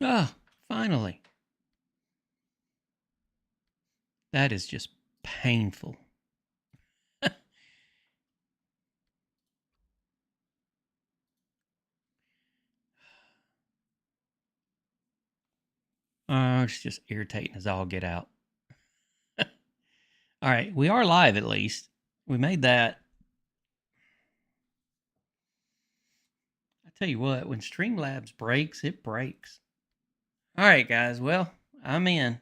Ah, finally. That is just painful. It's just irritating as all get out. All right, we are live at least. We made that. I tell you what, when Streamlabs breaks, it breaks. All right, guys. Well, I'm in.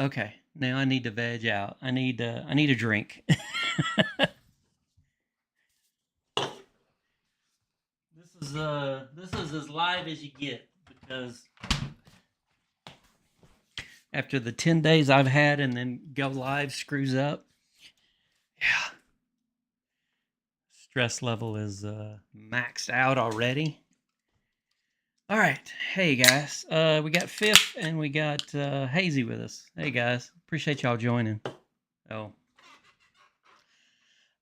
Okay, now I need to veg out. I need a drink. This is as live as you get because after the 10 days I've had and then go live screws up. Yeah. Stress level is maxed out already. All right. Hey guys. We got Fifth and we got Hazy with us. Hey guys. Appreciate y'all joining. Oh.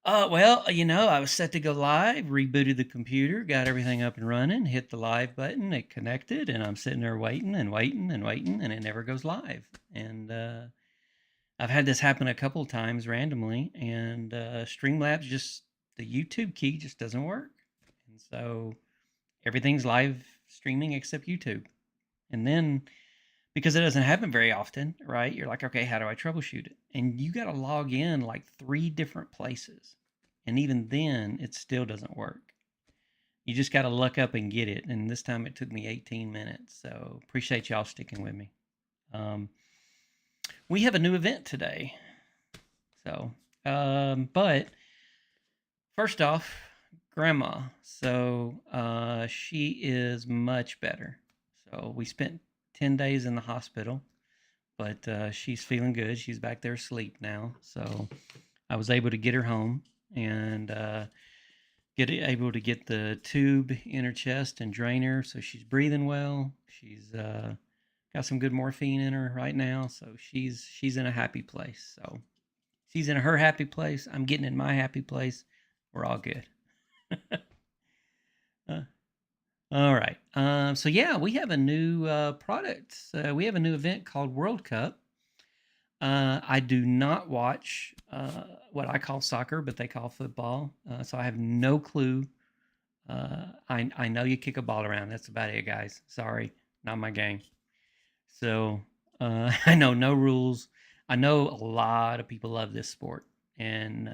Well, I was set to go live, rebooted the computer, got everything up and running, hit the live button, it connected, and I'm sitting there waiting and waiting and waiting, and it never goes live. And I've had this happen a couple of times randomly, and Streamlabs the YouTube key just doesn't work. And so everything's live streaming except YouTube. And then because it doesn't happen very often, right? You're like, okay, how do I troubleshoot it? And you got to log in like 3 different places. And even then, it still doesn't work. You just got to look up and get it. And this time it took me 18 minutes. So appreciate y'all sticking with me. We have a new event today. So, but first off, Grandma. So she is much better. So we spent 10 days in the hospital, but she's feeling good. She's back there asleep now. So I was able to get her home and able to get the tube in her chest and drain her. So she's breathing well. She's got some good morphine in her right now. So she's in a happy place. So she's in her happy place. I'm getting in my happy place. We're all good. uh, all right. So yeah, we have a new product. We have a new event called World Cup. I do not watch what I call soccer, but they call football. So I have no clue. I know you kick a ball around. That's about it, guys. Sorry, not my game. So I know no rules. I know a lot of people love this sport, and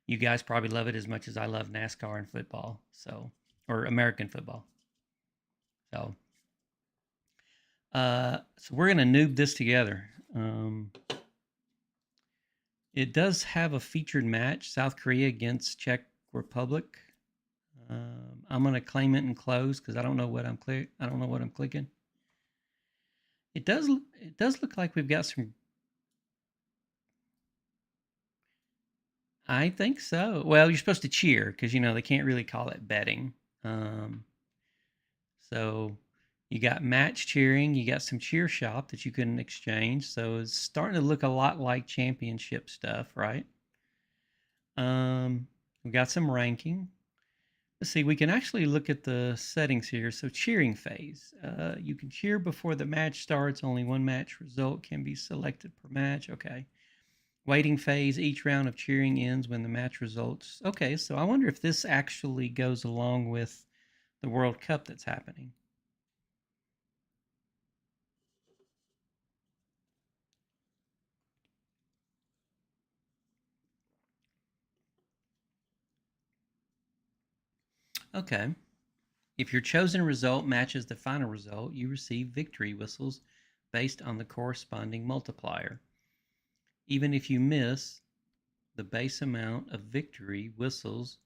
you guys probably love it as much as I love NASCAR and football. So, or American football. So, so we're gonna noob this together. It does have a featured match: South Korea against Czech Republic. I'm gonna claim it and close because I don't know what I'm I don't know what I'm clicking. It does. It does look like we've got some. I think so. Well, you're supposed to cheer because they can't really call it betting. Um, so you got match cheering. You got some cheer shop that you can exchange. So it's starting to look a lot like championship stuff, right? We got some ranking. Let's see, we can actually look at the settings here. So cheering phase. You can cheer before the match starts. Only one match result can be selected per match. Okay. Waiting phase. Each round of cheering ends when the match results. Okay, so I wonder if this actually goes along with the World Cup that's happening. Okay. If your chosen result matches the final result, you receive victory whistles based on the corresponding multiplier. Even if you miss, the base amount of victory whistles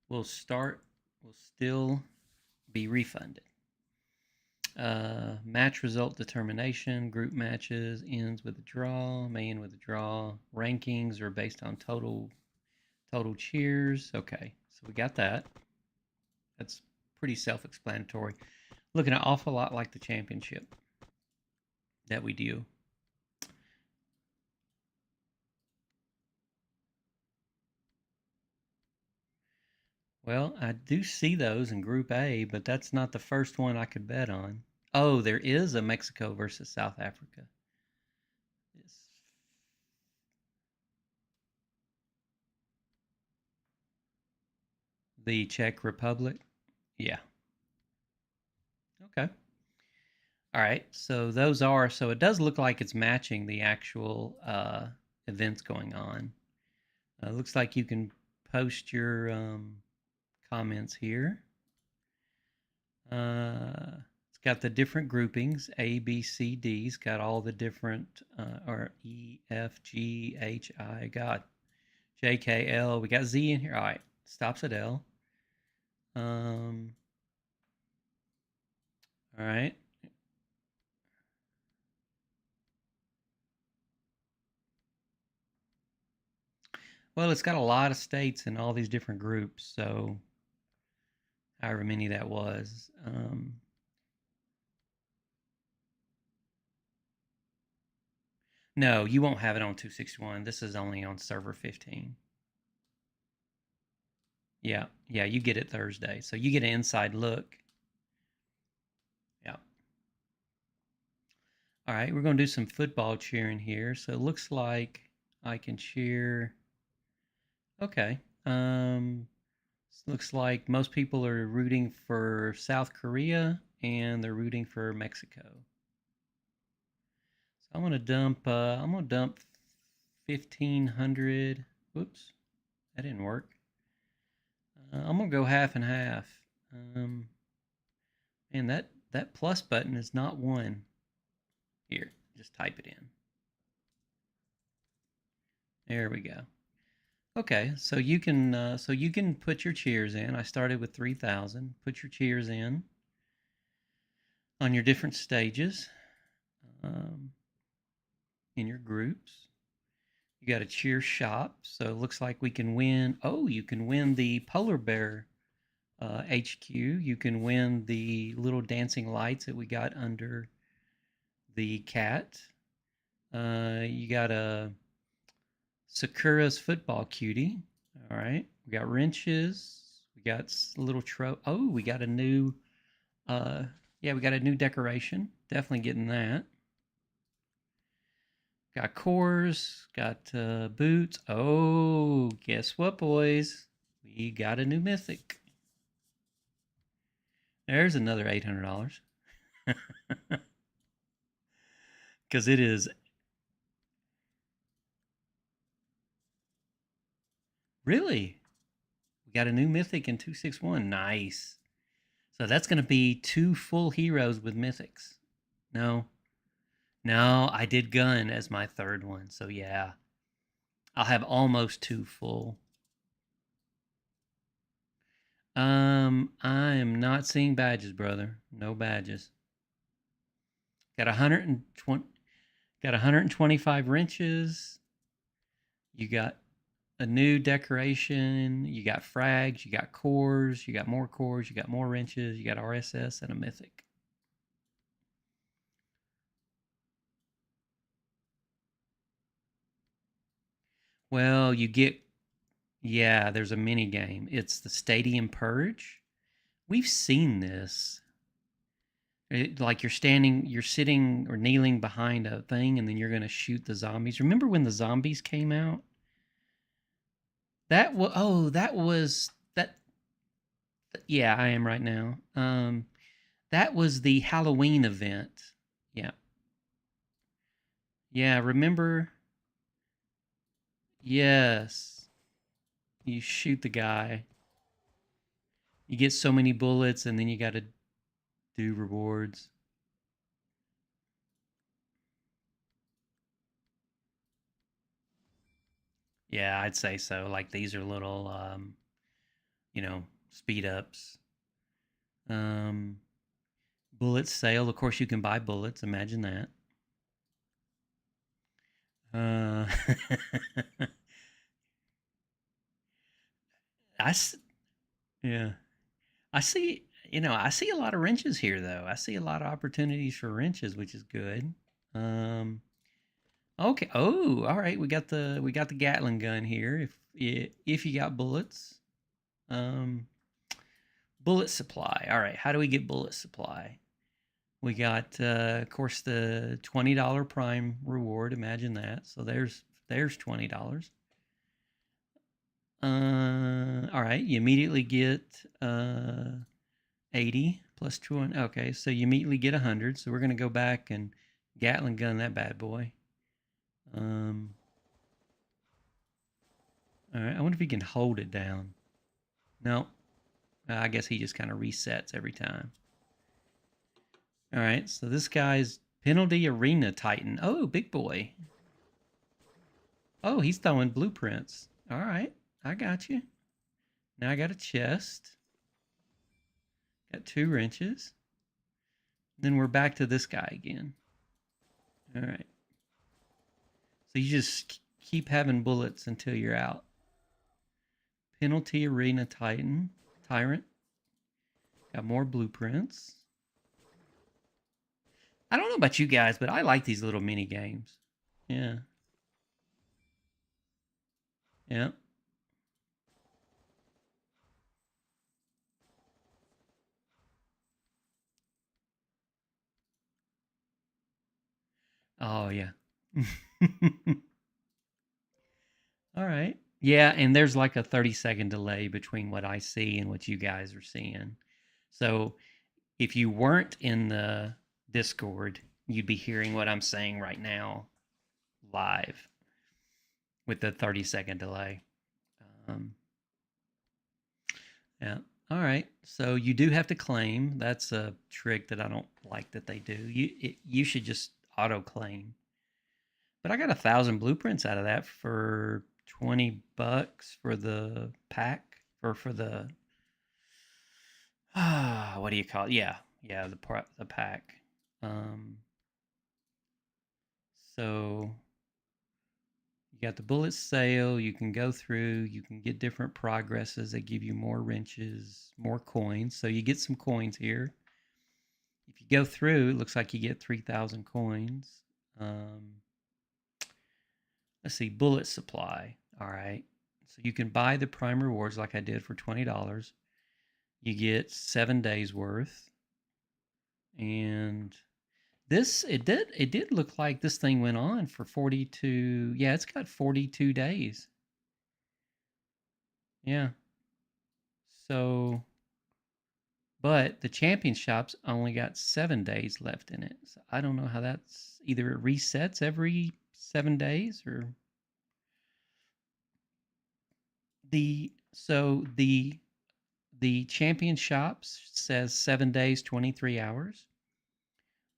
will still be refunded. Match result determination, group matches ends with a draw, may end with a draw. Rankings are based on total cheers. Okay, so we got that. That's pretty self-explanatory. Looking an awful lot like the championship that we do. Well, I do see those in Group A, but that's not the first one I could bet on. Oh, there is a Mexico versus South Africa. Yes. The Czech Republic. Yeah. Okay. All right. So those are, so it does look like it's matching the actual events going on. Looks like you can post your comments here. It's got the different groupings, A, B, C, D. It's got all the different, or E, F, G, H, I, got J, K, L. We got Z in here. All right, stops at L. All right. Well, it's got a lot of states in all these different groups, so however many that was. No, you won't have it on 261. This is only on server 15. Yeah, yeah, you get it Thursday. So you get an inside look. Yeah. All right, we're going to do some football cheering here. So it looks like I can cheer. Okay. Looks like most people are rooting for South Korea and they're rooting for Mexico. So I'm gonna dump 1,500. Whoops, that didn't work. I'm gonna go half and half. Um, and that plus button is not one. Here, just type it in. There we go. Okay, so you can put your cheers in. I started with 3,000. Put your cheers in on your different stages um, in your groups. You got a cheer shop, so it looks like we can win. Oh, you can win the polar bear HQ. You can win the little dancing lights that we got under the cat. You got a Sakura's football cutie. All right. We got wrenches. We got a little Oh, we got a new. Yeah, we got a new decoration. Definitely getting that. Got cores. Got boots. Oh, guess what, boys? We got a new mythic. There's another $800. Because it is really. We got a new mythic in 261. Nice. So that's going to be 2 full heroes with mythics. No. No, I did gun as my third one. So yeah. I'll have almost 2 full. I am not seeing badges, brother. No badges. Got 120 got 125 wrenches. You got a new decoration, you got frags, you got cores, you got more wrenches, you got RSS and a mythic. Well, you get, yeah, there's a mini game. It's the Stadium Purge. We've seen this. Like you're sitting or kneeling behind a thing, and then you're going to shoot the zombies. Remember when the zombies came out? That was that. Yeah, I am right now. That was the Halloween event. Yeah, yeah. Remember? Yes. You shoot the guy. You get so many bullets, and then you got to do rewards. Yeah, I'd say so. Like these are little, speed ups. Um, Bullets sale. Of course, you can buy bullets. Imagine that. Uh, I yeah. I see. I see a lot of wrenches here, though. I see a lot of opportunities for wrenches, which is good. Um, okay. Oh, all right. We got the Gatling gun here. If you got bullets. Bullet supply. All right, how do we get bullet supply? We got, of course, the $20 Prime reward. Imagine that. So there's $20. All right, you immediately get 80 plus 20. Okay, so you immediately get 100. So we're gonna go back and Gatling gun that bad boy. Um, all right, I wonder if he can hold it down. No, I guess he just kind of resets every time. All right, so this guy's penalty arena titan. Oh, big boy. Oh, he's throwing blueprints. All right, I got you. Now I got a chest. Got 2 wrenches. Then we're back to this guy again. All right. So you just keep having bullets until you're out. Penalty arena titan. Tyrant. Got more blueprints. I don't know about you guys, but I like these little mini games. Yeah. Yeah. Oh, yeah. All right. Yeah, and there's like a 30-second delay between what I see and what you guys are seeing. So if you weren't in the Discord, you'd be hearing what I'm saying right now live with the 30-second delay. Um, yeah. All right. So you do have to claim. That's a trick that I don't like that they do. You should just auto claim. But I got 1,000 blueprints out of that for $20 for the pack or for the what do you call it? Yeah, the pack. Um, so you got the bullet sale. You can go through. You can get different progresses that give you more wrenches, more coins. So you get some coins here. If you go through, it looks like you get 3,000 coins. Let's see, bullet supply. All right. So you can buy the prime rewards like I did for $20. You get 7 days worth. And this it did look like this thing went on for 42. Yeah, it's got 42 days. Yeah. So but the champion shop's only got 7 days left in it. So I don't know how that's either it resets every 7 days or the champion shops says 7 days, 23 hours.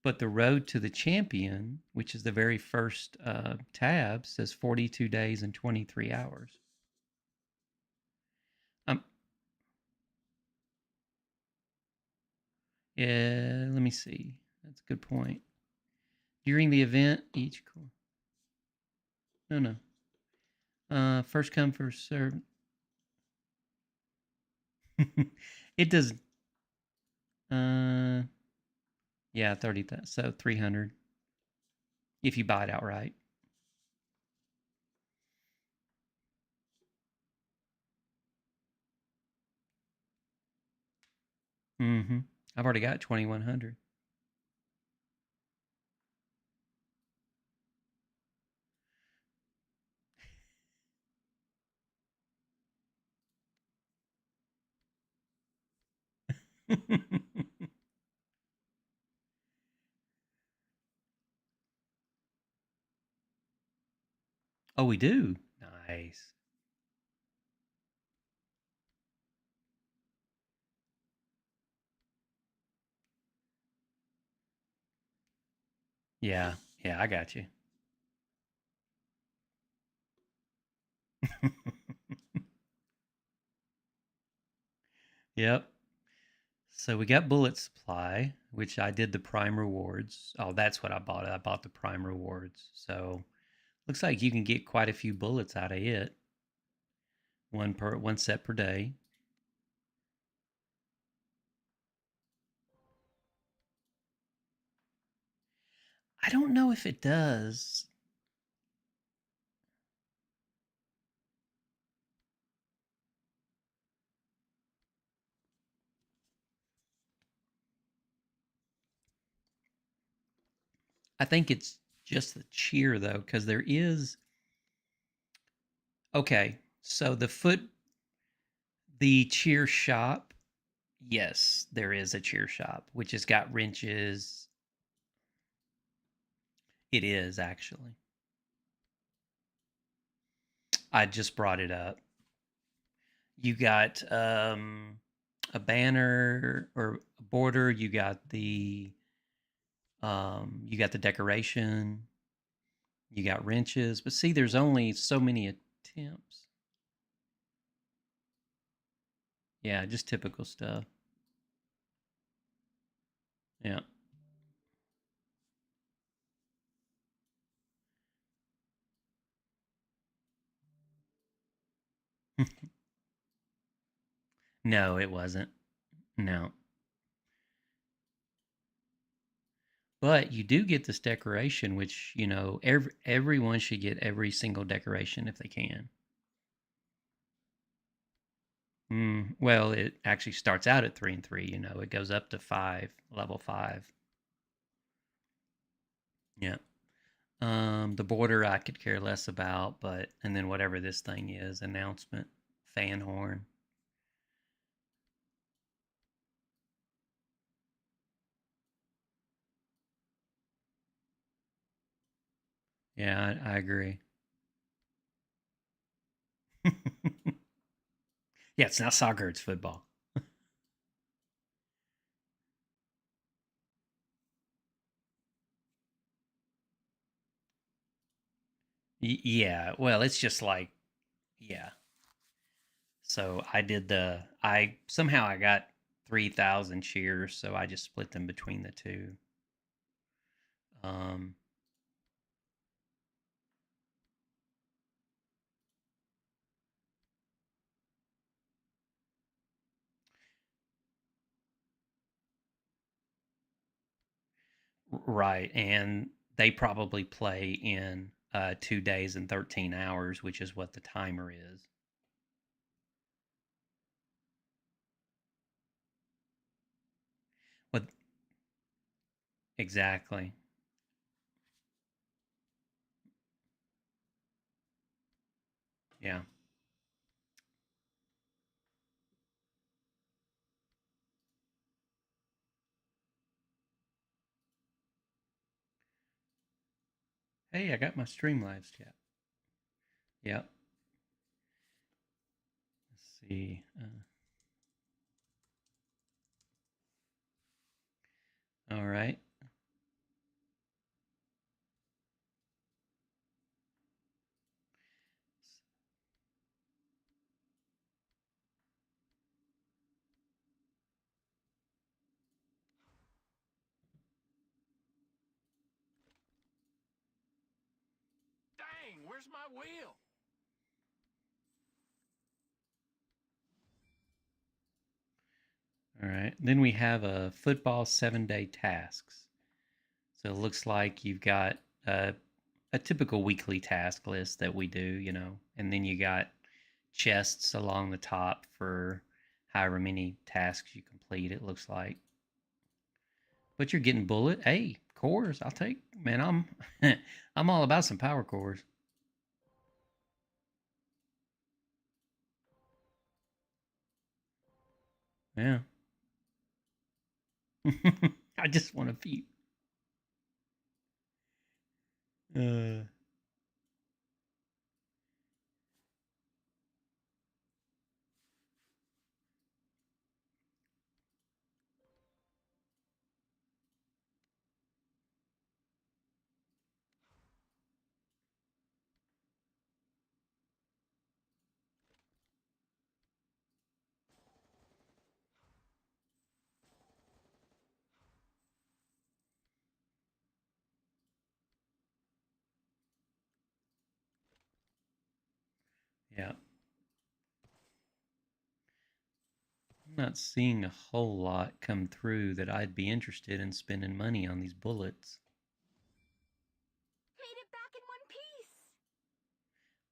But the road to the champion, which is the very first tab, says 42 days and 23 hours. Um, yeah, let me see. That's a good point. During the event, each no. First come, first serve. It does. Uh, yeah, 30. So 300 if you buy it outright. Mm-hmm. I've already got 2,100. Oh, we do. Nice. Yeah, yeah, I got you. Yep. So we got bullet supply, which I did the prime rewards. Oh, that's what I bought. I bought the prime rewards. So looks like you can get quite a few bullets out of it. One set per day. I don't know if it does. I think it's just the cheer though, because there is okay. So the cheer shop, yes, there is a cheer shop, which has got wrenches. It is actually. I just brought it up. You got a banner or a border. You got the decoration. You got wrenches. But see, there's only so many attempts. Yeah, just typical stuff. Yeah. No, it wasn't. No. But you do get this decoration, which, everyone should get every single decoration if they can. Well, it actually starts out at 3 and 3. It goes up to 5, level 5. Yeah. The border I could care less about, but and then whatever this thing is, announcement, fan horn. Yeah, I agree. Yeah, it's not soccer, it's football. Yeah, well, it's just like, yeah. So I somehow I got 3,000 cheers, so I just split them between the two. Um, right, and they probably play in 2 days and 13 hours, which is what the timer is. What exactly? Yeah. Hey, I got my Streamlabs chat. Yep. Let's see. All right. Dang, where's my wheel? All right. Then we have a football 7-day tasks. So it looks like you've got a typical weekly task list that we do, and then you got chests along the top for however many tasks you complete, it looks like. But you're getting bullet. Hey, cores, I'll take. Man, I'm all about some power cores. Yeah. I just want a few. Uh, yeah. I'm not seeing a whole lot come through that I'd be interested in spending money on these bullets. Made it back in one piece.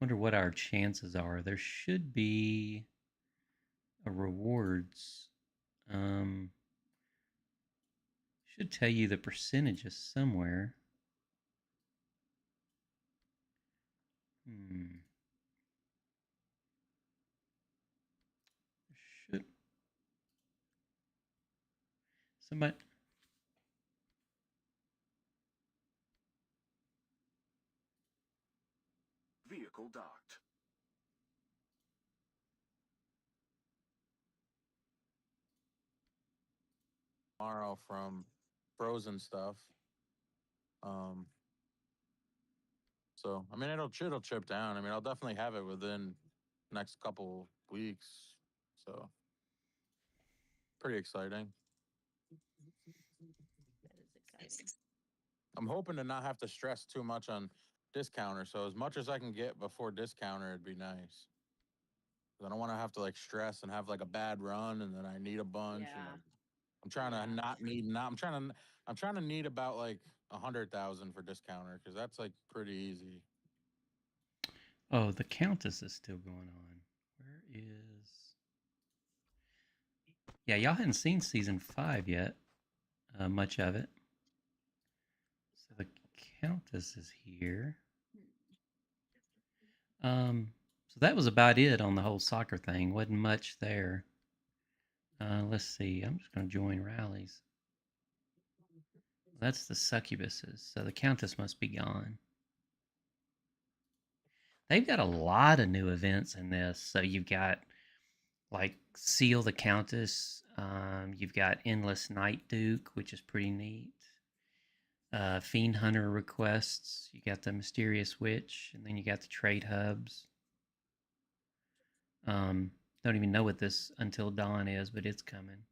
Wonder what our chances are. There should be a rewards. Um, should tell you the percentages somewhere. Hmm. Should somebody? Vehicle docked. Tomorrow from frozen stuff. Um, so I mean it'll chip down. I mean I'll definitely have it within next couple weeks. So pretty exciting. That is exciting. I'm hoping to not have to stress too much on discounter. So as much as I can get before discounter, it'd be nice. 'Cause I don't want to have to like stress and have like a bad run and then I need a bunch. Yeah. And I'm trying to not need not. I'm trying to need about like 100,000 for discounter because that's like pretty easy. Oh, the Countess is still going on. Where is? Yeah, y'all hadn't seen season 5 yet. Much of it. So the Countess is here. So that was about it on the whole soccer thing. Wasn't much there. Let's see. I'm just going to join rallies. That's the succubuses. So the Countess must be gone. They've got a lot of new events in this. So you've got like Seal the Countess. You've got Endless Night Duke, which is pretty neat. Fiend Hunter requests. You got the Mysterious Witch, and then you got the trade hubs. Don't even know what this Until Dawn is, but it's coming.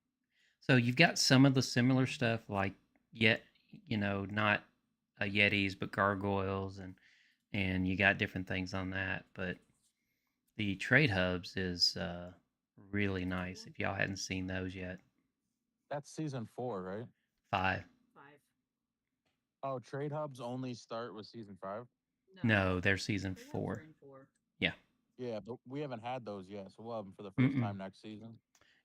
So you've got some of the similar stuff, like yet not Yetis, but gargoyles, and you got different things on that. But the trade hubs is really nice. If y'all hadn't seen those yet, That's season 4, right? 5. 5. Oh, trade hubs only start with season 5. No, they're season Trade hubs 4. are in 4. Yeah. Yeah, but we haven't had those yet, so we'll have them for the 1st Mm-mm. time next season.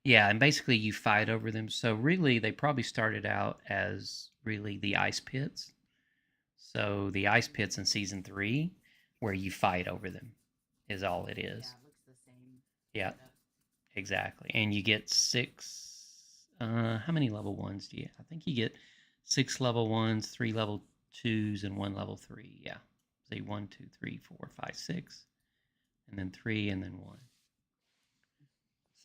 Yeah, and basically you fight over them. So really, they probably started out as really the ice pits. So the ice pits in season 3, where you fight over them, is all it is. Yeah, it looks the same. Yeah, setup. exactly. And you get 6. How many level 1s do you? I think you get 6 level 1s, 3 level 2s, and 1 level 3. Yeah. See, 1, 2, 3, 4, 5, 6, and then 3, and then 1.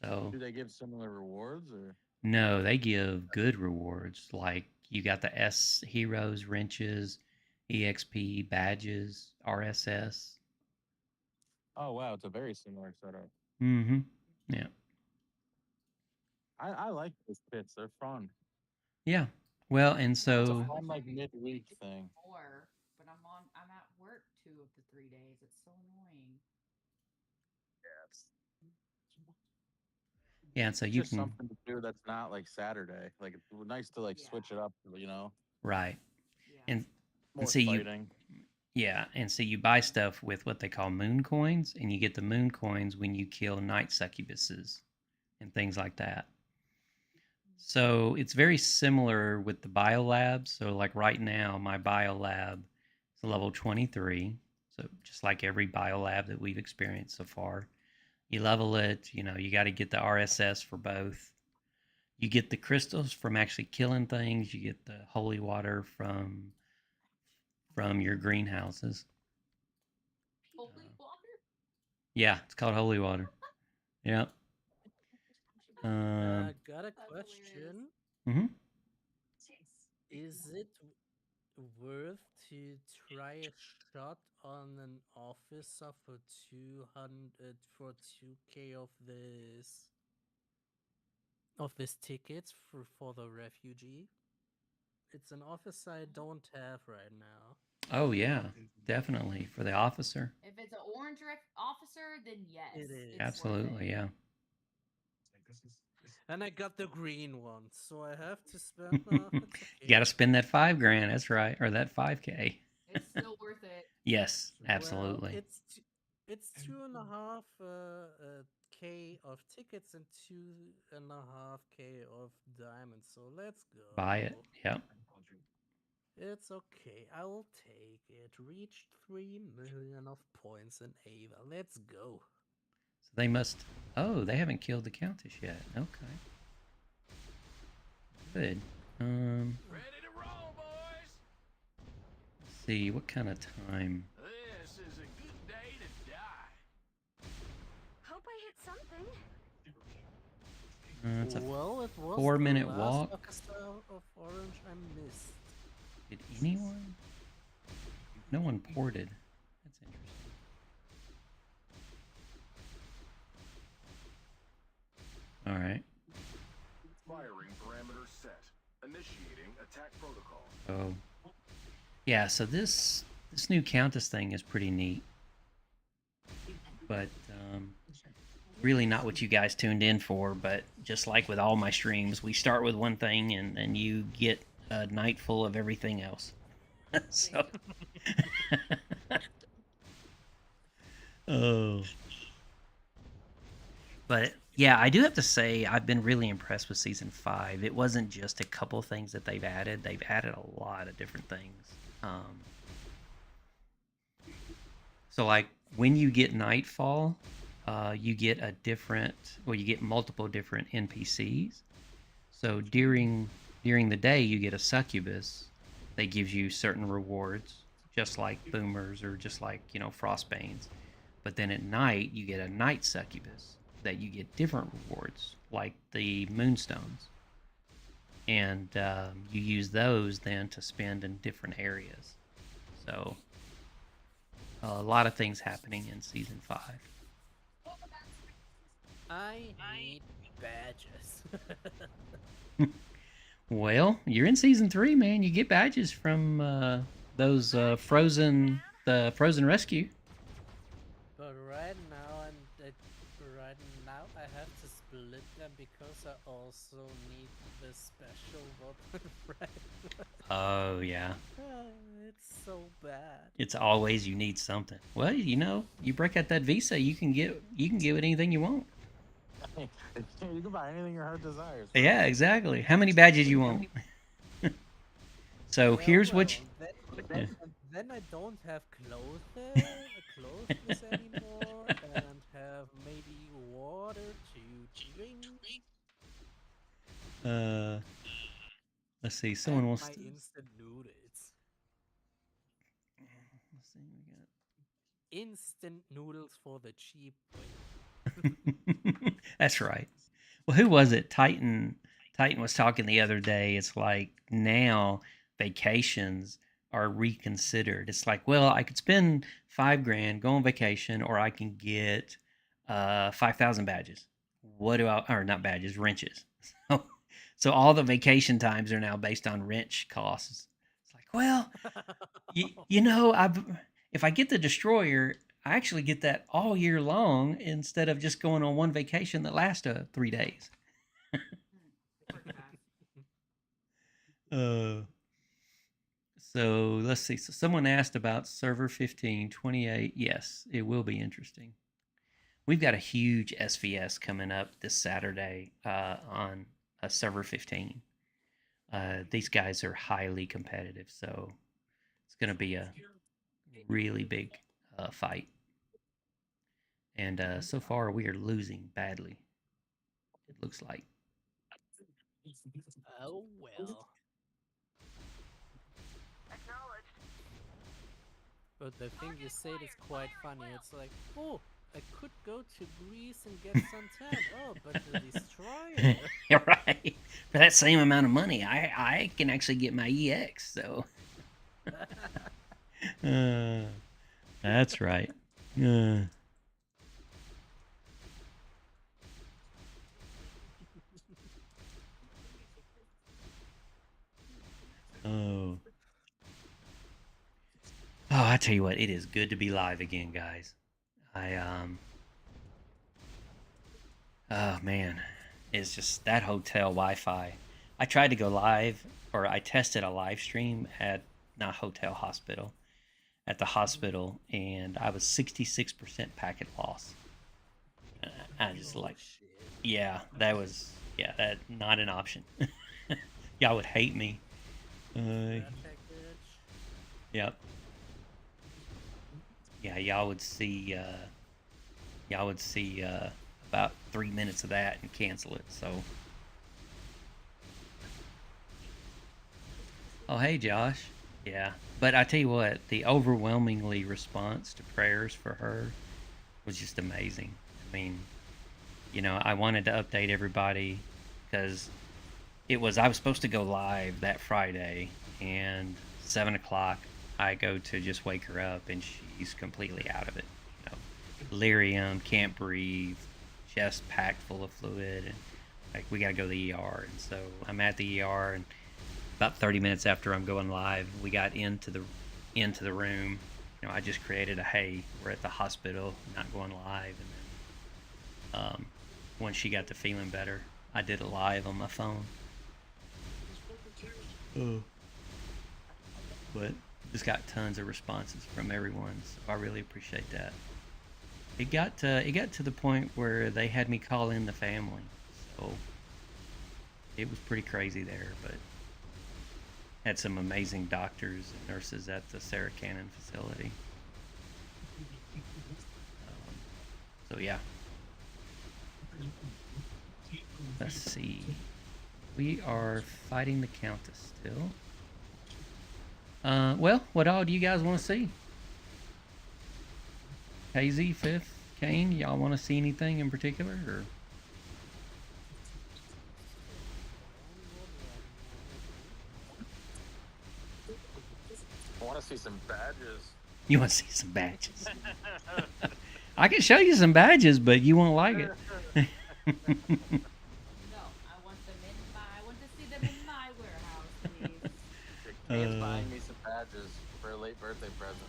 So Do they give similar rewards or? no, they give good rewards. Like you got the S heroes, wrenches, EXP, badges, RSS. Oh wow, it's a very similar setup. Mm-hmm. Yeah. I like those pits. They're fun. Yeah. Well, and It's a so fun like midweek thing. More, but I'm at work 2 of the 3 days. It's so annoying. yeah, and so It's you just can something to do that's not like Saturday. Like it's nice to like switch it up, right. Yeah. And more see you fighting. yeah, and so you buy stuff with what they call moon coins, and you get the moon coins when you kill night succubuses and things like that. So it's very similar with the biolab. So like right now, my biolab is level 23. So just like every biolab that we've experienced so far, you level it. You got to get the RSS for both. You get the crystals from actually killing things. You get the holy water from your greenhouses. Holy water? Yeah, it's called holy water. Yeah. Got a That's hilarious. question. Mm-hmm. Is it worth to try a shot on an officer for 200 for 2k of this ticket for the refugee? It's an officer I don't have right now. Oh yeah, definitely for the officer. If it's an orange officer, then yes, It is. it's Absolutely, worth it. yeah. And I got the green one, so I have to spend. It's okay. You got to spend that $5,000. That's right, or that 5K. It's still worth it. Yes, Well, absolutely. it's 2.5 k of tickets and 2.5 k of diamonds. So let's go. Buy it. Yep. It's okay. I will take it. Reached 3 million of points in Ava. Let's go. So they must. Oh, they haven't killed the Countess yet. Okay. Good. Ready to roll, boys. Let's see what kind of time. This is a good day to die. Hope I hit something. It's a Well, it was 4-minute the last walk. Orchestra of Orange I missed. Did anyone? No one ported. That's interesting. All right. Firing parameters set. Initiating attack protocol. So, yeah. So this new Countess thing is pretty neat, but really not what you guys tuned in for. But just like with all my streams, we start with one thing, and you get a night full of everything else. So. Oh. But yeah, I do have to say I've been really impressed with season 5. It wasn't just a couple things that they've added. They've added a lot of different things. So like when you get Nightfall, you get you get multiple different NPCs. So during the day you get a succubus that gives you certain rewards, just like boomers or just like, frostbanes. But then at night you get a night succubus that you get different rewards, like the moonstones, and you use those then to spend in different areas. So a lot of things happening in season 5. I need badges. Well, you're in season 3, man. You get badges from those frozen rescue. But right now I have to split them because I also need the special weapon. Right? Oh yeah, It's so bad. it's always you need something. Well, you break out that visa, you can get anything you want. You can buy anything your heart desires. Yeah, exactly. How many badges you want? So here's what. Then I don't have clothes anymore, and have maybe water to drink. Let's see. Someone and wants my to. instant noodles. Let's see. Instant noodles for the cheap. That's right. Well, who was it? Titan was talking the other day. It's like now vacations are reconsidered. It's like, well, I could spend $5,000, go on vacation, or I can get 5,000 badges. What do I? Or not badges, wrenches. So all the vacation times are now based on wrench costs. It's like, well, if I get the destroyer, I actually get that all year long instead of just going on one vacation that lasts 3 days. So let's see. So someone asked about server 1528. Yes, it will be interesting. We've got a huge SVS coming up this Saturday on server 15. These guys are highly competitive, so it's going to be a really big fight. And so far, we are losing badly. It looks like. Oh well. Acknowledged. But the thing you said is quite funny. It's like, oh, I could go to Greece and get suntan. Oh, but the destroyer. Right. For that same amount of money, I can actually get my EX. So. That's right. Oh. Oh, I tell you what, it is good to be live again, guys. Oh man, it's just that hotel Wi-Fi. I tried to go live, or I tested a live stream at not hospital, at the hospital, and I was 66% packet loss. I just yeah, that not an option. Y'all would hate me. Yep. Yeah, y'all would see about 3 minutes of that and cancel it. So. Oh, hey, Josh. Yeah, but I tell you what, the overwhelmingly response to prayers for her was just amazing. I mean, I wanted to update everybody because I was supposed to go live that Friday, and 7 o'clock I go to just wake her up, and she's completely out of it. Delirium, can't breathe, chest packed full of fluid, and like we gotta go to the ER. And so I'm at the ER, and about 30 minutes after I'm going live, we got into the room. I just created a hey, we're at the hospital, not going live, and then once she got to feeling better, I did it live on my phone. But just got tons of responses from everyone, so I really appreciate that. It got to the point where they had me call in the family, so it was pretty crazy there, but had some amazing doctors and nurses at the Sarah Cannon facility. So yeah. Let's see. We are fighting the Countess still. Well, what all do you guys want to see? KZ, Fifth, Kane, y'all want to see anything in particular, or? I want to see some badges. You want to see some badges? I can show you some badges, but you won't like it. No, I want to see them in my warehouse, please. Kane's buying me some badges for a late birthday present.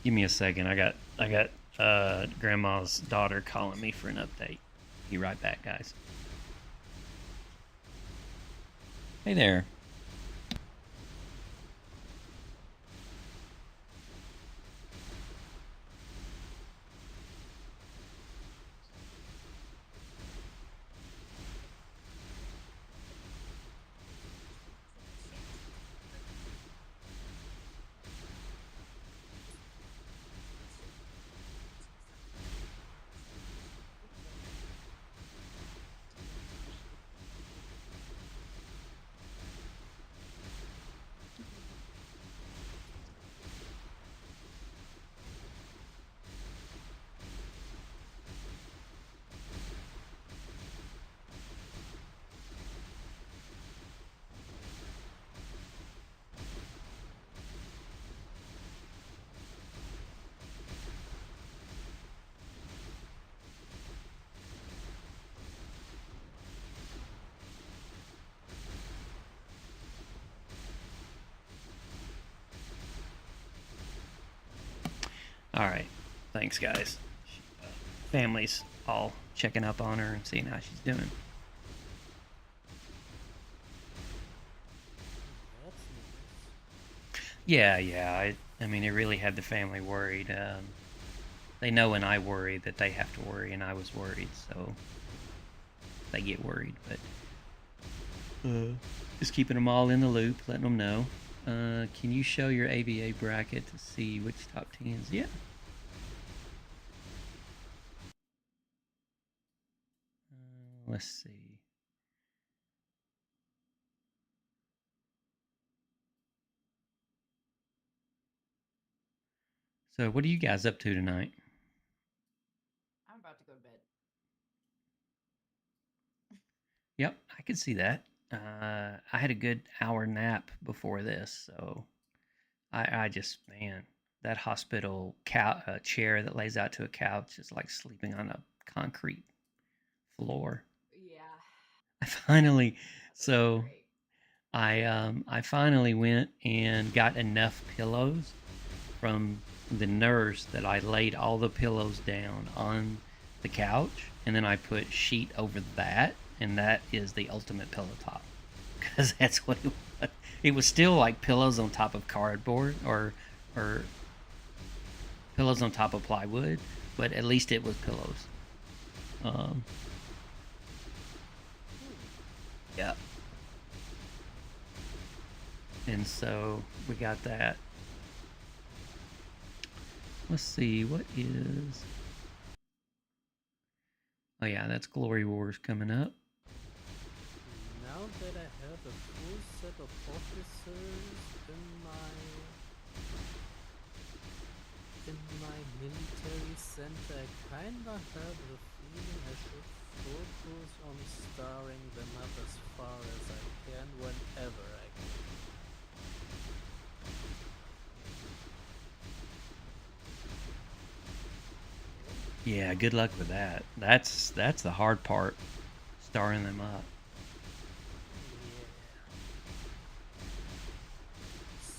Give me a second. I got Grandma's daughter calling me for an update. Be right back, guys. Hey there. All right. Thanks, guys. Family's all checking up on her and seeing how she's doing. Yeah. I mean, it really had the family worried. They know when I worry that they have to worry, and I was worried, so they get worried. But just keeping them all in the loop, letting them know. Can you show your AVA bracket to see which top teams? Yeah. Let's see. So, what are you guys up to tonight? I'm about to go to bed. Yep, I can see that. I had a good hour nap before this, so I just, man, that hospital chair that lays out to a couch is like sleeping on a concrete floor. Yeah. I finally, That's so great. I finally went and got enough pillows from the nurse that I laid all the pillows down on the couch, and then I put sheet over that, and that is the ultimate pillow top, because that's what it was. It was still like pillows on top of cardboard, or pillows on top of plywood, but at least it was pillows. Yeah. And so we got that. Let's see, what is... Oh yeah, that's Glory Wars coming up. Now that I have a full set of officers in my military center, I kinda have the feeling I should focus on starring them up as far as I can whenever I can. Yeah, good luck with that. That's the hard part, starring them up. Yeah.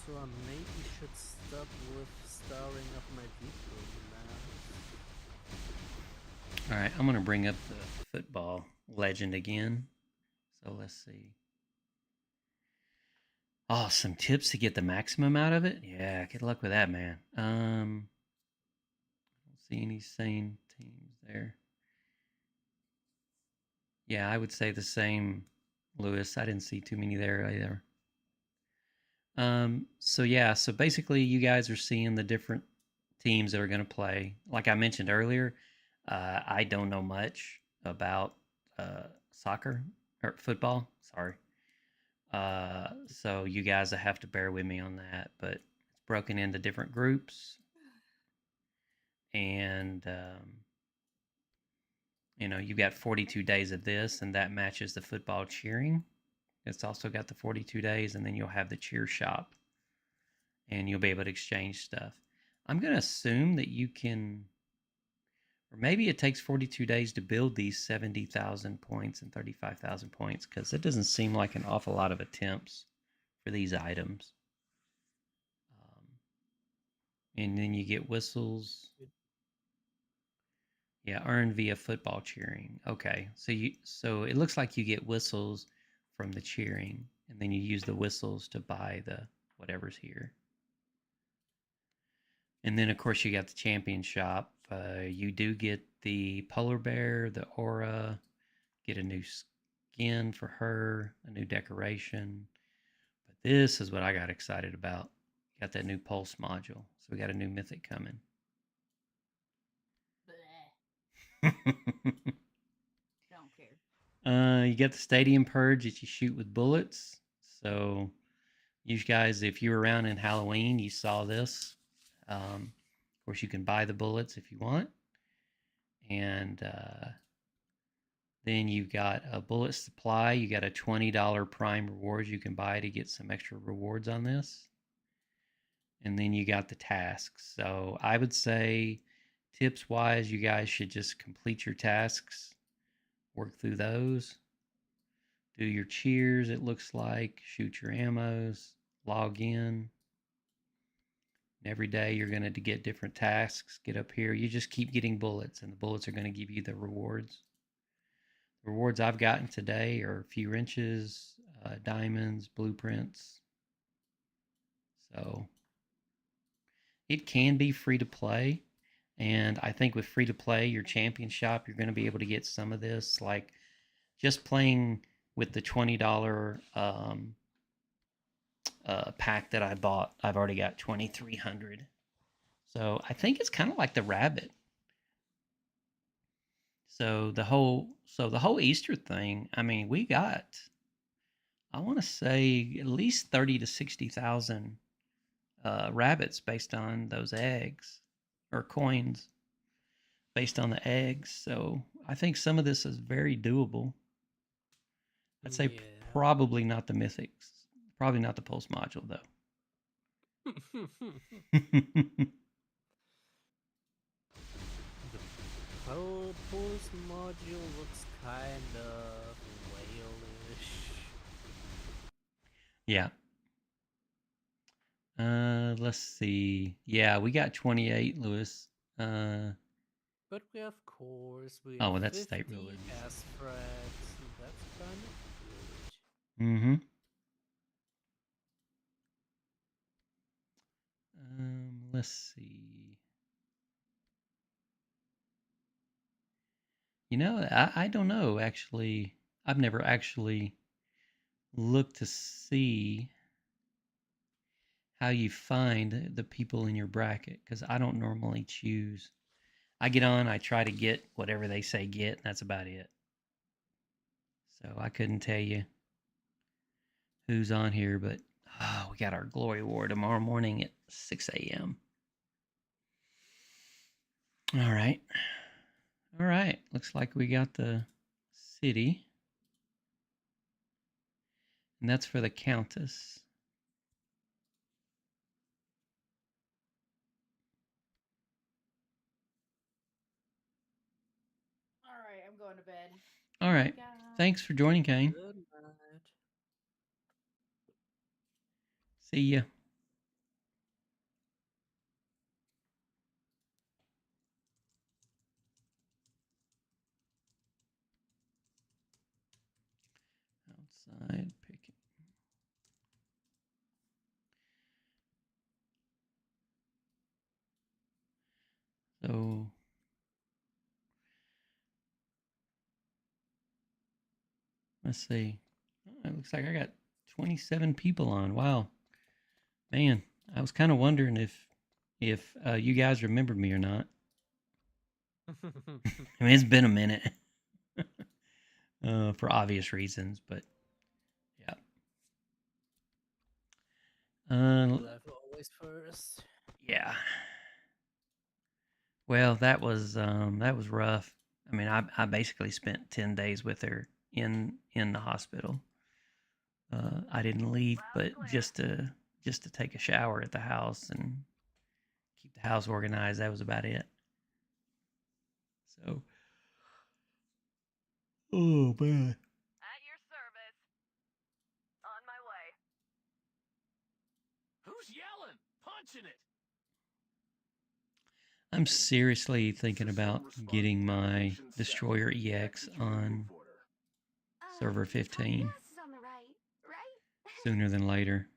So I maybe should stop with starring up my people now. All right, I'm gonna bring up the football legend again. So let's see. Oh, some tips to get the maximum out of it. Yeah, good luck with that, man. I don't see any sane teams there. Yeah, I would say the same, Lewis. I didn't see too many there either. So yeah, so basically you guys are seeing the different teams that are going to play. Like I mentioned earlier, I don't know much about soccer or football. Sorry. So you guys have to bear with me on that, but it's broken into different groups, and you got 42 days of this, and that matches the football cheering. It's also got the 42 days, and then you'll have the cheer shop, and you'll be able to exchange stuff. I'm going to assume that you can, or maybe it takes 42 days to build these 70,000 points and 35,000 points, because it doesn't seem like an awful lot of attempts for these items. And then you get whistles. Yeah, earned via football cheering. Okay, so it looks like you get whistles from the cheering, and then you use the whistles to buy the whatever's here. And then of course you got the champion shop. You do get the polar bear, the aura, get a new skin for her, a new decoration. But this is what I got excited about. Got that new pulse module, so we got a new mythic coming. Bleh. Don't care. You got the stadium purge that you shoot with bullets. So, you guys, if you were around in Halloween, you saw this. Of course, you can buy the bullets if you want. And then you got a bullet supply. You got a $20 prime rewards you can buy to get some extra rewards on this. And then you got the tasks. So, I would say, tips wise, you guys should just complete your tasks, work through those. Do your cheers, it looks like. Shoot your ammos. Log in. And every day you're going to get different tasks. Get up here. You just keep getting bullets, and the bullets are going to give you the rewards. The rewards I've gotten today are a few wrenches, diamonds, blueprints. So it can be free to play. And I think with free to play, your champion shop, you're going to be able to get some of this. Like just playing with the $20 pack that I bought, I've already got 2,300. So I think it's kind of like the rabbit. So the whole Easter thing, I mean, we got, I want to say at least 30 to 60,000 rabbits based on those eggs, or coins based on the eggs. So I think some of this is very doable. I'd say probably not the mythics, probably not the pulse module though. The pulse module looks kind of whale-ish. Yeah. Let's see. Yeah, we got 28, Lewis. But we have cores, we Oh, have well, that's 50 state rulers. aspirates, that's kind of good. Mm-hmm. Let's see. You know, I don't know, actually. I've never actually looked to see how you find the people in your bracket, because I don't normally choose. I get on, I try to get whatever they say get, and that's about it. So I couldn't tell you who's on here, but we got our Glory War tomorrow morning at 6 a.m. All right. All right. Looks like we got the city. And that's for the Countess. All right, I'm going to bed. All right. Bye, Thanks for joining, Kane. Good night. See ya. Outside picket. So let's see. Oh, it looks like I got 27 people on. Wow. Man, I was kind of wondering if you guys remembered me or not. I mean, it's been a minute. For obvious reasons, but yeah. Life always first. Yeah. Well, that was rough. I mean, I basically spent 10 days with her in the hospital. I didn't leave, but just to take a shower at the house and keep the house organized. That was about it. So, oh man. At your service. On my way. Who's yelling? Punching it. I'm seriously thinking about getting my Destroyer EX on server 15 Yes is on the right? sooner than later.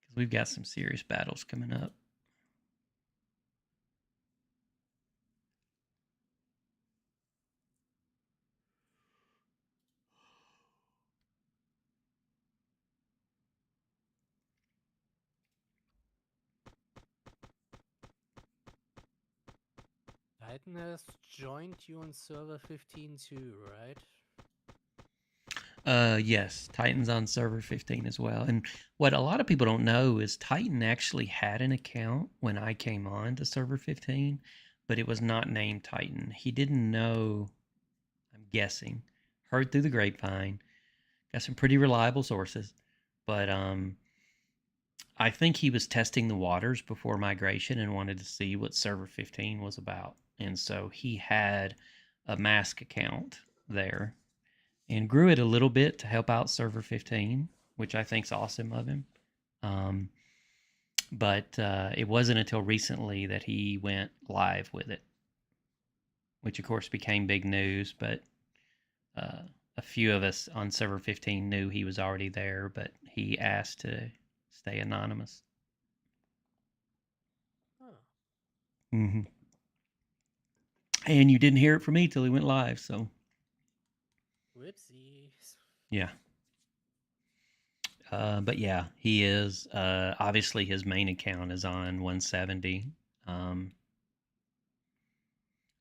Because we've got some serious battles coming up. Titan has joined you on server 15 too, right? Yes, Titan's on server 15 as well. And what a lot of people don't know is Titan actually had an account when I came on to server 15, but it was not named Titan. He didn't know, I'm guessing, heard through the grapevine, got some pretty reliable sources, but I think he was testing the waters before migration and wanted to see what server 15 was about. And so he had a mask account there and grew it a little bit to help out server 15, which I think's awesome of him. But it wasn't until recently that he went live with it, which of course became big news. But a few of us on server 15 knew he was already there, but he asked to stay anonymous. Oh. Mm-hmm. And you didn't hear it from me till he went live, so Whoopsies. yeah. But yeah, he is. Obviously, his main account is on 170.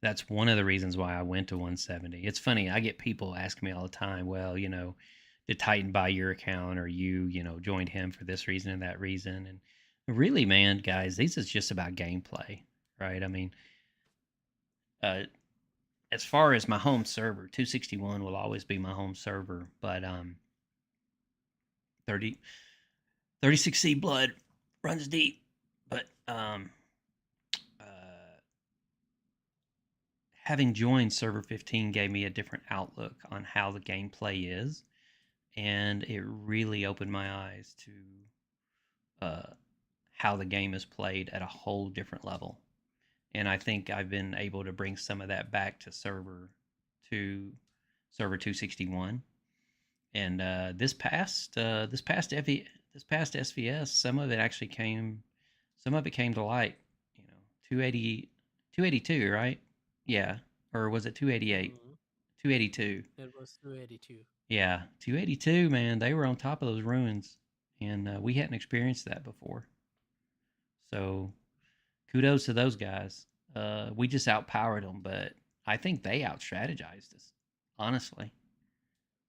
That's one of the reasons why I went to 170. It's funny. I get people ask me all the time, well, did Titan buy your account or you joined him for this reason and that reason? And really, man, guys, this is just about gameplay, right? I mean, as far as my home server, 261 will always be my home server, but 36C blood runs deep, but having joined server 15 gave me a different outlook on how the gameplay is, and it really opened my eyes to how the game is played at a whole different level. And I think I've been able to bring some of that back to server 261. And this past SVS, some of it came to light. 282, right? Yeah, or was it 288? Mhm. 282. It was 282. Yeah, 282, man, they were on top of those ruins, and we hadn't experienced that before. So kudos to those guys. We just outpowered them, but I think they out strategized us, honestly.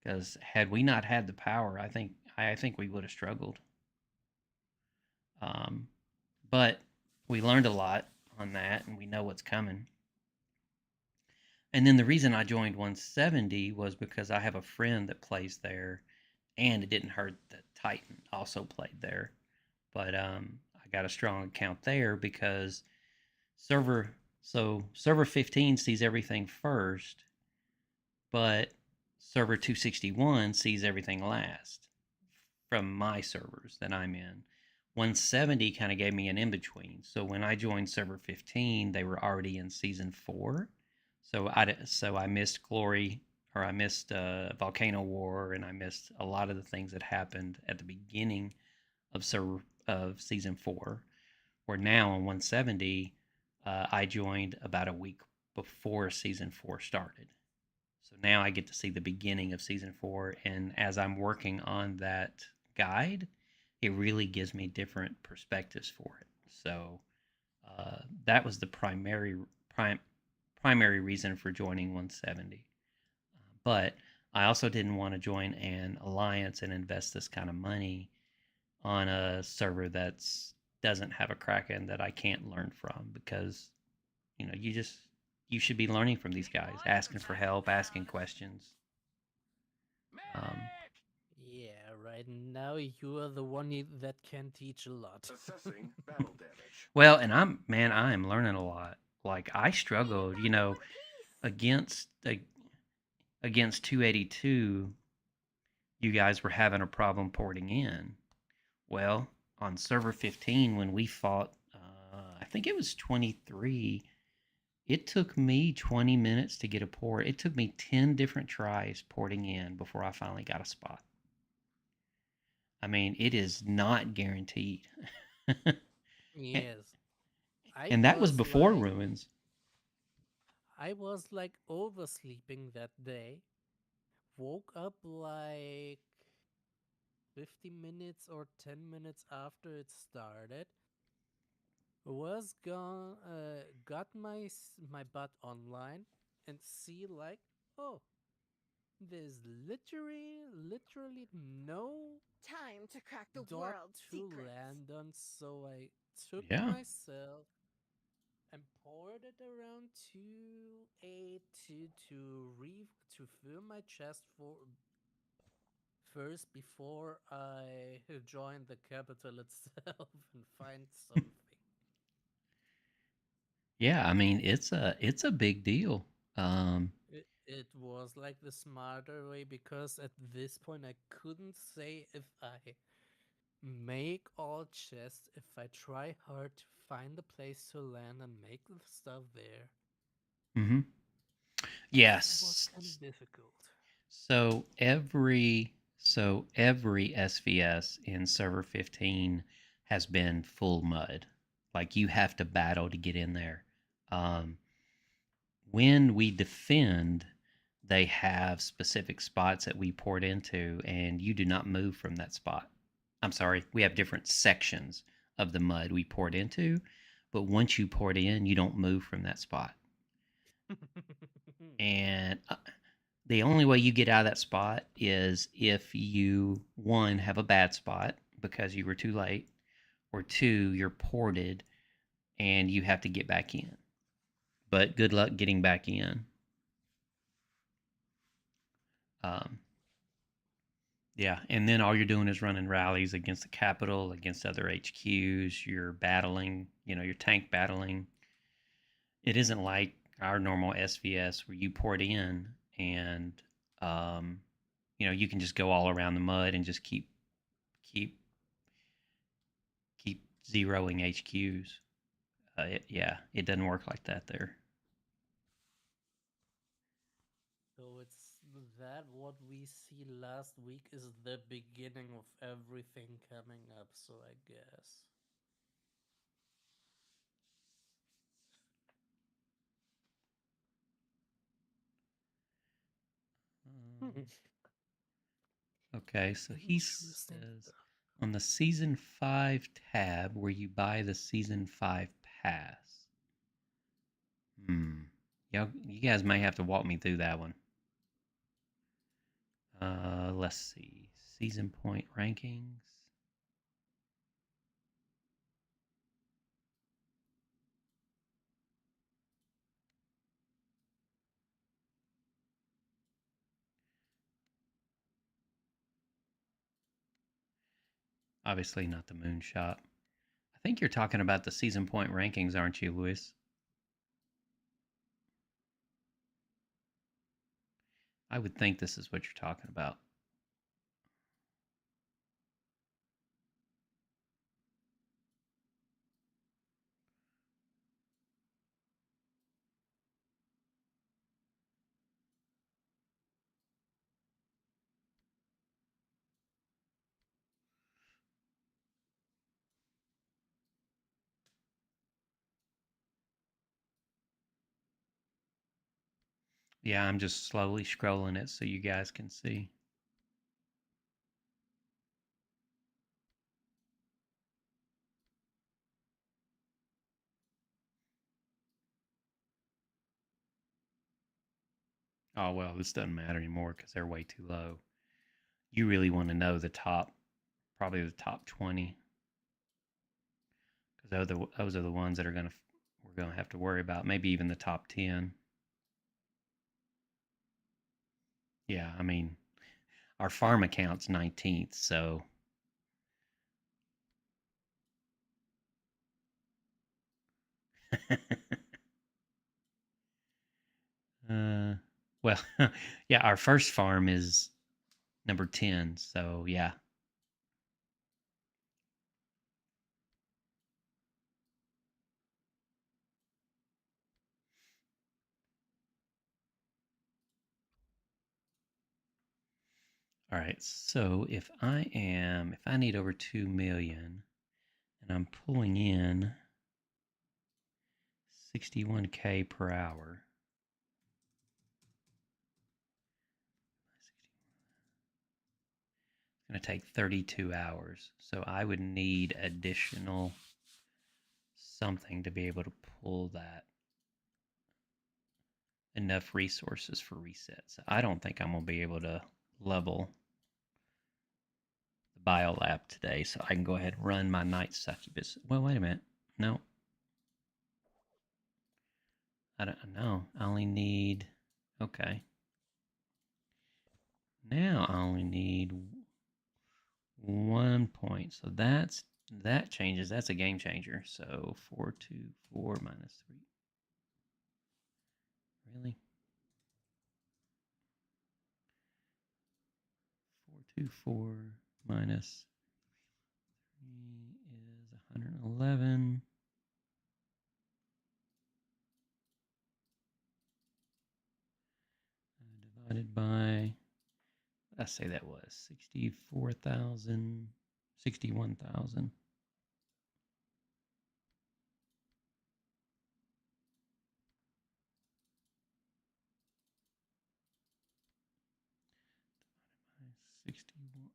Because had we not had the power, I think we would have struggled. Um, but we learned a lot on that, and we know what's coming. And then the reason I joined 170 was because I have a friend that plays there, and it didn't hurt that Titan also played there. But I got a strong account there because server server 15 sees everything first, but server 261 sees everything last from my servers that I'm in. 170 kind of gave me an in between. So when I joined server 15, they were already in season 4. So I missed Glory, or I missed Volcano War, and I missed a lot of the things that happened at the beginning of season 4. Where now on 170, I joined about a week before season 4 started. So now I get to see the beginning of season 4, and as I'm working on that guide, it really gives me different perspectives for it. So that was the primary reason for joining 170. But I also didn't want to join an alliance and invest this kind of money on a server that's doesn't have a kraken that I can't learn from, because you should be learning from these guys, asking for help, asking questions. Um, Medic! Yeah, right now you are the one that can teach a lot. Assessing battle damage. well, and I am learning a lot. Like I Need struggled, that in one piece. against 282. You guys were having a problem porting in. Well, on server 15, when we fought, I think it was 23. It took me 20 minutes to get a port. It took me 10 different tries porting in before I finally got a spot. I mean, it is not guaranteed. Yes. I And that was was before like ruins. I was like oversleeping that day. Woke up like 50 minutes or 10 minutes after it started. Was gone got my butt online and see like, oh, there's literally no Time to crack the dot world's to secrets. land on, so I took Yeah. myself and poured it around 282 to fill my chest for first before I join the capital itself and find something. Yeah, I mean, it's a big deal. It was like the smarter way, because at this point I couldn't say if I make all chests, if I try hard to find a place to land and make the stuff there. Mhm. It was Yes. kind of difficult. So every SVS in server 15 has been full mud. Like you have to battle to get in there. Um, when we defend, they have specific spots that we port into, and you do not move from that spot. I'm sorry, we have different sections of the mud we port into, but once you port in, you don't move from that spot. And the only way you get out of that spot is if you, one, have a bad spot because you were too late, or two, you're ported and you have to get back in. But good luck getting back in. Um, yeah, and then all you're doing is running rallies against the capital, against other HQs. You're battling, you're tank battling. It isn't like our normal SVS where you port in and um, you can just go all around the mud and just keep keep zeroing HQs. It doesn't work like that there. So it's that what we see last week is the beginning of everything coming up, so I guess. Okay, so he Interesting. says on the season 5 tab where you buy the season 5 pass. You guys may have to walk me through that one. Let's see. Season point rankings. Obviously not the moonshot. I think you're talking about the season point rankings, aren't you, Luis? I would think this is what you're talking about. Yeah, I'm just slowly scrolling it so you guys can see. Oh, well, this doesn't matter anymore because they're way too low. You really want to know the top, probably the top 20. Because those are the ones that we're going to have to worry about. Maybe even the top 10. Yeah, I mean, our farm account's 19th, so well, yeah, our first farm is number 10, so yeah. All right, so if I need over 2 million and I'm pulling in 61K per hour. It's going to take 32 hours. So I would need additional something to be able to pull that enough resources for resets. I don't think I'm going to be able to level the biolab today, so I can go ahead and run my night succubus. Well, wait a minute. No. I don't know. I only need... Okay. Now I only need 1 point. So that changes. That's a game changer. So 424 minus 3. Really? 424 minus 3 is 111. Divided by, let's say that was 64,000, 61,000. Divided by 61.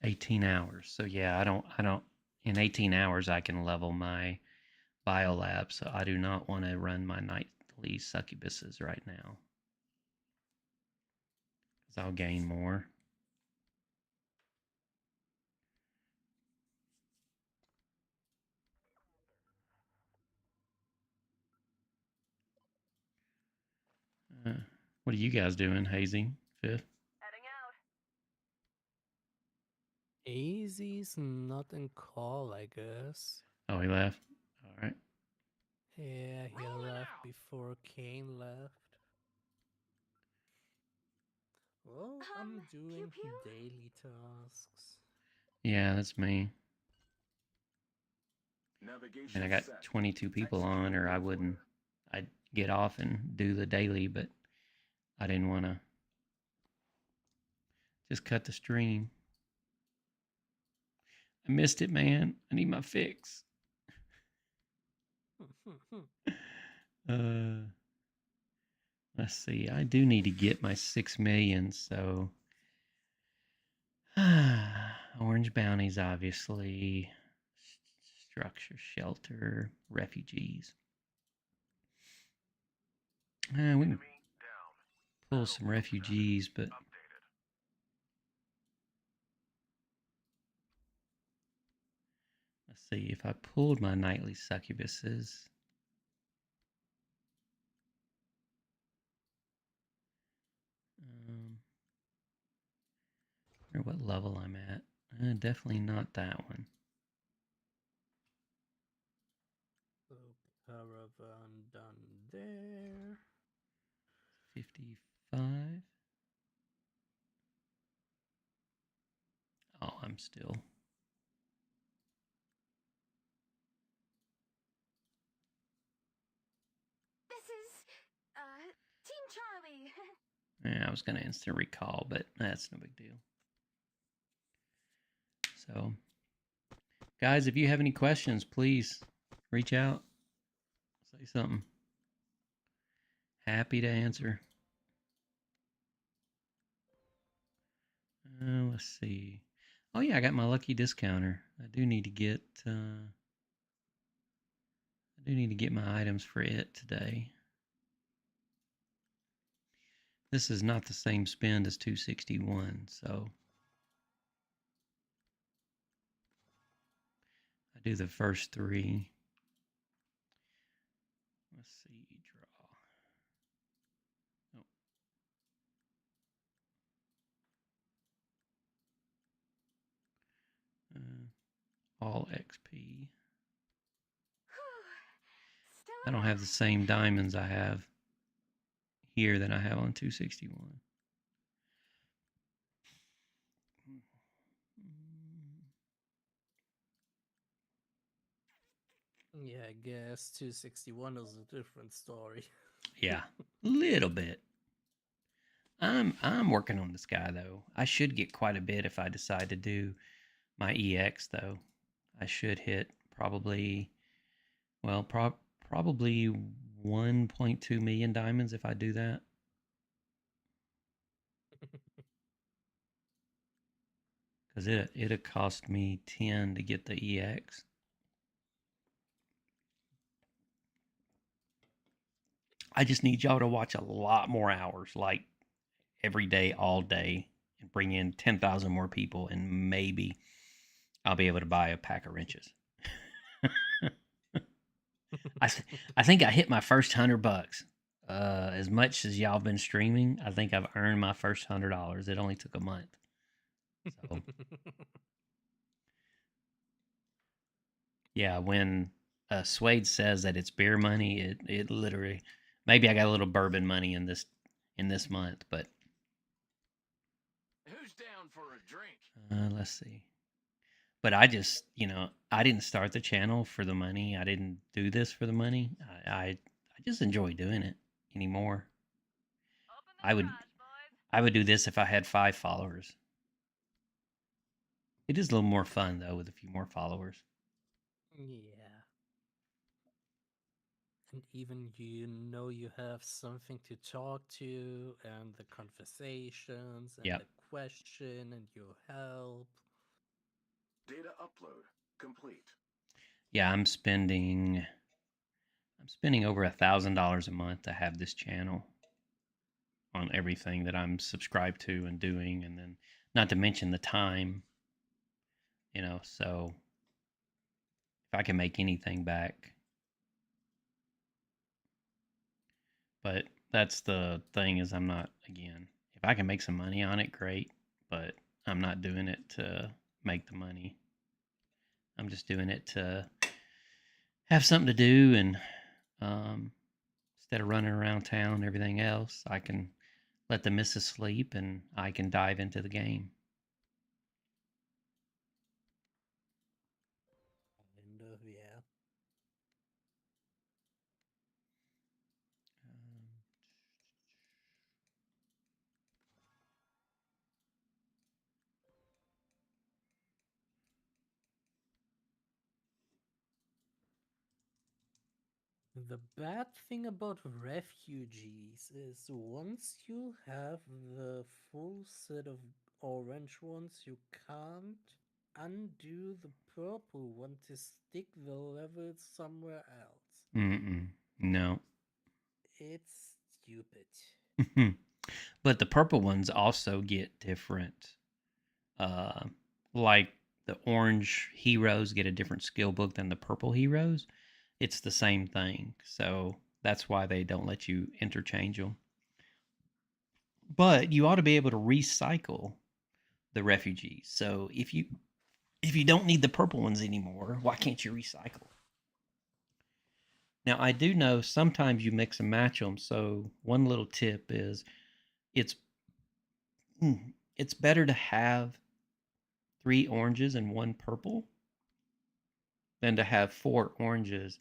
18 hours. So yeah, I don't in 18 hours I can level my biolab, so I do not want to run my nightly succubuses right now. Because I'll gain more. What are you guys doing, Hazy? Fifth? Heading out. Easy's not in call, I guess. Oh, he left? All right. Yeah, he Rolling left out. before Kane left. Well, I'm Pew doing pew. daily tasks. Yeah, that's me. Navigation And I got set. 22 people Executing on, or I maneuver. wouldn't. I'd get off and do the daily, but I didn't want to just cut the stream. I missed it, man. I need my fix. Let's see. I do need to get my 6 million, so orange bounties, obviously. Structure, shelter, refugees. We can Enemy down. pull some refugees, but Updated. let's see. If I pulled my nightly succubuses, I wonder what level I'm at. Definitely not that one. So caravan done there. 55. Oh, I'm still. This is, Team Charlie. Yeah, I was going to instant recall, but that's no big deal. So, guys, if you have any questions, please reach out. Say something. Happy to answer. Let's see. Oh yeah, I got my lucky discounter. I do need to get my items for it today. This is not the same spend as 261, so I do the first 3. Let's see, draw. All XP. I don't have the same diamonds I have here that I have on 261. Yeah, I guess 261 is a different story. Yeah, a little bit. I'm working on this guy though. I should get quite a bit if I decide to do my EX though. I should hit probably probably 1.2 million diamonds if I do that. Cuz it'll cost me 10 to get the EX. I just need y'all to watch a lot more hours, like every day, all day, and bring in 10,000 more people, and maybe I'll be able to buy a pack of wrenches. I think I hit my first $100. As much as y'all been streaming, I think I've earned my first $100. It only took a month. So yeah, when Suede says that it's beer money, it literally, maybe I got a little bourbon money in this month, but Who's down for a drink? let's see. But I just, I didn't start the channel for the money. I didn't do this for the money. I just enjoy doing it anymore. Open the I would garage, boys. I would do this if I had 5 followers. It is a little more fun though with a few more followers. Yeah. And even you have something to talk to, and the conversations, and Yep. the question, and your help. Data upload complete. Yeah, I'm spending over $1,000 a month to have this channel on everything that I'm subscribed to and doing, and then not to mention the time, so if I can make anything back. But that's the thing, is I'm not, again, if I can make some money on it, great, but I'm not doing it to make the money. I'm just doing it to have something to do, and instead of running around town and everything else, I can let the missus sleep and I can dive into the game. Kind of, yeah. The bad thing about refugees is once you have the full set of orange ones, you can't undo the purple one to stick the levels somewhere else. No. It's stupid. But the purple ones also get different. Like the orange heroes get a different skill book than the purple heroes. It's the same thing. So that's why they don't let you interchange them. But you ought to be able to recycle the refugees. So if you don't need the purple ones anymore, why can't you recycle? Now I do know sometimes you mix and match them. So one little tip is it's it's better to have 3 oranges and 1 purple than to have 4 oranges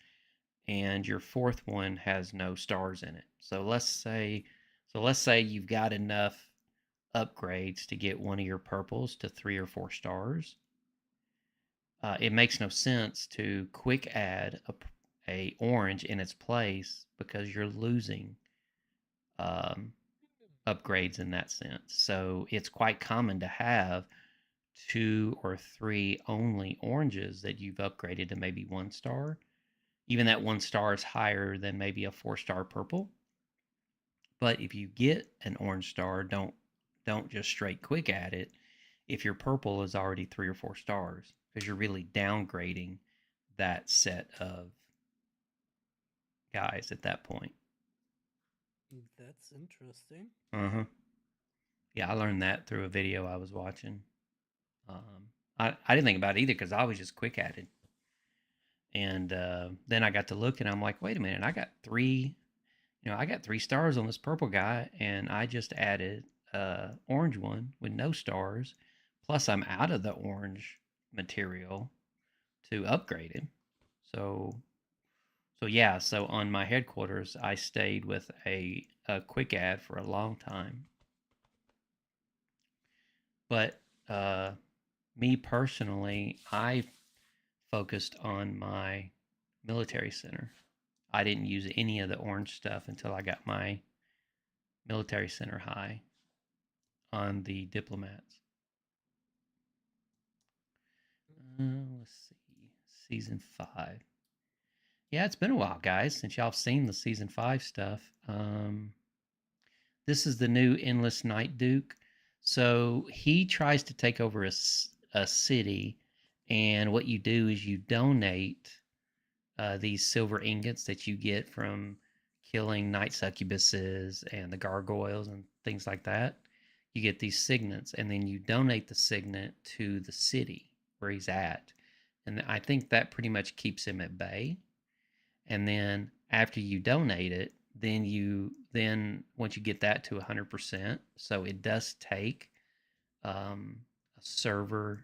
and your 4th one has no stars in it. So let's say you've got enough upgrades to get one of your purples to 3 or 4 stars. It makes no sense to quick add a orange in its place because you're losing upgrades in that sense. So it's quite common to have 2 or 3 only oranges that you've upgraded to maybe 1 star. Even that 1 star is higher than maybe a 4-star purple. But if you get an orange star, don't just straight quick add it if your purple is already 3 or 4 stars, because you're really downgrading that set of guys at that point. That's interesting. Yeah, I learned that through a video I was watching. I didn't think about it either because I was just quick added. And then I got to look and I'm like, wait a minute, I got 3 stars on this purple guy, and I just added orange one with no stars. Plus, I'm out of the orange material to upgrade him. So yeah. So on my headquarters, I stayed with a quick add for a long time. But me personally, I focused on my military center. I didn't use any of the orange stuff until I got my military center high on the diplomats. Let's see. Season 5. Yeah, it's been a while, guys, since y'all have seen the season 5 stuff. This is the new Endless Night Duke. So he tries to take over a city, and what you do is you donate these silver ingots that you get from killing night succubuses and the gargoyles and things like that. You get these signets, and then you donate the signet to the city where he's at. And I think that pretty much keeps him at bay. And then after you donate it, then once you get that to 100%, so it does take a server.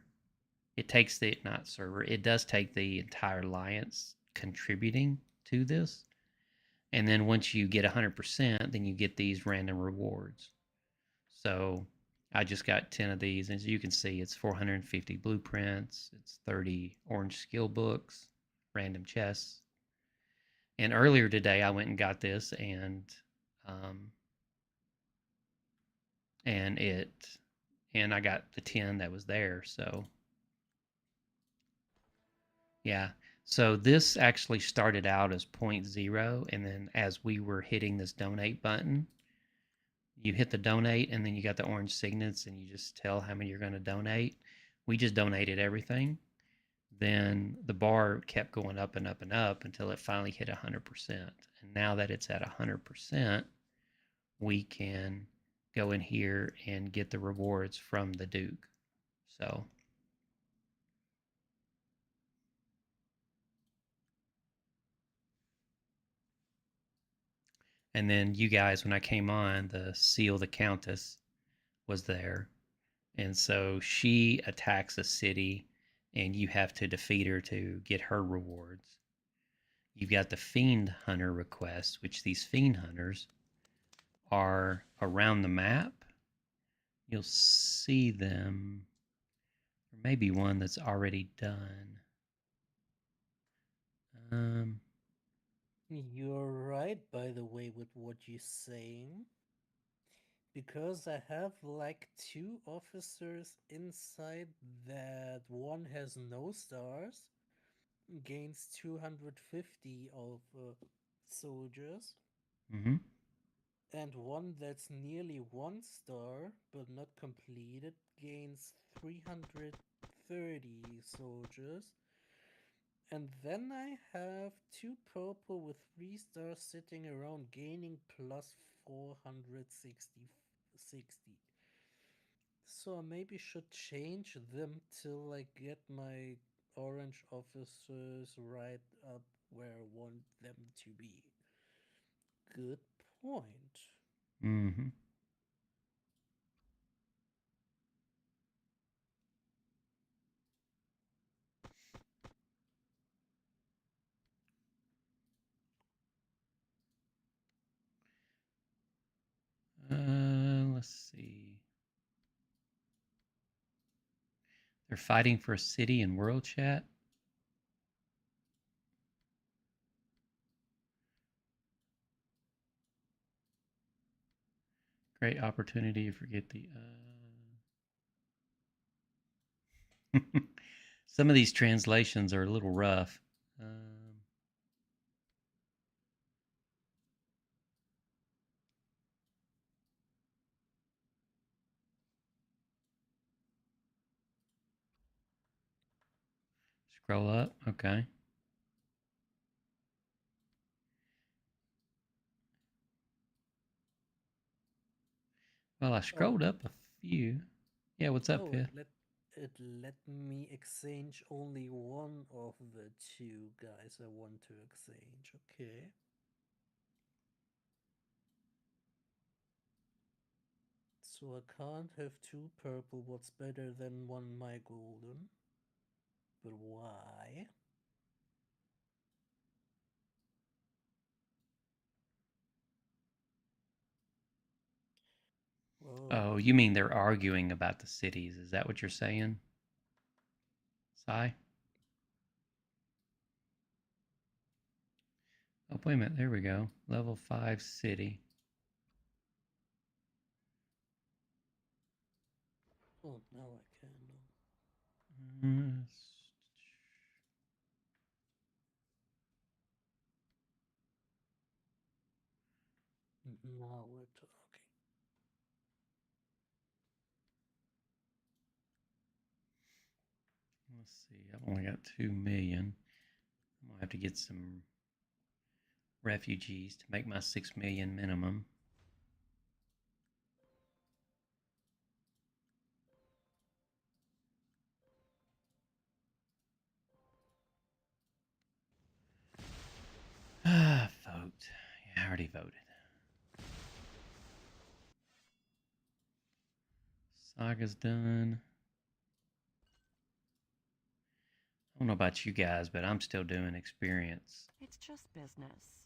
It takes the not server. It does take the entire alliance contributing to this. And then once you get 100%, then you get these random rewards. So I just got 10 of these. As you can see, it's 450 blueprints. It's 30 orange skill books, random chests. And earlier today, I went and got this, and I got the 10 that was there. So yeah. So this actually started out as 0.0, and then as we were hitting this donate button, you hit the donate, and then you got the orange signets, and you just tell how many you're going to donate. We just donated everything. Then the bar kept going up and up and up until it finally hit 100%. And now that it's at 100%, we can go in here and get the rewards from the Duke. So and then you guys, when I came on, the Seal the Countess was there. And so she attacks a city, and you have to defeat her to get her rewards. You've got the Fiend Hunter requests, which these Fiend Hunters are around the map. You'll see them. There may be one that's already done. You're right, by the way, with what you're saying. Because I have like 2 officers inside that one has no stars, gains 250 of soldiers, Mm-hmm. and one that's nearly 1 star but not completed gains 330 soldiers. And then I have 2 purple with 3 stars sitting around gaining plus 460. So I maybe should change them till I get my orange officers right up where I want them to be. Good point. Mm-hmm. Let's see. They're fighting for a city in world chat. Great opportunity to forget the. Some of these translations are a little rough. Scroll up. Okay. Well, I scrolled up a few. Yeah, what's up, Oh, Fifth? it let me exchange only one of the 2 guys I want to exchange. Okay. So I can't have 2 purple. What's better than 1 my golden? But why? Oh, Whoa. you mean they're arguing about the cities? Is that what you're saying, Sai? Oh, wait a minute. There we go. Level 5 city. Oh, now I can. Mm, Now we're talking. Let's see. I've only got 2 million. I'm going to have to get some refugees to make my 6 million minimum. Vote. Yeah, I already voted. Saga's done. I don't know about you guys, but I'm still doing experience. It's just business.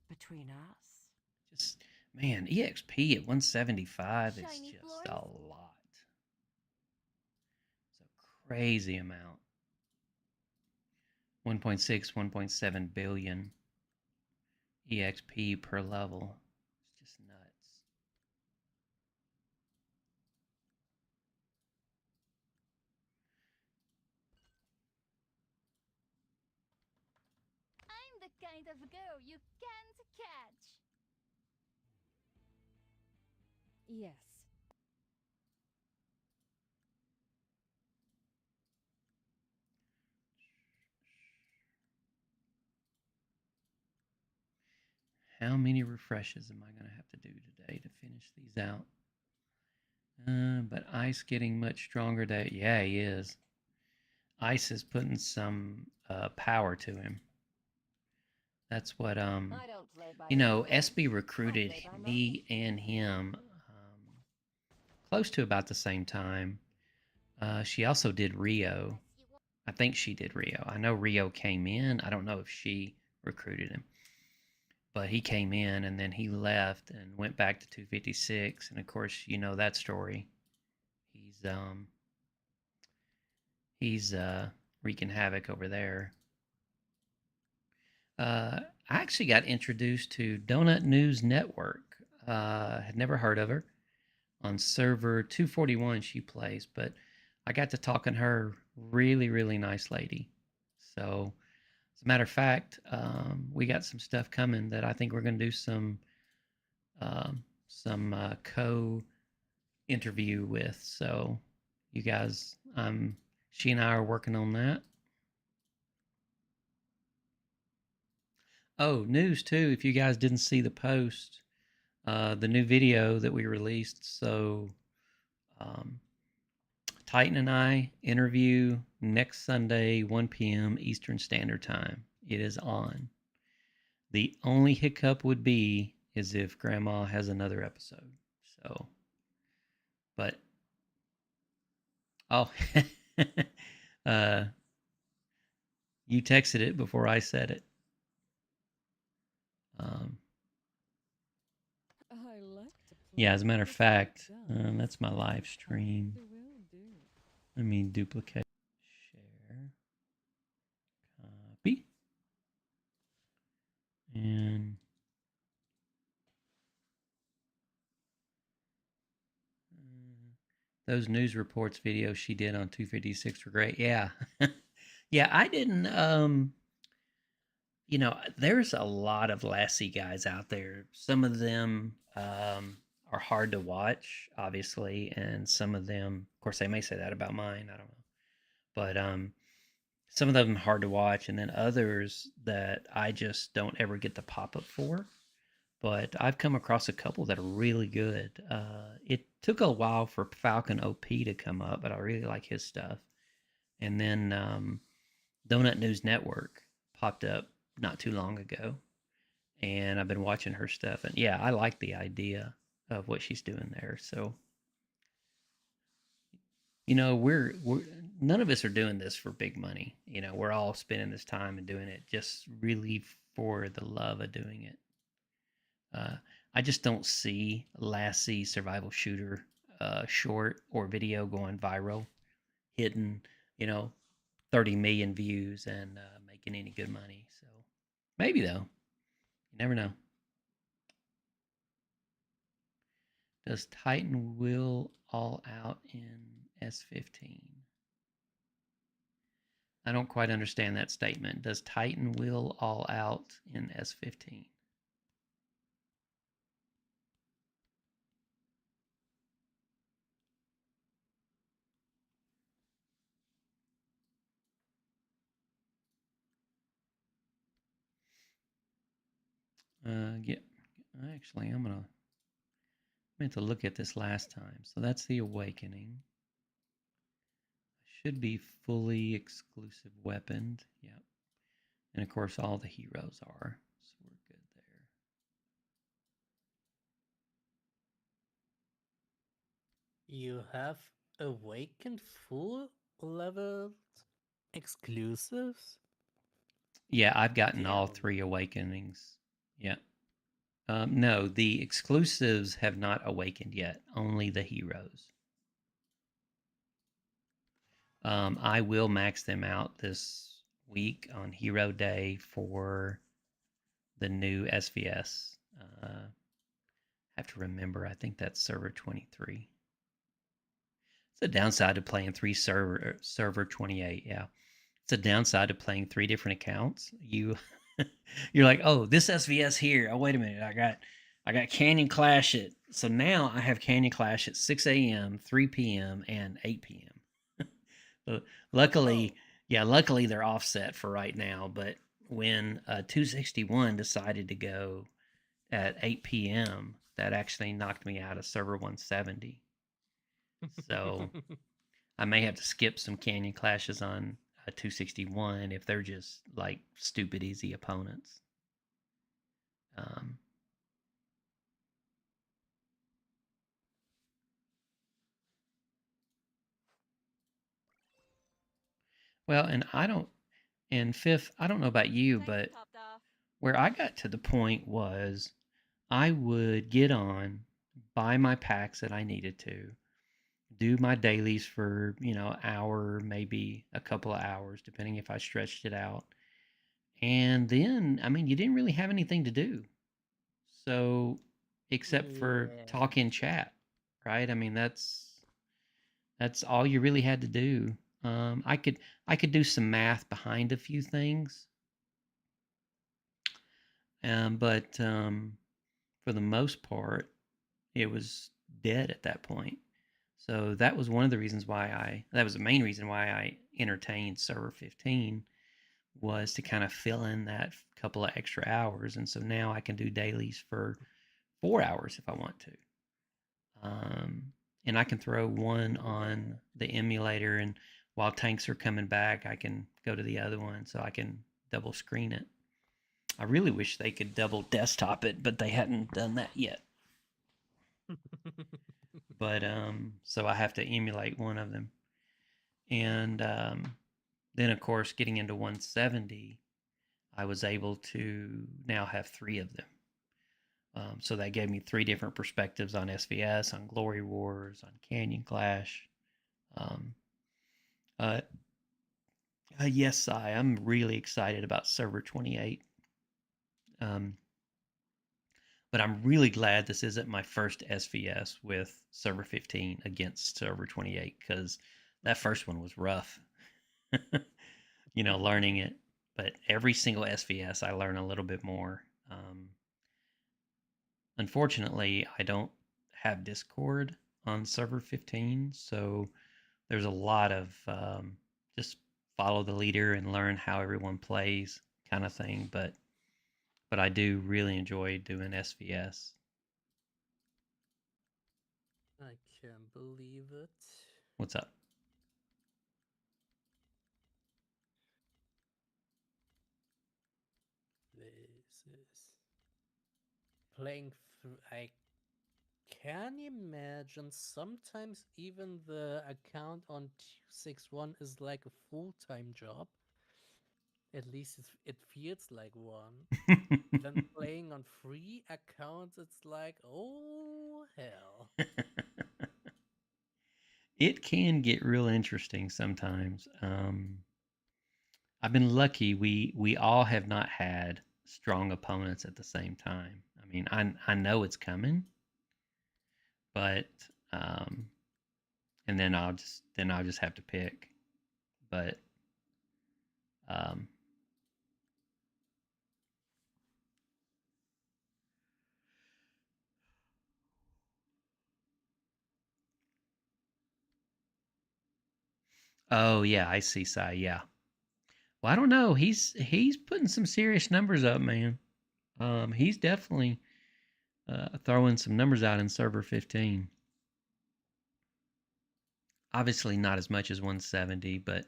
Between us. Just, man, EXP at 175 is Shiny just floors? a lot. It's a crazy amount. 1.6, 1.7 billion EXP per level. It's just nuts. I'm the kind of girl you can't catch. Yes. How many refreshes am I going to have to do today to finish these out? But Ice getting much stronger. Yeah, he is. Ice is putting some power to him. That's what I don't play by SB recruited I play by me and him close to about the same time. She also did Rio. I think she did Rio. I know Rio came in. I don't know if she recruited him, but he came in and then he left and went back to 256. And of course, you know that story. He's wreaking havoc over there. I actually got introduced to Donut News Network. Had never heard of her. On server 241 she plays, but I got to talking to her. Really, really nice lady. So, as a matter of fact, we got some stuff coming that I think we're going to do some co interview with. So, you guys, she and I are working on that. Oh, news too. If you guys didn't see the post, the new video that we released. So, um, Titan and I interview next Sunday, 1 p.m. Eastern Standard Time. It is on. The only hiccup would be is if Grandma has another episode. So, but oh, uh, you texted it before I said it. I like to Yeah, as a matter of play fact, with that's my live guns. stream. Will do. Let me duplicate, share, copy, and those news reports videos she did on 256 were great. Yeah. Yeah, I didn't there's a lot of Lassie guys out there. Some of them are hard to watch, obviously, and some of them, of course, they may say that about mine. I don't know, but some of them hard to watch, and then others that I just don't ever get the pop up for. But I've come across a couple that are really good. It took a while for Falcon OP to come up, but I really like his stuff. And then Donut News Network popped up not too long ago, and I've been watching her stuff. And yeah, I like the idea of what she's doing there. So, we're none of us are doing this for big money. We're all spending this time and doing it just really for the love of doing it. I just don't see Lassie survival shooter short or video going viral, hitting, you know, 30 million views and making any good money. So maybe though, you never know. Does Titan will all out in S15? I don't quite understand that statement. Does Titan will all out in S15? Yeah. Actually, I meant to look at this last time. So that's the Awakening. Should be fully exclusive weaponed. Yep. And of course, all the heroes are. So we're good there. You have awakened full leveled exclusives? Yeah, I've gotten all Damn. 3 Awakenings. Yeah. No, the exclusives have not awakened yet. Only the heroes. I will max them out this week on Hero Day for the new SVS. Have to remember, I think that's server 23. It's a downside to playing server 28. Yeah, it's a downside to playing 3 different accounts. You're like, oh, this SVS here. Oh, wait a minute, I got Canyon Clash at. So now I have Canyon Clash at 6 a.m., 3 p.m., and 8 p.m. So luckily, luckily they're offset for right now. But when 261 decided to go at 8 p.m., that actually knocked me out of server 170. So I may have to skip some Canyon Clashes on 261 if they're just like stupid easy opponents. Well, and fifth, I don't know about you, but where I got to the point was I would get on, buy my packs that I needed to, do my dailies for, hour, maybe a couple of hours, depending if I stretched it out. And then, I mean, you didn't really have anything to do. So, except for Yeah. talk in chat, right? I mean, that's all you really had to do. I could do some math behind a few things, but for the most part, it was dead at that point. So that was one of the reasons why that was the main reason why I entertained server 15, was to kind of fill in that couple of extra hours. And so now I can do dailies for 4 hours if I want to. And I can throw one on the emulator, and while tanks are coming back, I can go to the other one so I can double screen it. I really wish they could double desktop it, but they hadn't done that yet. But so I have to emulate one of them. And then of course, getting into 170, I was able to now have 3 of them. So that gave me 3 different perspectives on SVS, on Glory Wars, on Canyon Clash. Um, uh, yes, I'm really excited about Server 28. But I'm really glad this isn't my first SVS with Server 15 against Server 28, because that first one was rough. Learning it. But every single SVS, I learn a little bit more. Unfortunately, I don't have Discord on Server 15, so there's a lot of just follow the leader and learn how everyone plays kind of thing. But I do really enjoy doing SVS. I can't believe it. What's up? This is playing through. I can imagine sometimes even the account on 261 is like a full-time job. At least it feels like one. Then playing on free accounts, it's like, oh hell. It can get real interesting sometimes. I've been lucky. We all have not had strong opponents at the same time. I mean, I know it's coming, but and then I'll just have to pick. But um, oh yeah, I see. Sai, yeah. Well, I don't know. He's putting some serious numbers up, man. He's definitely throwing some numbers out in server 15. Obviously, not as much as 170, but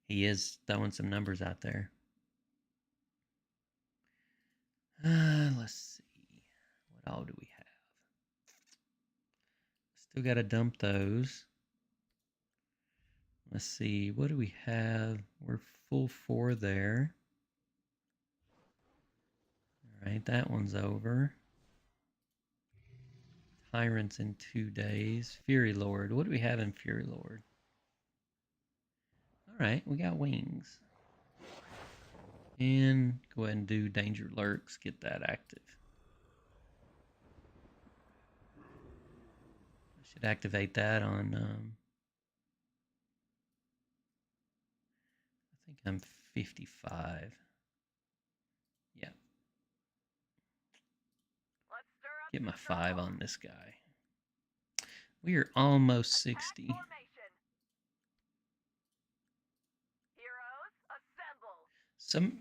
he is throwing some numbers out there. Let's see. What all do we have? Still got to dump those. Let's see. What do we have? We're full 4 there. All right, that one's over. Tyrants in 2 days. Fury Lord. What do we have in Fury Lord? All right, we got wings. And go ahead and do Danger Lurks. Get that active. I should activate that on. I think I'm 55. Yeah. Let's stir up Get my some 5 trouble. on this guy. We are almost Attack 60. formation. Heroes, assemble.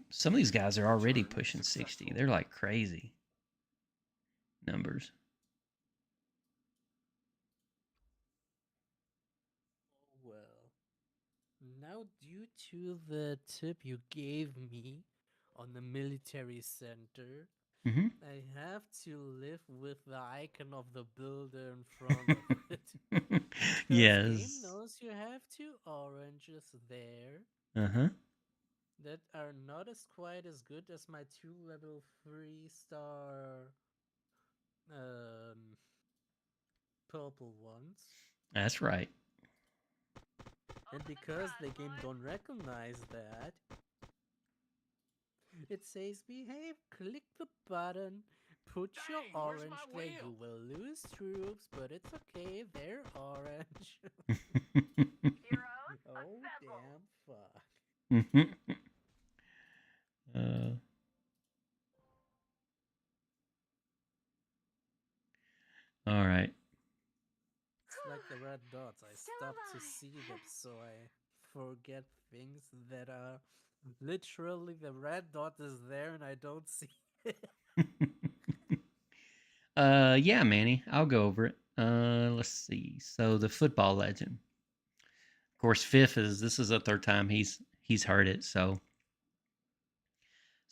Some of these guys are already pushing 60. They're like crazy numbers. Well, now due to the tip you gave me on the military center, Mm-hmm. I have to live with the icon of the builder in front of it. Because Yes. game knows you have 2 oranges there Uh-huh. that are not as quite as good as my 2 level 3-star purple ones. That's right. And because the game don't recognize that, It says behave, click the button, put your Dang, where's orange my there. wheel? You will lose troops, but it's okay, they're orange. Heroes, Oh, assemble. damn fuck. uh, all right. It's like the red dots. I Still stop to alive. see them, so I forget things that are literally the red dot is there and I don't see it. Yeah, Manny, I'll go over it. Let's see. So the football legend. Of course, fifth is this is the third time he's heard it. So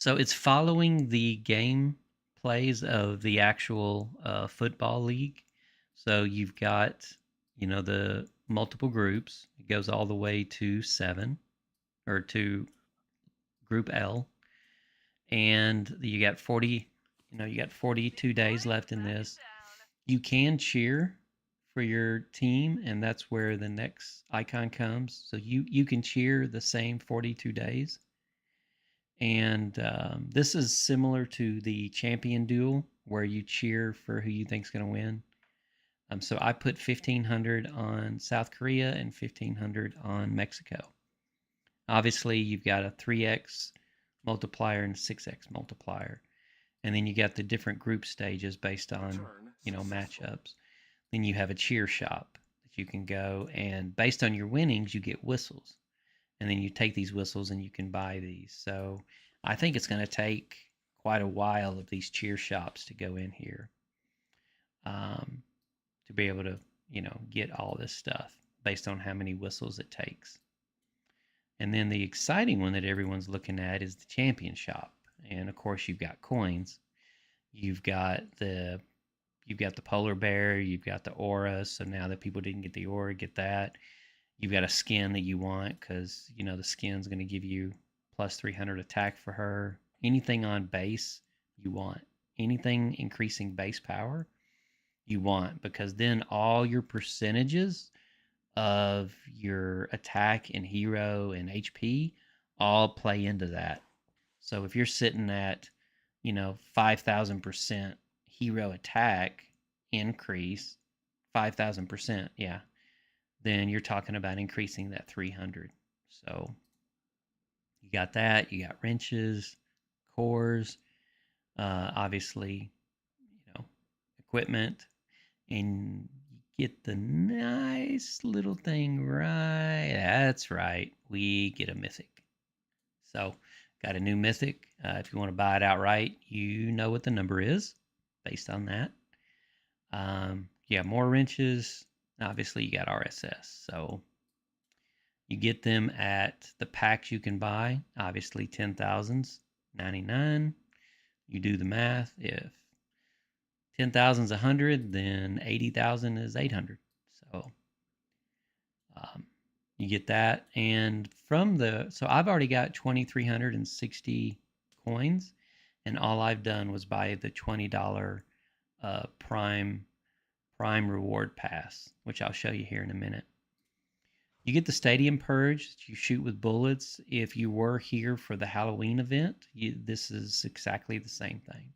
it's following the game plays of the actual football league. So you've got the multiple groups. It goes all the way to 7 or to Group L, and you got 40. You got 42 days left in this. You can cheer for your team, and that's where the next icon comes. So you can cheer the same 42 days. And this is similar to the champion duel where you cheer for who you think's going to win. So I put 1,500 on South Korea and 1,500 on Mexico. Obviously, you've got a 3x multiplier and a 6x multiplier. And then you got the different group stages based on, matchups. Then you have a cheer shop that you can go, and based on your winnings, you get whistles. And then you take these whistles and you can buy these. So I think it's going to take quite a while of these cheer shops to go in here to be able to, get all this stuff based on how many whistles it takes. And then the exciting one that everyone's looking at is the champion shop. And of course, you've got coins. You've got the polar bear. You've got the aura. So now that people didn't get the aura, get that. You've got a skin that you want because the skin's going to give you plus 300 attack for her. Anything on base you want. Anything increasing base power you want, because then all your percentages of your attack and hero and HP all play into that. So if you're sitting at 5,000% hero attack increase, 5,000%, yeah, then you're talking about increasing that 300. So you got that. You got wrenches, cores, obviously, equipment, and you get the nice little thing right. That's right. We get a mythic. So got a new mythic. If you want to buy it outright, you know what the number is based on that. Yeah, more wrenches. Obviously, you got RSS. So you get them at the packs you can buy. Obviously, 10,000's 99. You do the math. If 10,000's 100, then 80,000 is 800. So you get that. And so I've already got 2,360 coins, and all I've done was buy the $20 Prime Reward Pass, which I'll show you here in a minute. You get the Stadium Purge that you shoot with bullets. If you were here for the Halloween event, this is exactly the same thing.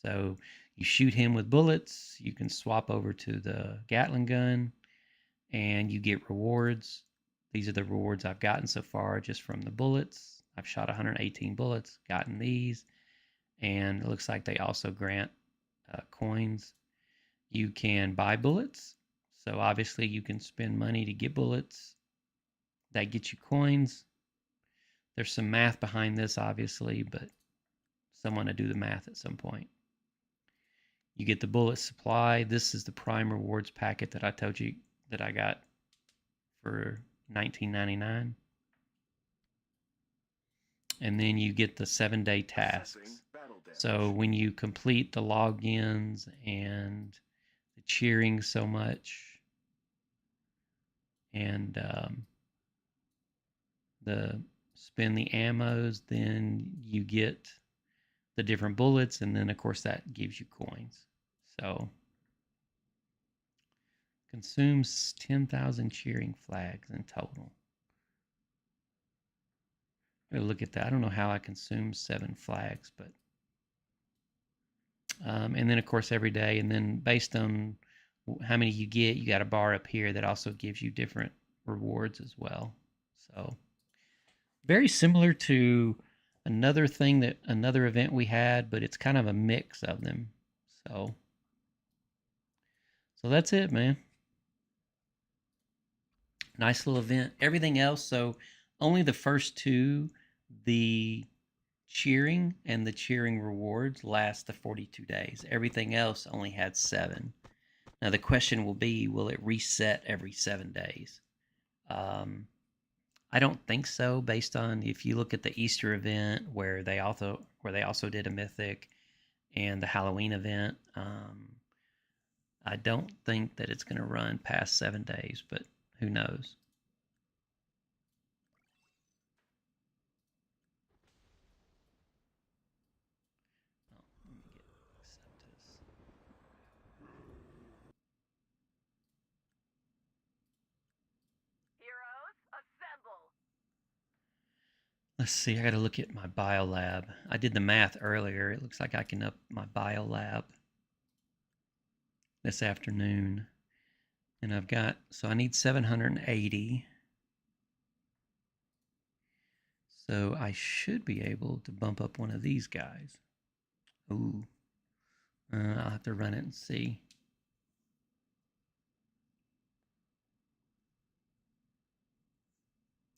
So you shoot him with bullets. You can swap over to the Gatling gun, and you get rewards. These are the rewards I've gotten so far just from the bullets. I've shot 118 bullets, gotten these, and it looks like they also grant coins. You can buy bullets. So obviously you can spend money to get bullets. That gets you coins. There's some math behind this, obviously, but someone to do the math at some point. You get the bullet supply. This is the Prime Rewards packet that I told you that I got for $19.99. And then you get the 7-day tasks. So when you complete the logins and the cheering so much, and the spend the ammos, then you get the different bullets, and then of course that gives you coins. So consumes 10,000 cheering flags in total. look at that. I don't know how I consume 7 flags, but and then of course every day, and then based on how many you get, you got a bar up here that also gives you different rewards as well. So very similar to another event we had, but it's kind of a mix of them. So that's it, man. Nice little event. Everything else, so only the first 2, the cheering and the cheering rewards, last the 42 days. Everything else only had 7. Now the question will be, will it reset every 7 days? I don't think so, based on if you look at the Easter event where they also did a mythic, and the Halloween event. I don't think that it's going to run past 7 days, but who knows? Oh, let me get Acceptus. Heroes, assemble! Let's see, I got to look at my biolab. I did the math earlier. It looks like I can up my biolab this afternoon. And I've got, so I need 780. So I should be able to bump up one of these guys. Ooh. I'll have to run it and see.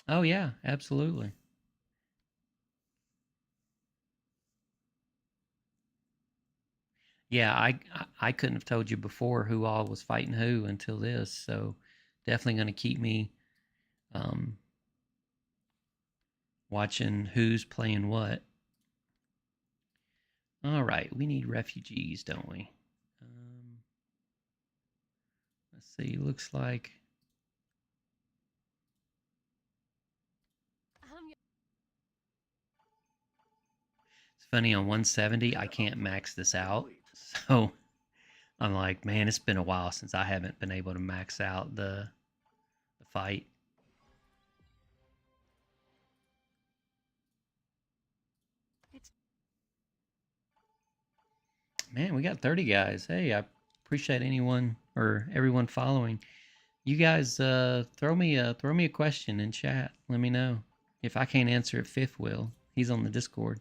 Oh yeah, absolutely. Yeah, I couldn't have told you before who all was fighting who until this, so definitely going to keep me watching who's playing what. All right, we need refugees, don't we? Let's see, looks like... It's funny, on 170, I can't max this out, so I'm like, man, it's been a while since I haven't been able to max out the fight. Man, we got 30 guys. Hey, I appreciate anyone or everyone following. You guys throw me a question in chat. Let me know. If I can't answer it, Fifth will. He's on the Discord.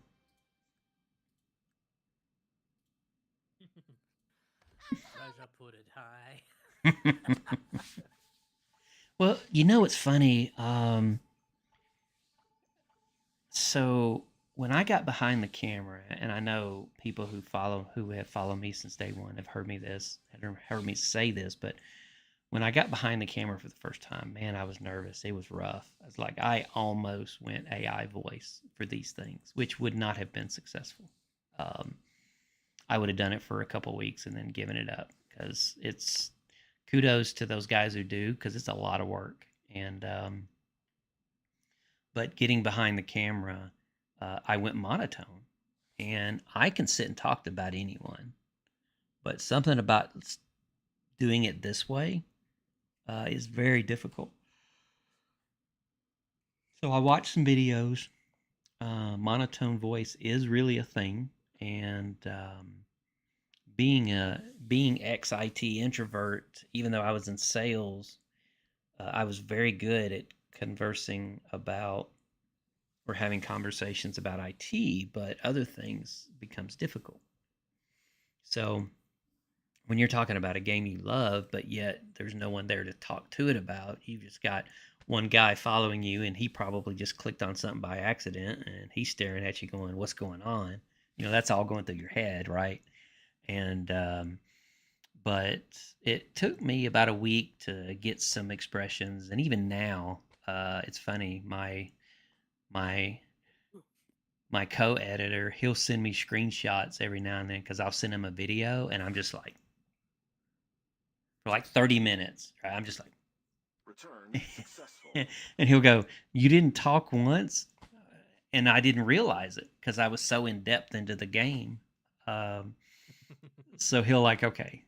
Treasure put it high. Well, you know it's funny. So when I got behind the camera, and I know people who have followed me since day one have heard me say this, but when I got behind the camera for the first time, man, I was nervous. It was rough. I was like, I almost went AI voice for these things, which would not have been successful. I would have done it for a couple weeks and then given it up, because it's kudos to those guys who do, because it's a lot of work. And but getting behind the camera, I went monotone, and I can sit and talk to about anyone, but something about doing it this way is very difficult. So I watched some videos. Monotone voice is really a thing, and being ex-IT introvert, even though I was in sales, I was very good at conversing about or having conversations about IT, but other things becomes difficult. So when you're talking about a game you love, but yet there's no one there to talk to it about, you just got one guy following you, and he probably just clicked on something by accident, and he's staring at you going, what's going on? You know, that's all going through your head, right? And but it took me about a week to get some expressions, and even now, it's funny. My co-editor, he'll send me screenshots every now and then, because I'll send him a video, and I'm just like, for like 30 minutes, right? I'm just like, Return successful. and he'll go, you didn't talk once? And I didn't realize it, because I was so in depth into the game. So he'll like, okay,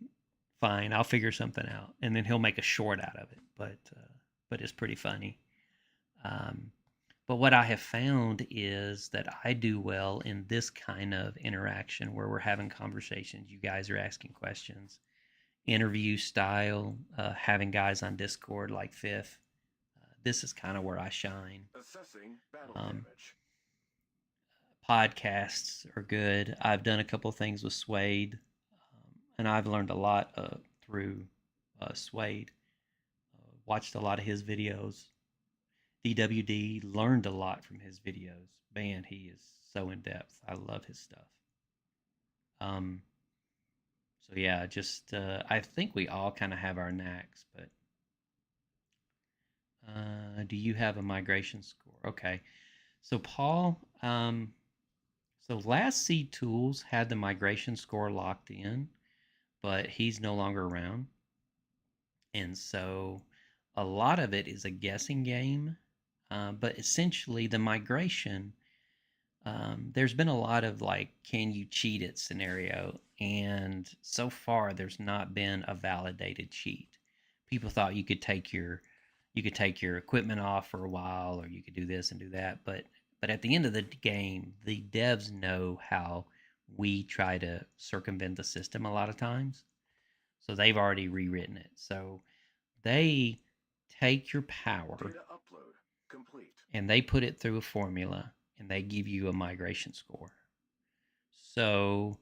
fine, I'll figure something out, and then he'll make a short out of it. But it's pretty funny. But what I have found is that I do well in this kind of interaction where we're having conversations. You guys are asking questions, interview style, having guys on Discord like Fifth. This is kind of where I shine. Assessing battle Um, damage. Podcasts are good. I've done a couple things with Suede, and I've learned a lot through Suede. Watched a lot of his videos. DWD learned a lot from his videos. Man, he is so in depth. I love his stuff. Um, so yeah, just I think we all kind of have our knacks, but do you have a migration score? Okay, so Paul, so Last Seed Tools had the migration score locked in, but he's no longer around, and so a lot of it is a guessing game. But essentially, the migration, there's been a lot of like, can you cheat it scenario, and so far there's not been a validated cheat. People thought you could take your equipment off for a while, or you could do this and do that, but at the end of the game, the devs know how we try to circumvent the system a lot of times, so they've already rewritten it. So they take your power Data upload complete. and they put it through a formula and they give you a migration score. So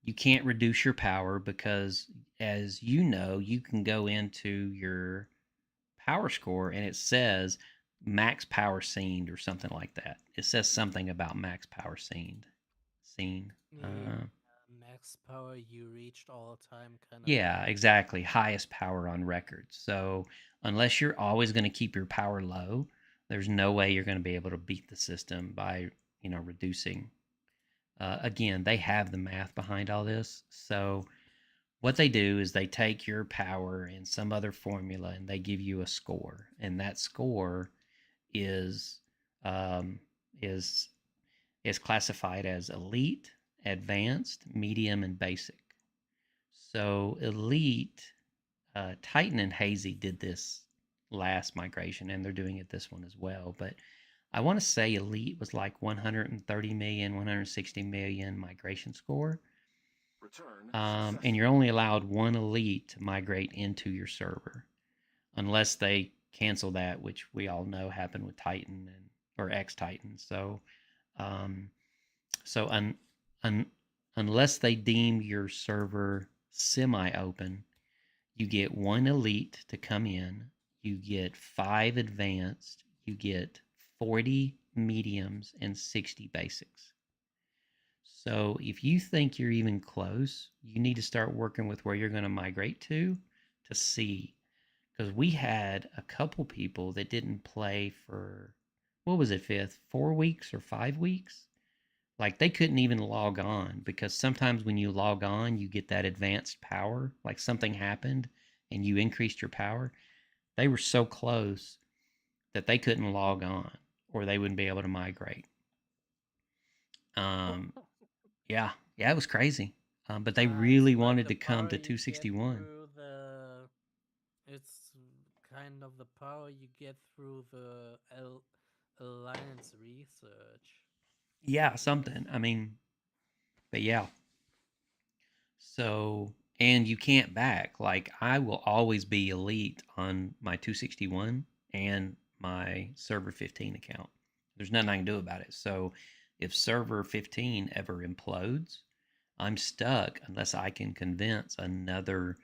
you can't reduce your power because, as you know, you can go into your power score and it says max power seen or something like that. It says something about max power seen. Yeah, max power you reached all time kind of Yeah, thing. exactly. Highest power on record. So unless you're always going to keep your power low, there's no way you're going to be able to beat the system by, reducing. Again, they have the math behind all this. So what they do is they take your power in some other formula and they give you a score, and that score is um, is is classified as elite, advanced, medium, and basic. So elite, Titan and Hazy did this last migration, and they're doing it this one as well. But I want to say elite was like 130 million, 160 million migration score. Return And you're only allowed one elite to migrate into your server, unless they cancel that, which we all know happened with Titan and or X Titan. So, um, so unless they deem your server semi-open, you get one elite to come in, you get 5 advanced, you get 40 mediums, and 60 basics. So if you think you're even close, you need to start working with where you're going to migrate to see. Because we had a couple people that didn't play for, what was it, Fifth? 4 weeks or 5 weeks? Like they couldn't even log on, because sometimes when you log on, you get that advanced power. Like something happened and you increased your power. They were so close that they couldn't log on or they wouldn't be able to migrate. Um, yeah, yeah, it was crazy. But they It's really like wanted the to come power to you get 261. through the. It's kind of the power you get through the Alliance research. Yeah, something. I mean, but yeah. So, and you can't back. Like, I will always be elite on my 261 and my server 15 account. There's nothing I can do about it. So, if server 15 ever implodes, I'm stuck unless I can convince another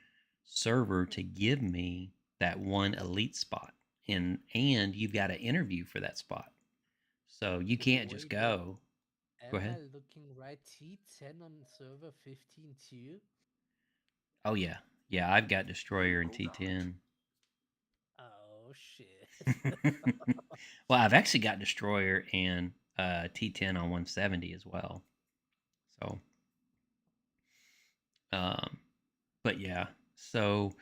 server to give me that one elite spot. And you've got to interview for that spot. So you can't just Wait, go. Go am I ahead. looking right? T10 on server 15 too? Oh yeah. Yeah, I've got Destroyer and Vehicle docked. T10. Oh shit. Well, I've actually got Destroyer and T10 on 170 as well. So, um, but yeah. So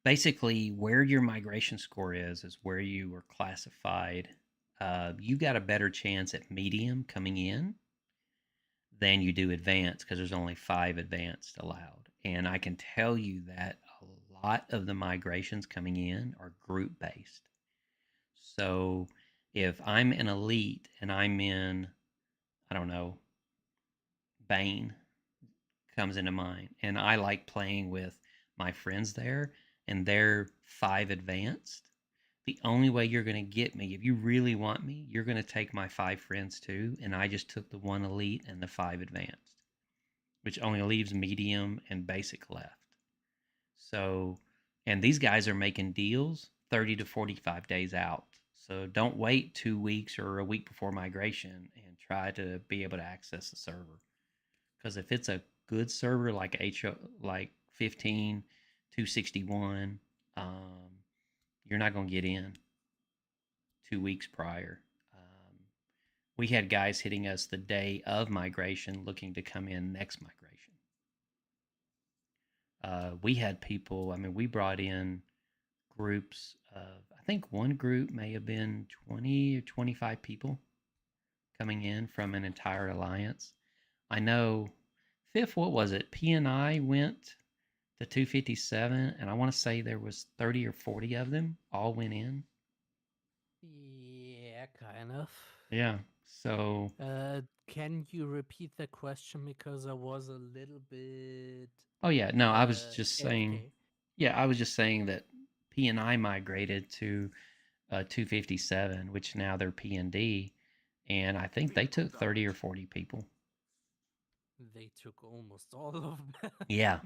basically, where your migration score is where you were classified. You got a better chance at medium coming in than you do advanced, because there's only 5 advanced allowed. And I can tell you that a lot of the migrations coming in are group based. So if I'm an elite and I'm in, I don't know, Bane comes into mind, and I like playing with my friends there, and they're 5 advanced. The only way you're going to get me, if you really want me, you're going to take my 5 friends too, and I just took the 1 elite and the 5 advanced, which only leaves medium and basic left. So, and these guys are making deals 30 to 45 days out. So don't wait 2 weeks or a week before migration and try to be able to access the server. Because if it's a good server like like 15 261, you're not going to get in 2 weeks prior. We had guys hitting us the day of migration looking to come in next migration. We had people, I mean, we brought in groups of, I think one group may have been 20 or 25 people coming in from an entire alliance. I know, Fifth, what was it? P&I went to 257, and I want to say there was 30 or 40 of them all went in. Yeah, kind of. Yeah. So, Can you repeat the question because I was a little bit oh yeah, no, I was just saying, AFK. yeah, I was just saying that P&I migrated to 257, which now they're P&D, and I think they took 30 or 40 people. They took almost all of them. Yeah,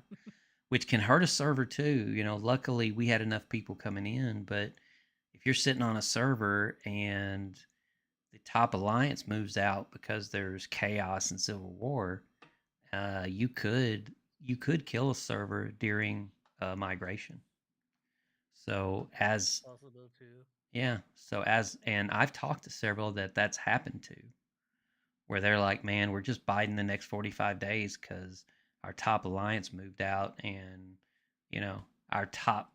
which can hurt a server too. You know, luckily we had enough people coming in, but if you're sitting on a server and the top alliance moves out because there's chaos and civil war, you could kill a server during migration. So as Possible too. yeah, so as and I've talked to several that's happened to, where they're like, man, we're just biding the next 45 days because our top alliance moved out, and you know our top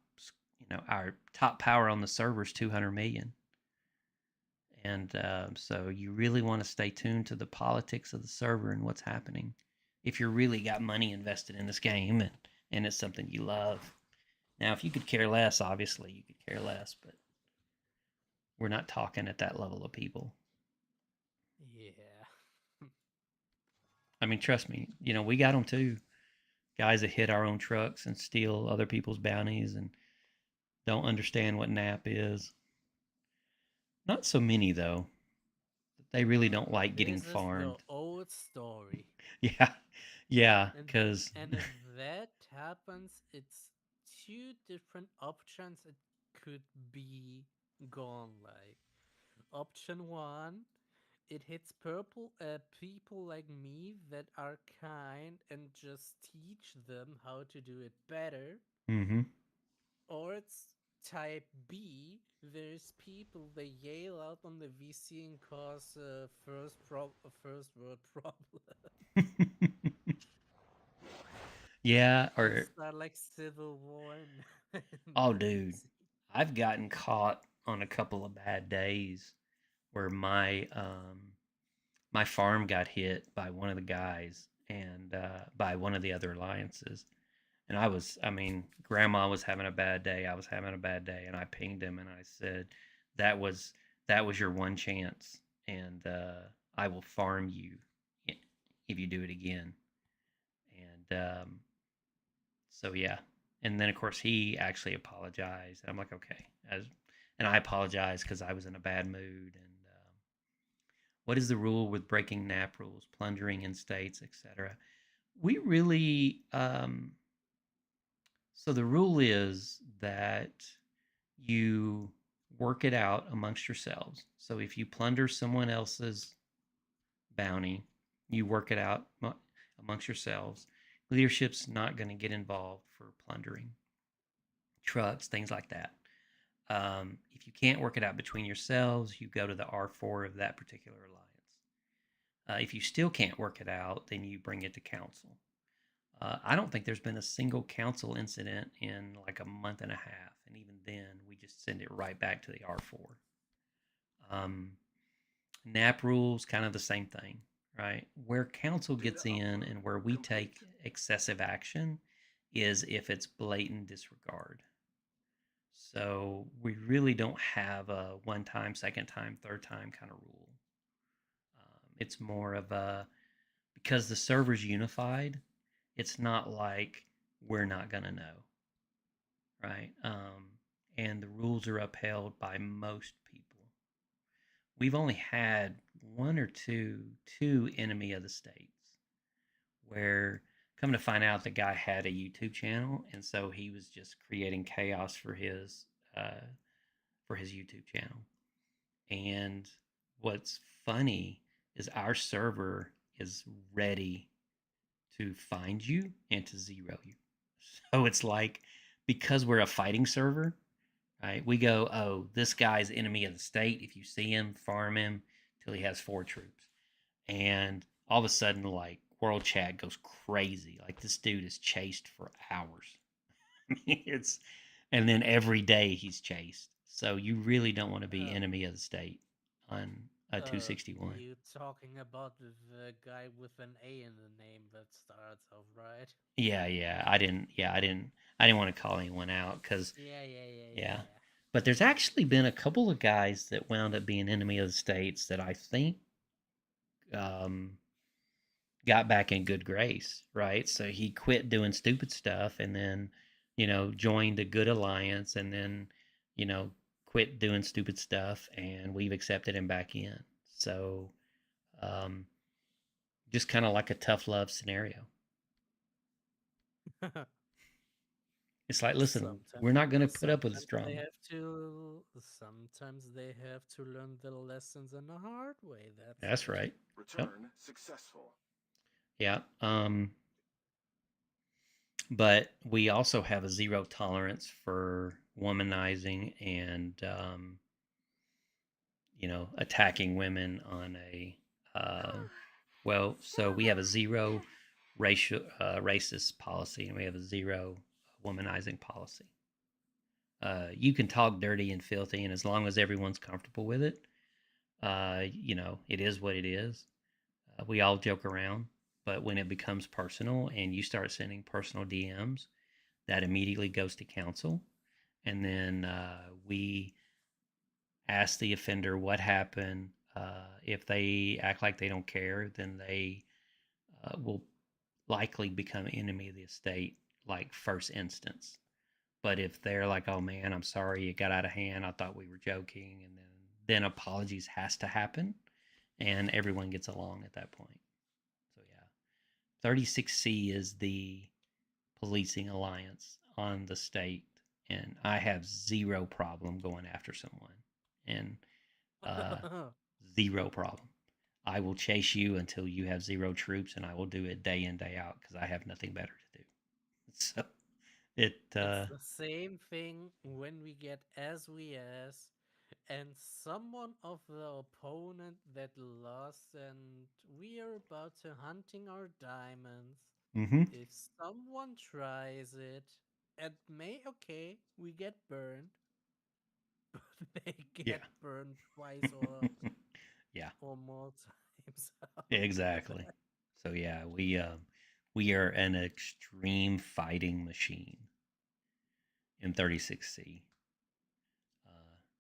our top power on the server is 200 million. And so you really want to stay tuned to the politics of the server and what's happening if you're really got money invested in this game, and it's something you love. Now, if you could care less, obviously you could care less, but we're not talking at that level of people. Yeah. I mean, trust me, we got them too. Guys that hit our own trucks and steal other people's bounties and don't understand what NAP is. Not so many, though. They really don't like getting This is the farmed. old story. Yeah, yeah, And, because and if that happens, it's 2 different options it could be gone like. Option 1, it hits people like me that are kind and just teach them how to do it better. mm-hmm. Or it's type B, there's people they yell out on the VC and cause first world problem. Yeah, And or start like civil war in oh, the dude, VC. I've gotten caught on a couple of bad days where my farm got hit by one of the guys and by one of the other alliances. And I mean, Grandma was having a bad day. I was having a bad day, and I pinged him and I said, "That was your one chance, and I will farm you if you do it again." And so yeah, and then of course he actually apologized. I'm like, okay, and I apologized because I was in a bad mood. And what is the rule with breaking NAP rules, plundering in states, etc.? We really so the rule is that you work it out amongst yourselves. So if you plunder someone else's bounty, you work it out amongst yourselves. Leadership's not going to get involved for plundering trucks, things like that. If you can't work it out between yourselves, you go to the R4 of that particular alliance. If you still can't work it out, then you bring it to council. I don't think there's been a single council incident in like a month and a half, and even then, we just send it right back to the R4. NAP rules, kind of the same thing, right? Where council gets in and where we take excessive action is if it's blatant disregard. So we really don't have a one time, second time, third time kind of rule. It's more of a, because the server's unified, it's not like we're not going to know, right? And the rules are upheld by most people. We've only had one or two enemy of the states where, come to find out, the guy had a YouTube channel, and so he was just creating chaos uh, for his YouTube channel. And what's funny is our server is ready to find you and to zero you. So it's like, because we're a fighting server, right? We go, oh, this guy's enemy of the state. If you see him, farm him till he has 4 troops. And all of a sudden, like, world chat goes crazy. Like, this dude is chased for hours. It's, and then every day he's chased. So you really don't want to be enemy of the state on a 261. You talking about the guy with an A in the name that starts off, right? Yeah. I didn't want to call anyone out because Yeah. But there's actually been a couple of guys that wound up being enemy of the states that I think got back in good grace, right? So he quit doing stupid stuff and then, joined a good alliance and then, quit doing stupid stuff, and we've accepted him back in. So, just kind of like a tough love scenario. It's like, listen, we're not going to put up with this drama. Sometimes they have to learn the lessons in a hard way. That's right. Return successful. Yeah. But we also have a zero tolerance for womanizing and, attacking women on a, so we have a zero racist policy, and we have a zero womanizing policy. You can talk dirty and filthy, and as long as everyone's comfortable with it, it is what it is. We all joke around, but when it becomes personal and you start sending personal DMs, that immediately goes to counsel. And then we ask the offender what happened. If they act like they don't care, then they will likely become enemy of the estate, like first instance. But if they're like, oh man, I'm sorry, it got out of hand, I thought we were joking, and then apologies has to happen, and everyone gets along at that point. So yeah, 36C is the policing alliance on the state, and I have zero problem going after someone, and zero problem. I will chase you until you have 0 troops, and I will do it day in, day out, because I have nothing better to do. So it's the same thing when we get SVS and someone of the opponent that lost, and we are about to hunting our diamonds. Mm-hmm. If someone tries it, and we get burned, but they get burned twice or or more times. Exactly. So yeah, we are an extreme fighting machine in 36C,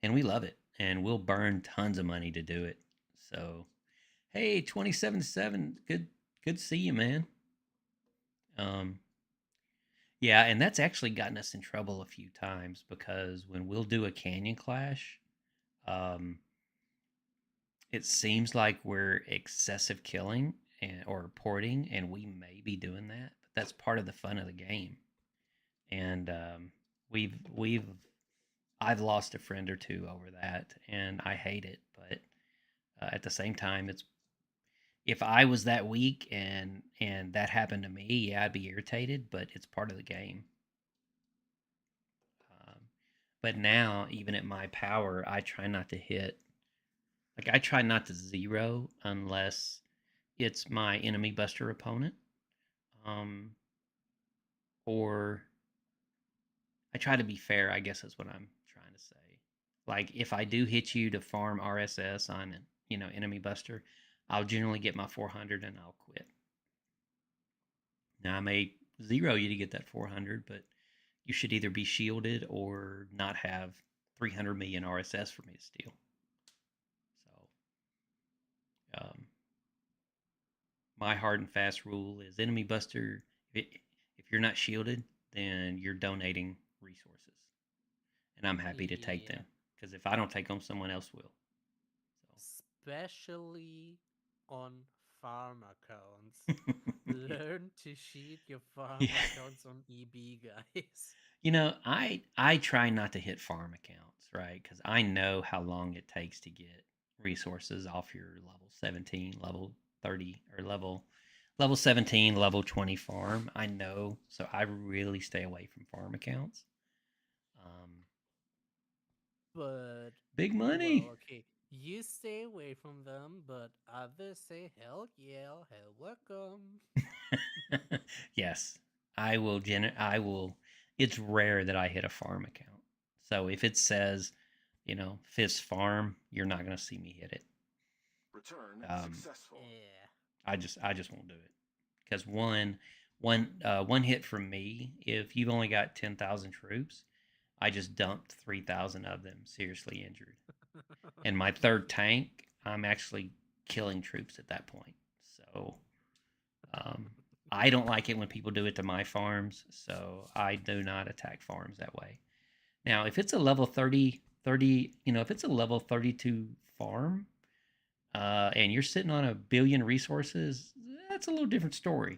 and we love it, and we'll burn tons of money to do it. So, hey, 27-7, good to see you, man. Yeah, and that's actually gotten us in trouble a few times, because when we'll do a canyon clash, it seems like we're excessive killing or porting, and we may be doing that, but that's part of the fun of the game. And I've lost a friend or two over that, and I hate it. But at the same time, if I was that weak and that happened to me, yeah, I'd be irritated. But it's part of the game. But now, even at my power, I try not to hit. Like, I try not to zero unless it's my enemy buster opponent. Or I try to be fair, I guess is what I'm trying to say. Like, if I do hit you to farm RSS on, enemy buster, I'll generally get my 400 and I'll quit. Now, I may zero you to get that 400, but, you should either be shielded or not have 300 million RSS for me to steal. So, my hard and fast rule is enemy buster. If you're not shielded, then you're donating resources, and I'm happy to take Yeah. them because if I don't take them, someone else will. Especially on farm accounts. Learn to cheat your farm Yeah. accounts on EB, guys. You know, I try not to hit farm accounts, right? Because I know how long it takes to get resources off your level 17, level 30, or level 17, level 20 farm. I know, so I really stay away from farm accounts. But, Big well, money. okay. You stay away from them, but others say, hell yeah, hell welcome. Yes, I will. I will. It's rare that I hit a farm account. So if it says, Fist Farm, you're not going to see me hit it. Return successful. Yeah. I just won't do it because one hit from me. If you've only got 10,000 troops, I just dumped 3,000 of them seriously injured. And my third tank, I'm actually killing troops at that point. So I don't like it when people do it to my farms, so I do not attack farms that way. Now, if it's a level 30, if it's a level 32 farm, and you're sitting on 1 billion resources, that's a little different story.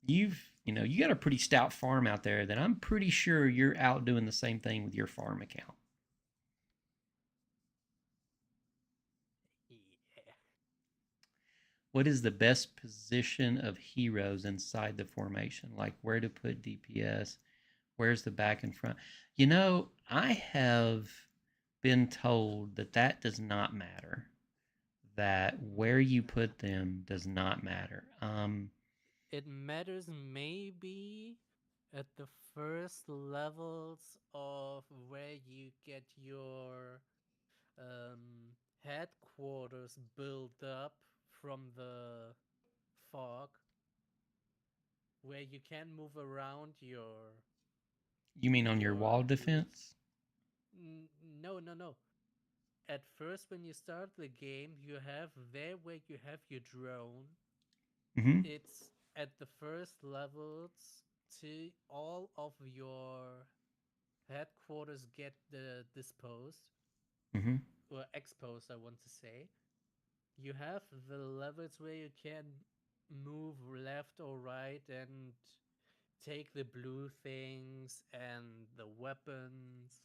You got a pretty stout farm out there that I'm pretty sure you're out doing the same thing with your farm account. Yeah. What is the best position of heroes inside the formation? Like where to put DPS? Where's the back and front? I have been told that does not matter. That where you put them does not matter. It matters maybe at the first levels of where you get your headquarters built up from the fog, where you can move around You mean on your wall units. defense? No. At first, when you start the game, you have there where you have your drone. Mm-hmm. It's at the first levels to all of your headquarters get disposed Mm-hmm. or exposed, I want to say. You have the levels where you can move left or right and take the blue things and the weapons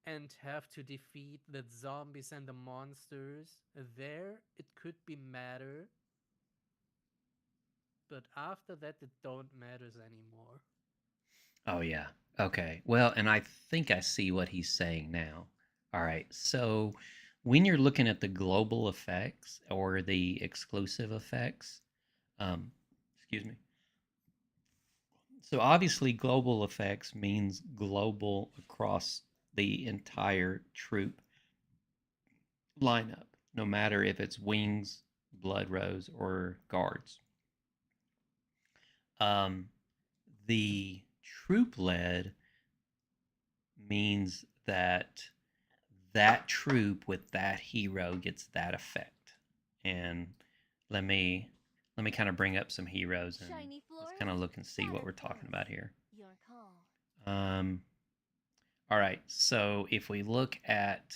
and have to defeat the zombies and the monsters. There it could be matter, but after that it don't matters anymore. Oh yeah. Okay. Well, and I think I see what he's saying now. All right. So when you're looking at the global effects or the exclusive effects, excuse me. So obviously, global effects means global across the entire troop lineup, no matter if it's wings, blood rose, or guards. The troop led means that troop with that hero gets that effect. And let me kind of bring up some heroes and let's kind of look and see what we're talking about here. Your call. All right, so if we look at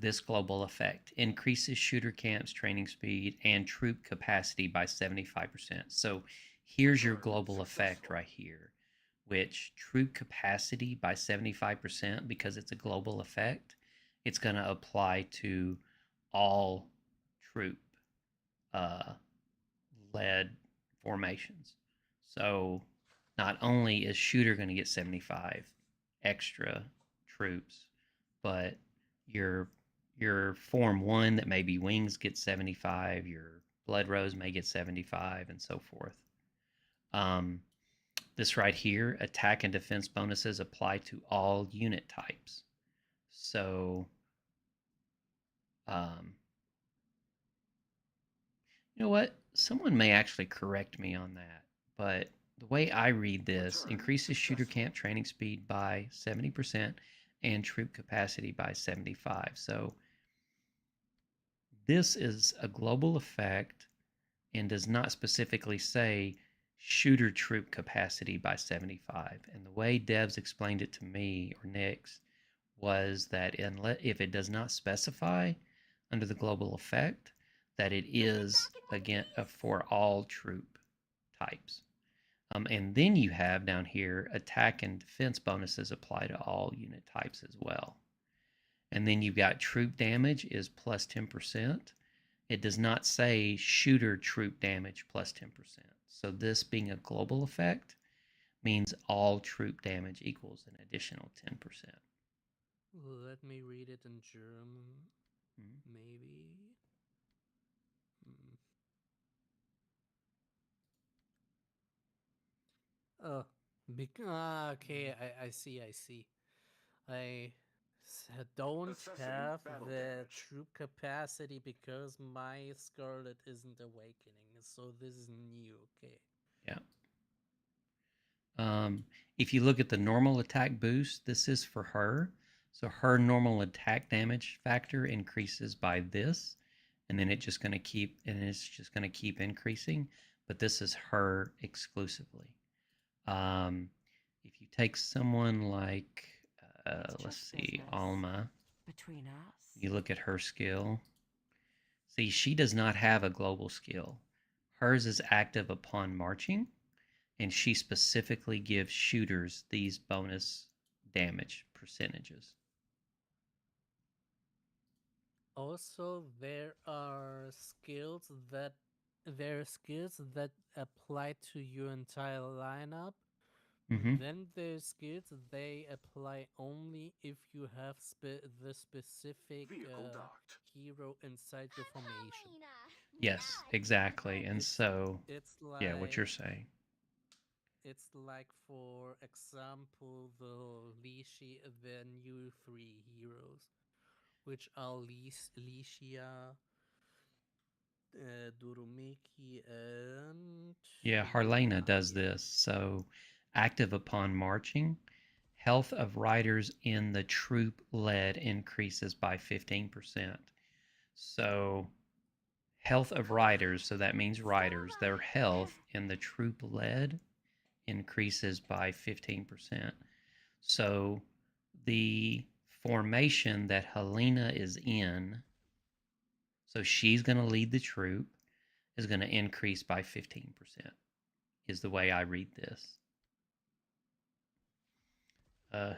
this global effect, increases shooter camps training speed and troop capacity by 75%. So here's your global effect right here, which troop capacity by 75%, because it's a global effect, it's going to apply to all troop led formations. So not only is shooter going to get 75 extra troops, but your form 1 that may be wings gets 75, your blood rose may get 75, and so forth. This right here, attack and defense bonuses apply to all unit types. So you know what? Someone may actually correct me on that, but the way I read this, Return increases shooter successful. camp training speed by 70% and troop capacity by 75. So this is a global effect and does not specifically say shooter troop capacity by 75. And the way devs explained it to me, or Nix, was that if it does not specify under the global effect, that it is again for all troop types. And then you have down here attack and defense bonuses apply to all unit types as well. And then you've got troop damage is plus 10%. It does not say shooter troop damage plus 10%. So this being a global effect means all troop damage equals an additional 10%. Let me read it in German. Maybe. Oh, okay. I see. I don't Assessing have battle the damage. troop capacity because my Scarlet isn't awakening. So this is new. Okay. Yeah. If you look at the normal attack boost, this is for her. So her normal attack damage factor increases by this, and then it's just going to keep increasing. But this is her exclusively. If you take someone like, let's see, Alma, Between us. you look at her skill. See, she does not have a global skill. Hers is active upon marching, and she specifically gives shooters these bonus damage percentages. Also, there are skills that apply to your entire lineup. Mm-hmm. Then there's skills they apply only if you have the specific Vehicle docked. hero inside your formation. Yes, exactly. And so, It's yeah, what you're like saying. it's like, for example, the new 3 heroes, which are Licia, Durumiki, and Yeah, Harlena does this. So, active upon marching, health of riders in the troop lead increases by 15%. So, health of riders, so that means riders, their health in the troop lead increases by 15%. So, the formation that Helena is in, so she's going to lead the troop, is going to increase by 15%, is the way I read this.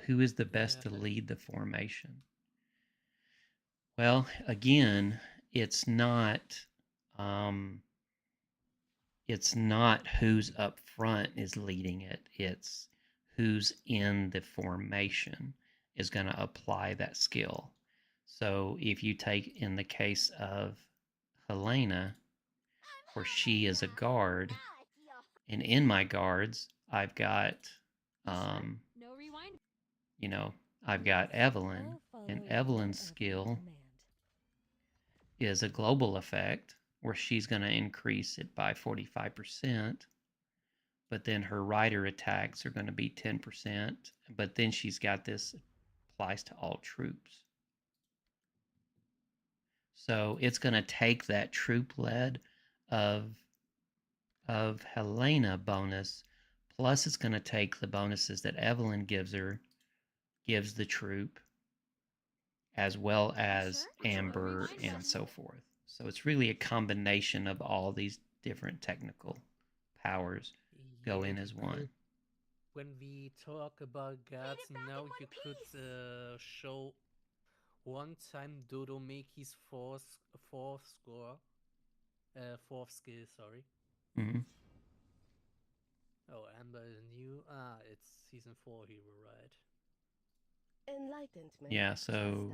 Who is the best to lead the formation? Well, again, it's not who's up front is leading it. It's who's in the formation is going to apply that skill. So if you take in the case of Helena, where she is a guard, and in my guards, I've got, No rewind. I've got Evelyn, and Evelyn's skill is a global effect where she's going to increase it by 45%, but then her rider attacks are going to be 10%, but then she's got this applies to all troops. So it's going to take that troop lead of Helena bonus, plus it's going to take the bonuses that Evelyn gives the troop, as well as Amber and so forth. So it's really a combination of all these different technical powers go in as one. When we talk about gods, now you could show one time Dodomeki's fourth skill, sorry. Mm-hmm. Oh, Amber is new. It's season 4 hero, right? Enlightenment. Yeah, so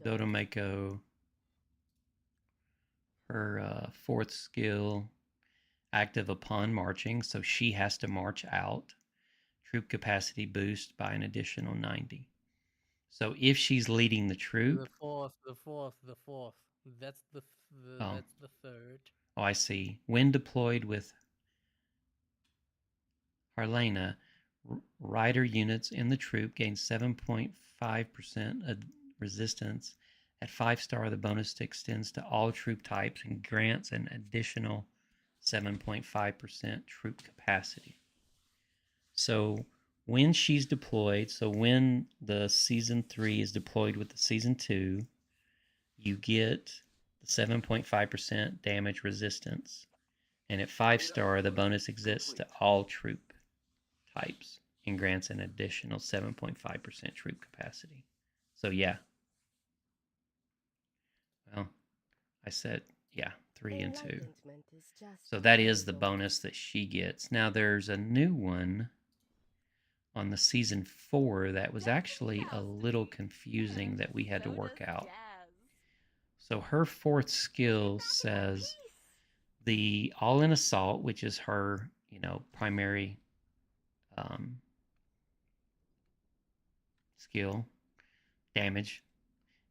Dodomeko, her fourth skill, active upon marching, so she has to march out. Troop capacity boost by an additional 90. So if she's leading the troop, The fourth. That's the third. Oh, I see. When deployed with Harlena, rider units in the troop gain 7.5% resistance. At 5-star, the bonus extends to all troop types and grants an additional 7.5% troop capacity. So when she's deployed, so when the season 3 is deployed with the season 2, you get the 7.5% damage resistance. And at 5-star, the bonus exists to all troop types and grants an additional 7.5% troop capacity. So yeah. Well, I said, yeah, 3 and 2. So that is the bonus that she gets. Now there's a new one on the season 4 that was actually a little confusing that we had to work out. So her 4th skill says the all-in assault, which is her, primary skill damage,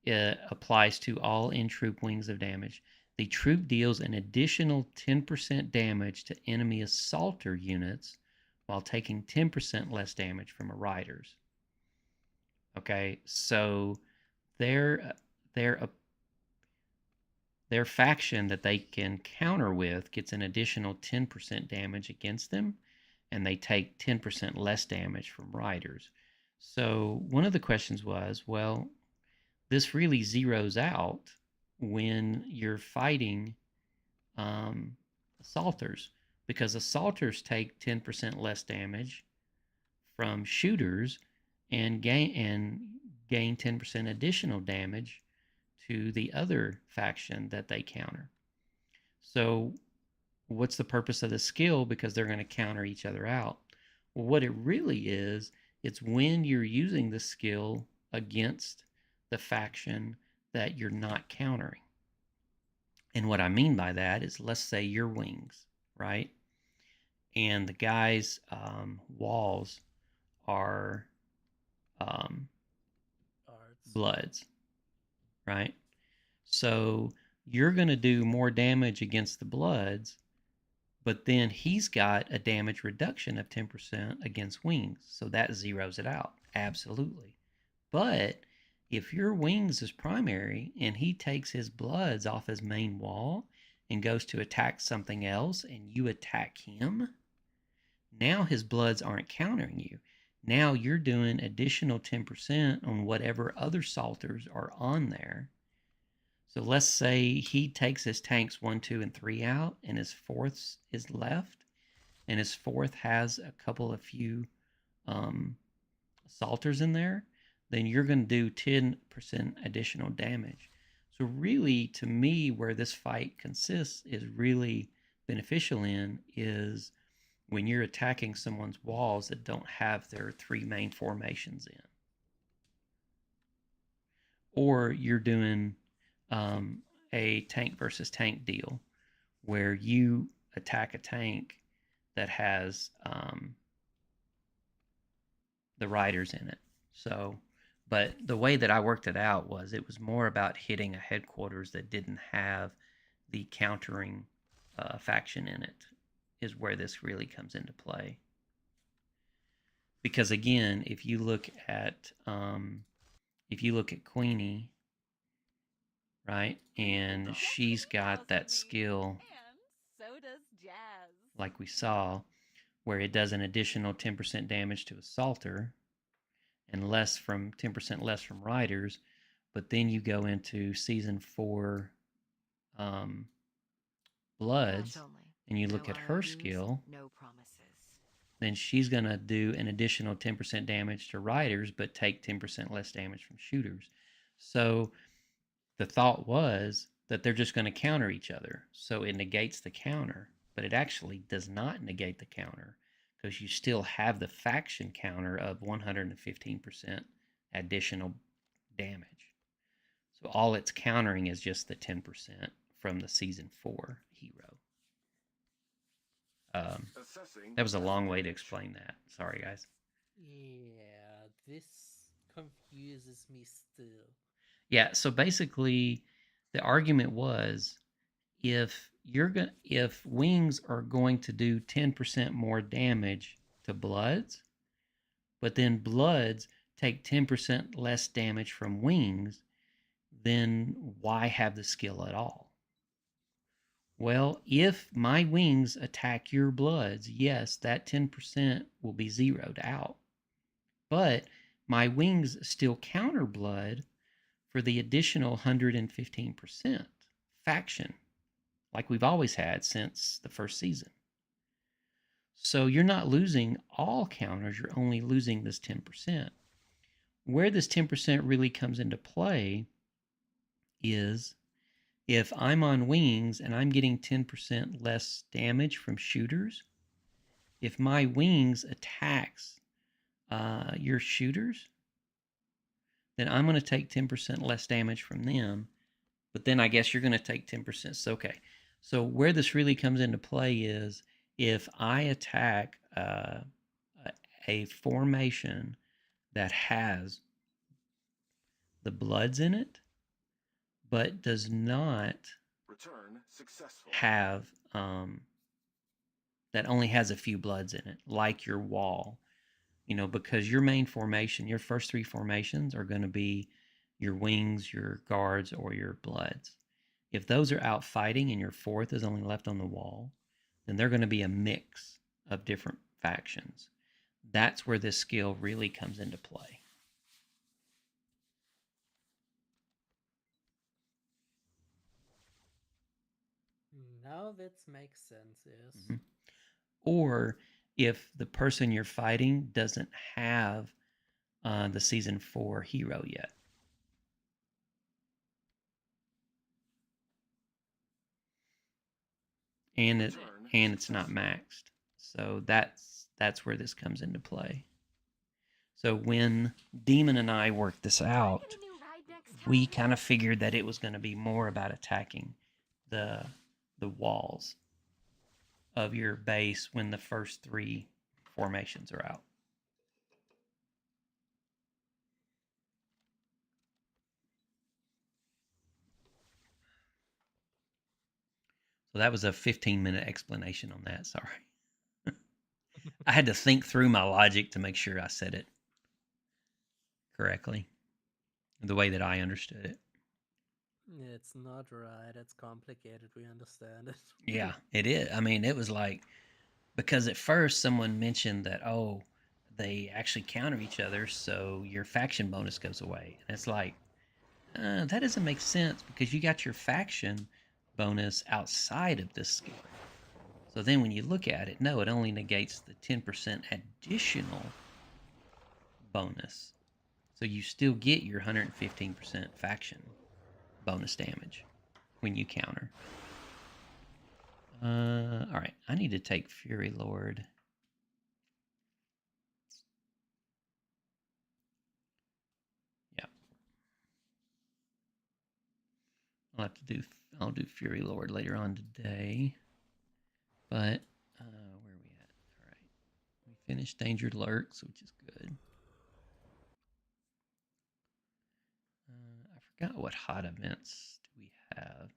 applies to all in-troop wings of damage. The troop deals an additional 10% damage to enemy assaulter units while taking 10% less damage from a rider's. Okay, so their faction that they can counter with gets an additional 10% damage against them, and they take 10% less damage from riders. So one of the questions was, well, this really zeroes out when you're fighting assaulters, because assaulters take 10% less damage from shooters and gain 10% additional damage to the other faction that they counter. So what's the purpose of the skill? Because they're going to counter each other out. Well, what it really is, it's when you're using the skill against the faction that you're not countering. And what I mean by that is, let's say your wings, right? And the guy's walls are bloods, right? So you're going to do more damage against the bloods, but then he's got a damage reduction of 10% against wings. So that zeroes it out. Absolutely. But if your wings is primary and he takes his bloods off his main wall and goes to attack something else and you attack him, now his bloods aren't countering you. Now you're doing additional 10% on whatever other salters are on there. So let's say he takes his tanks 1, 2, and 3 out, and his 4th is left, and his 4th has a few assaulters in there, then you're going to do 10% additional damage. So really, to me, where this fight consists is really beneficial in is when you're attacking someone's walls that don't have their 3 main formations in. Or you're doing a tank versus tank deal where you attack a tank that has the riders in it. So, but the way that I worked it out was it was more about hitting a headquarters that didn't have the countering faction in it, is where this really comes into play. Because again, if you look at Queenie, right, and she's got that skill, And so does Jazz. like we saw, where it does an additional 10% damage to assaulter and 10% less from riders. But then you go into season 4 bloods and you look at her skill, No promises. then she's going to do an additional 10% damage to riders, but take 10% less damage from shooters. So the thought was that they're just going to counter each other. So it negates the counter, but it actually does not negate the counter, because you still have the faction counter of 115% additional damage. So all it's countering is just the 10% from the season 4 hero. That was a long way to explain that. Sorry, guys. Yeah, this confuses me still. Yeah, so basically the argument was if wings are going to do 10% more damage to Bloods, but then Bloods take 10% less damage from wings, then why have the skill at all? Well, if my wings attack your Bloods, yes, that 10% will be zeroed out. But my wings still counter Blood for the additional 115% faction, like we've always had since the first season. So you're not losing all counters, you're only losing this 10%. Where this 10% really comes into play is if I'm on wings and I'm getting 10% less damage from shooters, if my wings attacks your shooters, then I'm going to take 10% less damage from them. But then I guess you're going to take 10%. So, okay. So where this really comes into play is if I attack a formation that has the Bloods in it, but does not Return successful. have that only has a few Bloods in it, like your wall, because your main formation, your first three formations are going to be your wings, your guards, or your Bloods. If those are out fighting and your fourth is only left on the wall, then they're going to be a mix of different factions. That's where this skill really comes into play. Now that makes sense, yes. Mm-hmm. Or if the person you're fighting doesn't have the season 4 hero yet. And it's not maxed. So that's where this comes into play. So when Demon and I worked this out, we kind of figured that it was going to be more about attacking the walls of your base when the first three formations are out. So that was a 15-minute explanation on that. Sorry. I had to think through my logic to make sure I said it correctly, the way that I understood it. It's not right. It's complicated. We understand it. Yeah, it is. I mean, it was like, because at first someone mentioned that, they actually counter each other, so your faction bonus goes away. And it's like, that doesn't make sense because you got your faction bonus outside of this skill. So then when you look at it, no, it only negates the 10% additional bonus. So you still get your 115% faction bonus damage when you counter. All right, I need to take Fury Lord. Yeah. I'll do Fury Lord later on today. But where are we at? All right. We finished Dangered Lurks, which is good. I forgot what hot events do we have.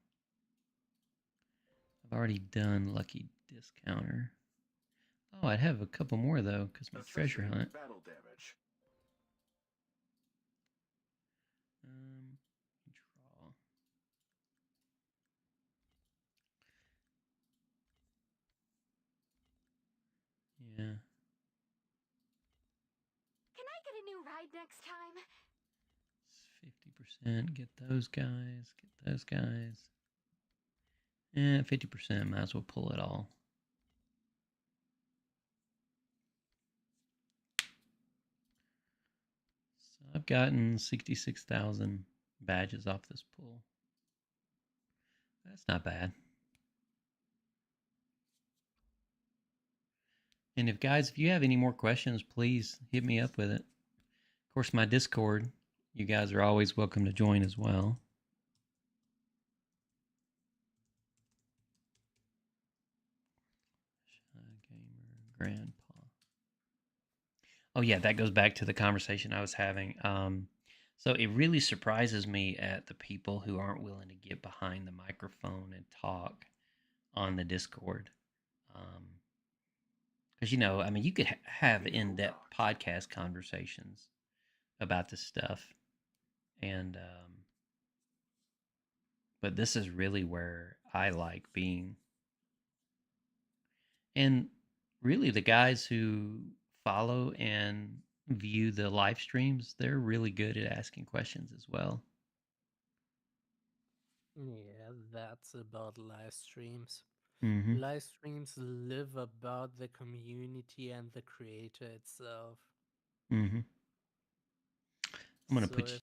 I've already done Lucky Discounter. Oh, I'd have a couple more though, because my treasure hunt. Battle damage. Draw. Yeah. Can I get a new ride next time? It's 50%. Get those guys. Get those guys. Yeah, 50%. Might as well pull it all. So I've gotten 66,000 badges off this pull. That's not bad. And if you have any more questions, please hit me up with it. Of course, my Discord, you guys are always welcome to join as well. Gamer Grandpa. Oh yeah, that goes back to the conversation I was having. So it really surprises me at the people who aren't willing to get behind the microphone and talk on the Discord. Because, I mean, you could have in-depth podcast conversations about this stuff. And, but this is really where I like being. And really, the guys who follow and view the live streams, they're really good at asking questions as well. Yeah, that's about live streams. Mm-hmm. Live streams live about the community and the creator itself. Mm-hmm. I'm gonna So put you. if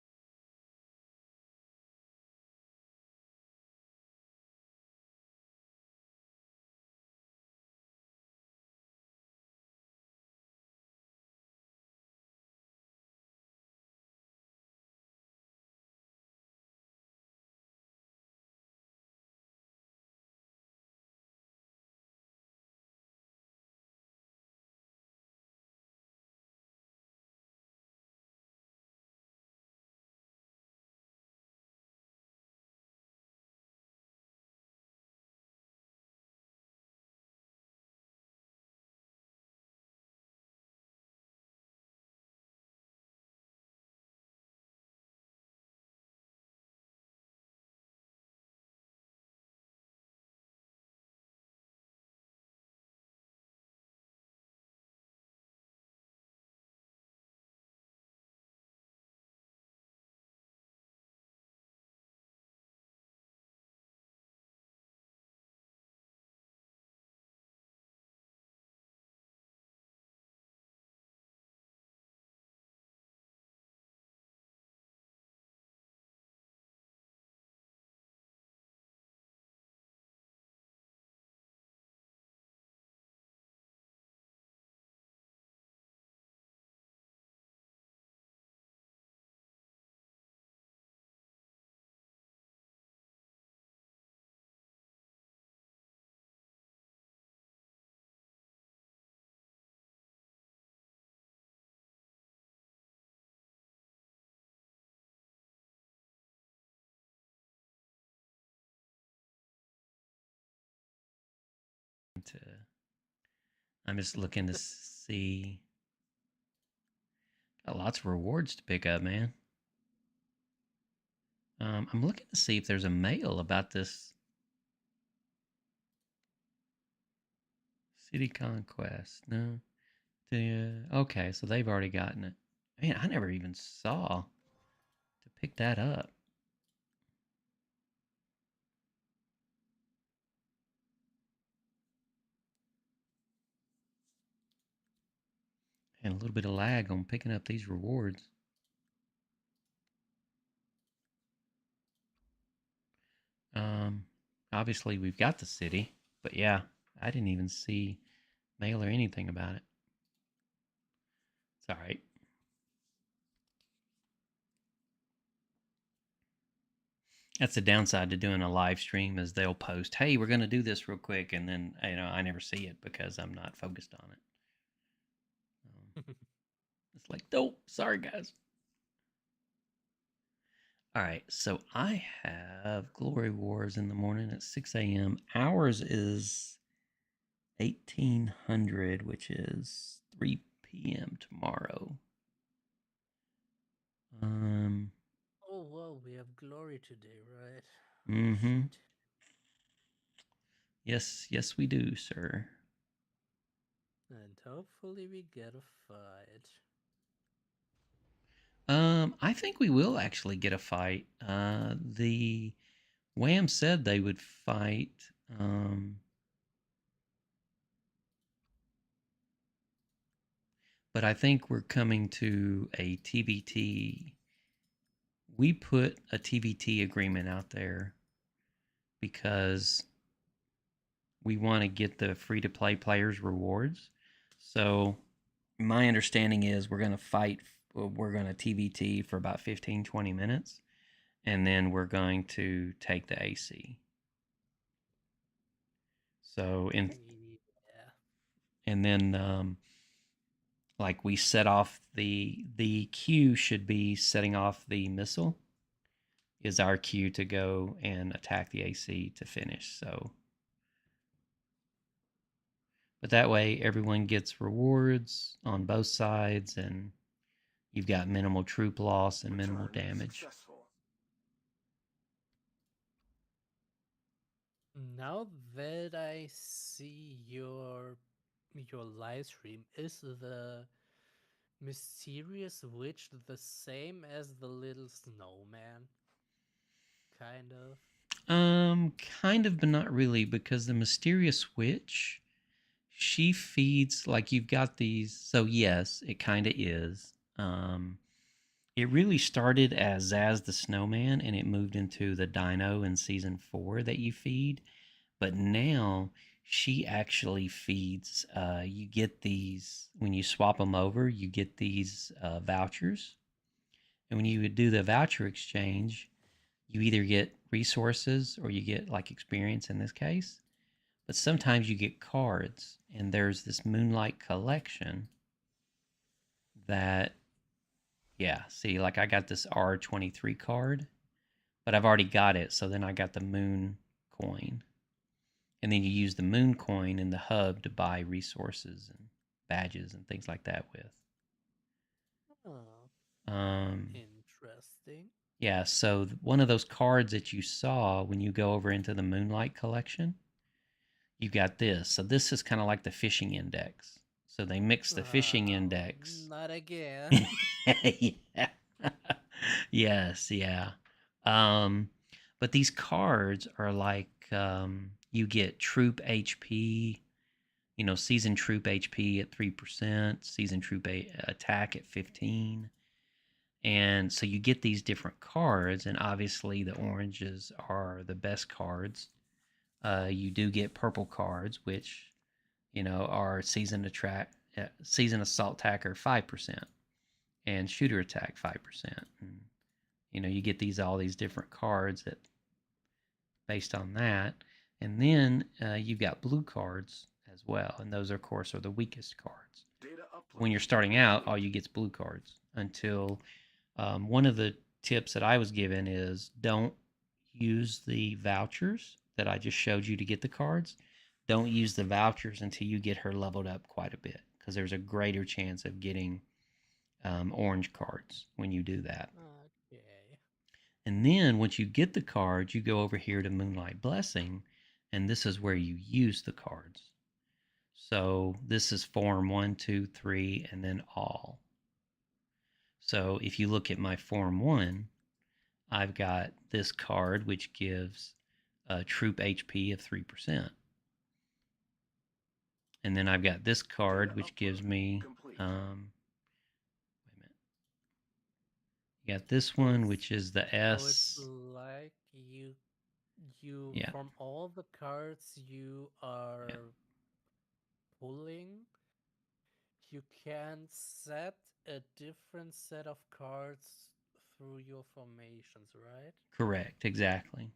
To, I'm just looking to see. Got lots of rewards to pick up, man. I'm looking to see if there's a mail about this city conquest. No. Okay, so they've already gotten it. Man, I never even saw to pick that up. And a little bit of lag on picking up these rewards. Obviously we've got the city, but yeah, I didn't even see mail or anything about it. It's all right. That's the downside to doing a live stream is they'll post, "Hey, we're going to do this real quick," and then I never see it because I'm not focused on it. It's like, nope, sorry guys. All right, so I have Glory Wars in the morning at 6 a.m. Ours is 1800, which is 3 p.m. tomorrow. oh well, we have glory today, right? Mm-hmm. Shit. Yes, we do, sir. And hopefully we get a fight. I think we will actually get a fight. The Wham said they would fight. But I think we're coming to a TBT. We put a TBT agreement out there because we want to get the free to play players rewards. So my understanding is we're going to fight, we're going to TBT for about 15, 20 minutes, and then we're going to take the AC. So Yeah. and then like we set off the queue should be setting off the missile is our cue to go and attack the AC to finish. So But that way, everyone gets rewards on both sides, and you've got minimal troop loss and minimal Return damage. successful. Now that I see your live stream, is the mysterious witch the same as the little snowman? Kind of. Kind of, but not really, because the mysterious witch, she feeds like you've got these. So yes, it kind of is. It really started as Zaz the Snowman, and it moved into the Dino in season 4 that you feed. But now she actually feeds. You get these when you swap them over. You get these vouchers, and when you would do the voucher exchange, you either get resources or you get like experience in this case. But sometimes you get cards, and there's this Moonlight collection that, yeah, see, like I got this R23 card, but I've already got it, so then I got the Moon coin. And then you use the Moon coin in the hub to buy resources and badges and things like that with. Oh, Um, interesting. yeah, so one of those cards that you saw when you go over into the Moonlight collection, you've got this. So this is kind of like the fishing index. So they mix the fishing Oh, index. not again. Yeah. Yes, yeah. Um, but these cards are like you get troop HP, season troop HP at 3%, season troop attack at 15. And so you get these different cards, and obviously the oranges are the best cards. You do get purple cards, which are season assault attacker 5% and shooter attack 5%. And you get all these different cards that based on that, and then you've got blue cards as well, and those of course are the weakest cards. Data upload. When you're starting out, all you get is blue cards until one of the tips that I was given is don't use the vouchers that I just showed you to get the cards. Don't use the vouchers until you get her leveled up quite a bit, because there's a greater chance of getting orange cards when you do that. Okay. And then once you get the cards, you go over here to Moonlight Blessing, and this is where you use the cards. So this is form 1, 2, 3, and then all. So if you look at my form 1, I've got this card which gives a troop HP of 3%. And then I've got this card which gives me wait a minute. You got this one which is the So it's S. like you Yeah. from all the cards you are pulling, you can set a different set of cards through your formations, right? Correct. Exactly.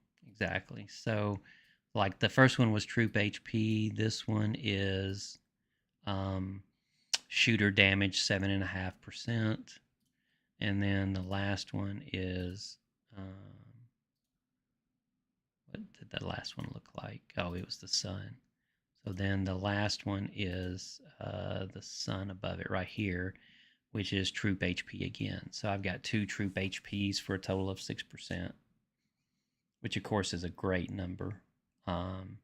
So like the first one was troop HP. This one is shooter damage 7.5%. And then the last one is what did the last one look like? Oh, it was the sun. So then the last one is the sun above it right here, which is troop HP again. So I've got 2 troop HPs for a total of 6%, which of course is a great number. And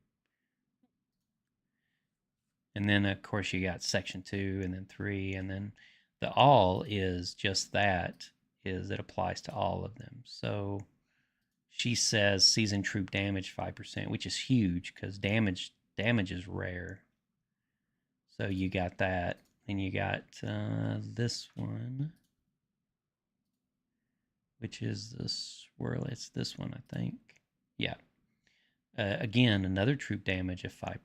then of course you got section 2 and then 3, and then the all is just that, is it applies to all of them. So she says season troop damage 5%, which is huge because damage is rare. So you got that. Then you got this one, which is the swirl. It's this one, I think. Yeah. Again, another troop damage of 5%.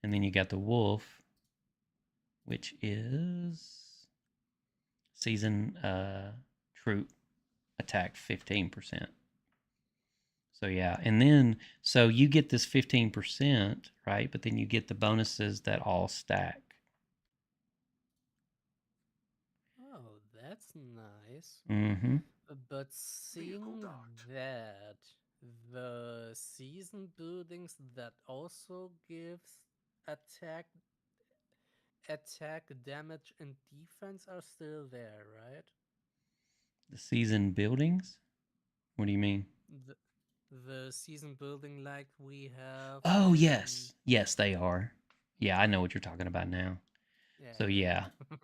And then you got the wolf, which is season troop attack 15%. So yeah, and then so you get this 15%, right? But then you get the bonuses that all stack. Oh, that's nice. Mm-hmm. But seeing that the season buildings that also gives attack, attack, damage, and defense are still there, right? The season buildings? What do you mean? The, the season building like we have Oh, in yes. Yes, they are. Yeah, I know what you're talking about now. So, yeah. yeah.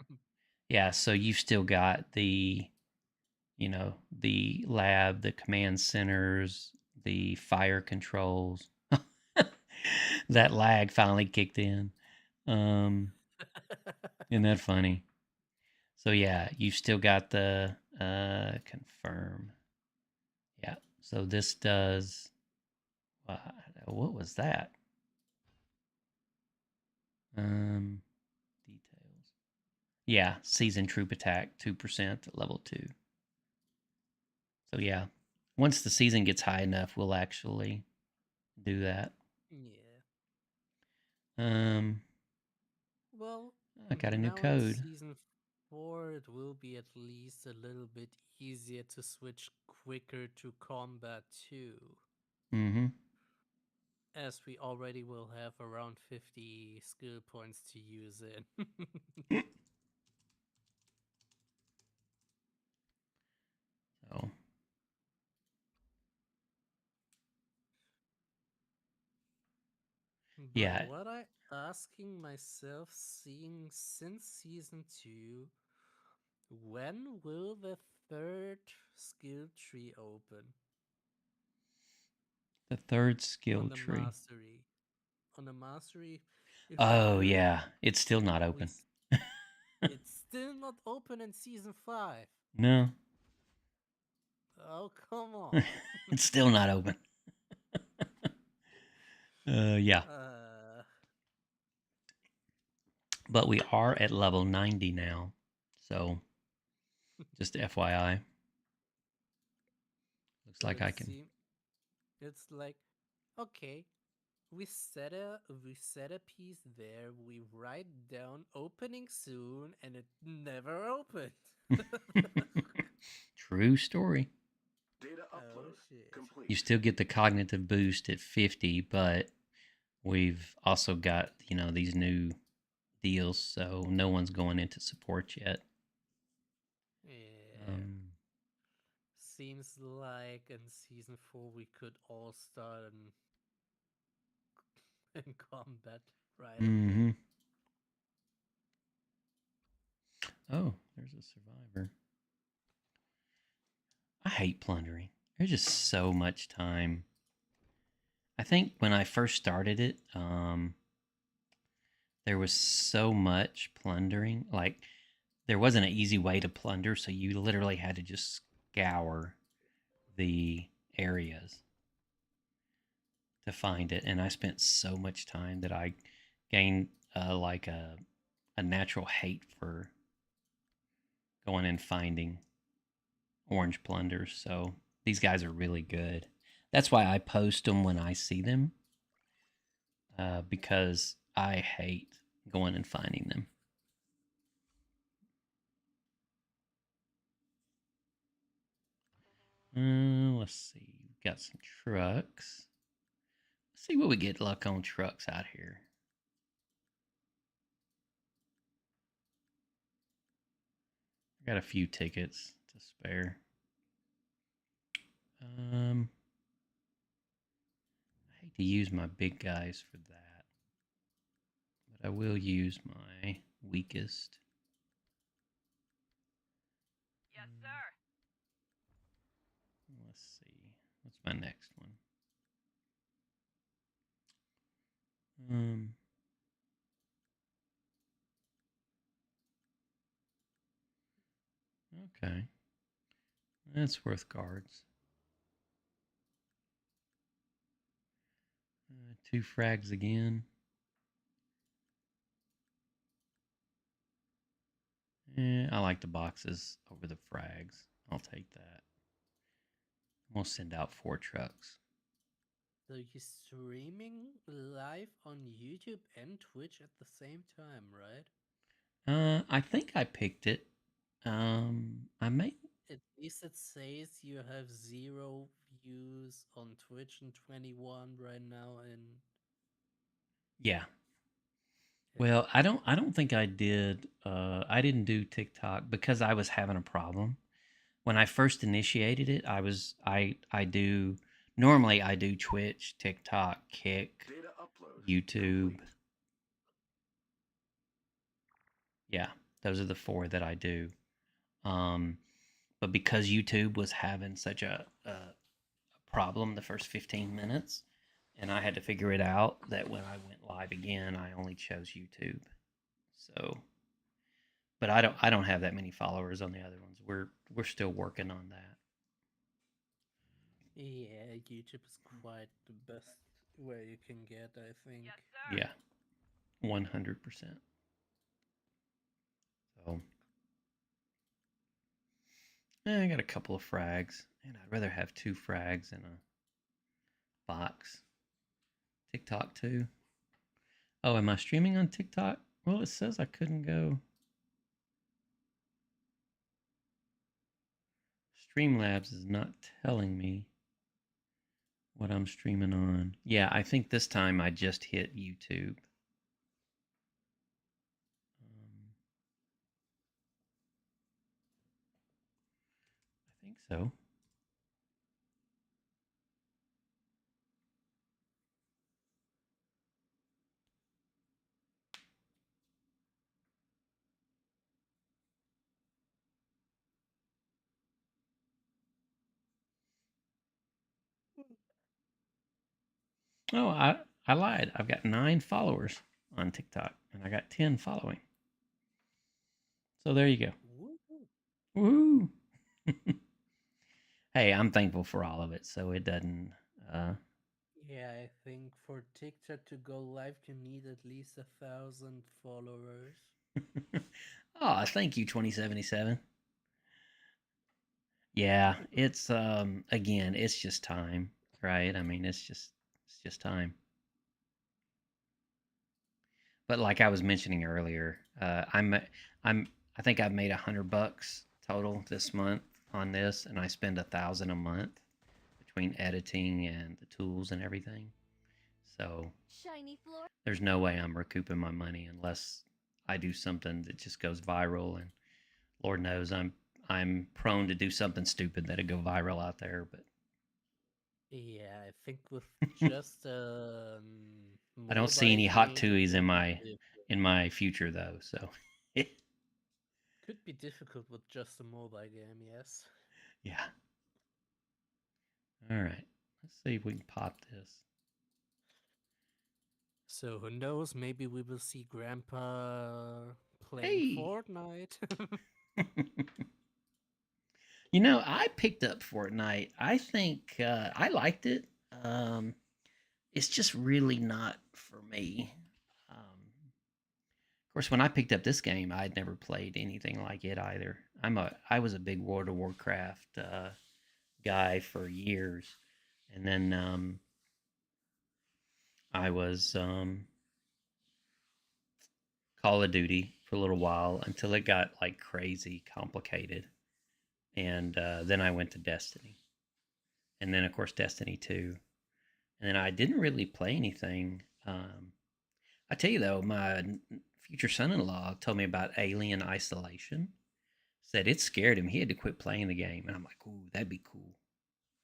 Yeah, so you've still got the lab, the command centers, the fire controls. That lag finally kicked in. Isn't that funny? So yeah, you've still got the confirm. Yeah. So this does what was that? Details. Yeah, season troop attack 2% at level 2. So yeah, once the season gets high enough, we'll actually do that. Yeah. Um, Well, I got a new now in code. season 4, it will be at least a little bit easier to switch quicker to combat too, Mm-hmm. as we already will have around 50 skill points to use in. So But yeah, what I asking myself, seeing since season 2, when will the third skill tree open the third skill on the tree. mastery? On the mastery, if we Oh heard, yeah, it's still not we open. it's still not open in season 5. No, Oh, come on. it's still not open. Yeah, uh, but we are at level 90 now. So just FYI, looks so like I can. it's like, okay, we set a piece there, we write down opening soon, and it never opened. True story. Data Oh upload shit. complete. You still get the cognitive boost at 50, but we've also got, these new deals, so no one's going into support yet. Yeah. Um, Seems like in season 4 we could all start in combat right mm-hmm. away. Oh, there's a survivor. I hate plundering. There's just so much time. I think when I first started it, there was so much plundering. Like, there wasn't an easy way to plunder, so you literally had to just scour the areas to find it. And I spent so much time that I gained like a natural hate for going and finding orange plunders. So these guys are really good. That's why I post them when I see them, because I hate going and finding them. Let's see. We've got some trucks. Let's see what we get luck on trucks out here. I got a few tickets to spare. I hate to use my big guys for that, but I will use my weakest. Yes, sir. Let's see. What's my next one? Okay. That's worth guards. 2 frags again. I like the boxes over the frags. I'll take that. We'll send out 4 trucks. So you're streaming live on YouTube and Twitch at the same time, right? I think I picked it. I may. At least it says you have 0 views on Twitch and 21 right now in Yeah. Well, I don't think I did. I didn't do TikTok because I was having a problem. When I first initiated it, I do normally I do Twitch, TikTok, Kick, Data upload YouTube. complete. Yeah, those are the 4 that I do. Um, but because YouTube was having such a problem the first 15 minutes, and I had to figure it out that when I went live again, I only chose YouTube. So, but I don't have that many followers on the other ones. We're still working on that. Yeah, YouTube is quite the best where you can get, I think. Yes, sir. Yeah, 100%. So, I got a couple of frags, and I'd rather have 2 frags in a box. TikTok too. Oh, am I streaming on TikTok? Well, it says I couldn't go. Streamlabs is not telling me what I'm streaming on. Yeah, I think this time I just hit YouTube. I think so. Oh, I lied. I've got 9 followers on TikTok, and I got 10 following. So there you go. Woo! Hey, I'm thankful for all of it, so it doesn't. Yeah, I think for TikTok to go live, you need at least 1,000 followers. Oh, thank you, 2077. Yeah, it's again, it's just time, right? I mean, it's just time. But like I was mentioning earlier, I think I've made $100 total this month on this, and I spend 1,000 a month between editing and the tools and everything. So Shiny floor. there's no way I'm recouping my money unless I do something that just goes viral. And Lord knows I'm prone to do something stupid that'll go viral out there. But Yeah, I think with just I don't see mobile any hot game, it tuies could in be my future though. So could be difficult with just a mobile game, yes. yeah. All right. Let's see if we can pop this. So who knows? Maybe we will see Grandpa playing Hey. Fortnite. I picked up Fortnite. I think I liked it. Um, it's just really not for me. Of course, when I picked up this game, I'd never played anything like it either. I was a big World of Warcraft guy for years, and then I was Call of Duty for a little while until it got like crazy complicated, and then I went to Destiny, and then of course Destiny 2, and then I didn't really play anything. I tell you though, my future son-in-law told me about Alien Isolation. Said it scared him. He had to quit playing the game, and I'm like, "Ooh, that'd be cool.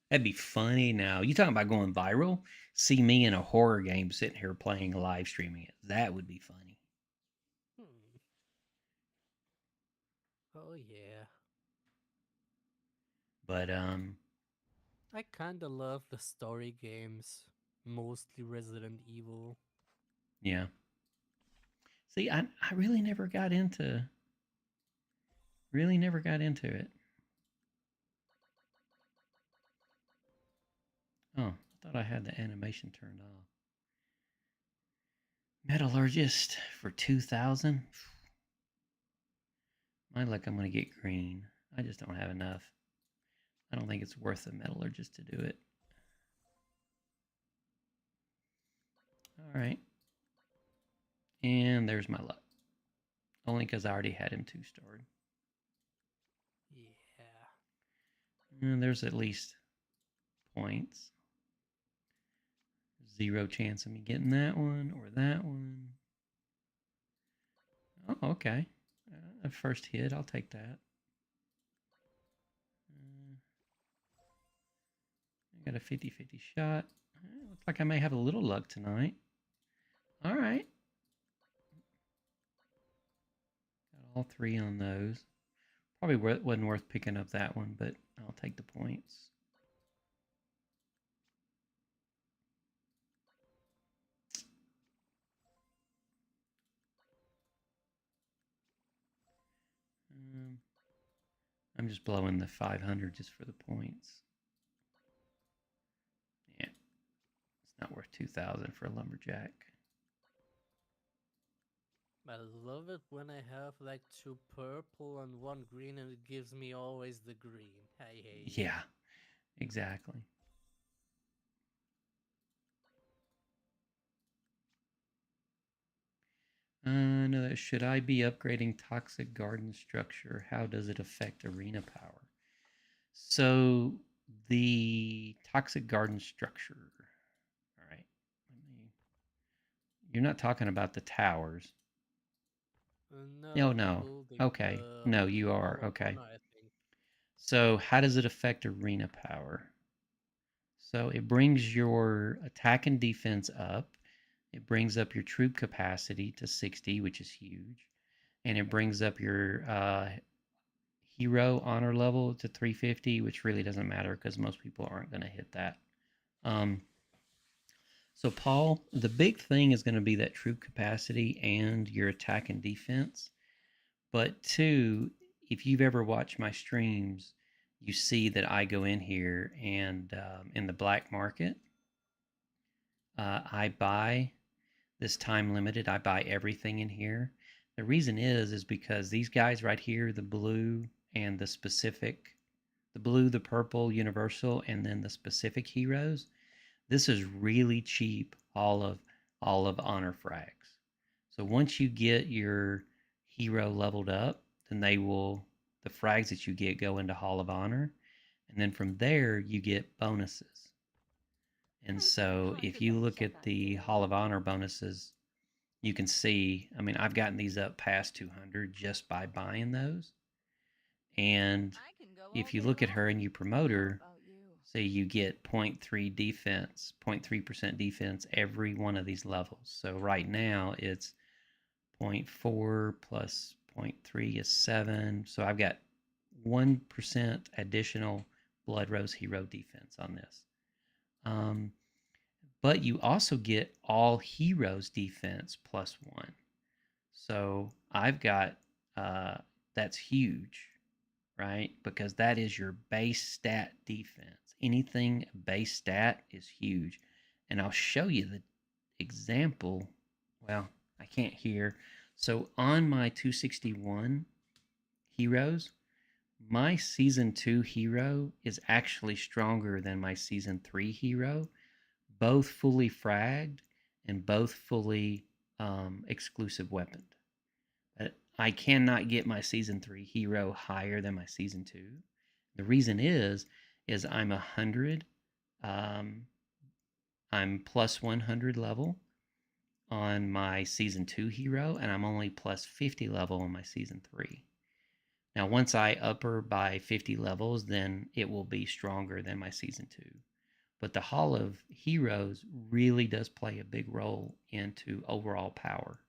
That'd be funny." Now you talking about going viral? See me in a horror game sitting here playing, live streaming it. That would be funny. Hmm. Oh yeah. But I kinda love the story games, mostly Resident Evil. yeah. See, I really never got into it. Oh, I thought I had the animation turned off. Metallurgist for 2,000. My luck, I'm gonna get green. I just don't have enough. I don't think it's worth the metallurgist to do it. All right. And there's my luck. Only because I already had him 2-starred. Yeah. And there's at least points. 0 chance of me getting that one or that one. Oh, okay. A first hit, I'll take that. I got a 50-50 shot. Looks like I may have a little luck tonight. All right. Got all 3 on those. Probably wasn't worth picking up that one, but I'll take the points. I'm just blowing the 500 just for the points. Yeah, it's not worth 2,000 for a lumberjack. I love it when I have like 2 purple and 1 green and it gives me always the green. Hey. Yeah, exactly. No, should I be upgrading toxic garden structure? How does it affect arena power? So the toxic garden structure. All right. You're not talking about the towers. No, the No. building. Okay. No, you Hall are. of Okay. Honor, I think. So how does it affect arena power? So it brings your attack and defense up. It brings up your troop capacity to 60, which is huge. And it brings up your hero honor level to 350, which really doesn't matter because most people aren't going to hit that. So, Paul, the big thing is going to be that troop capacity and your attack and defense. But two, if you've ever watched my streams, you see that I go in here and in the black market, I buy this time limited. I buy everything in here. The reason is because these guys right here, the blue and the specific, the blue, the purple, universal, and then the specific heroes. This is really cheap. All of honor frags. So once you get your hero leveled up, then the frags that you get go into Hall of Honor, and then from there you get bonuses. And so if you look at the Hall of Honor bonuses, you can see, I mean, I've gotten these up past 200 just by buying those. And if you look at her and you promote her, say you get 0.3 defense, 0.3% defense every one of these levels. So right now it's 0.4 plus 0.3 is 7. So I've got 1% additional Blood Rose Hero defense on this. But you also get all heroes defense plus 1. So I've got, that's huge, right? Because that is your base stat defense. Anything base stat is huge. And I'll show you the example. Well, I can't hear. So on my 261 heroes, my season 2 hero is actually stronger than my season 3 hero, both fully fragged and both fully exclusive weaponed. I cannot get my season 3 hero higher than my season 2. The reason is I'm 100. I'm plus 100 level on my season 2 hero, and I'm only plus 50 level on my season 3. Now, once I upper by 50 levels, then it will be stronger than my season 2. But the Hall of Heroes really does play a big role into overall power.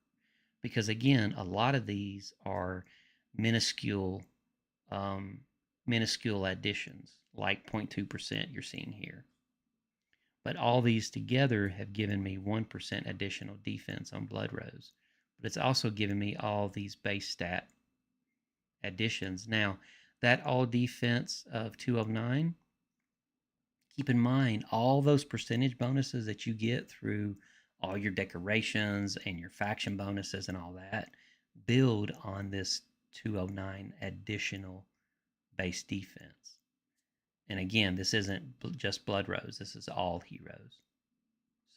Because again, a lot of these are minuscule additions, like 0.2% you're seeing here. But all these together have given me 1% additional defense on Blood Rose. But it's also given me all these base stat additions. Now, that all defense of 209, keep in mind all those percentage bonuses that you get through all your decorations and your faction bonuses and all that build on this 209 additional base defense. And again, this isn't just Blood Rose, this is all heroes.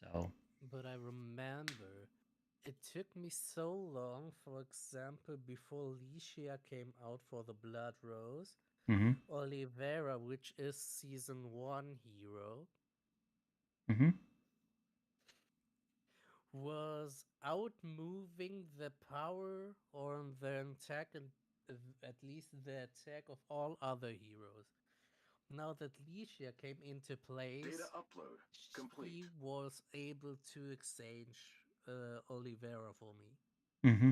So, but I remember it took me so long, for example, before Licia came out for the Blood Rose, Olivera, which is season 1 hero, was outmoving the power or the attack and at least the attack of all other heroes. Now that Licia came into place, Data upload complete. she was able to exchange Olivera for me Mm-hmm.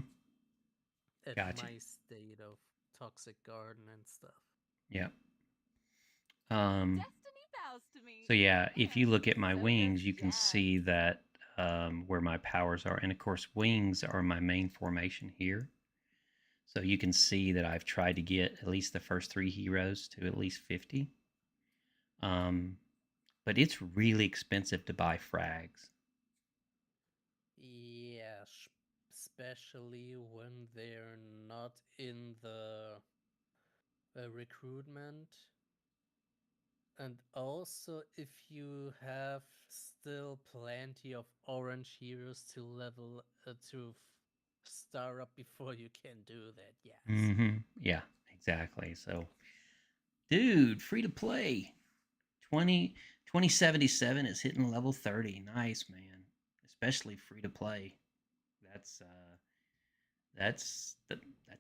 at Gotcha. my state of toxic garden and stuff. Yep. Destiny bows to me. So yeah, if you And look at my so wings, does you can Jax. see that where my powers are. And of course, wings are my main formation here. So you can see that I've tried to get at least the first 3 heroes to at least 50. But it's really expensive to buy frags. Yeah, especially when they're not in the recruitment. And also, if you have still plenty of orange heroes to level to star up before you can do that, yes. Mm-hmm. Yeah, exactly. So, dude, free to play. 2077 is hitting level 30. Nice, man. Especially free to play. That's that's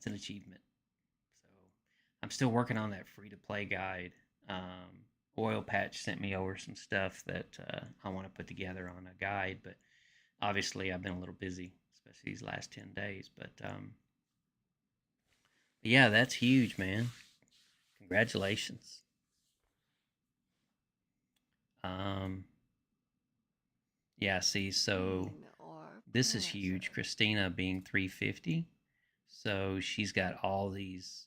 an achievement. So I'm still working on that free to play guide. Oil Patch sent me over some stuff that I want to put together on a guide, but obviously I've been a little busy, especially these last 10 days. But yeah, that's huge, man. Congratulations. Yeah, see, so this is huge. Christina being 350. So she's got all these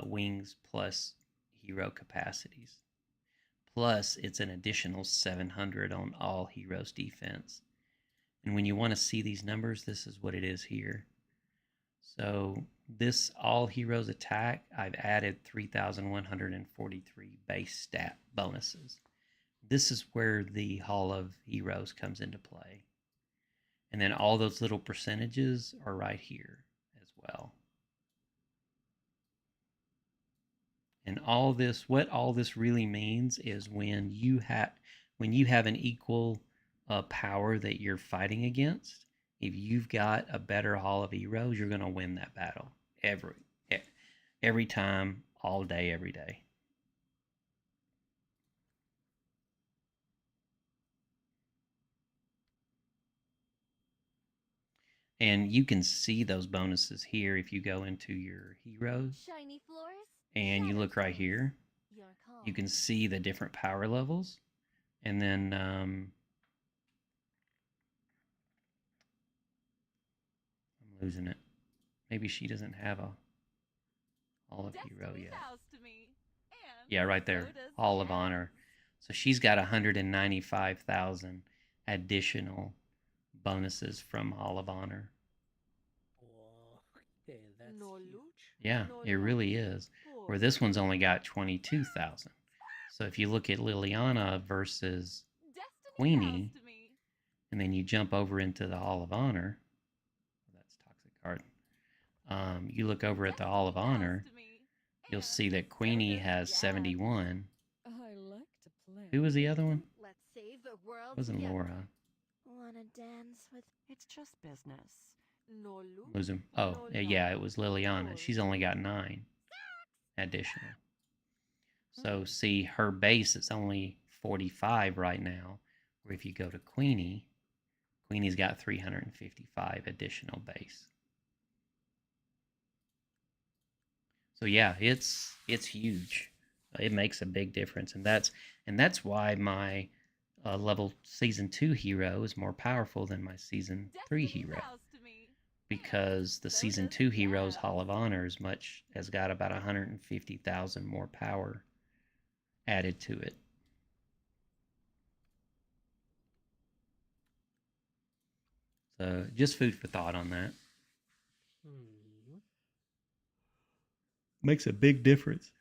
wings plus hero capacities. Plus, it's an additional 700 on all heroes defense. And when you want to see these numbers, this is what it is here. So this all heroes attack, I've added 3,143 base stat bonuses. This is where the Hall of Heroes comes into play. And then all those little percentages are right here as well. And all this, what all this really means is when you have an equal power that you're fighting against, if you've got a better Hall of Heroes, you're going to win that battle every time, all day, every day. And you can see those bonuses here if you go into your heroes. Shiny floors. And you look right here. Your call. You can see the different power levels. And then I'm losing it. Maybe she doesn't have a Hall of Hero yet. Yeah, right there. Hall of Honor. So she's got 195,000 additional bonuses from Hall of Honor. Okay, that's huge. Yeah, it really is. Where this one's only got 22,000. So if you look at Liliana versus Queenie, and then you jump over into the Hall of Honor, that's Toxic Garden. You look over at the Hall of Honor, you'll see that Queenie has 71. I like to play. Who was the other one? Let's save the world. It wasn't Laura. Wanna dance with? It's just business. No Lose him. Oh, yeah, it was Liliana. She's only got 9 additional. So see, her base is only 45 right now. Where if you go to Queenie, Queenie's got 355 additional base. So yeah, it's huge. It makes a big difference, and that's why my level season 2 hero is more powerful than my season 3 hero. Because the season 2 hero's Hall of Honor has got about 150,000 more power added to it. So just food for thought on that. Makes a big difference.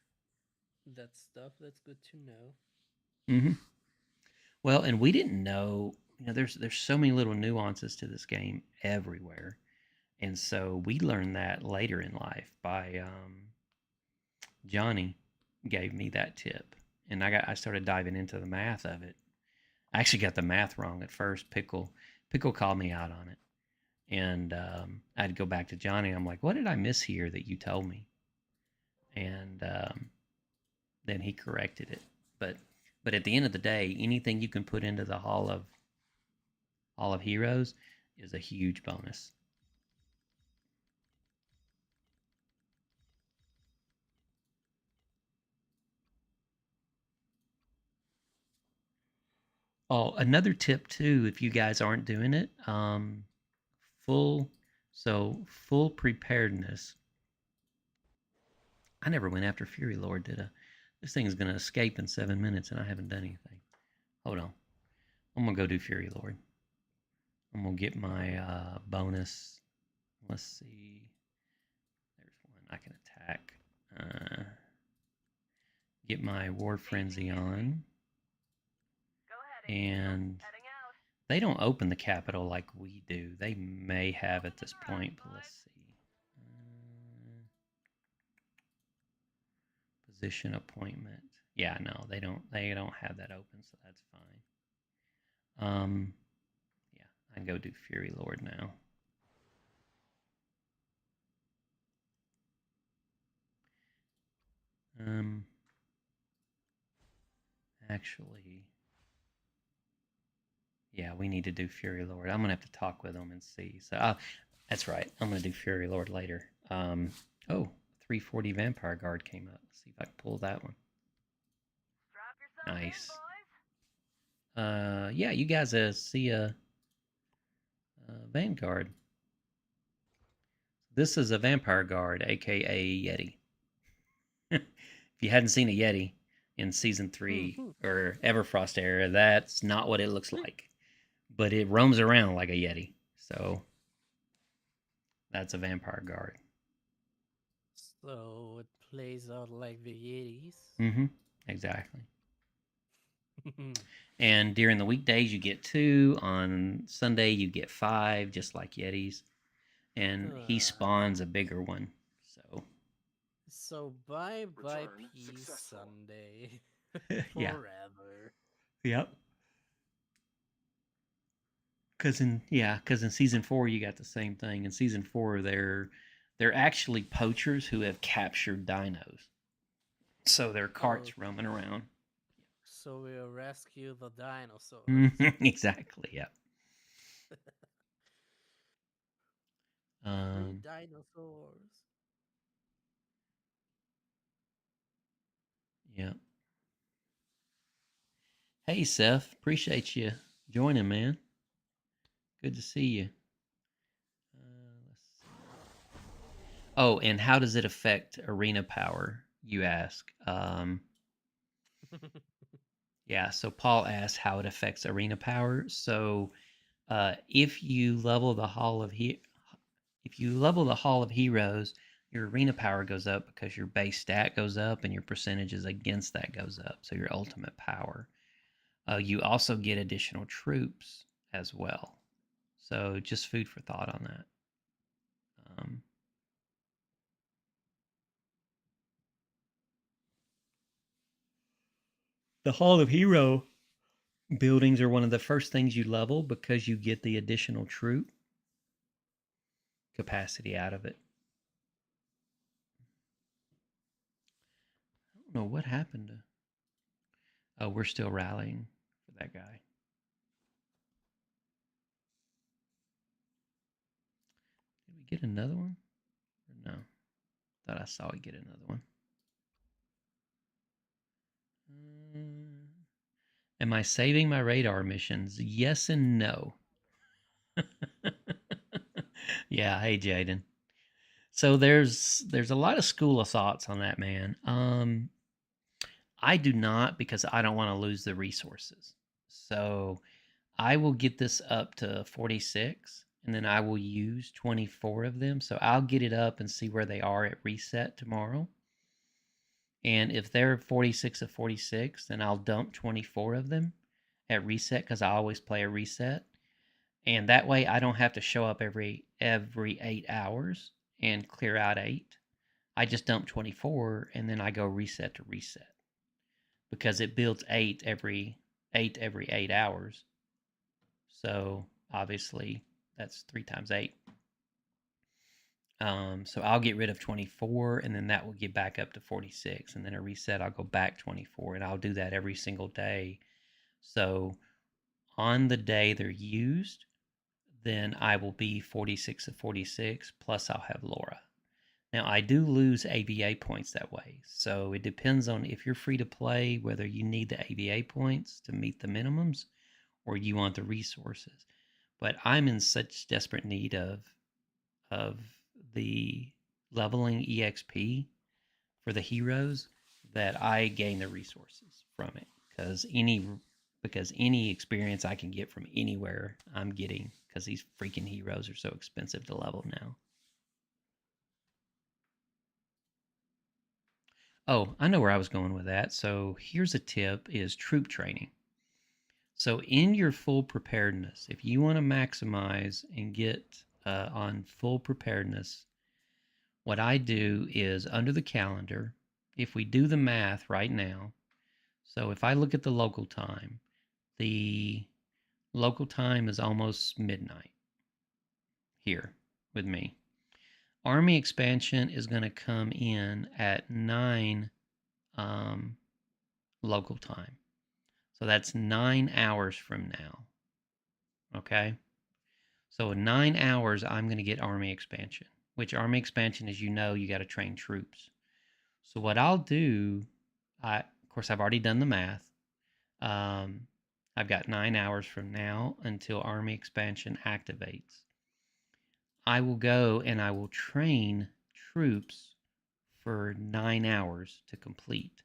That's stuff that's good to know. Mm-hmm. Well, and we didn't know, there's so many little nuances to this game everywhere. And so we learned that later in life by Johnny gave me that tip. And I started diving into the math of it. I actually got the math wrong at first. Pickle Pickle called me out on it. And I had to go back to Johnny. I'm like, what did I miss here that you told me? And then he corrected it. But at the end of the day, anything you can put into the Hall of Heroes is a huge bonus. Oh, another tip too, if you guys aren't doing it, full preparedness. I never went after Fury Lord, did I? This thing is gonna escape in 7 minutes, and I haven't done anything. Hold on, I'm gonna go do Fury Lord. I'm gonna get my bonus. Let's see. There's one I can attack. Get my War Frenzy on. Go ahead, And heading out. they don't open the capital like we do. They may have at this point, but let's see. Position appointment. Yeah, no, they don't have that open, so that's fine. Yeah, I can go do Fury Lord now. Actually, yeah, we need to do Fury Lord. I'm gonna have to talk with them and see. So, that's right. I'm gonna do Fury Lord later. Oh, 340 Vampire Guard came up. Let's see if I can pull that one. Drop yourself Nice. in, boys. Yeah, you guys see a Vanguard. This is a Vampire Guard, aka Yeti. If you hadn't seen a Yeti in season 3 or Everfrost era, that's not what it looks like. But it roams around like a Yeti. So that's a Vampire Guard. So it plays out like the Yetis. Mm-hmm. Exactly. And during the weekdays you get 2. On Sunday you get 5, just like Yetis. And he spawns a bigger one. So bye Return Peace successful. Sunday. Yeah. Forever. Yep. Because in season 4 you got the same thing. In season 4 they're actually poachers who have captured dinos. So they're carts roaming around. So we'll rescue the dinosaurs. Exactly. Yeah. Free dinosaurs. Yeah. Hey, Seth. Appreciate you joining, man. Good to see you. Let's see. Oh, and how does it affect arena power, you ask? Yeah, so Paul asked how it affects arena power. So if you level the Hall of Heroes, your arena power goes up because your base stat goes up and your percentages against that goes up. So your ultimate power. You also get additional troops as well. So just food for thought on that. The Hall of Hero buildings are one of the first things you level because you get the additional troop capacity out of it. I don't know what happened to... Oh, we're still rallying for that guy. Did we get another one? Or no. Thought I saw it get another one. Am I saving my radar missions? Yes and no. Yeah, hey Jaden. So there's a lot of school of thoughts on that, man. I do not, because I don't want to lose the resources. So I will get this up to 46 and then I will use 24 of them. So I'll get it up and see where they are at reset tomorrow. And if they're 46 of 46, then I'll dump 24 of them at reset because I always play a reset. And that way I don't have to show up every 8 hours and clear out 8. I just dump 24 and then I go reset to reset. Because it builds 8 every 8 hours. So obviously that's 3 times 8. So I'll get rid of 24, and then that will get back up to 46, and then a reset, I'll go back 24, and I'll do that every single day. So on the day they're used, then I will be 46 of 46, plus I'll have Laura. Now, I do lose ABA points that way, so it depends on if you're free to play, whether you need the ABA points to meet the minimums or you want the resources. But I'm in such desperate need of the leveling EXP for the heroes that I gain the resources from it, because any experience I can get from anywhere I'm getting, because these freaking heroes are so expensive to level now. Oh, I know where I was going with that. So here's a tip: is troop training. So in your full preparedness, if you want to maximize and get on full preparedness, what I do is under the calendar, if we do the math right now, so if I look at the local time is almost midnight here with me. Army expansion is going to come in at 9 local time. So that's 9 hours from now. Okay? So in 9 hours, I'm going to get army expansion, which army expansion, as you know, you got to train troops. So what I'll do, of course, I've already done the math. I've got 9 hours from now until army expansion activates. I will go and I will train troops for 9 hours to complete.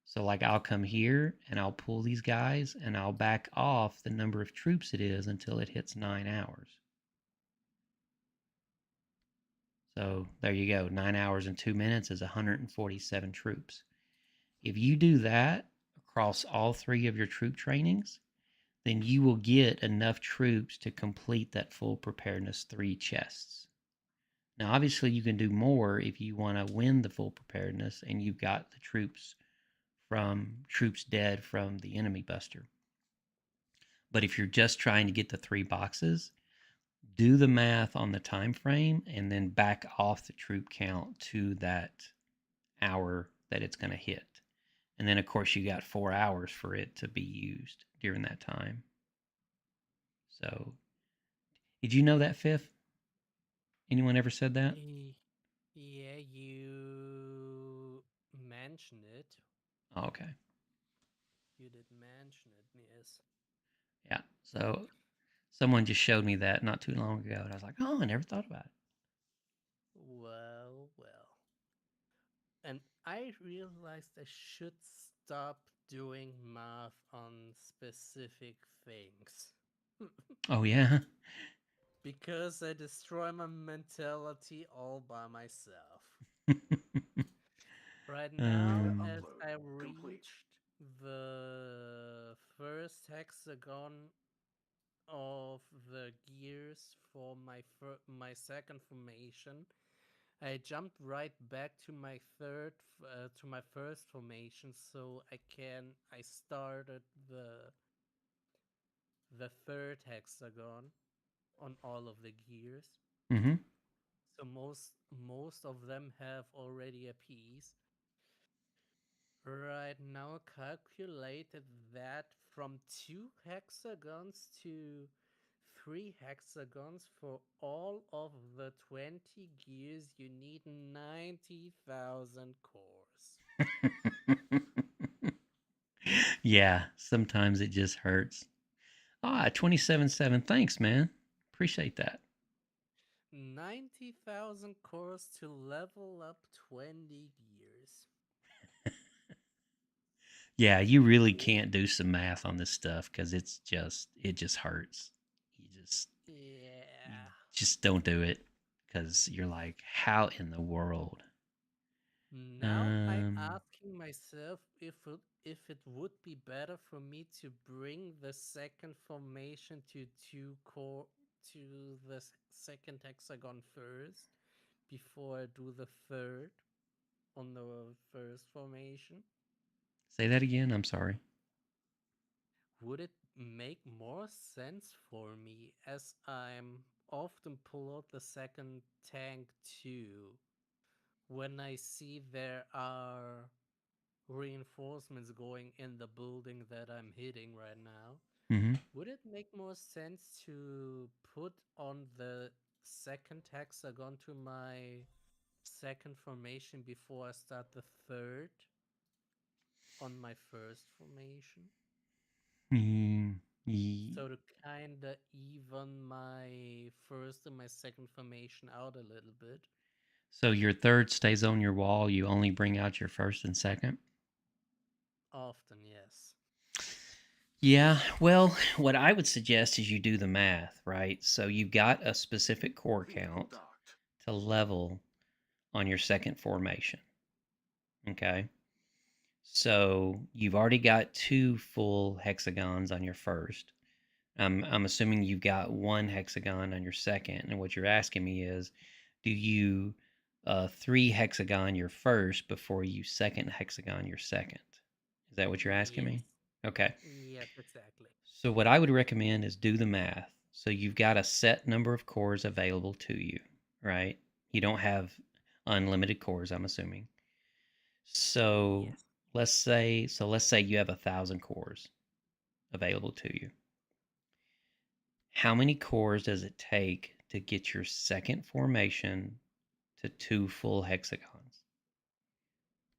So like I'll come here and I'll pull these guys and I'll back off the number of troops it is until it hits 9 hours. So there you go. 9 hours and 2 minutes is 147 troops. If you do that across all 3 of your troop trainings, then you will get enough troops to complete that full preparedness 3 chests. Now, obviously, you can do more if you want to win the full preparedness and you've got the troops dead from the enemy buster. But if you're just trying to get the 3 boxes, do the math on the time frame and then back off the troop count to that hour that it's going to hit. And then, of course, you got 4 hours for it to be used during that time. So, did you know that, Fifth? Anyone ever said that? Yeah, you mentioned it. Oh, okay. You did mention it, yes. Yeah. So, someone just showed me that not too long ago, and I was like, oh, I never thought about it. Well. And I realized I should stop doing math on specific things. Oh, yeah? Because I destroy my mentality all by myself. Right now, as I reached the first hexagon of the gears for my second formation, I jumped right back to my first formation, so I started the third hexagon on all of the gears. Mm-hmm. So most of them have already a piece. Right now, calculated that from 2 hexagons to 3 hexagons for all of the 20 gears, you need 90,000 cores. Yeah, sometimes it just hurts. 27.7. Thanks, man. Appreciate that. 90,000 cores to level up 20 gears. Yeah, you really can't do some math on this stuff because it just hurts. You just don't do it because you're like, how in the world? Now I'm asking myself if it would be better for me to bring the second formation to the second hexagon first before I do the third on the first formation. Say that again. I'm sorry. Would it make more sense for me, as I'm often pull out the second tank too when I see there are reinforcements going in the building that I'm hitting right now. Mm-hmm. Would it make more sense to put on the second hexagon to my second formation before I start the third on my first formation? So to kinda even my first and my second formation out a little bit. So your third stays on your wall. You only bring out your first and second. Often, yes. Yeah, well, what I would suggest is you do the math, right? So you've got a specific core Vehicle count docked. to level on your second formation. Okay. So you've already got 2 full hexagons on your first. I'm assuming you've got 1 hexagon on your second. And what you're asking me is, do you 3 hexagon your first before you second hexagon your second? Is that what you're asking Yes. me? Okay. Yes, exactly. So what I would recommend is do the math. So you've got a set number of cores available to you, right? You don't have unlimited cores, I'm assuming. So Yes. let's say you have 1,000 cores available to you. How many cores does it take to get your second formation to 2 full hexagons?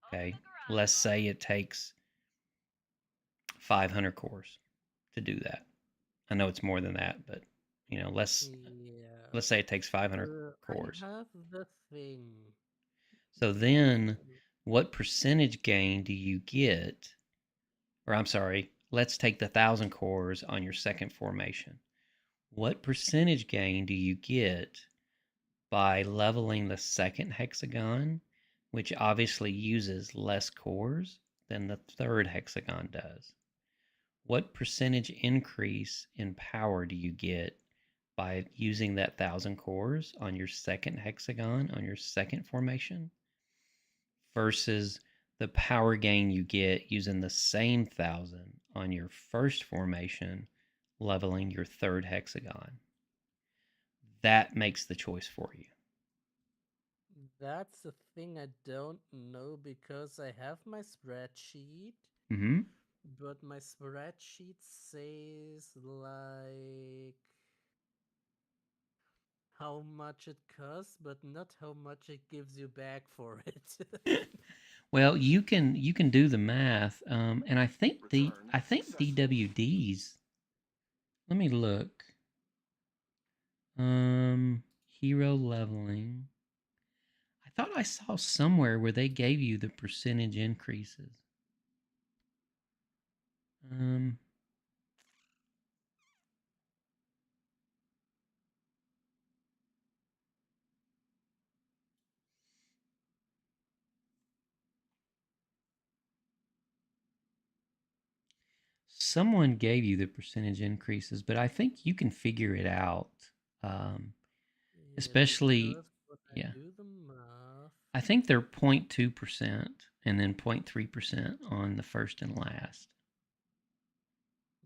Okay. Let's say it takes 500 cores to do that. I know it's more than that, but let's Yeah. say it takes 500 I cores. have the thing. So then what percentage gain do you get? Or I'm sorry, let's take the 1,000 cores on your second formation. What percentage gain do you get by leveling the second hexagon, which obviously uses less cores than the third hexagon does? What percentage increase in power do you get by using that 1,000 cores on your second hexagon on your second formation versus the power gain you get using the same 1,000 on your first formation, leveling your third hexagon? That makes the choice for you. That's the thing I don't know because I have my spreadsheet, Mm-hmm. but my spreadsheet says like how much it costs, but not how much it gives you back for it. Well, you can do the math, and I think Return successful. DWDs. Let me look. Hero leveling. I thought I saw somewhere where they gave you the percentage increases. Um, Someone gave you the percentage increases, but I think you can figure it out. Um, Yeah, especially, because when I yeah, do the math, I think they're 0.2% and then 0.3% on the first and last,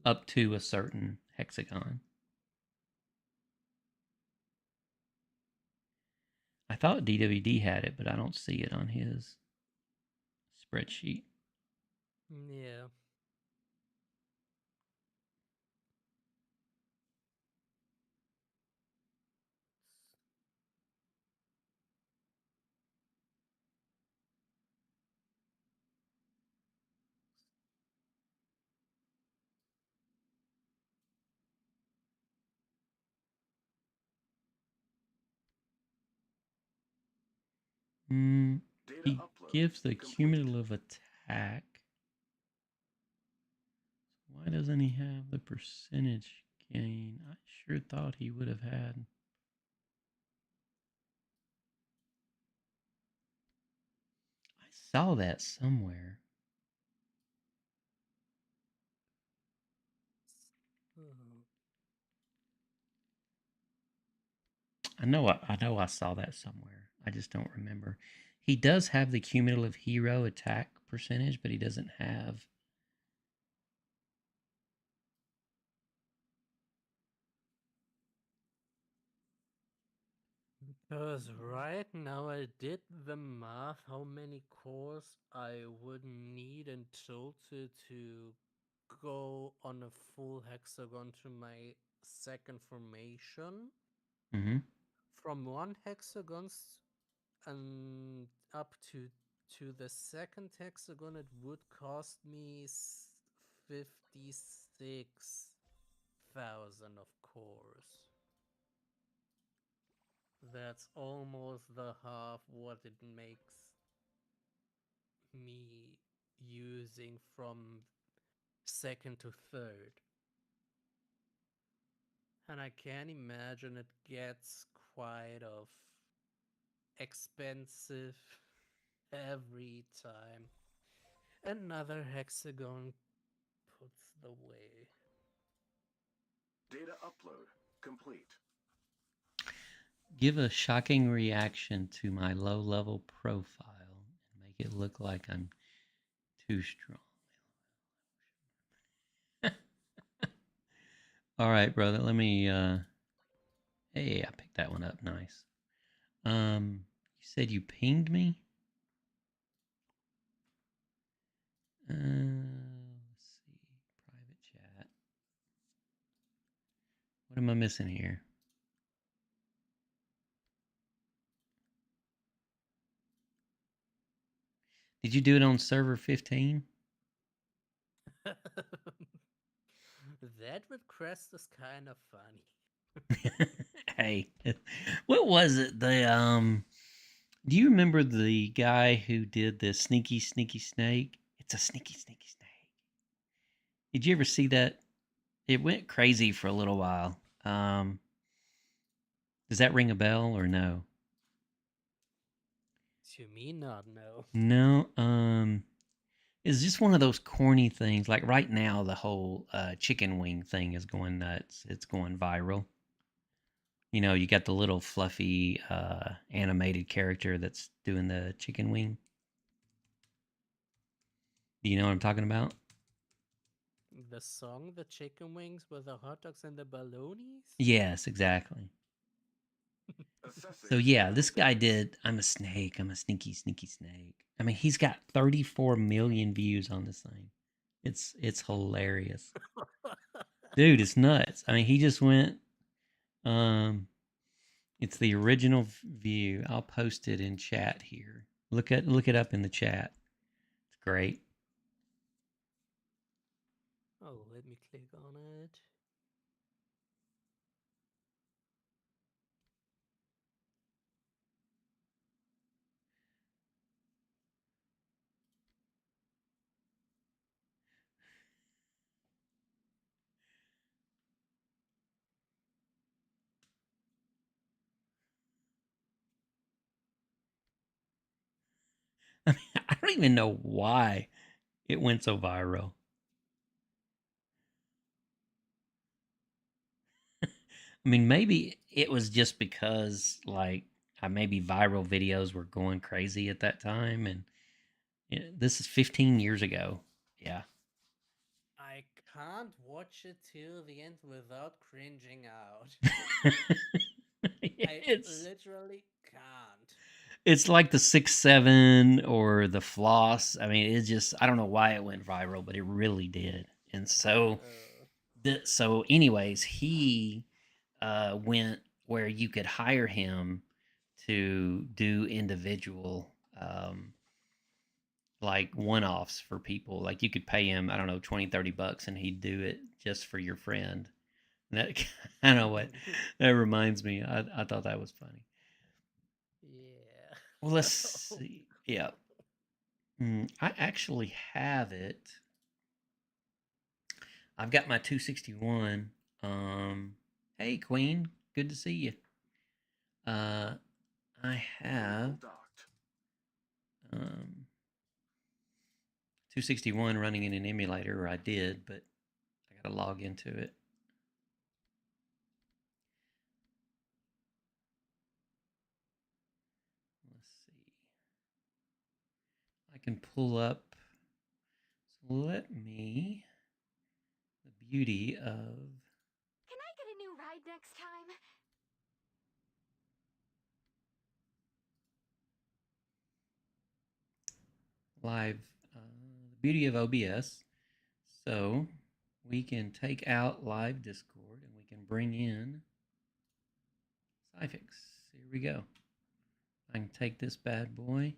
up to a certain hexagon. I thought DWD had it, but I don't see it on his spreadsheet. yeah. Data He upload gives the complete. cumulative attack. Why doesn't he have the percentage gain? I sure thought he would have had. I saw that somewhere. Oh. I know I saw that somewhere. I just don't remember. He does have the cumulative hero attack percentage, but he doesn't have Because right now I did the math how many cores I would need in total to go on a full hexagon to my second formation. Mm-hmm. From one hexagon and up to the second hexagon, it would cost me 56,000 of cores. That's almost the half what it makes me using from second to third. And I can imagine it gets quite of expensive every time another hexagon puts the way. Data upload complete. Give a shocking reaction to my low-level profile and make it look like I'm too strong. All right, brother. Let me. Hey, I picked that one up. Nice. You said you pinged me. Let's see. Private chat. What am I missing here? Did you do it on server 15? That with Crest is kind of funny. Hey, what was it? Do you remember the guy who did the sneaky snake? It's a sneaky snake. Did you ever see that? It went crazy for a little while. Does that ring a bell or no? To me, not no. No. It's just one of those corny things. Like right now, the whole chicken wing thing is going nuts. It's going viral. You know, you got the little fluffy animated character that's doing the chicken wing. Do you know what I'm talking about? The song, the chicken wings with the hot dogs and the balonies? Yes, exactly. Assessing So yeah, this connection. guy did I'm a snake, I'm a sneaky snake. I mean, he's got 34 million views on this thing. It's hilarious. Dude, it's nuts. I mean, he just went it's the original view. I'll post it in chat here. Look it up in the chat. It's great. Oh, let me click on it. I mean, I don't even know why it went so viral. I mean, maybe it was just because like maybe viral videos were going crazy at that time, and this is 15 years ago. Yeah, I can't watch it till the end without cringing out. I it's literally can't. it's like the 6-7 or the floss. I mean, it's just I don't know why it went viral, but it really did. And so, anyways, he went where you could hire him to do individual like one-offs for people. Like you could pay him, I don't know, 20-30 bucks and he'd do it just for your friend. And that kind of what that reminds me. I thought that was funny. Yeah. Well, let's see. Yeah. I actually have it. I've got my 261. Hey Queen, good to see you. I have Docked. 261 running in an emulator, or I did, but I got to log into it. Let's see. I can pull up. So let me. The beauty of. Can I get a new ride next time? live, the beauty of OBS. So we can take out live Discord and we can bring in Syfix. Here we go. I can take this bad boy,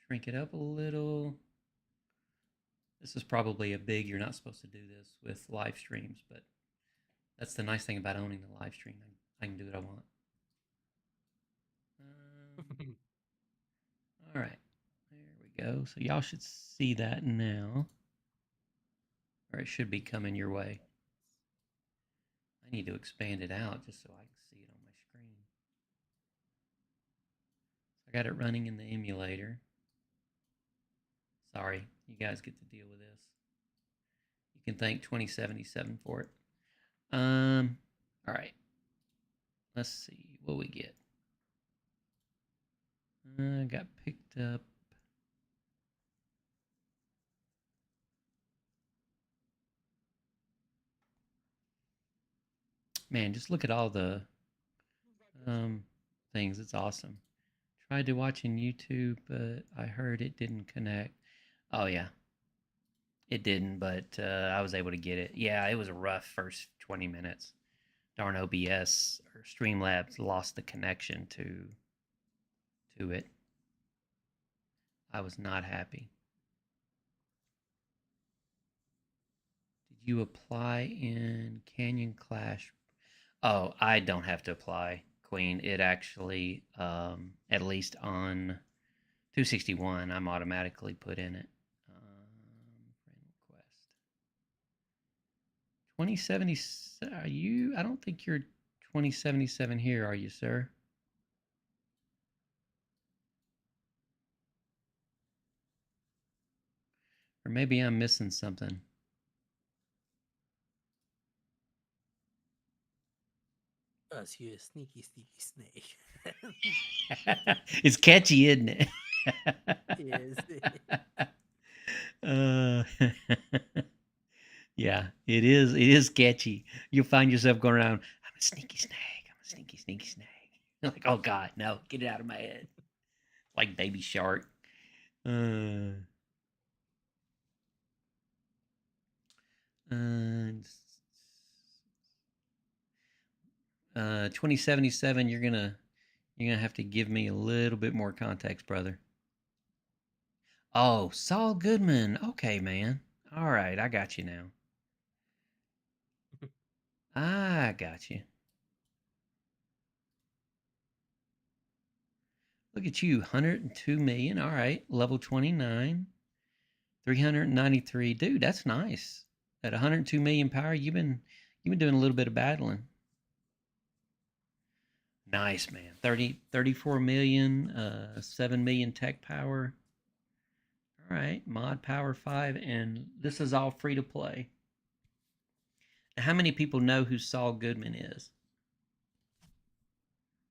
shrink it up a little. This is probably a big, you're not supposed to do this with live streams, but that's the nice thing about owning the live stream. I can do what I want. All right, there we go. So y'all should see that now, or it should be coming your way. I need to expand it out just so I can see it on my screen. So I got it running in the emulator. Sorry, you guys get to deal with this. You can thank 2077 for it. All right. Let's see what we get. Got picked up. Man, just look at all the things. It's awesome. Tried to watch in YouTube, but I heard it didn't connect. Oh yeah, it didn't, but I was able to get it. Yeah, it was a rough first 20 minutes. Darn OBS or Streamlabs lost the connection to it. I was not happy. Did you apply in Canyon Clash? Oh, I don't have to apply, Queen. It actually, at least on 261, I'm automatically put in it. Friend request. 2070, are you? I don't think you're 2077 here, are you, sir? Or maybe I'm missing something. Us, you sneaky, sneaky snake. It's catchy, isn't it? Yes. Yeah, it is. It is catchy. You'll find yourself going around, I'm a sneaky snake. I'm a sneaky, sneaky snake. You're like, oh God, no, get it out of my head. Like Baby Shark. 2077, you're gonna have to give me a little bit more context, brother. Oh, Saul Goodman. Okay, man. All right, I got you now. I got you. Look at you, 102 million. All right, level 29, 393. Dude, that's nice. At 102 million power, you've been doing a little bit of battling. Nice, man. 34 million, 7 million tech power. All right, mod power 5, and this is all free to play. How many people know who Saul Goodman is?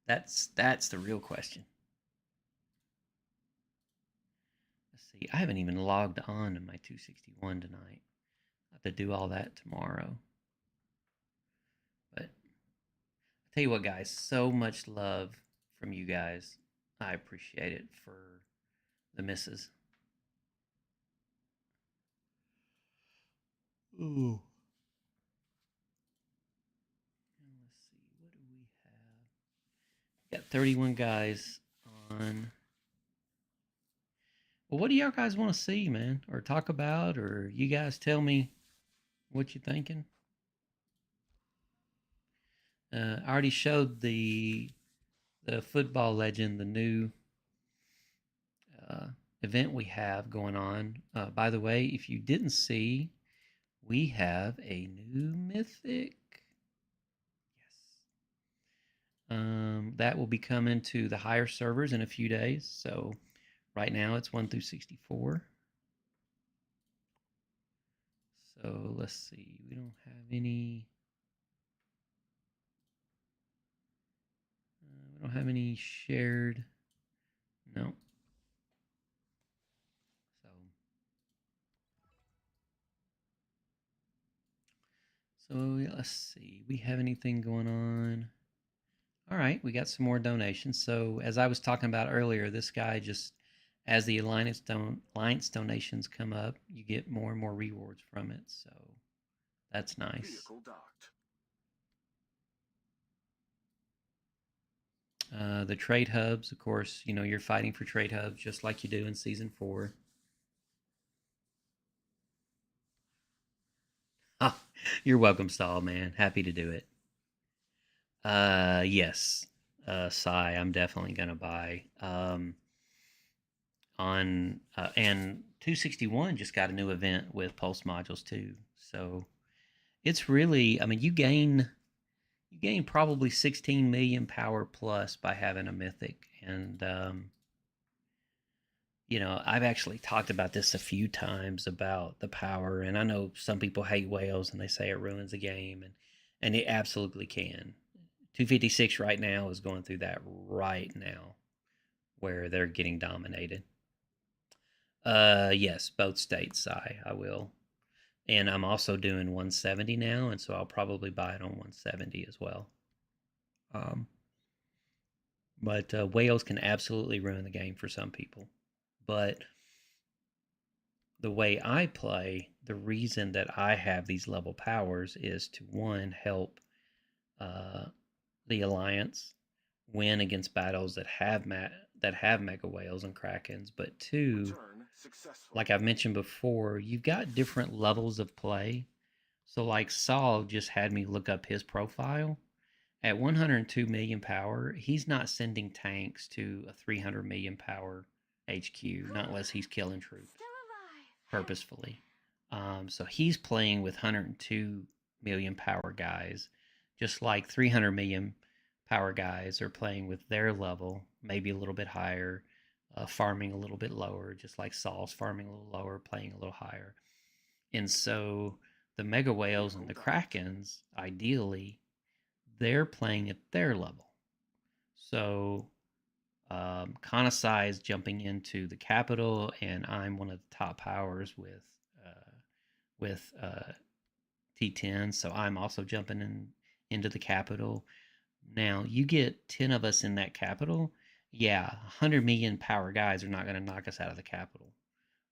That's the real question. Let's see. I haven't even logged on to my 261 tonight. I'll have to do all that tomorrow. But I'll tell you what, guys, so much love from you guys. I appreciate it for the misses. Ooh. Let's see, what do we have? Got 31 guys on. Well, what do y'all guys want to see, man? Or talk about, or you guys tell me what you're thinking? I already showed the football legend, the new event we have going on. By the way, if you didn't see, we have a new mythic. Yes. That will be coming to the higher servers in a few days. So right now it's 1 through 64. So let's see. We don't have any. We don't have any shared. No. So yeah, let's see. We have anything going on? All right, we got some more donations. So as I was talking about earlier, this guy just as the alliance donations come up, you get more and more rewards from it. So that's nice. Vehicle docked. The trade hubs, of course, you're fighting for trade hubs just like you do in season 4. Oh, you're welcome, Saul, man. Happy to do it. Yes. Sai, I'm definitely gonna buy. And 261 just got a new event with pulse modules too. So it's really, I mean, you gain probably 16 million power plus by having a mythic. And I've actually talked about this a few times about the power, and I know some people hate whales and they say it ruins the game, and it absolutely can. 256 right now is going through that right now, where they're getting dominated. Yes, both states. I will, and I'm also doing 170 now, and so I'll probably buy it on 170 as well. But whales can absolutely ruin the game for some people. But the way I play, the reason that I have these level powers is to, one, help the alliance win against battles that have mega whales and krakens, but two, like I've mentioned before, you've got different levels of play. So like Saul just had me look up his profile. At 102 million power, he's not sending tanks to a 300 million power HQ, not unless he's killing troops purposefully. So he's playing with 102 million power guys, just like 300 million power guys are playing with their level, maybe a little bit higher, farming a little bit lower, just like Saul's farming a little lower, playing a little higher. And so the mega whales and the krakens, ideally, they're playing at their level. So Kanasai is jumping into the capital, and I'm one of the top powers with T10. So I'm also jumping into the capital. Now you get 10 of us in that capital. Yeah, 100 million power guys are not going to knock us out of the capital.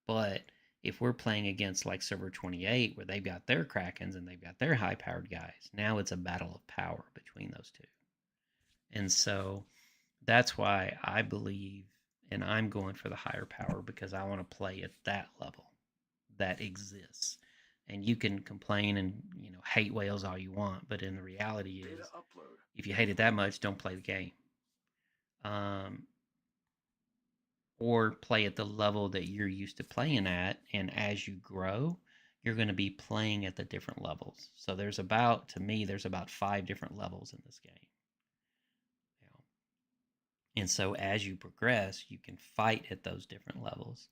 But if we're playing against like server 28, where they've got their krakens and they've got their high powered guys, now it's a battle of power between those two. And so that's why I believe, and I'm going for the higher power, because I want to play at that level that exists. And you can complain and hate whales all you want, but in the reality is, if you hate it that much, don't play the game. Or play at the level that you're used to playing at, and as you grow, you're going to be playing at the different levels. So there's about 5 different levels in this game. And so as you progress, you can fight at those different levels.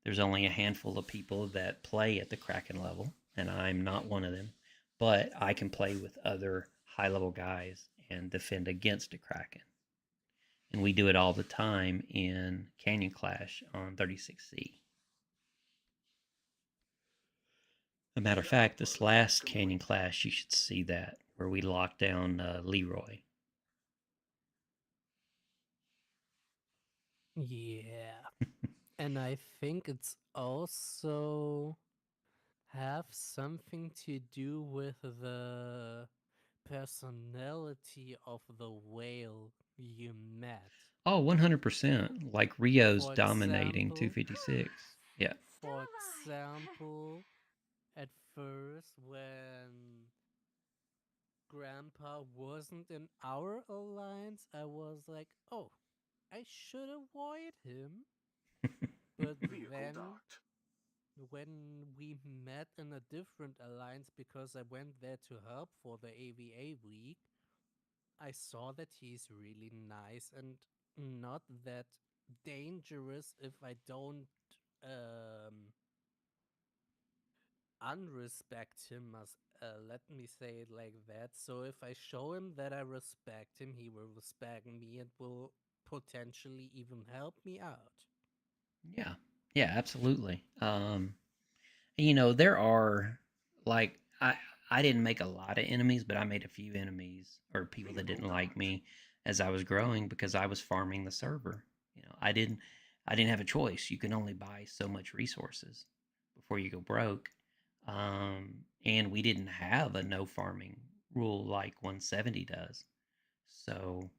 There's only a handful of people that play at the Kraken level, and I'm not one of them. But I can play with other high-level guys and defend against a Kraken. And we do it all the time in Canyon Clash on 36C. As a matter of fact, this last Canyon Clash, you should see that, where we locked down Leroy. Yeah. And I think it's also have something to do with the personality of the whale you met. Oh, 100%. Like Rio's For dominating example- 256. Yeah. For example, at first when Grandpa wasn't in our alliance, I was like, oh, I should avoid him. But then, when we met in a different alliance, because I went there to help for the AVA week, I saw that he's really nice and not that dangerous if I don't unrespect him, as let me say it like that. So if I show him that I respect him, he will respect me and will potentially even help me out. Yeah. Yeah, absolutely. There are, like, I didn't make a lot of enemies, but I made a few enemies, or people that didn't like me as I was growing, because I was farming the server. I didn't have a choice. You can only buy so much resources before you go broke. And we didn't have a no farming rule like 170 does. So,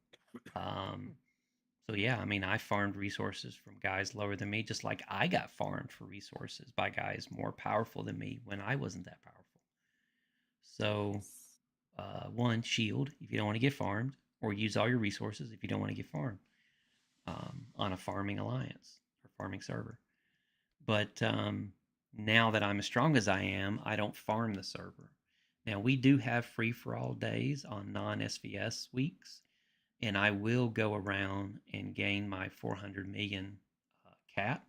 yeah, I mean, I farmed resources from guys lower than me, just like I got farmed for resources by guys more powerful than me when I wasn't that powerful. So, one, shield if you don't want to get farmed, or use all your resources if you don't want to get farmed on a farming alliance or farming server. But now that I'm as strong as I am, I don't farm the server. Now, we do have free for all days on non SVS weeks, and I will go around and gain my 400 million cap.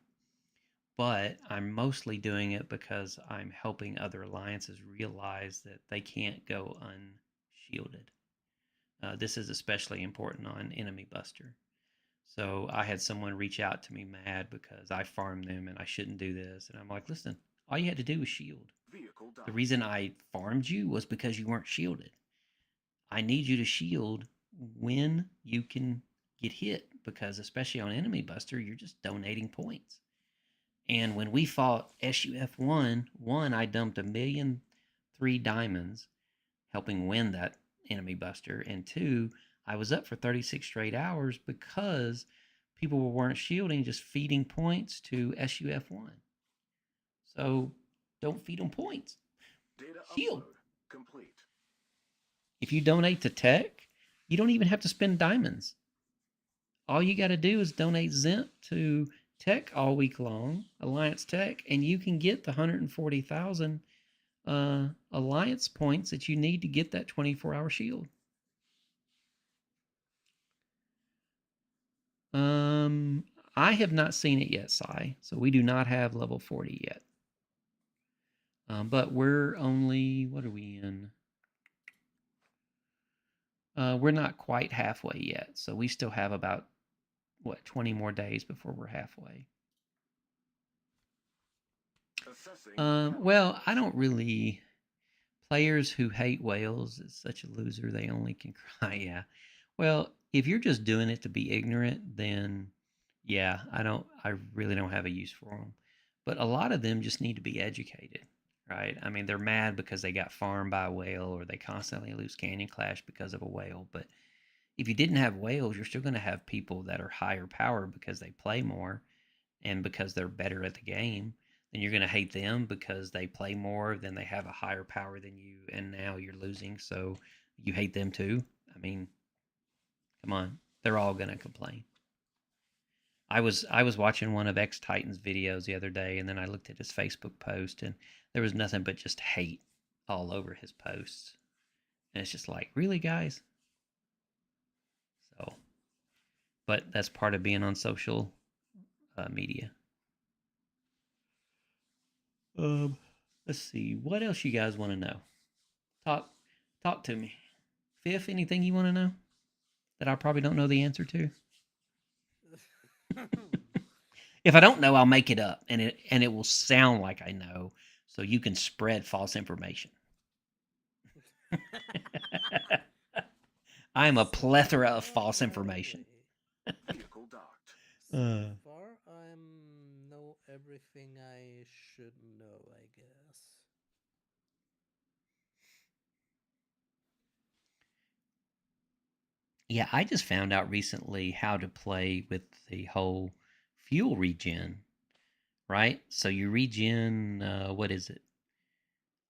But I'm mostly doing it because I'm helping other alliances realize that they can't go unshielded. This is especially important on Enemy Buster. So I had someone reach out to me mad because I farmed them and I shouldn't do this. And I'm like, listen, all you had to do was shield. The reason I farmed you was because you weren't shielded. I need you to shield when you can get hit, because especially on Enemy Buster, you're just donating points. And when we fought SUF 1, I dumped 1,000,003 diamonds helping win that Enemy Buster. And 2, I was up for 36 straight hours because people weren't shielding, just feeding points to SUF 1. So don't feed them points. Data Shield. upload complete. If you donate to tech, you don't even have to spend diamonds. All you got to do is donate Zimp to tech all week long, Alliance Tech, and you can get the 140,000 Alliance points that you need to get that 24-hour shield. I have not seen it yet, Sai. So we do not have level 40 yet. But we're only, what are we in? We're not quite halfway yet. So we still have about, 20 more days before we're halfway. Well, I don't really. Players who hate whales is such a loser, they only can cry. Yeah. Well, if you're just doing it to be ignorant, then yeah, I really don't have a use for them. But a lot of them just need to be educated, right? I mean, they're mad because they got farmed by a whale, or they constantly lose Canyon Clash because of a whale. But if you didn't have whales, you're still going to have people that are higher power because they play more and because they're better at the game. Then you're going to hate them because they play more, then they have a higher power than you, and now you're losing, so you hate them too. I mean, come on, they're all going to complain. I was watching one of X Titan's videos the other day, and then I looked at his Facebook post, and there was nothing but just hate all over his posts. And it's just like, really, guys? So, but that's part of being on social media. Let's see. What else you guys want to know? Talk to me. Fifth, anything you want to know that I probably don't know the answer to? If I don't know, I'll make it up, and it will sound like I know, so you can spread false information. I am a plethora of false information. Vehicle docked. So far, I know everything I should know, I guess. Yeah, I just found out recently how to play with the whole fuel regen, right? So you regen, what is it?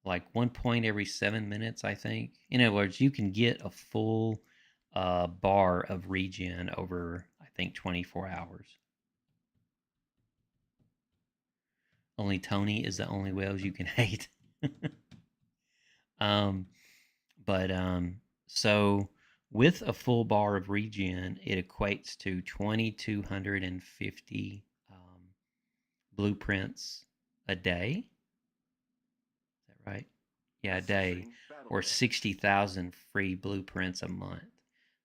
Like 1 point every 7 minutes, I think. In other words, you can get a full bar of regen over, I think, 24 hours. Only Tony is the only whales you can hate. So with a full bar of regen, it equates to 2,250 blueprints a day. Is that right? Yeah, a day. Or 60,000 free blueprints a month.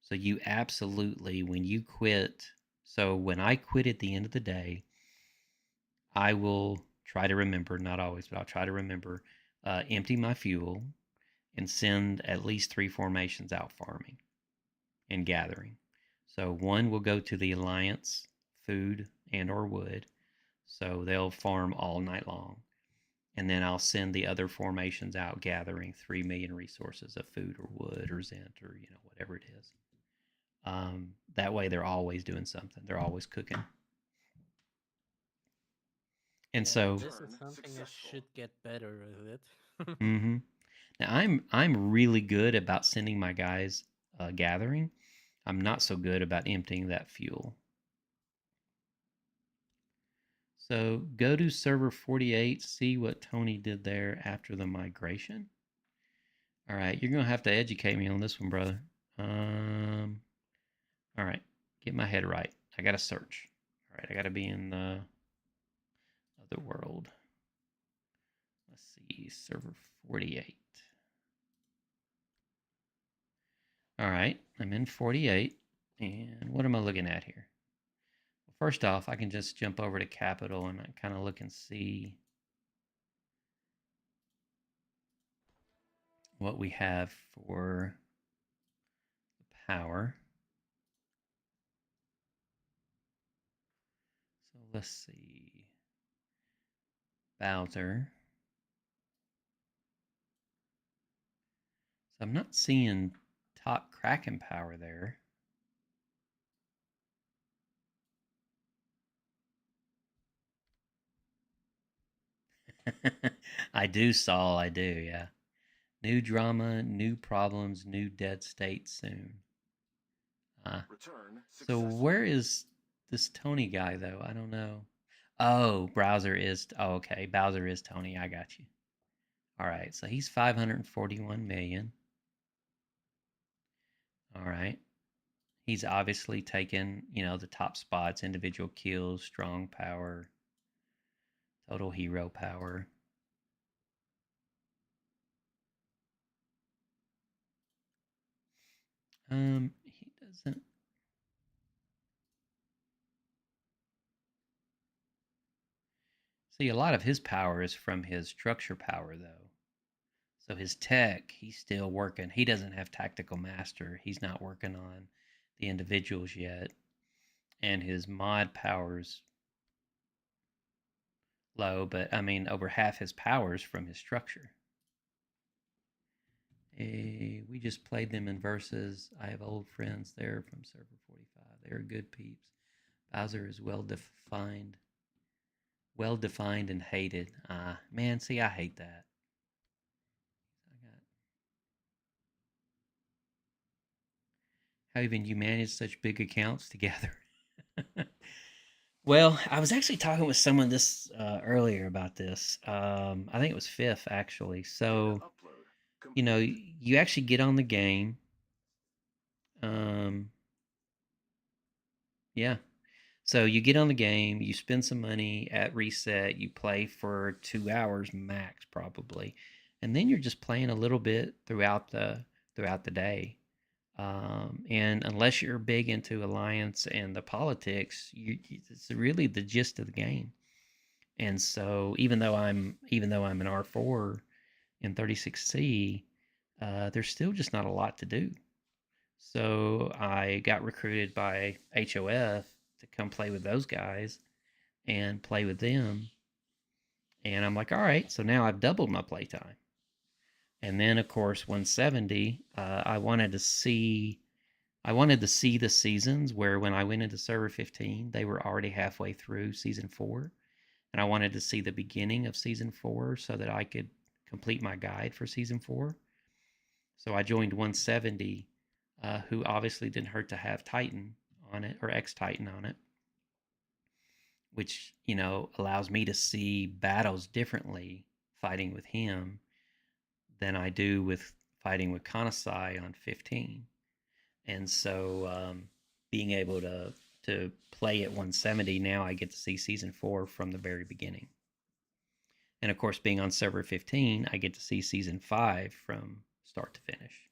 So you absolutely, when you quit, so when I quit at the end of the day, I will try to remember, not always, but I'll try to remember, empty my fuel and send at least 3 formations out farming and gathering. So 1 will go to the Alliance food and or wood. So they'll farm all night long. And then I'll send the other formations out gathering 3 million resources of food or wood or zint or, whatever it is. That way they're always doing something. They're always cooking. And Yeah, so this is something I should get better with it. hmm now I'm really good about sending my guys gathering. I'm not so good about emptying that fuel. So go to server 48, see what Tony did there after the migration. All right, you're gonna have to educate me on this one, brother. All right, get my head right. I gotta search. All right, I gotta be in the other world. Let's see, server 48. All right, I'm in 48, and what am I looking at here? Well, first off, I can just jump over to Capital and kind of look and see what we have for power. So let's see. Bowser. So I'm not seeing top Kraken power there. I do, Saul. I do, yeah. New drama, new problems, new dead state soon. So where is this Tony guy, though? I don't know. Oh, Browser is... Oh, okay. Bowser is Tony. I got you. All right. So he's 541 million. All right. He's obviously taken, the top spots, individual kills, strong power, total hero power. He doesn't... See, a lot of his power is from his structure power, though. So his tech, he's still working. He doesn't have tactical master. He's not working on the individuals yet. And his mod power's low, but I mean, over half his power's from his structure. We just played them in versus. I have old friends there from server 45. They're good peeps. Bowser is well defined and hated. Man, see, I hate that. How even you manage such big accounts together? Well, I was actually talking with someone this earlier about this. I think it was Fifth actually. So, you actually get on the game. Yeah. So you get on the game, you spend some money at reset, you play for 2 hours max probably, and then you're just playing a little bit throughout the day. And unless you're big into alliance and the politics, it's really the gist of the game. And so even though I'm an R4 in 36C, there's still just not a lot to do. So I got recruited by HOF to come play with those guys and play with them. And I'm like, all right, so now I've doubled my playtime. And then of course 170, I wanted to see the seasons where when I went into server 15, they were already halfway through season 4. And I wanted to see the beginning of season 4 so that I could complete my guide for season 4. So I joined 170, who obviously didn't hurt to have Titan on it, or X-Titan on it, which, allows me to see battles differently fighting with him than I do with fighting with Kanasai on 15. And so being able to play at 170, now I get to see season 4 from the very beginning. And of course, being on server 15, I get to see season 5 from start to finish.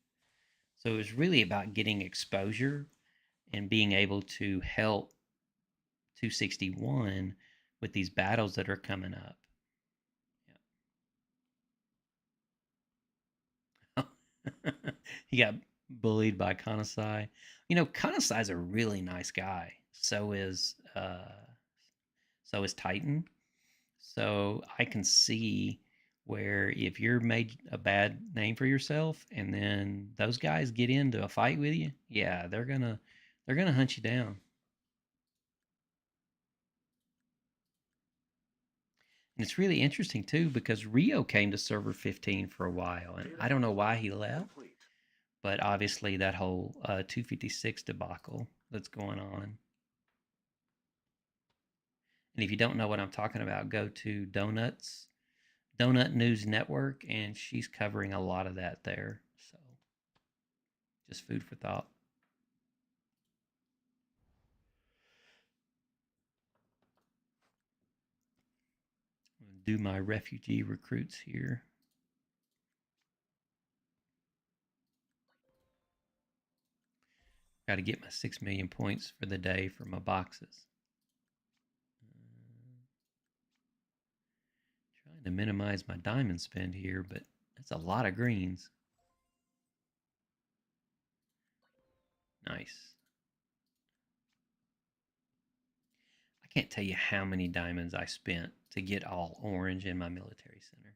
So it was really about getting exposure and being able to help 261 with these battles that are coming up. Yeah. He got bullied by Kanasai. Kanasai's a really nice guy. So is so is Titan. So I can see where if you're made a bad name for yourself and then those guys get into a fight with you, yeah, they're gonna hunt you down. And it's really interesting too because Rio came to server 15 for a while, and I don't know why he left, Complete. but obviously that whole 256 debacle that's going on. And if you don't know what I'm talking about, go to Donut News Network, and she's covering a lot of that there. So just food for thought. Do my refugee recruits here. Got to get my 6 million points for the day for my boxes. Trying to minimize my diamond spend here, but that's a lot of greens. Nice. I can't tell you how many diamonds I spent to get all orange in my military center.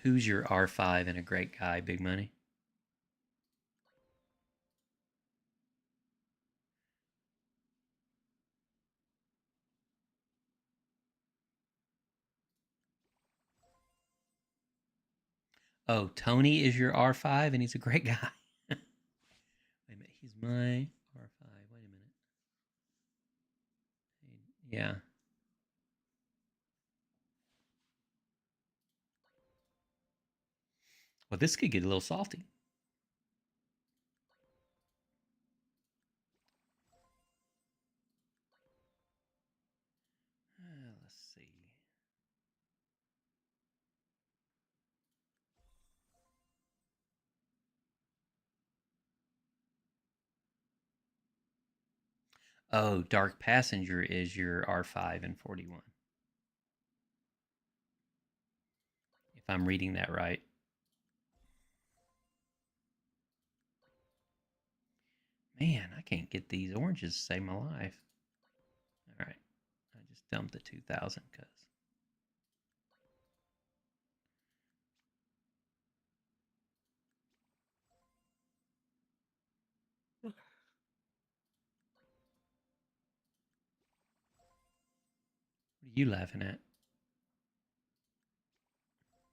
Who's your R5 and a great guy, Big Money? Oh, Tony is your R5 and he's a great guy. Wait a minute, he's my R5. Wait a minute. Yeah. Well, this could get a little salty. Let's see. Oh, Dark Passenger is your R5 and 41. If I'm reading that right. Man, I can't get these oranges to save my life. All right. I just dumped the 2000 because. What are you laughing at?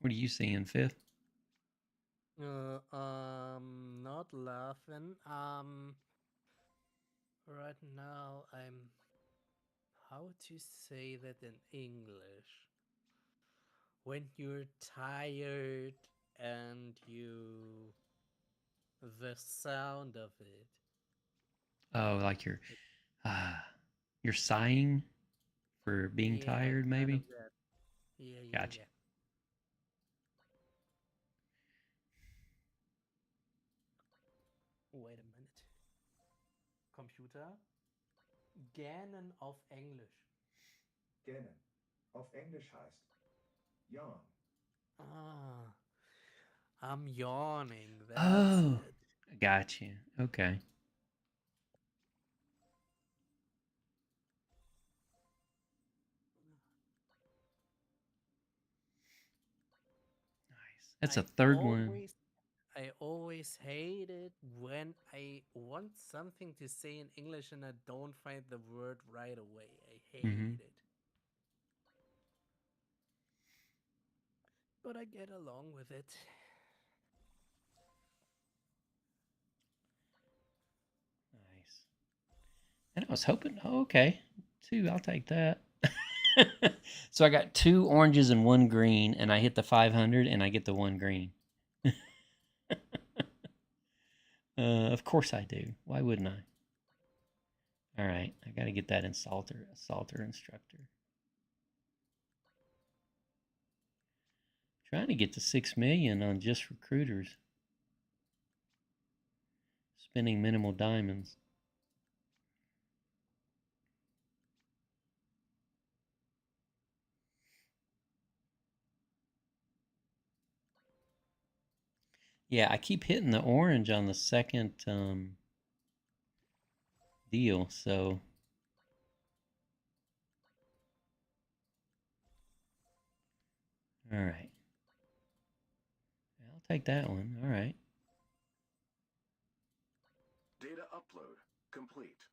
What are you seeing, Fifth? Not laughing. Right now I'm. How to say that in English? When you're tired and the sound of it. Oh, like you're sighing for being Yeah, tired, kind maybe? of that. Yeah, yeah, Gotcha. yeah. Wait a minute. Computer. Gähnen auf Englisch. Gähnen. Auf Englisch heißt yawn. Ah, I'm yawning. That's Oh, it. gotcha. Okay. Nice. That's a third one. I always hate it when I want something to say in English and I don't find the word right away. I hate it. But I get along with it. Nice. And I was hoping, oh, okay, 2, I'll take that. So I got 2 oranges and 1 green, and I hit the 500, and I get the 1 green. Of course I do. Why wouldn't I? All right, I got to get that assaulter instructor. Trying to get to 6 million on just recruiters. Spending minimal diamonds. Yeah, I keep hitting the orange on the second deal, so all right. I'll take that one. All right. Data upload complete.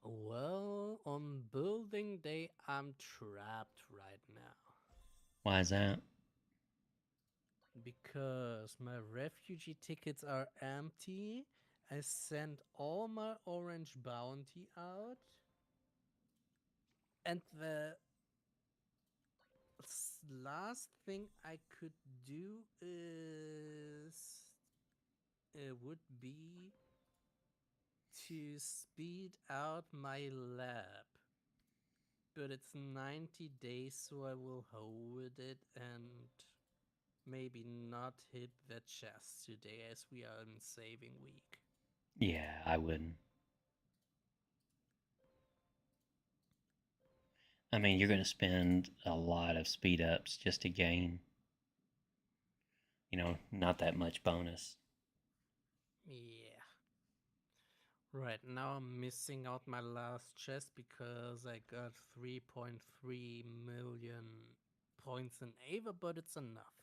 Well, on building day, I'm trapped right now. Why is that? Because my refugee tickets are empty. I sent all my orange bounty out. And the last thing I could do is it would be to speed out my lab. But it's 90 days, so I will hold it and maybe not hit the chest today as we are in saving week. Yeah, I wouldn't. I mean, you're going to spend a lot of speed ups just to gain, not that much bonus. Yeah. Right, now I'm missing out my last chest because I got 3.3 million points in Ava, but it's enough.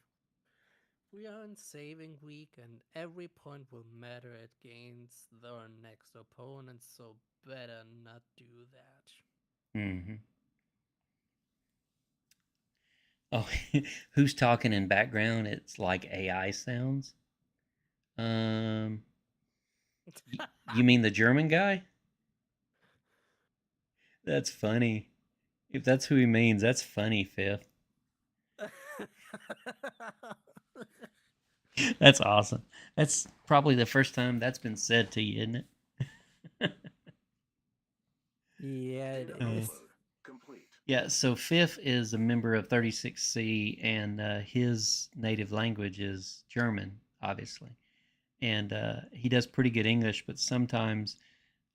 We are in saving week and every point will matter against our next opponent, so better not do that. Mm-hmm. Oh, who's talking in background? It's like AI sounds. Um, you mean the German guy? That's funny. If that's who he means, that's funny, Fifth. That's awesome. That's probably the first time that's been said to you, isn't it? Yeah, it Data is. upload complete. Yeah, so Fifth is a member of 36C, and his native language is German, obviously. And he does pretty good English, but sometimes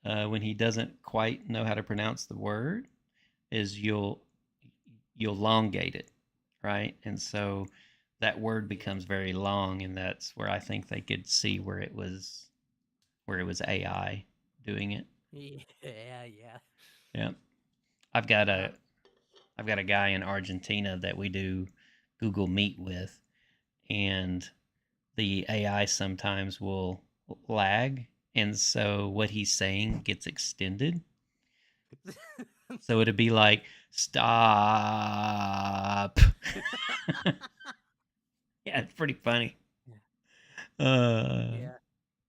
when he doesn't quite know how to pronounce the word, is you'll elongate it, right? And so that word becomes very long, and that's where I think they could see where it was AI doing it. Yeah, yeah. Yeah, I've got a I've got a guy in Argentina that we do Google Meet with, and the AI sometimes will lag, and so what he's saying gets extended. So it'd be like, stop. Yeah, it's pretty funny. Yeah,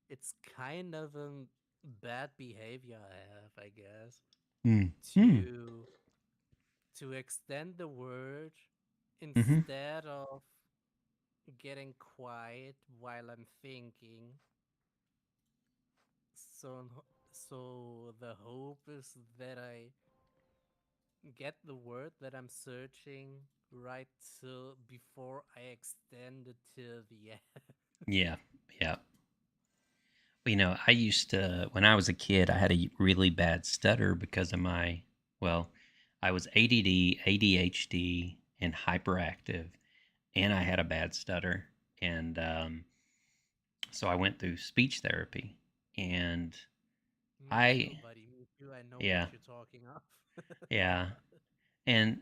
it's kind of a bad behavior I have, I guess, Hmm. Hmm. to to extend the word Mm-hmm. instead of getting quiet while I'm thinking. So the hope is that I get the word that I'm searching right till before I extend it to the end. Yeah. Yeah. I used to, when I was a kid, I had a really bad stutter because of I was ADD, ADHD, and hyperactive, and I had a bad stutter. And so I went through speech therapy. And Me too, I, buddy. Me too. I know yeah, what you're talking of. yeah. And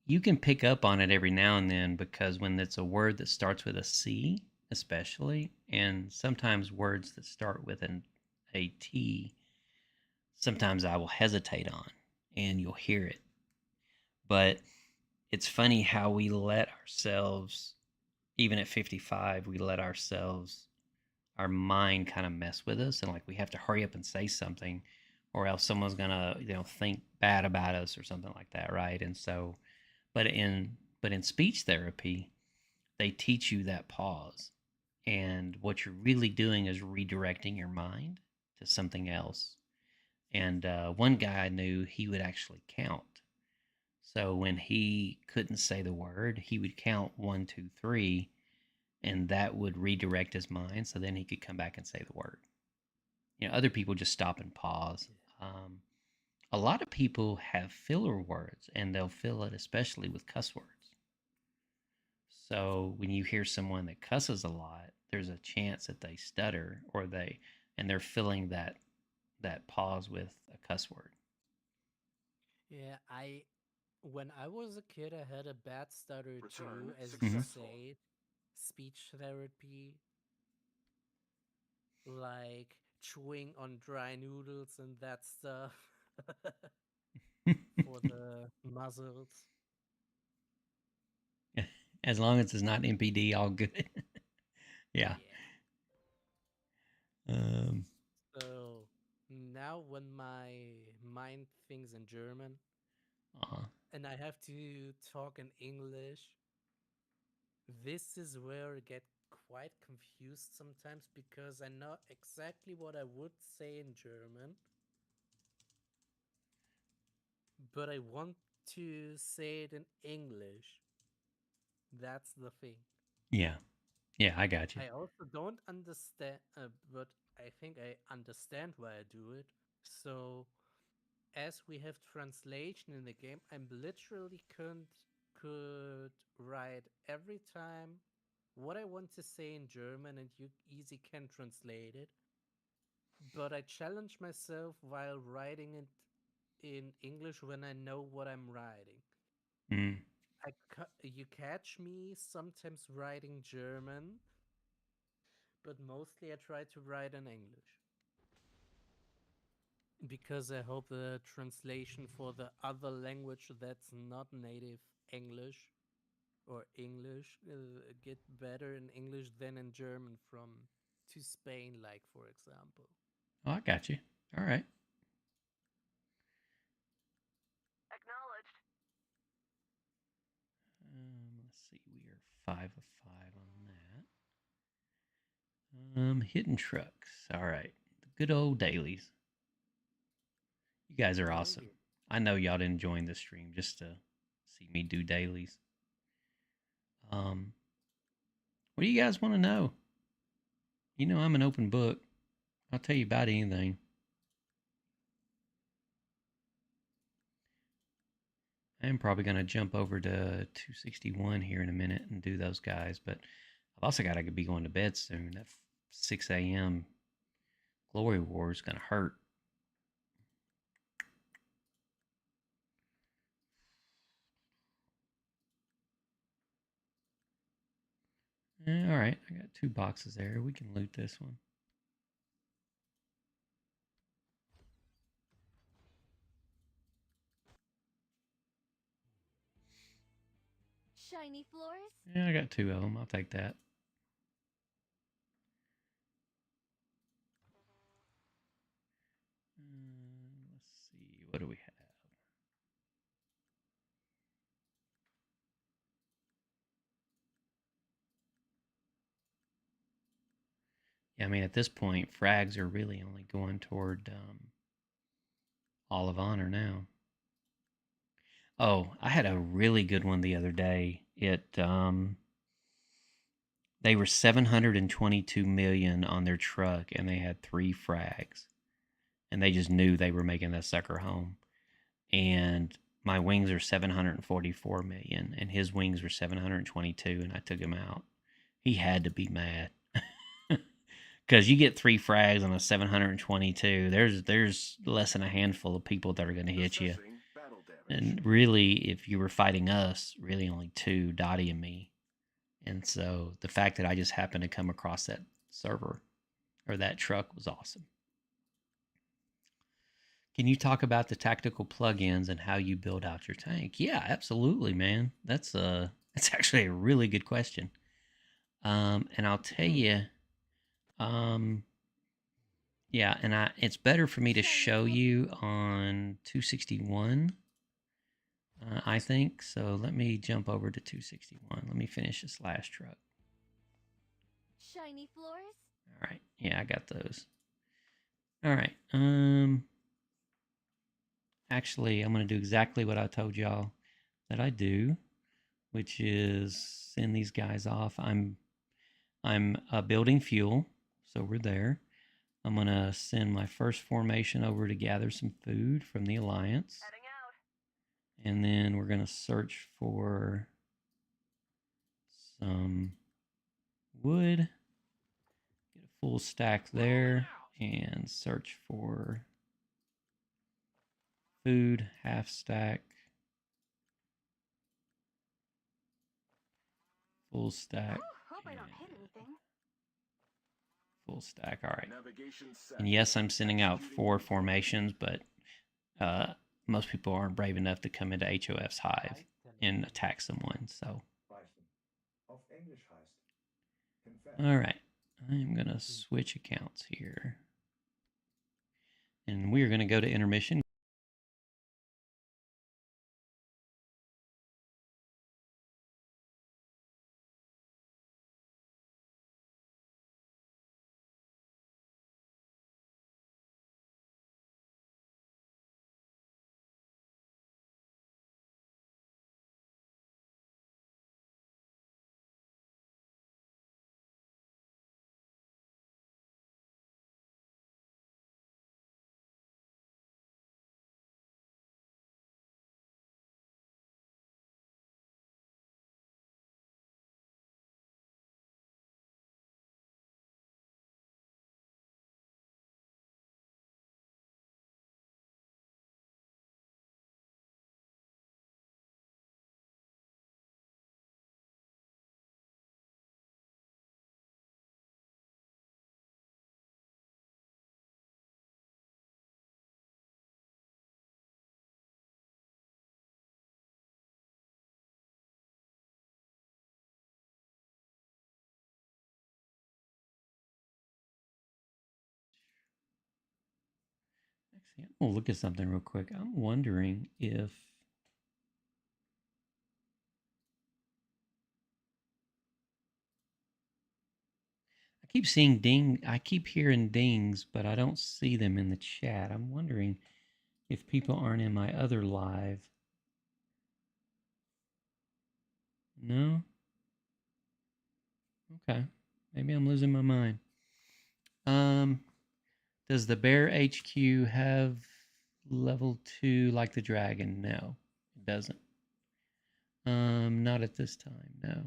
you can pick up on it every now and then because when it's a word that starts with a C, especially, and sometimes words that start with a T, sometimes I will hesitate on and you'll hear it. But it's funny how we let ourselves, even at 55, we let our mind kind of mess with us, and like we have to hurry up and say something or else someone's gonna think bad about us or something like that, right? And so but in speech therapy they teach you that pause, and what you're really doing is redirecting your mind to something else. And one guy I knew, he would actually count. So when he couldn't say the word, he would count 1, 2, 3, and that would redirect his mind so then he could come back and say the word. Other people just stop and pause. um, a lot of people have filler words, and they'll fill it especially with cuss words. So when you hear someone that cusses a lot, there's a chance that they stutter or they're filling that pause with a cuss word. Yeah, when I was a kid, I had a bad stutter too, Return as you successful. say, speech therapy, like chewing on dry noodles and that stuff for the muscles. As long as it's not MPD, all good. Yeah. Yeah. Um, So now when my mind thinks in German uh, and I have to talk in English, this is where I get quite confused sometimes because I know exactly what I would say in German, but I want to say it in English. That's the thing. yeah. Yeah, I got you. I also don't understand, but I think I understand why I do it. So, as we have translation in the game, I'm literally could write every time what I want to say in German, and you easy can translate it. But I challenge myself while writing it in English when I know what I'm writing. Mm. You catch me sometimes writing German, but mostly I try to write in English because I hope the translation for the other language that's not native English or English get better in English than in German from to Spain, like for example. Oh, I got you. All right. Acknowledged. Let's see. We are 5 of 5 on that. Hitting trucks. All right. The good old dailies. You guys are Oh awesome. yeah. I know y'all didn't join the stream just to see me do dailies. What do you guys want to know? You know I'm an open book. I'll tell you about anything. I am probably going to jump over to 261 here in a minute and do those guys, but I've also got to be going to bed soon. That 6 a.m. Glory War is going to hurt. All right, I got 2 boxes there. We can loot this one. Shiny floors? Yeah, I got 2 of them. I'll take that. Let's see. What do we have? Yeah, I mean, at this point, frags are really only going toward All of Honor now. Oh, I had a really good one the other day. They were 722 million on their truck, and they had 3 frags, and they just knew they were making that sucker home. And my wings are 744 million, and his wings were 722, and I took him out. He had to be mad. Because you get 3 frags on a 722, there's less than a handful of people that are going to hit you. Assessing battle damage. And really, if you were fighting us, really only 2, Dottie and me. And so the fact that I just happened to come across that server or that truck was awesome. Can you talk about the tactical plugins and how you build out your tank? Yeah, absolutely, man. That's actually a really good question. And I'll tell you, yeah, and it's better for me to show you on 261. I think so. Let me jump over to 261. Let me finish this last truck. Shiny floors? All right. Yeah, I got those. All right. Actually, I'm going to do exactly what I told y'all that I do, which is send these guys off. I'm building fuel, so we're there. I'm going to send my first formation over to gather some food from the Alliance. Heading out. And then we're going to search for some wood, get a full stack there, and search for food, half stack, full stack, Hope I don't hit and anything. full stack. All right. Navigation set. And yes, I'm sending out 4 formations, but most people aren't brave enough to come into HOF's hive and attack someone. So, Weichen. Auf Englisch heißt confess. all right, I'm gonna switch accounts here, and we are gonna go to intermission. Actually, I'm gonna look at something real quick. I'm wondering if I keep hearing dings, but I don't see them in the chat. I'm wondering if people aren't in my other live. No? Okay. Maybe I'm losing my mind. Does the Bear HQ have level 2 like the dragon? No, it doesn't. Not at this time, no.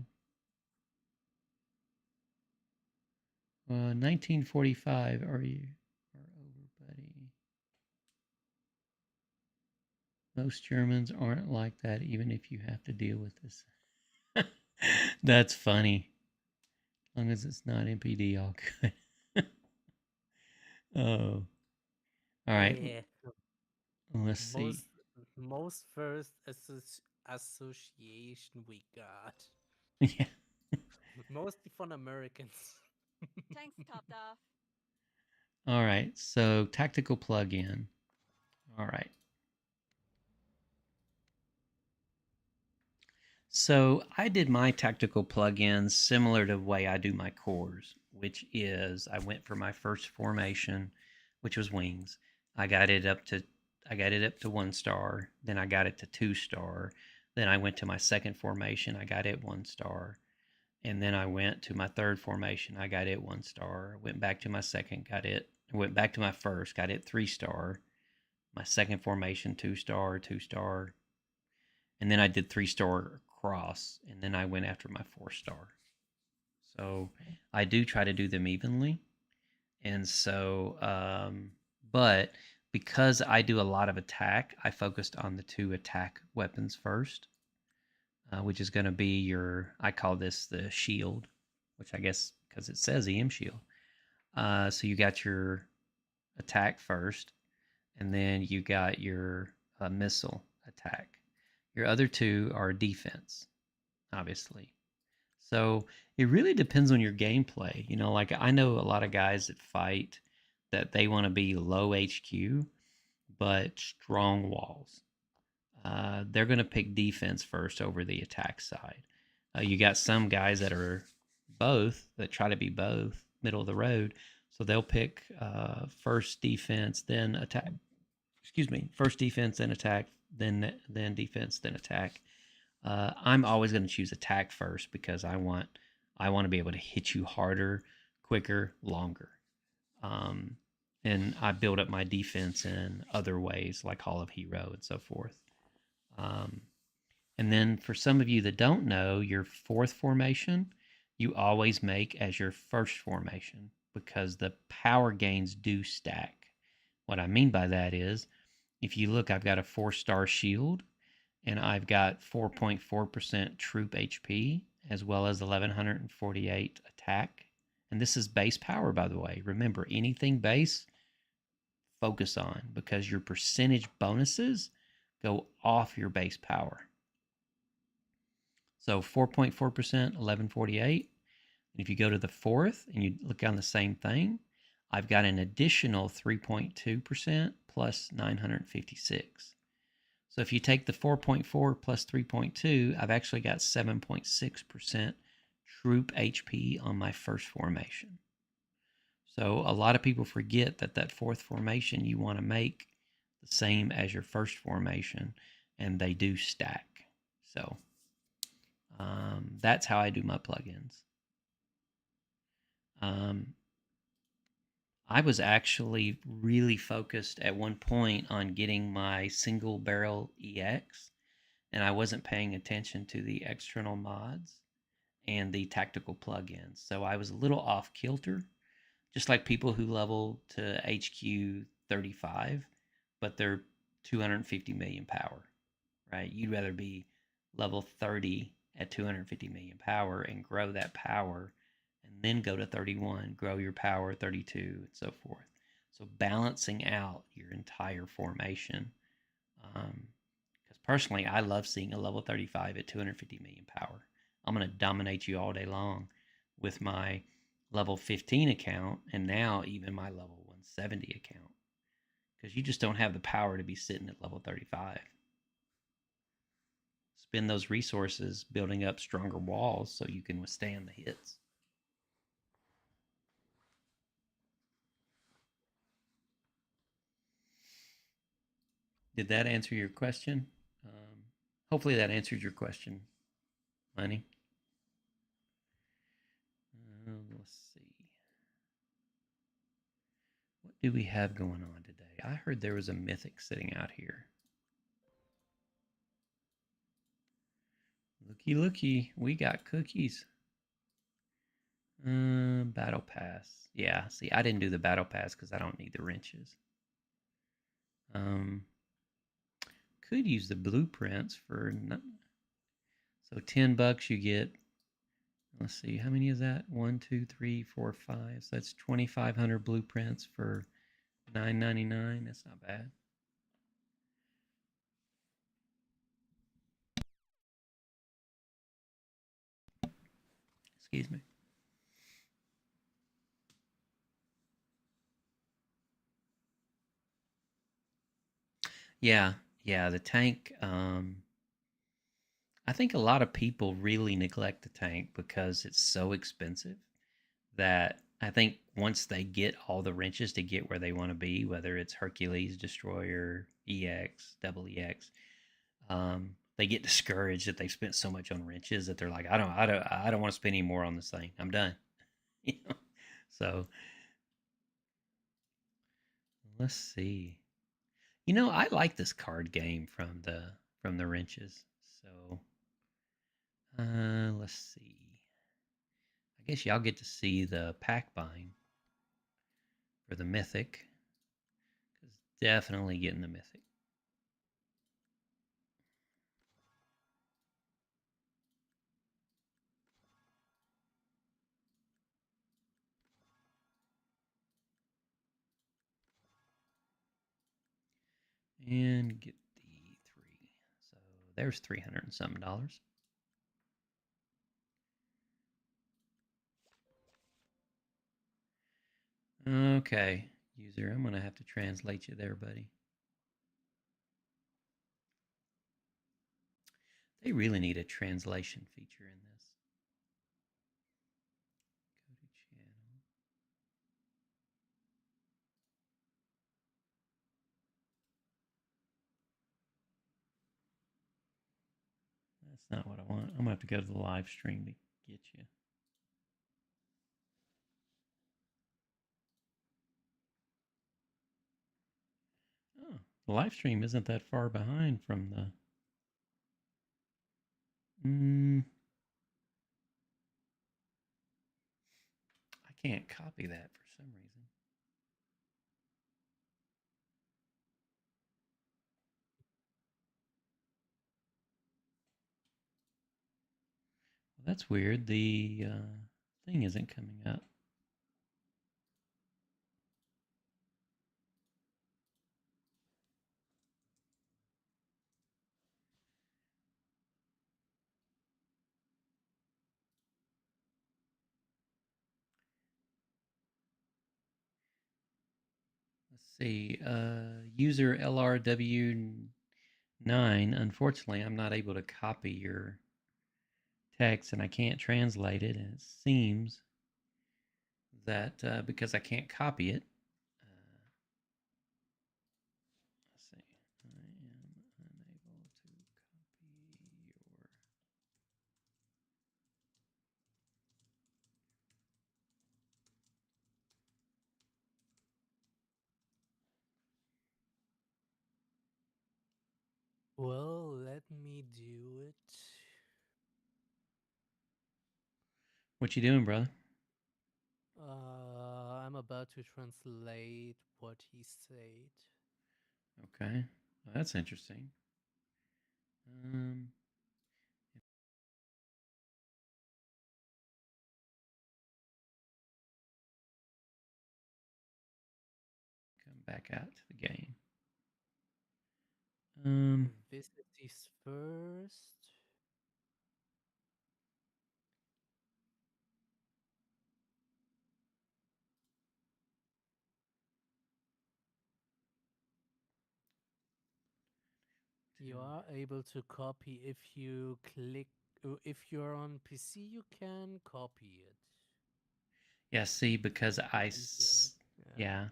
1945, are you over, buddy? Most Germans aren't like that, even if you have to deal with this. That's funny. As long as it's not MPD, all good. Oh. All right. Yeah. Let's see. Most first association we got. Yeah. Mostly from Americans. Thanks, topped off. All right. So tactical plug-in. All right. So I did my tactical plugins similar to the way I do my cores, which is I went for my first formation, which was wings. I got it up to 1 star, then I got it to 2 star, then I went to my second formation, I got it 1 star, and then I went to my third formation, I got it 1 star, went back to my second, got it, went back to my first, got it 3 star, my second formation 2 star, 2 star, and then I did 3 star across, and then I went after my 4 star. So I do try to do them evenly, and so but because I do a lot of attack, I focused on the 2 attack weapons first, which is going to be your, I call this the shield, which I guess because it says EM shield. So you got your attack first, and then you got your missile attack. Your other 2 are defense, obviously. So it really depends on your gameplay. You know, like I know a lot of guys that fight that they want to be low HQ, but strong walls. They're going to pick defense first over the attack side. You got some guys that are both, that try to be both, middle of the road. So they'll pick first defense, then attack. Excuse me, first defense, then attack, then defense, then attack. I'm always going to choose attack first because I want to be able to hit you harder, quicker, longer. And I build up my defense in other ways like Hall of Hero and so forth. And And then for some of you that don't know, your fourth formation, you always make as your first formation because the power gains do stack. What I mean by that is, if you look, I've got a 4-star shield and I've got 4.4% troop HP as well as 1148 attack. And this is base power, by the way. Remember, anything base, focus on because your percentage bonuses go off your base power. So 4.4%, 1148. And if you go to the fourth and you look on the same thing, I've got an additional 3.2% plus 956. So if you take the 4.4 plus 3.2, I've actually got 7.6% troop HP on my first formation. So a lot of people forget that that fourth formation you want to make the same as your first formation, and they do stack. So that's how I do my plugins. I was actually really focused at one point on getting my single barrel EX, and I wasn't paying attention to the external mods and the tactical plugins. So I was a little off kilter, just like people who level to HQ 35, but they're 250 million power, right? You'd rather be level 30 at 250 million power and grow that power and then go to 31, grow your power 32, and so forth. So balancing out your entire formation. Because personally, I love seeing a level 35 at 250 million power. I'm going to dominate you all day long with my level 15 account and now even my level 170 account. Because you just don't have the power to be sitting at level 35. Spend those resources building up stronger walls so you can withstand the hits. Did that answer your question? Hopefully that answered your question, Lenny. Let's see. What do we have going on today? I heard there was a mythic sitting out here. Looky, looky. We got cookies. Battle pass. Yeah, see, I didn't do the battle pass because I don't need the wrenches. Could use the blueprints for... So $10 you get... Let's see, how many is that? 1, 2, 3, 4, 5. So that's 2,500 blueprints for $9.99. That's not bad. Excuse me. Yeah, the tank. I think a lot of people really neglect the tank because it's so expensive that I think once they get all the wrenches to get where they want to be, whether it's Hercules, Destroyer, EX, double EX, they get discouraged that they've spent so much on wrenches that they're like, I don't want to spend any more on this thing. I'm done. You know? So let's see. You know, I like this card game from the wrenches. So let's see. I guess y'all get to see the pack bind for the mythic. Cause definitely getting the mythic. And get the 3. So there's $300 and some dollars. Okay, user, I'm going to have to translate you there, buddy. They really need a translation feature in this. Go to channel. That's not what I want. I'm going to have to go to the live stream to get you. Oh, the live stream isn't that far behind from the... I can't copy that for some reason. Well, that's weird. The thing isn't coming up. Let's see. User LRW9. Unfortunately, I'm not able to copy your text and I can't translate it. And it seems that because I can't copy it, let's see. I am unable to copy your. Well, let me do it. What you doing, brother? I'm about to translate what he said. Okay, well, that's interesting. Um, come back out to the game. Visit this first. You are able to copy if you click. If you're on PC, you can copy it. Yeah, see, because Yeah. yeah.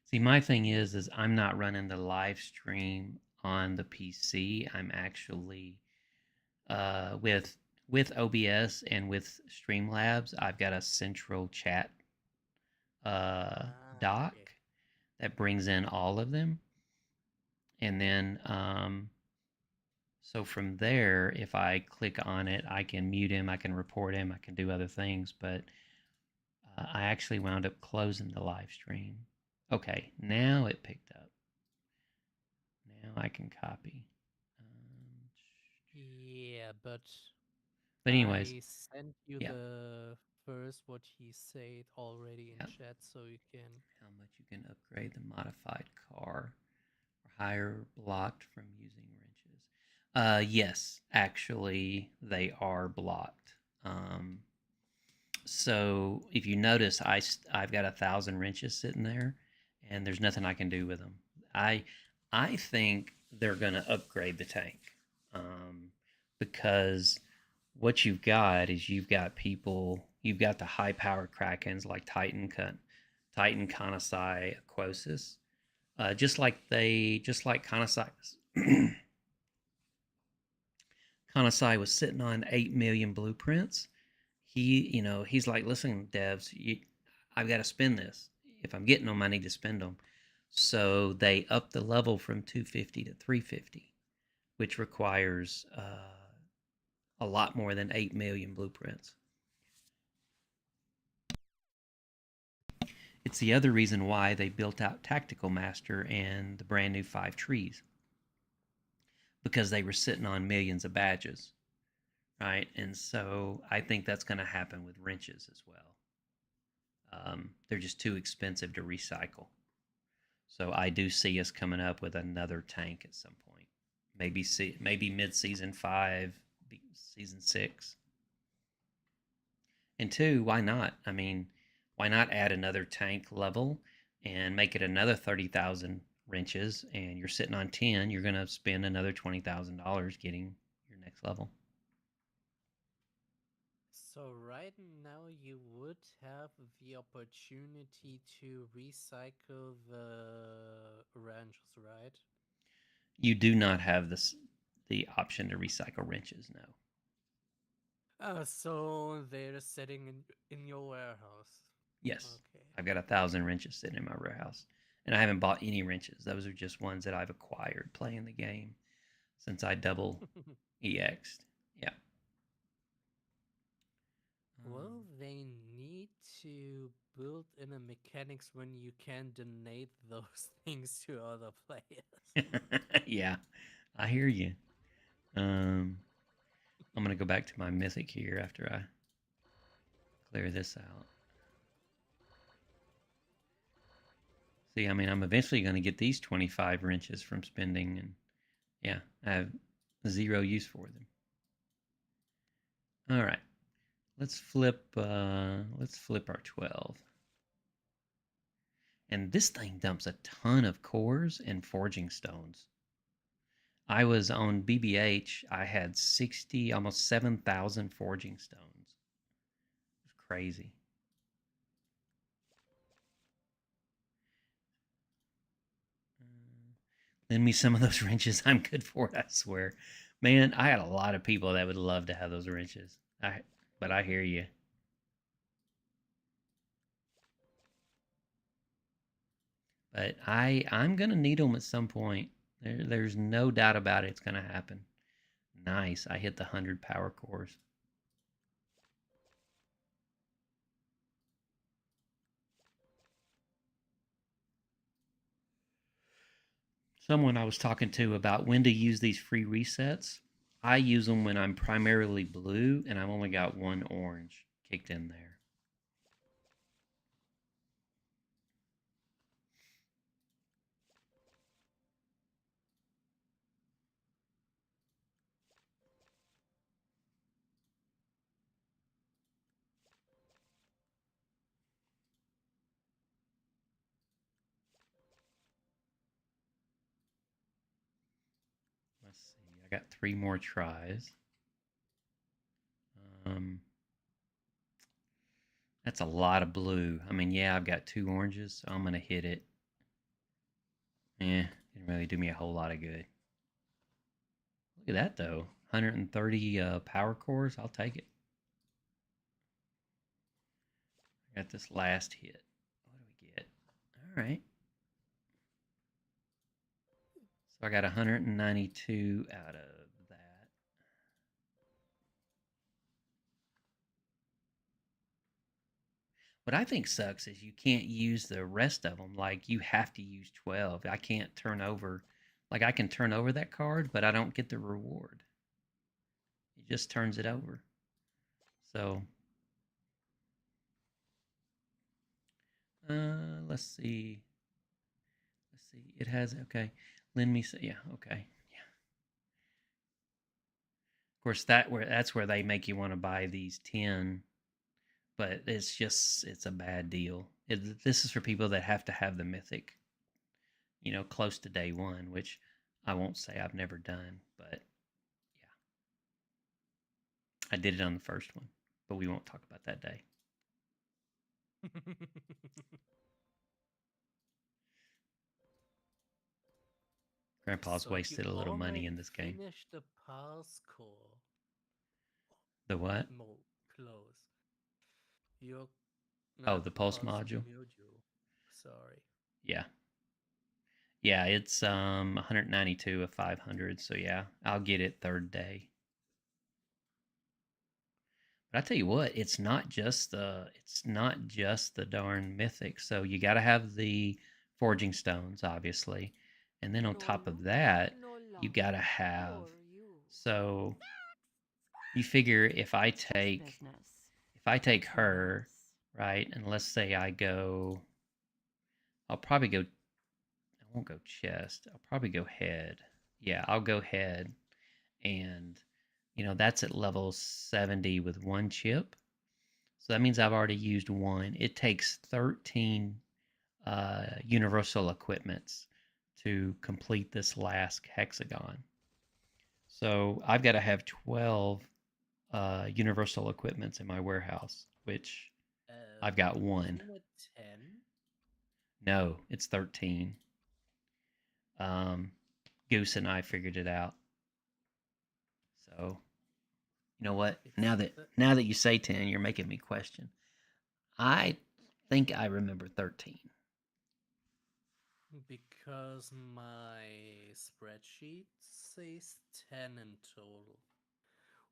See, my thing is I'm not running the live stream on the PC. I'm actually with OBS and with Streamlabs. I've got a central chat dock Okay. that brings in all of them, and then so from there, if I click on it, I can mute him, I can report him, I can do other things, but I actually wound up closing the live stream. Okay, now it picked up. Now I can copy. Yeah, but Anyways, I sent you yeah, the first what he said already in yeah. chat, so you can. How much you can upgrade the modified car or higher blocked from using wrenches? Yes, actually, they are blocked. So if you notice, I've got 1,000 wrenches sitting there, and there's nothing I can do with them. I I think they're going to upgrade the tank, because what you've got is you've got the high powered krakens like Titan, Kanasai, Aquosis, just like Kanasai. Kanasai was sitting on 8 million blueprints. He's like, listen, devs, I've got to spend this. If I'm getting them, I need to spend them. So they upped the level from 250 to 350, which requires a lot more than 8 million blueprints. It's the other reason why they built out Tactical Master and the brand new 5 trees, because they were sitting on millions of badges, right? And so I think that's going to happen with wrenches as well. They're just too expensive to recycle. So I do see us coming up with another tank at some point. Maybe mid season 5, season 6. And 2, why not? I mean, why not add another tank level and make it another 30,000 wrenches, and you're sitting on 10, you're going to spend another $20,000 getting your next level. So right now you would have the opportunity to recycle the wrenches, right? You do not have the option to recycle wrenches, no. So they're sitting in your warehouse. Yes. Okay. I've got 1,000 wrenches sitting in my warehouse. And I haven't bought any wrenches. Those are just ones that I've acquired playing the game since I double EX'd. Yeah. Well, they need to build in a mechanics when you can donate those things to other players. Yeah, I hear you. I'm gonna go back to my mythic here after I clear this out. See, I mean, I'm eventually going to get these 25 wrenches from spending, and yeah, I have zero use for them. All right, let's flip our 12. And this thing dumps a ton of cores and forging stones. I was on BBH, I had 60, almost 7,000 forging stones. It was crazy. Lend me some of those wrenches. I'm good for it, I swear. Man, I had a lot of people that would love to have those wrenches. But I hear you. But I'm gonna need them at some point. There's no doubt about it. It's gonna happen. Nice. I hit the 100 power cores. Someone I was talking to about when to use these free resets. I use them when I'm primarily blue and I've only got one orange kicked in there. Let's see. I got 3 more tries. That's a lot of blue. I mean, yeah, I've got 2 oranges, so I'm going to hit it. Didn't really do me a whole lot of good. Look at that, though. 130 power cores. I'll take it. I got this last hit. What do we get? All right. So I got 192 out of that. What I think sucks is you can't use the rest of them. Like, you have to use 12. I can't turn over. Like, I can turn over that card, but I don't get the reward. It just turns it over. So, let's see. Let's see. It has, okay. Lend me, yeah, okay. Yeah. Of course, that's where they make you want to buy these 10, but it's a bad deal. This is for people that have to have the mythic, close to day one, which I won't say I've never done, but yeah. I did it on the first one, but we won't talk about that day. Grandpa's So wasted a little money in this game. Finish the pulse core. The what? Close. Your the pulse module. Sorry. Yeah. Yeah, it's 192 of 500, so yeah, I'll get it third day. But I tell you what, it's not just the darn mythic. So you got to have the forging stones, obviously, and then on top of that, you got to have. So you figure if I take her, right, and let's say I'll probably go. I won't go chest. I'll probably go head. Yeah, I'll go head, and that's at level 70 with 1 chip. So that means I've already used 1. It takes 13 universal equipments to complete this last hexagon. So I've got to have 12 universal equipments in my warehouse, which I've got 1. Isn't it 10? No, it's 13. Goose and I figured it out. So, you know what? Now that you say 10, you're making me question. I think I remember 13. Because my spreadsheet says 10 in total.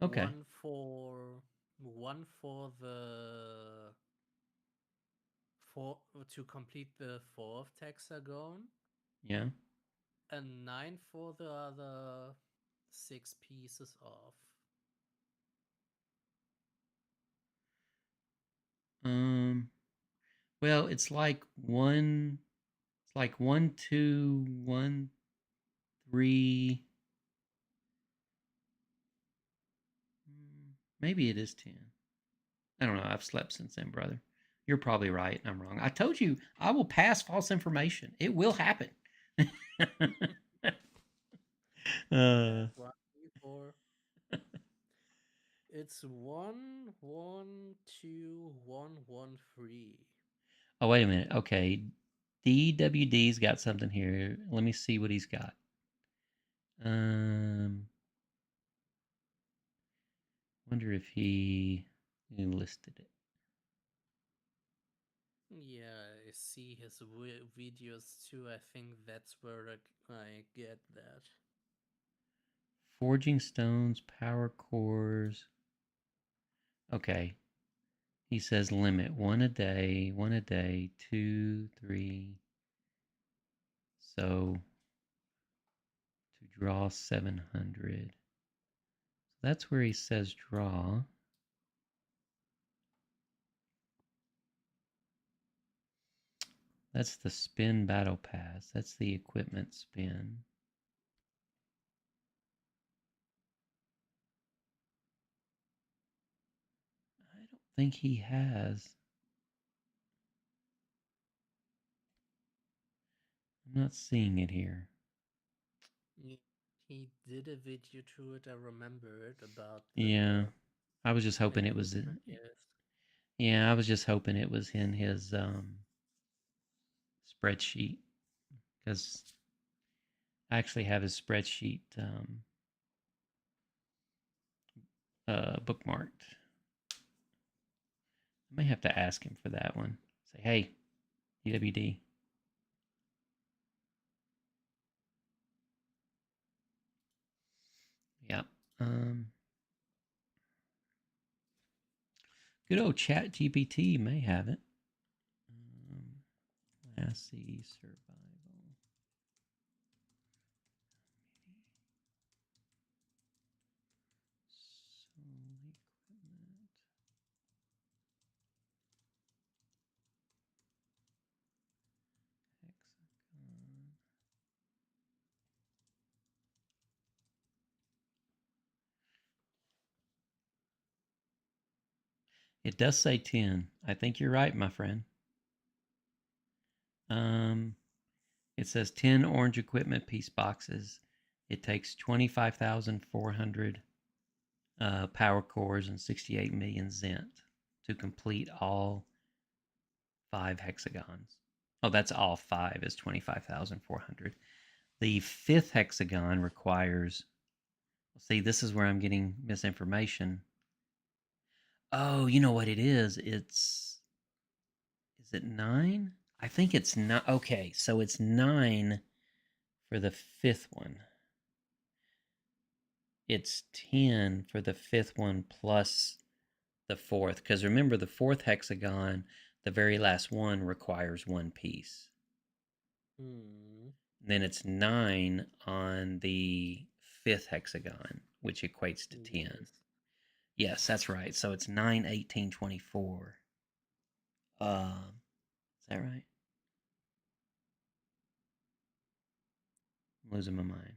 Okay. 1 for 1 for the to complete the 4th hexagon, Yeah. and 9 for the other 6 pieces off. Well, it's like 1, 2, 1, 3. Maybe it is 10. I don't know. I've slept since then, brother. You're probably right. I'm wrong. I told you I will pass false information. It will happen. 1, 2, 4. It's 1, 1, 2, 1, 1, 3. Oh, wait a minute. Okay. DWD's got something here. Let me see what he's got. Wonder if he listed it. Yeah, I see his videos too. I think that's where I get that. Forging stones, power cores. Okay. He says limit 1 a day, 2, 3. So to draw 700. So that's where he says draw. That's the spin battle pass. That's the equipment spin. I don't think he has. I'm not seeing it here. He did a video to it. I remember it about the. Yeah. I was just hoping it was. Yeah, I was just hoping it was in his spreadsheet, because I actually have his spreadsheet bookmarked. I may have to ask him for that one. Say, hey, DWD. Yeah. Good old Chat GPT may have it. Lassie survival. Soul equipment. Hexagon. It does say 10. I think you're right, my friend. It says 10 orange equipment piece boxes. It takes 25,400 power cores and 68 million Zent to complete all 5 hexagons. Oh, that's all 5 is 25,400. The 5th hexagon requires, see, this is where I'm getting misinformation. Oh, you know what it is? Is it 9? I think it's not. Okay, so it's 9 for the 5th one. It's 10 for the 5th one plus the 4th. Because remember, the 4th hexagon, the very last one, requires 1 piece. Then it's 9 on the 5th hexagon, which equates to 10. Yes, that's right. So it's 9, 18, 24. Is that right? I'm losing my mind.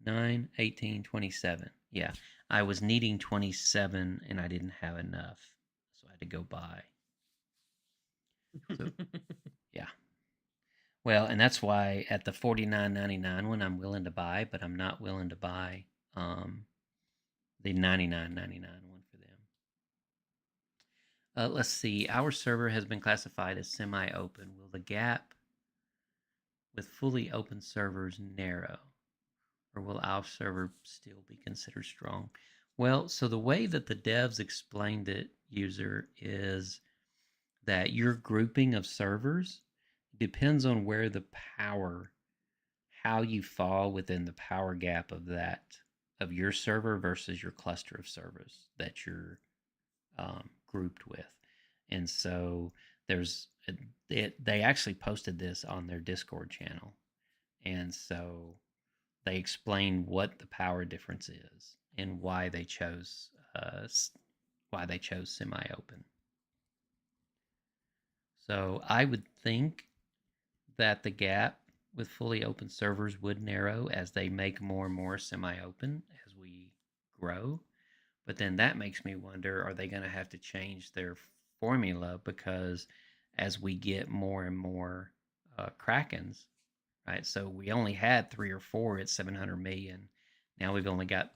9, 18, 27. Yeah, I was needing 27 and I didn't have enough, so I had to go buy. So, yeah. Well, and that's why at the $49.99 one I'm willing to buy, but I'm not willing to buy the $99.99 one for them. Let's see. Our server has been classified as semi-open. Will the gap with fully open servers narrow, or will our server still be considered strong? Well, so the way that the devs explained it, user, is that your grouping of servers depends on where the power, how you fall within the power gap of that, of your server versus your cluster of servers that you're grouped with. And so they actually posted this on their Discord channel. And so they explain what the power difference is and why they chose semi-open. So I would think that the gap with fully open servers would narrow as they make more and more semi-open as we grow. But then that makes me wonder, are they going to have to change their formula because as we get more and more Krakens, right? So we only had 3 or 4 at 700 million. Now we've only got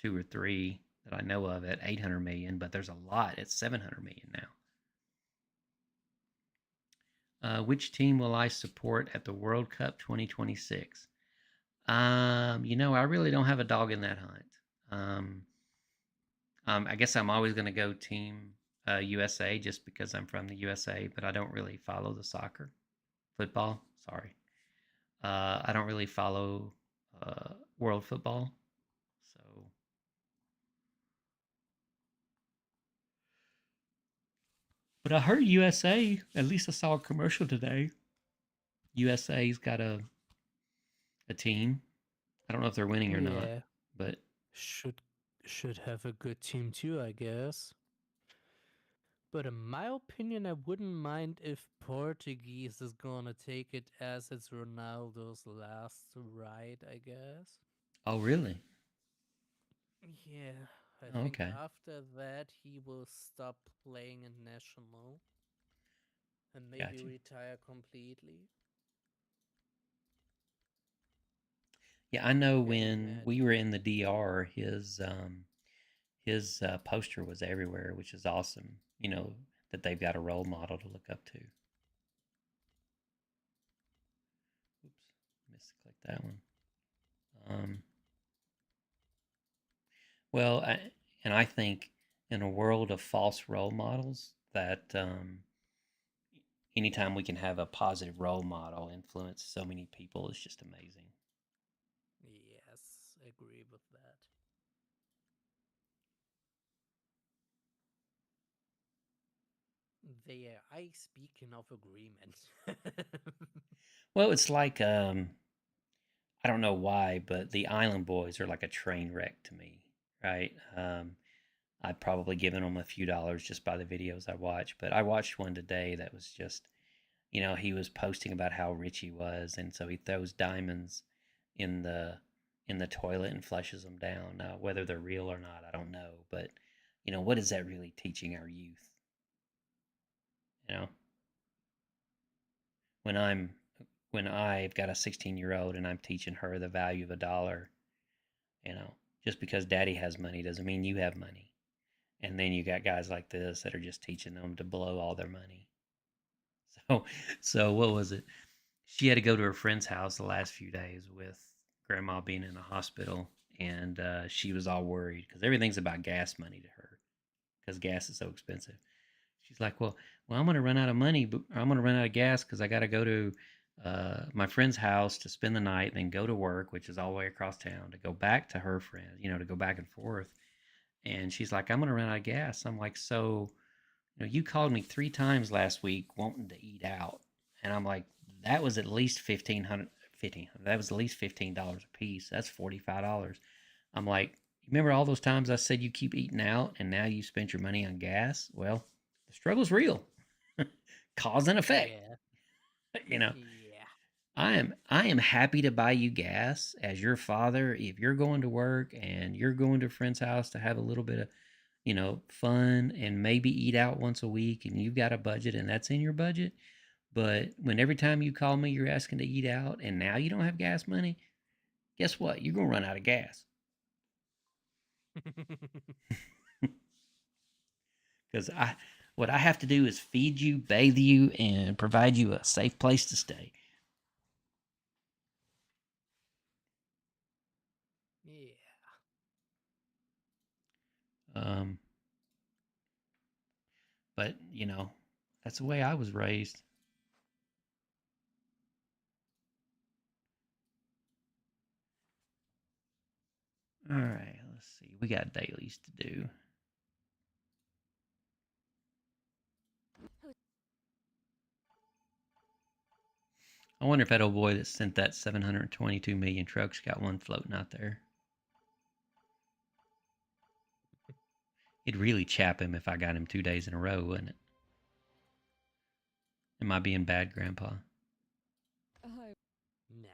2 or 3 that I know of at 800 million, but there's a lot at 700 million now. Which team will I support at the World Cup 2026? I really don't have a dog in that hunt. I guess I'm always going to go Team USA just because I'm from the USA, but I don't really follow the football. Sorry, I don't really follow world football. So, but I heard USA. At least I saw a commercial today. USA's got a team. I don't know if they're winning or not, Yeah, but should have a good team too, I guess. But in my opinion, I wouldn't mind if Portuguese is gonna take it as it's Ronaldo's last ride, I guess. oh really? Yeah, I Oh, think okay. after that he will stop playing in national and maybe Gotcha. retire completely. Yeah, I know Can when we imagine. were in the DR, his poster was everywhere, which is awesome. That they've got a role model to look up to. Oops, misclicked that one. Um, well, I think in a world of false role models, that anytime we can have a positive role model influence so many people is just amazing. Yes, agree with that. There, I speaking of agreement. Well, it's like I don't know why, but the Island Boys are like a train wreck to me, right? I've probably given them a few dollars just by the videos I watch, but I watched one today that was just, he was posting about how rich he was, and so he throws diamonds in the toilet and flushes them down. Now, whether they're real or not, I don't know, but what is that really teaching our youth? You know, when I'm when I've got a 16-year-old and I'm teaching her the value of a dollar, just because daddy has money doesn't mean you have money. And then you got guys like this that are just teaching them to blow all their money. So, so what was it? She had to go to her friend's house the last few days with grandma being in the hospital, and she was all worried because everything's about gas money to her because gas is so expensive. She's like, well, I'm gonna run out of money, but I'm gonna run out of gas because I got to go to my friend's house to spend the night, then go to work, which is all the way across town, to go back to her friend, to go back and forth. And she's like, I'm gonna run out of gas. I'm like, so, you called me 3 times last week wanting to eat out, and I'm like, that was at least 1,500. 1,500. That was at least $15 a piece. That's $45. I'm like, remember all those times I said you keep eating out, and now you spent your money on gas? Well, the struggle's real. Cause and effect. Yeah. You know, Yeah. I am happy to buy you gas as your father if you're going to work and you're going to a friend's house to have a little bit of, fun and maybe eat out once a week and you've got a budget and that's in your budget. But when every time you call me, you're asking to eat out and now you don't have gas money, guess what? You're going to run out of gas. Because what I have to do is feed you, bathe you, and provide you a safe place to stay. Yeah. Um, but that's the way I was raised. All right, let's see. We got dailies to do. I wonder if that old boy that sent that 722 million trucks got one floating out there. It'd really chap him if I got him 2 days in a row, wouldn't it? Am I being bad, Grandpa? Nah.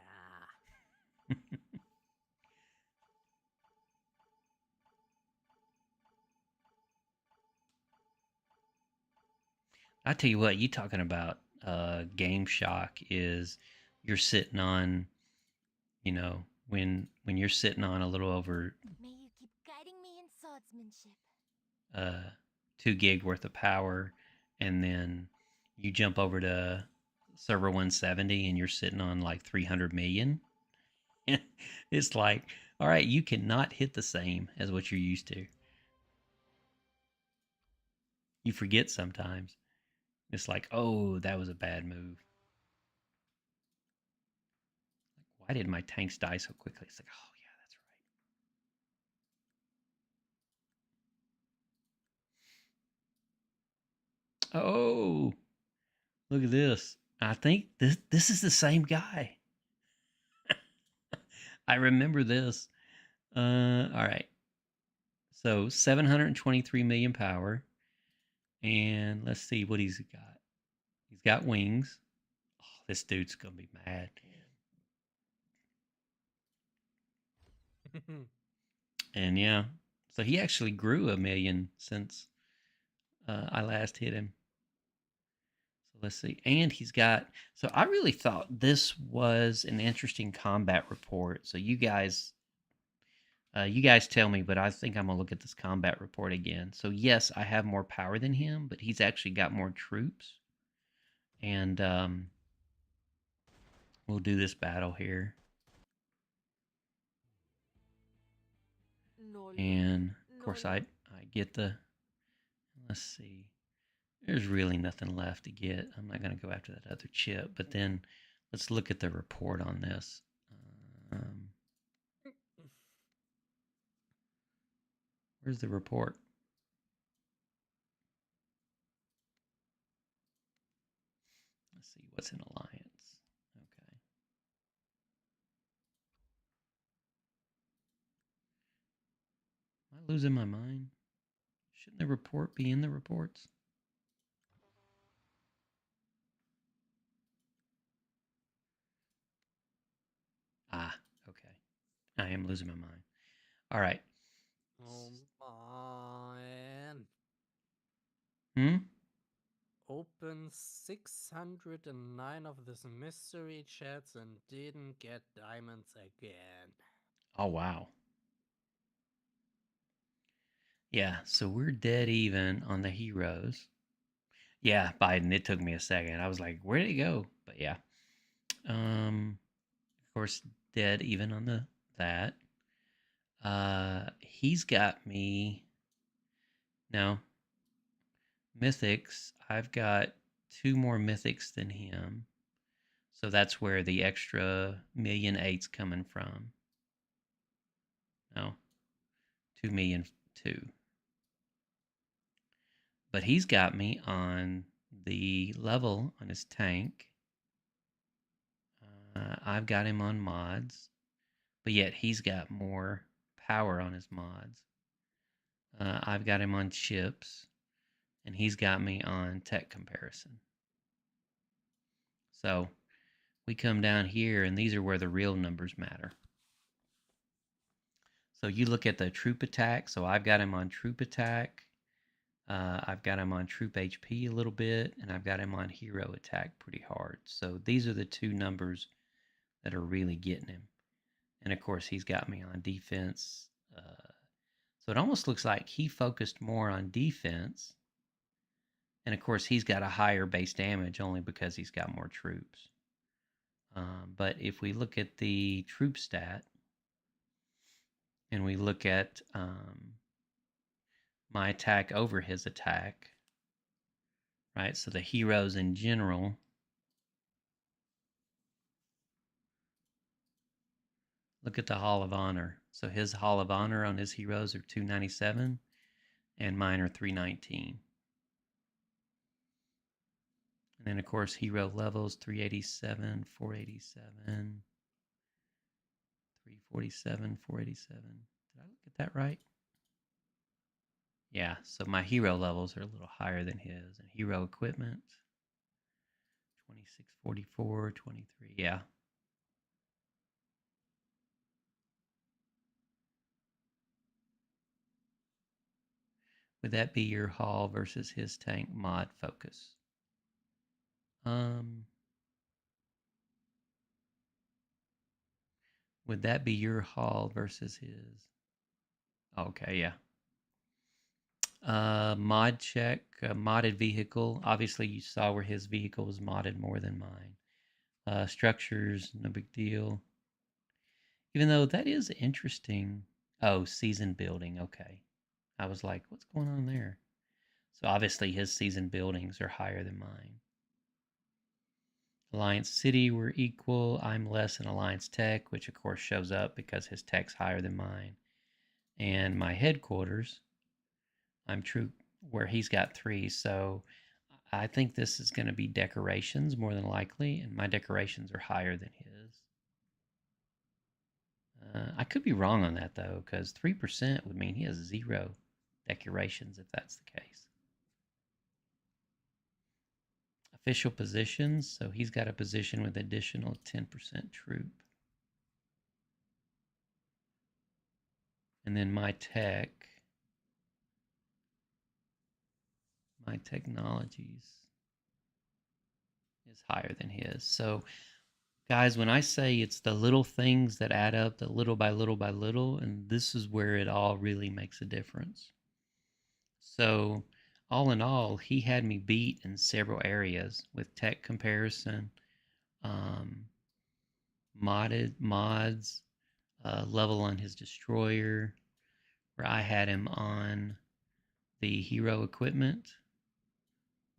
I tell you what, you talking about game shock is you're sitting on, you know, when you're sitting on a little over May you keep guiding me in swordsmanship. 2 gig worth of power, and then you jump over to server 170 and you're sitting on like 300 million. It's like, all right, you cannot hit the same as what you're used to. You forget sometimes. It's like, oh, that was a bad move. Why did my tanks die so quickly? It's like, oh yeah, that's right. Oh, look at this. I think this is the same guy. I remember this. All right. So 723 million power. And let's see what he's got. He's got wings. Oh, this dude's going to be mad. And yeah, so he actually grew a million since I last hit him. So let's see. And he's got, so I really thought this was an interesting combat report. So you guys tell me, but I think I'm going to look at this combat report again. So yes, I have more power than him, but he's actually got more troops. And we'll do this battle here. And of course I get the, let's see, there's really nothing left to get. I'm not going to go after that other chip, but then let's look at the report on this. Where's the report? Let's see what's in alliance. Okay. Am I losing my mind? Shouldn't the report be in the reports? Ah, okay. I am losing my mind. All right. Oh man. Hmm? Open 609 of this mystery chats and didn't get diamonds again. Oh, wow. Yeah, so we're dead even on the heroes. Yeah, Biden, it took me a second. I was like, where did he go? But yeah. Of course, dead even on the that. He's got me. No. Mythics. I've got 2 more mythics than him. So that's where the extra 1,000,008's coming from. No. 2,000,002. But he's got me on the level on his tank. I've got him on mods, but yet he's got more power on his mods. I've got him on chips, and he's got me on tech comparison. So we come down here, and these are where the real numbers matter. So you look at the troop attack. So I've got him on troop attack. I've got him on troop HP a little bit, and I've got him on hero attack pretty hard. So these are the 2 numbers that are really getting him. And of course, he's got me on defense. So it almost looks like he focused more on defense. And of course, he's got a higher base damage only because he's got more troops. But if we look at the troop stat, and we look at my attack over his attack, right? So the heroes in general, look at the Hall of Honor. So his Hall of Honor on his heroes are 297, and mine are 319. then, of course, hero levels 387, 487, 347, 487. Did I get that right? Yeah, so my hero levels are a little higher than his. And hero equipment 2644, 23. Yeah. Would that be your haul versus his tank mod focus? Would that be your haul versus his? Okay, yeah. Mod check, modded vehicle. Obviously, you saw where his vehicle was modded more than mine. Structures, no big deal. Even though that is interesting. Oh, season building. Okay. I was like, what's going on there? So obviously his season buildings are higher than mine. Alliance City were equal. I'm less in Alliance Tech, which of course shows up because his tech's higher than mine. And my headquarters, I'm true where he's got 3. So I think this is going to be decorations more than likely, and my decorations are higher than his. I could be wrong on that though, because 3% would mean he has 0 decorations if that's the case. Official positions, so he's got a position with additional 10% troop. And then my technologies is higher than his. So guys, when I say it's the little things that add up, the little by little by little, and this is where it all really makes a difference. So all in all, he had me beat in several areas with tech comparison, mods, level on his destroyer, where I had him on the hero equipment.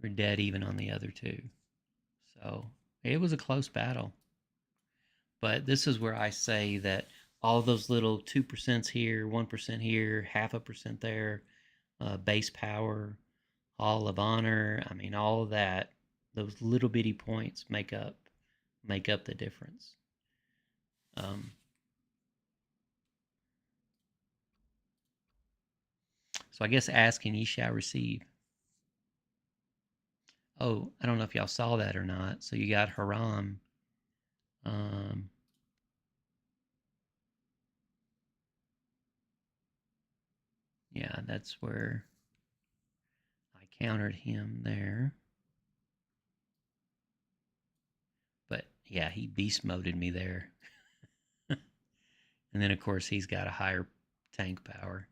We're dead even on the other 2. So it was a close battle. But this is where I say that all those little 2% here, 1% here, 0.5% there, base power, Hall of Honor, I mean, all of that, those little bitty points make up the difference. So I guess ask and ye shall receive. Oh, I don't know if y'all saw that or not. So you got Haram. Yeah, that's where I countered him there. But yeah, he beast moded me there. And then, of course, he's got a higher tank power.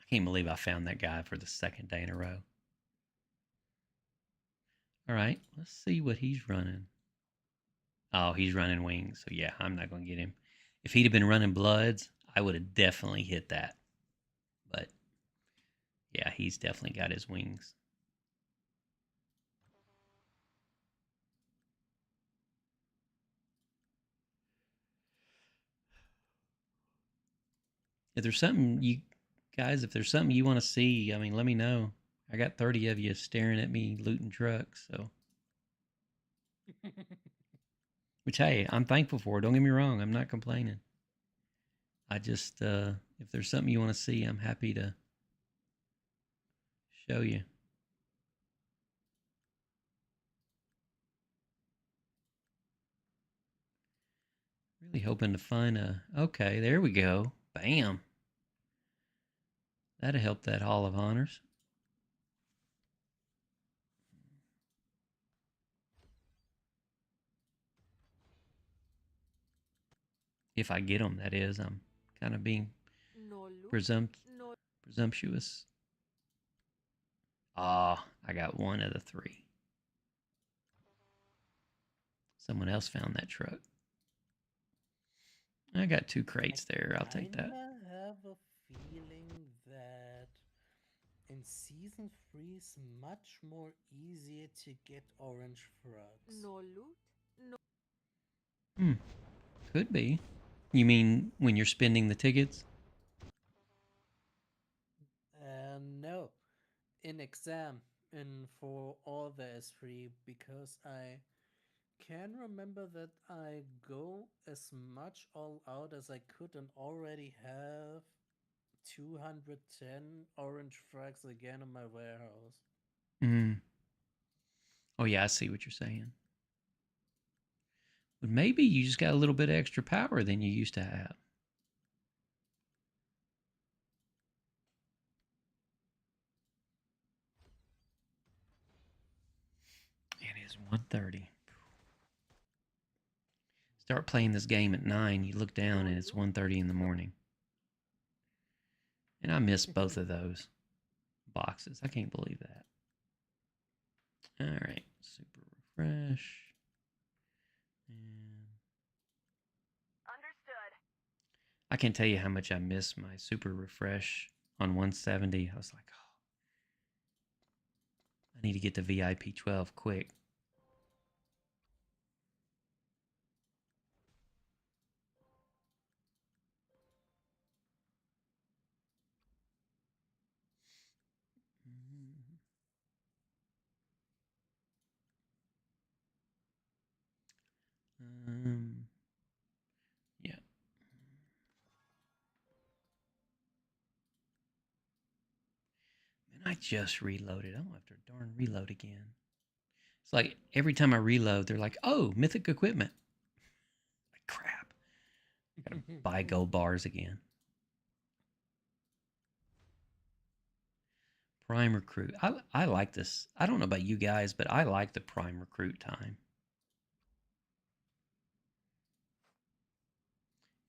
I can't believe I found that guy for the 2nd day in a row. All right, let's see what he's running. Oh, he's running wings. So, yeah, I'm not going to get him. If he'd have been running bloods, I would have definitely hit that. But, yeah, he's definitely got his wings. If there's something you guys, if there's something you want to see, I mean, let me know. I got 30 of you staring at me looting trucks, so. Which, hey, I'm thankful for. Don't get me wrong. I'm not complaining. I just, if there's something you want to see, I'm happy to show you. Really hoping to find a, okay, there we go. Bam. That'll help that Hall of Honors. If I get them, that is. I'm kind of being presumptuous. Ah, I got 1 of the 3. Someone else found that truck. I got 2 crates there. I'll take that. I have a feeling that in Season 3 is much more easier to get orange frogs. No loot, no. Hmm. Could be. You mean when you're spending the tickets? No. In exam, and for all there is free, because I can remember that I go as much all out as I could and already have 210 orange frags again in my warehouse. Hmm. Oh yeah, I see what you're saying. But maybe you just got a little bit of extra power than you used to have. It is 1:30. Start playing this game at 9, you look down and it's 1:30 in the morning. And I missed both of those boxes. I can't believe that. All right, super refresh. And Understood. I can't tell you how much I missed my super refresh on 170. I was like, oh, I need to get to VIP 12 quick. Yeah. Man, I just reloaded. I don't have to darn reload again. It's like every time I reload, they're like, oh, mythic equipment. Like, crap. Gotta buy gold bars again. Prime recruit. I like this. I don't know about you guys, but I like the prime recruit time.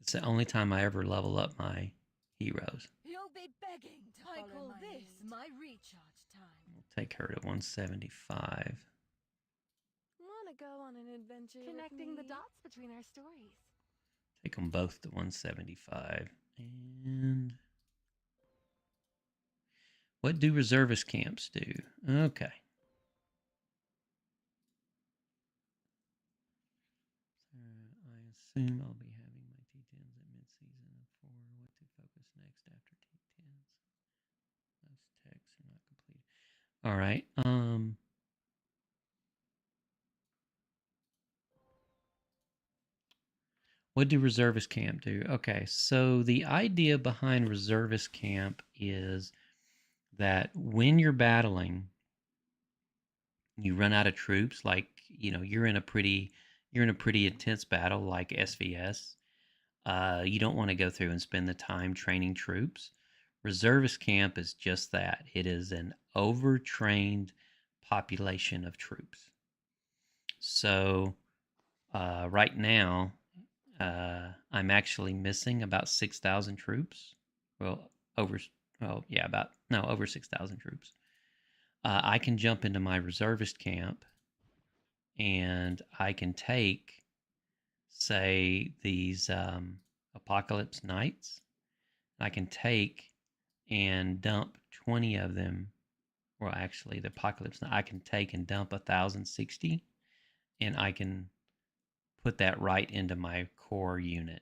It's the only time I ever level up my heroes. You'll be begging to I follow call my this lead. my recharge time. We'll take her to 175. Wanna go on an adventure Connecting with the me? dots between our stories. Take them both to 175. And what do reservist camps do? Okay. I assume I'll be having my T10s at mid-season for what to focus next after T10s. Those texts are not complete. All right. What do reservist camp do? Okay, so the idea behind reservist camp is that when you're battling, you run out of troops. Like you're in a pretty intense battle like SVS. You don't want to go through and spend the time training troops. Reservist camp is just that. It is an overtrained population of troops. So right now, I'm actually missing about 6,000 troops. Well, over 6,000 troops. I can jump into my reservist camp and I can take, say, these Apocalypse Knights. I can take and dump 20 of them. Well, actually, the Apocalypse I can take and dump 1,060, and I can put that right into my core unit.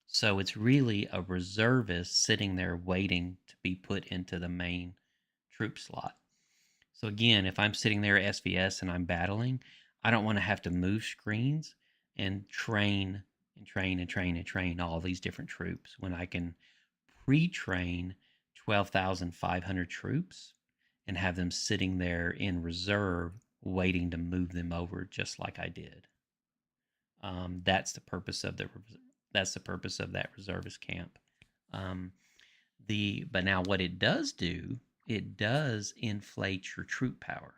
So it's really a reservist sitting there waiting to be put into the main troop slot. So again, if I'm sitting there at SVS and I'm battling, I don't want to have to move screens and train all these different troops when I can pre-train 12,500 troops and have them sitting there in reserve waiting to move them over just like I did. That's the purpose of that reservist camp. But now what it does do, it does inflate your troop power.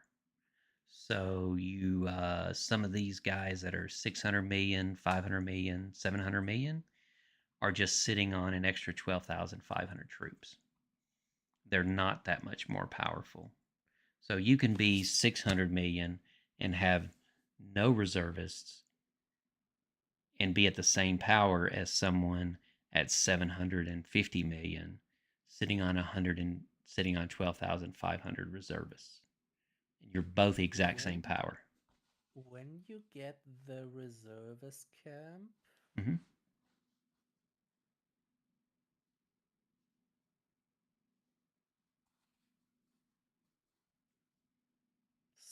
So you some of these guys that are 600 million, 500 million, 700 million are just sitting on an extra 12,500 troops. They're not that much more powerful. So you can be 600 million and have no reservists and be at the same power as someone at 750 million sitting on sitting on 12,500 reservists. You're both the exact same power. When you get the reservist camp, Mm-hmm.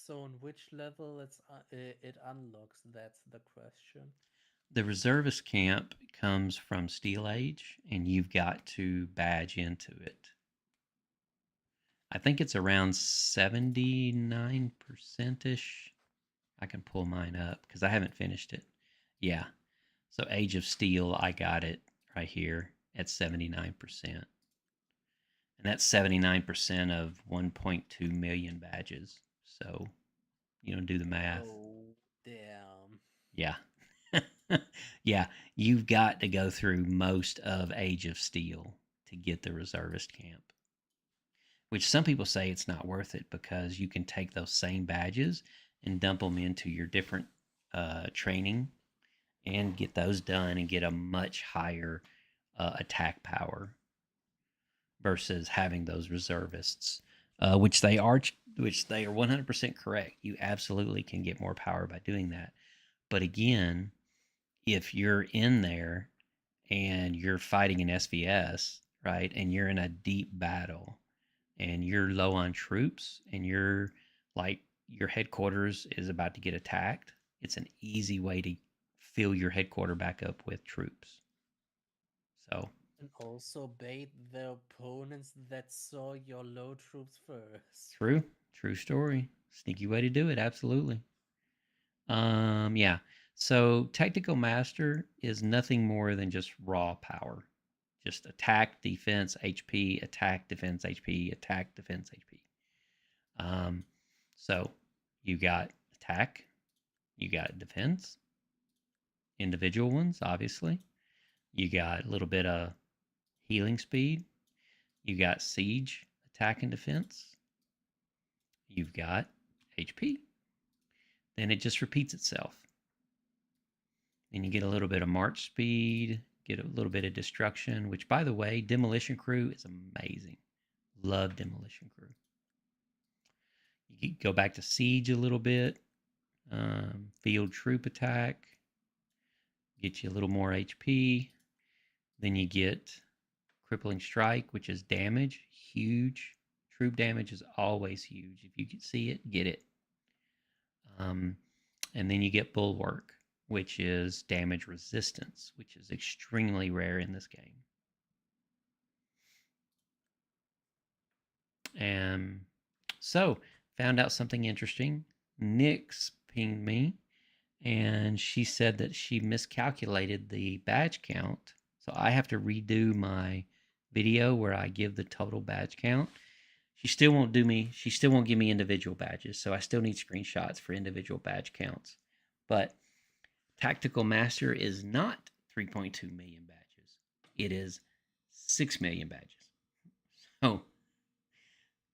so on which level it unlocks? That's the question. The reservist camp comes from Steel Age, and you've got to badge into it. I think it's around 79%-ish. I can pull mine up because I haven't finished it. Yeah. So Age of Steel, I got it right here at 79%. And that's 79% of 1.2 million badges. So, do the math. Oh, damn. Yeah. Yeah, you've got to go through most of Age of Steel to get the reservist camp. Which some people say it's not worth it because you can take those same badges and dump them into your different training and get those done and get a much higher attack power versus having those reservists, which they are 100% correct. You absolutely can get more power by doing that. But again, if you're in there and you're fighting an SVS, right, and you're in a deep battle and you're low on troops and you're like your headquarters is about to get attacked, it's an easy way to fill your headquarters back up with troops. So, and also bait the opponents that saw your low troops first. True story. Sneaky way to do it, absolutely. Yeah. So Tactical Master is nothing more than just raw power. Just attack, defense, HP, attack, defense, HP, attack, defense, HP. So you got attack, you got defense, individual ones, obviously. You got a little bit of healing speed. You got siege, attack, and defense. You've got HP. Then it just repeats itself. And you get a little bit of march speed, get a little bit of destruction, which, by the way, Demolition Crew is amazing. Love Demolition Crew. You go back to siege a little bit, field troop attack, get you a little more HP. Then you get crippling strike, which is damage, huge. Troop damage is always huge. If you can see it, get it. And then you get bulwark, which is damage resistance, which is extremely rare in this game. And so, found out something interesting. Nyx pinged me, and she said that she miscalculated the badge count. So I have to redo my video where I give the total badge count. She still won't give me individual badges, so I still need screenshots for individual badge counts. But Tactical Master is not 3.2 million badges. It is 6 million badges. So,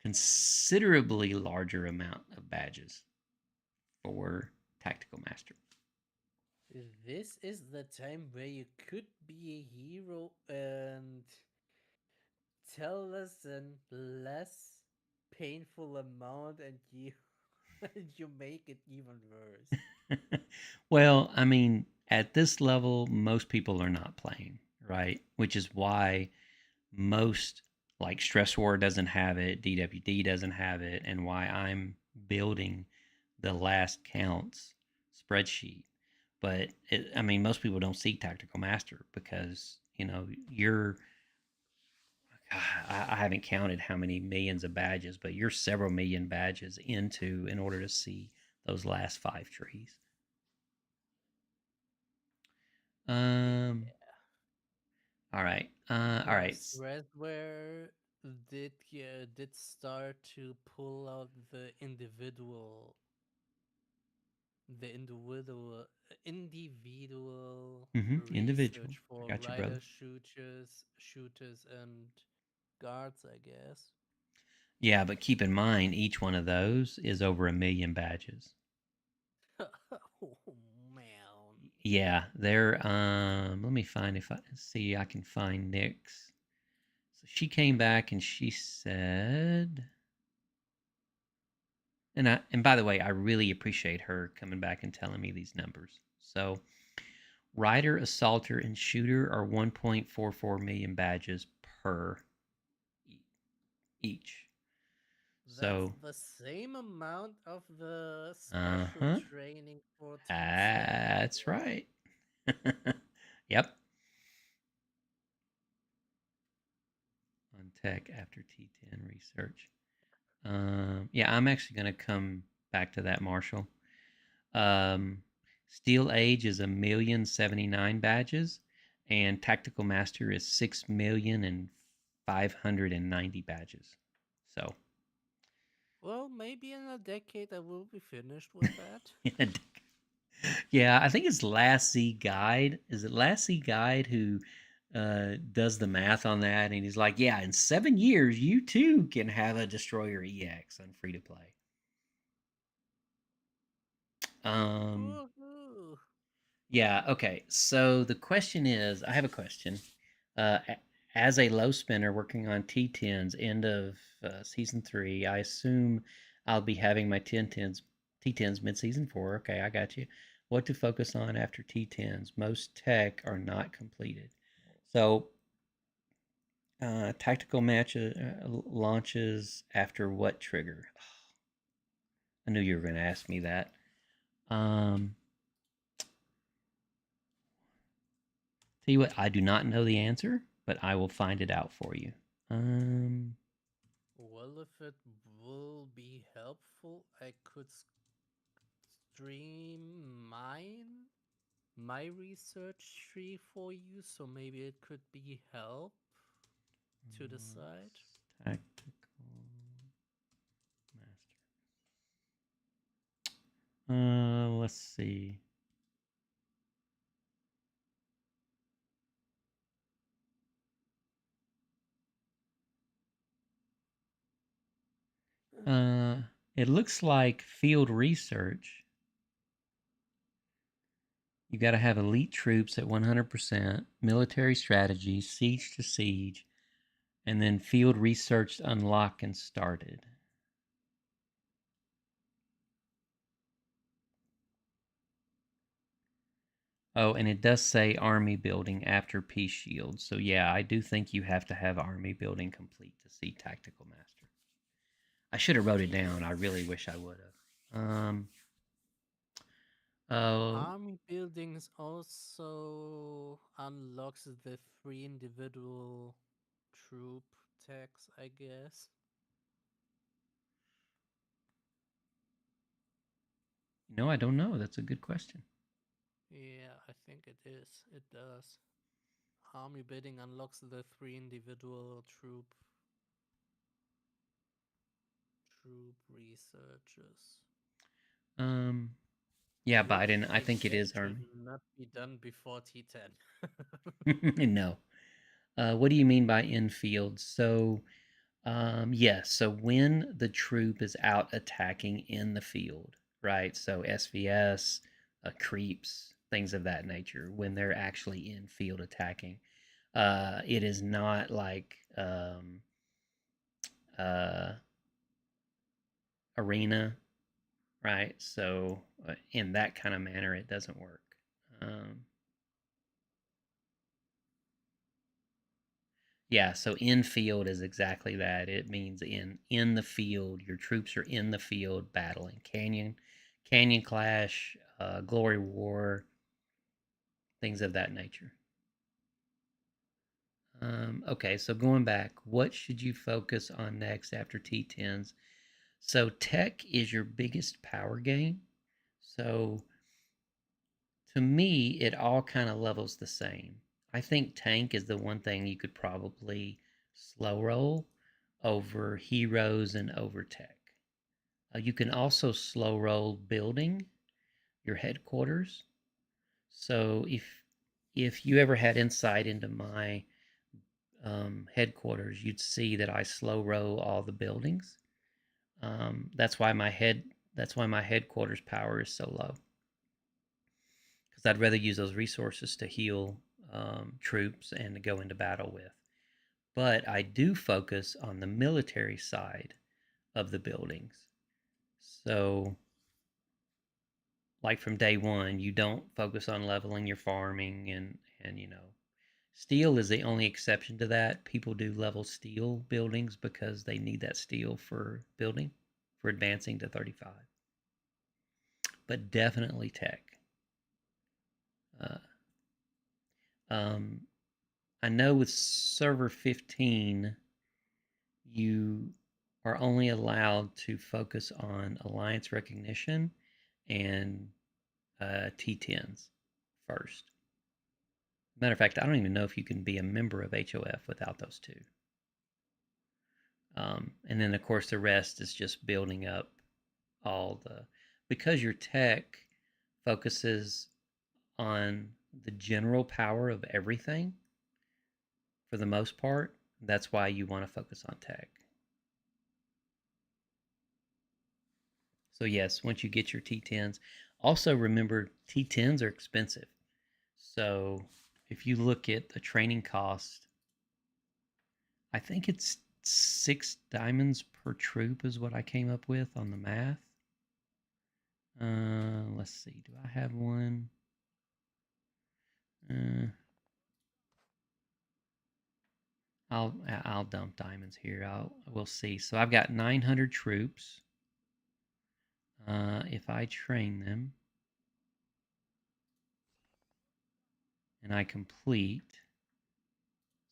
considerably larger amount of badges for Tactical Master. This is the time where you could be a hero and tell us a less painful amount and you you make it even worse. Well, I mean, at this level, most people are not playing, right? Which is why most, like Stress War doesn't have it, DWD doesn't have it, and why I'm building the last counts spreadsheet. But most people don't see Tactical Master because I haven't counted how many millions of badges, but you're several million badges in order to see those last 5 trees. Yeah. All right. All right. Threadware did start to pull out the individual individual Individual. research I for got you, brother. rider shooters and guards, I guess. Yeah, but keep in mind, each one of those is over 1 million badges. Oh man. Yeah, they're let me find I can find Nyx. So she came back and she said, and by the way, I really appreciate her coming back and telling me these numbers. So Rider, Assaulter, and Shooter are 1.44 million badges per each. So That's the same amount of the special uh-huh. training for T10. That's right. Yep. On tech after T10 research. Yeah, I'm actually going to come back to that, Marshall. Steel Age is 1,079,000 badges, and Tactical Master is 6,590,000 badges. So, Well, maybe in a decade I will be finished with that. yeah, I think it's Last Z Guide. Is it Last Z Guide who does the math on that? And he's like, yeah, in 7 years, you too can have a Destroyer EX on free to play. Woohoo! Yeah, okay. So the question is, I have a question. Uh, as a low spinner working on T10s, end of season 3, I assume I'll be having my T10s mid-season 4. Okay, I got you. What to focus on after T10s? Most tech are not completed. So, tactical match launches after what trigger? I knew you were going to ask me that. Tell you what, I do not know the answer, but I will find it out for you. Well, if it will be helpful, I could stream my research tree for you, so maybe it could be help to decide. Tactical master. Let's see. It looks like field research. You got to have elite troops at 100%, military strategy, siege to siege, and then field research unlocked and started. Oh, and it does say army building after peace shield. So yeah, I do think you have to have army building complete to see tactical master. I should have wrote it down. I really wish I would have. Army buildings also unlocks the 3 individual troop tags, I guess. No, I don't know. That's a good question. Yeah, I think it is. It does. Army building unlocks the 3 individual troop researches. Yeah, Which Biden. I I think it guess is should army. not be done before T10. No. What do you mean by infield? So, yes. So when the troop is out attacking in the field, right? So SVS, creeps, things of that nature. When they're actually in field attacking, it is not like uh, arena, right? So in that kind of manner, it doesn't work. Um, Yeah, so in field is exactly that. It means in the field. Your troops are in the field battling. Canyon Clash, Glory War, things of that nature. Okay, so going back, what should you focus on next after T10s? So tech is your biggest power gain. So to me, it all kind of levels the same. I think tank is the one thing you could probably slow roll over heroes and over tech. You can also slow roll building your headquarters. So if you ever had insight into my headquarters, you'd see that I slow roll all the buildings. That's why my headquarters power is so low. Because I'd rather use those resources to heal troops and to go into battle with. but I do focus on the military side of the buildings. So, like from day one, you don't focus on leveling your farming and steel is the only exception to that. People do level steel buildings because they need that steel for building, for advancing to 35. But definitely tech. Uh, I know with server 15, you are only allowed to focus on alliance recognition and T10s first. Matter of fact, I don't even know if you can be a member of HOF without those two. And then, of course, the rest is just building up because your tech focuses on the general power of everything for the most part. That's why you want to focus on tech. So yes, once you get your T10s, also remember T10s are expensive. So if you look at the training cost, I think it's 6 diamonds per troop is what I came up with on the math. Let's see. Do I have one? I'll dump diamonds here. We'll see. So I've got 900 troops. If I train them and I complete,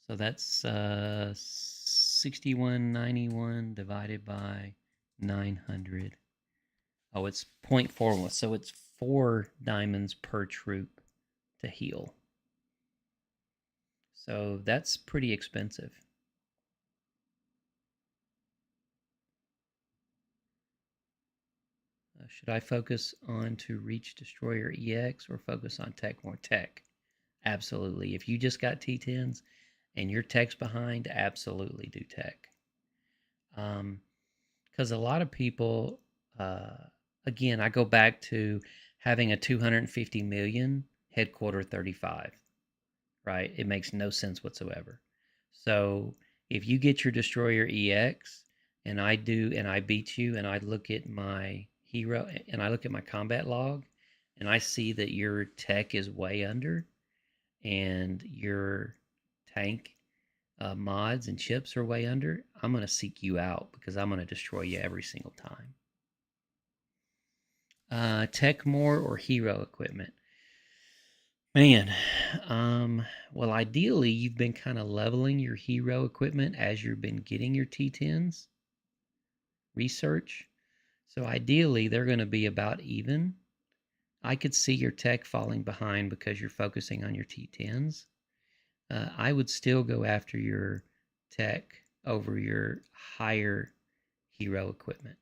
so that's 6191 divided by 900. Oh, it's 0.41, so it's 4 diamonds per troop to heal. So that's pretty expensive. Should I focus on to reach Destroyer EX or focus on tech more? Tech. Absolutely. If you just got T10s and your tech's behind, absolutely do tech. Because a lot of people, again, I go back to having a 250 million headquarter 35, right? It makes no sense whatsoever. So if you get your Destroyer EX and I beat you and I look at my hero and I look at my combat log and I see that your tech is way under and your tank mods and chips are way under, I'm going to seek you out because I'm going to destroy you every single time. Tech more or hero equipment? Man, well, ideally, you've been kind of leveling your hero equipment as you've been getting your T10s research. So ideally, they're going to be about even. I could see your tech falling behind because you're focusing on your T10s. I would still go after your tech over your higher hero equipment.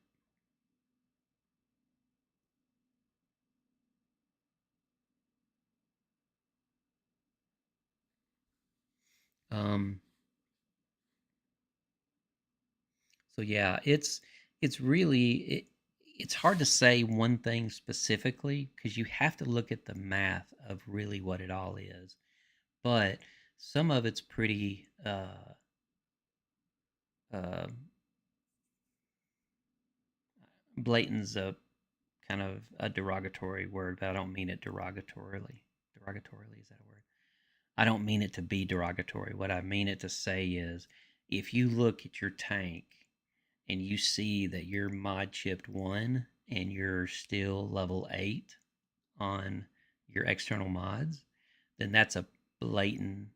So yeah, it's really it's hard to say one thing specifically because you have to look at the math of really what it all is. But some of it's pretty blatant's a kind of a derogatory word, but I don't mean it derogatorily. Derogatorily, is that a word? I don't mean it to be derogatory. What I mean it to say is if you look at your tank and you see that you're mod chipped 1 and you're still level 8 on your external mods, then that's a blatant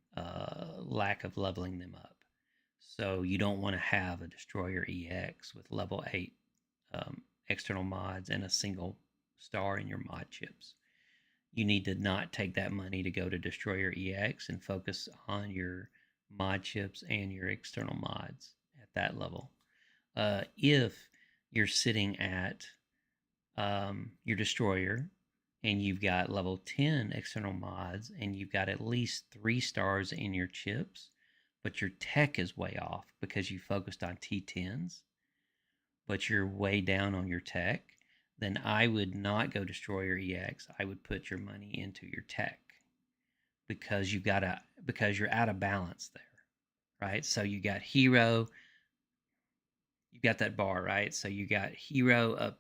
lack of leveling them up. So you don't want to have a Destroyer EX with level 8 external mods and a single star in your mod chips. You need to not take that money to go to Destroyer EX and focus on your mod chips and your external mods at that level. If you're sitting at your Destroyer and you've got level 10 external mods and you've got at least 3 stars in your chips, but your tech is way off because you focused on T10s, but you're way down on your tech, then I would not go Destroyer EX. I would put your money into your tech because you're out of balance there, right? So you got hero, you got that bar, right? So you got hero up,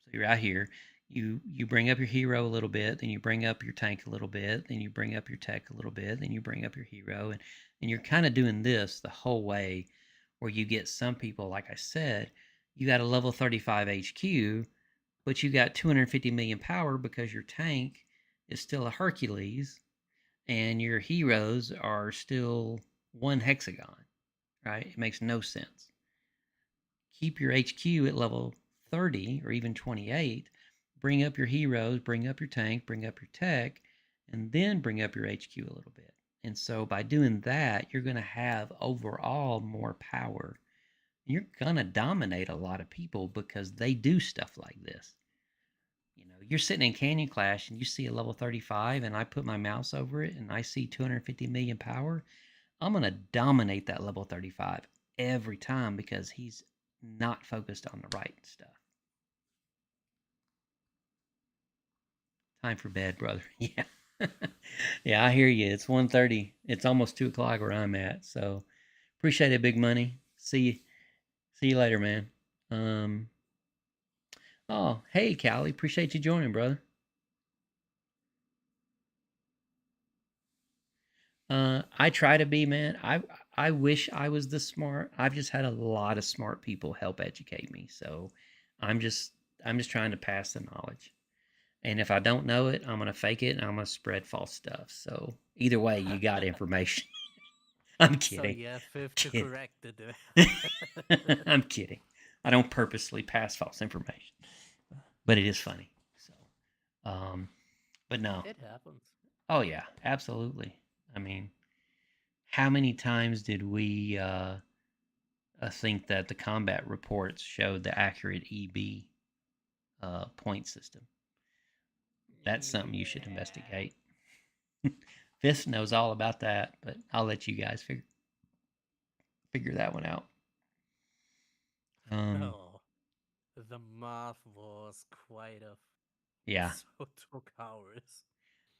so you're out here. You bring up your hero a little bit, then you bring up your tank a little bit, then you bring up your tech a little bit, then you bring up your hero, and you're kind of doing this the whole way, where you get some people, like I said, you got a level 35 HQ, but you got 250 million power because your tank is still a Hercules, and your heroes are still one hexagon, right? It makes no sense. Keep your HQ at level 30 or even 28, bring up your heroes, bring up your tank, bring up your tech, and then bring up your HQ a little bit. And so by doing that, you're going to have overall more power. You're going to dominate a lot of people because they do stuff like this. You know, you're sitting in Canyon Clash and you see a level 35 and I put my mouse over it and I see 250 million power. I'm going to dominate that level 35 every time because he's not focused on the right stuff. Time for bed, brother. Yeah. Yeah, I hear you. It's 1:30. It's almost 2 o'clock where I'm at. So appreciate it, Big Money. See you later, man. Oh, hey, Callie. Appreciate you joining, brother. I try to be, man. I wish I was this smart. I've just had a lot of smart people help educate me. So I'm just trying to pass the knowledge. And if I don't know it, I'm gonna fake it and I'm gonna spread false stuff. So either way, you got information. I'm So kidding. you have fifth to Kidding. correct it. I'm kidding. I don't purposely pass false information, but it is funny. So, but no. It happens. Oh yeah, absolutely. I mean, how many times did we think that the combat reports showed the accurate EB point system? That's something you should investigate. Fist knows all about that, but I'll let you guys figure that one out. Oh, the math was quite a Yeah, so took hours.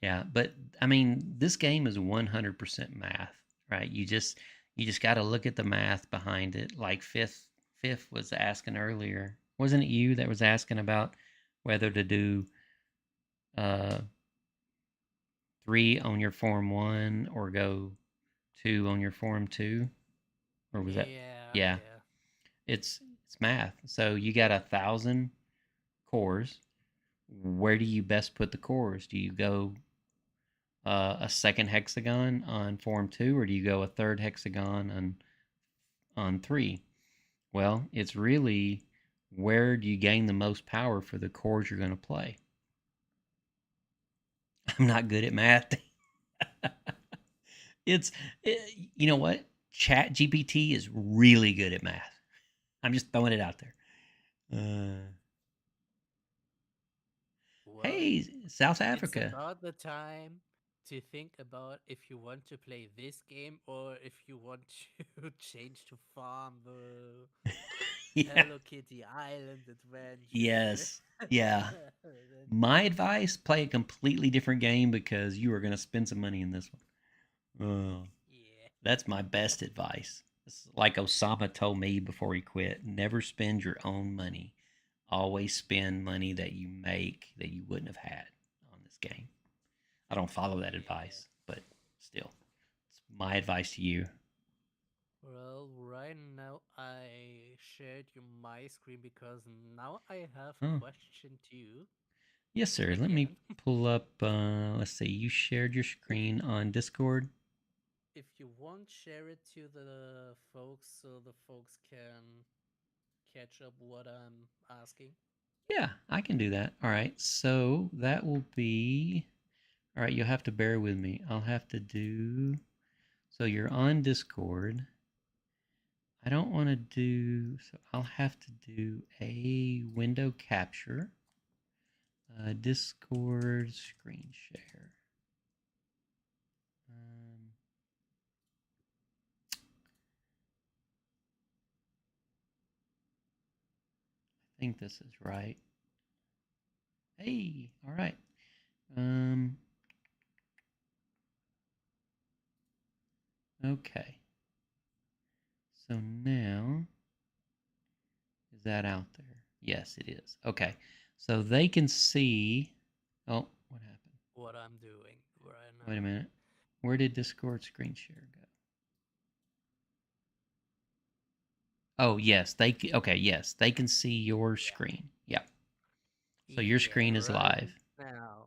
yeah, but I mean, this game is 100% math, right? You just got to look at the math behind it. Like Fifth was asking earlier, wasn't it you that was asking about whether to do uh 3 on your form 1 or go 2 on your form 2? Or was that? Yeah, Yeah. it's math. So you got 1,000 cores. Where do you best put the cores? Do you go a second hexagon on form 2, or do you go a third hexagon on 3? Well, it's really where do you gain the most power for the cores you're going to play. I'm not good at math. it's you know what? Chat GPT is really good at math. I'm just throwing it out there. Well, Hey, South it's Africa. about the time to think about if you want to play this game or if you want to change to farm the Yeah. Hello Kitty Island adventure. Yes. Yeah. My advice: play a completely different game because you are going to spend some money in this one. Yeah. That's my best advice. It's like Osama told me before he quit: never spend your own money. Always spend money that you make that you wouldn't have had on this game. I don't follow that advice, but still, it's my advice to you. Well, right now I shared you my screen because now I have Oh, question to you. yes, sir. Let me Again. pull up. Let's see. You shared your screen on Discord. If you want, share it to the folks so the folks can catch up what I'm asking. Yeah, I can do that. All right. So that will be. All right. You'll have to bear with me. I'll have to do. So you're on Discord. I don't want to do. So I'll have to do a window capture. Discord screen share. I think this is right. Hey, all right. Okay. So now, is that out there? Yes, it is. Okay. So they can see. Oh, what happened? What I'm doing right now. Wait a minute. Where did Discord screen share go? Oh, yes. Okay, yes. They can see your screen. Yeah. So your screen is right live. now,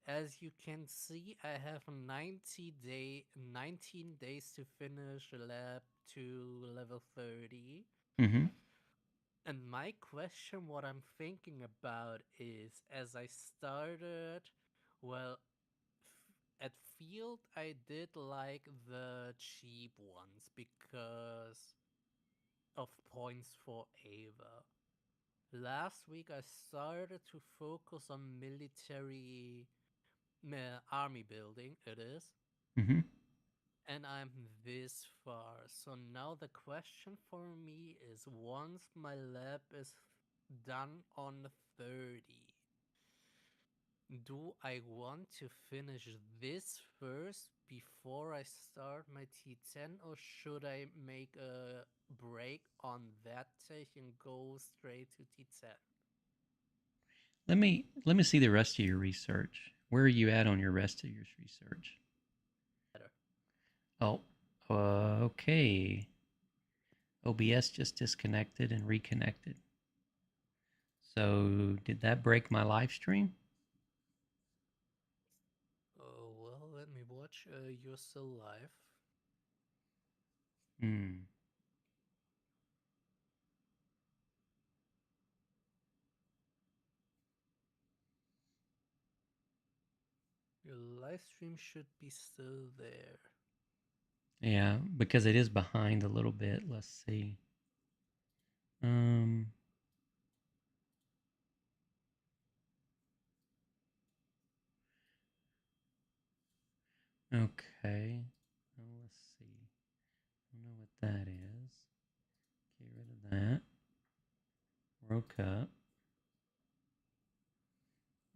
as you can see, I have 19 days to finish lab to level 30. Mm-hmm. And my question, what I'm thinking about is, as I started, well, at field, I did like the cheap ones because of points for Ava. Last week, I started to focus on military army building, it is. Mm-hmm. And I'm this far. So now the question for me is, once my lab is done on 30, do I want to finish this first before I start my T10, or should I make a break on that take and go straight to T10? Let me see the rest of your research. Where are you at on your rest of your research? Better. Oh, okay. OBS just disconnected and reconnected. So did that break my live stream? Oh, well, let me watch. You're still live. Hmm. Your live stream should be still there. Yeah, because it is behind a little bit. Let's see. Okay. Well, let's see. I don't know what that is. Get rid of that. World Cup.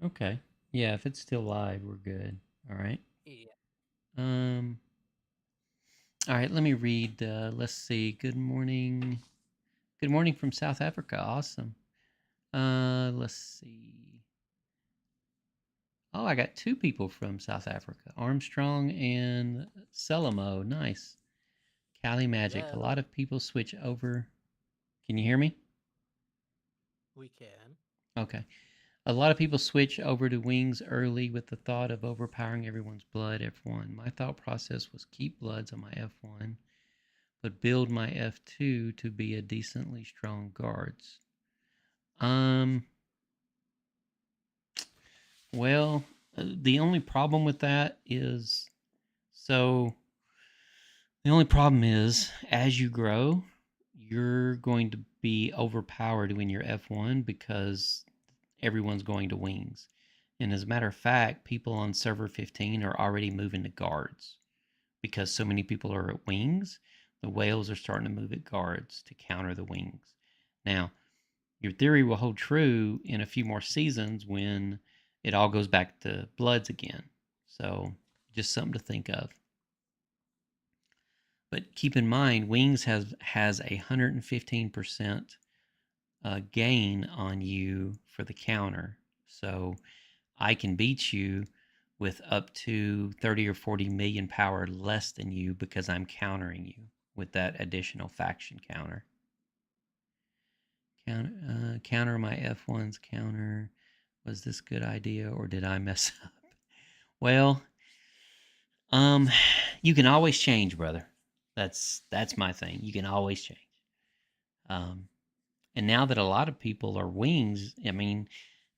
Okay. Yeah, if it's still live, we're good. All right. Yeah. Um. All right. Let me read. Let's see. Good morning. Good morning from South Africa. Awesome. Let's see. Oh, I got two people from South Africa. Armstrong and Selamo. Nice. Cali Magic. A Hello. lot of people switch over. Can you hear me? We can. Okay. A lot of people switch over to wings early with the thought of overpowering everyone's blood F1. My thought process was keep bloods on my F1, but build my F2 to be a decently strong guards. Well, the only problem with that is the only problem is as you grow, you're going to be overpowered in your F1 because everyone's going to wings. And as a matter of fact, people on server 15 are already moving to guards because so many people are at wings. The whales are starting to move at guards to counter the wings. Now, your theory will hold true in a few more seasons when it all goes back to bloods again. So, just something to think of. But keep in mind, wings has a 115% gain on you for the counter. So I can beat you with up to 30 or 40 million power less than you because I'm countering you with that additional faction counter. Counter my F1's counter. Was this good idea or did I mess up? Well, you can always change, brother. That's my thing. You can always change. And now that a lot of people are wings, I mean,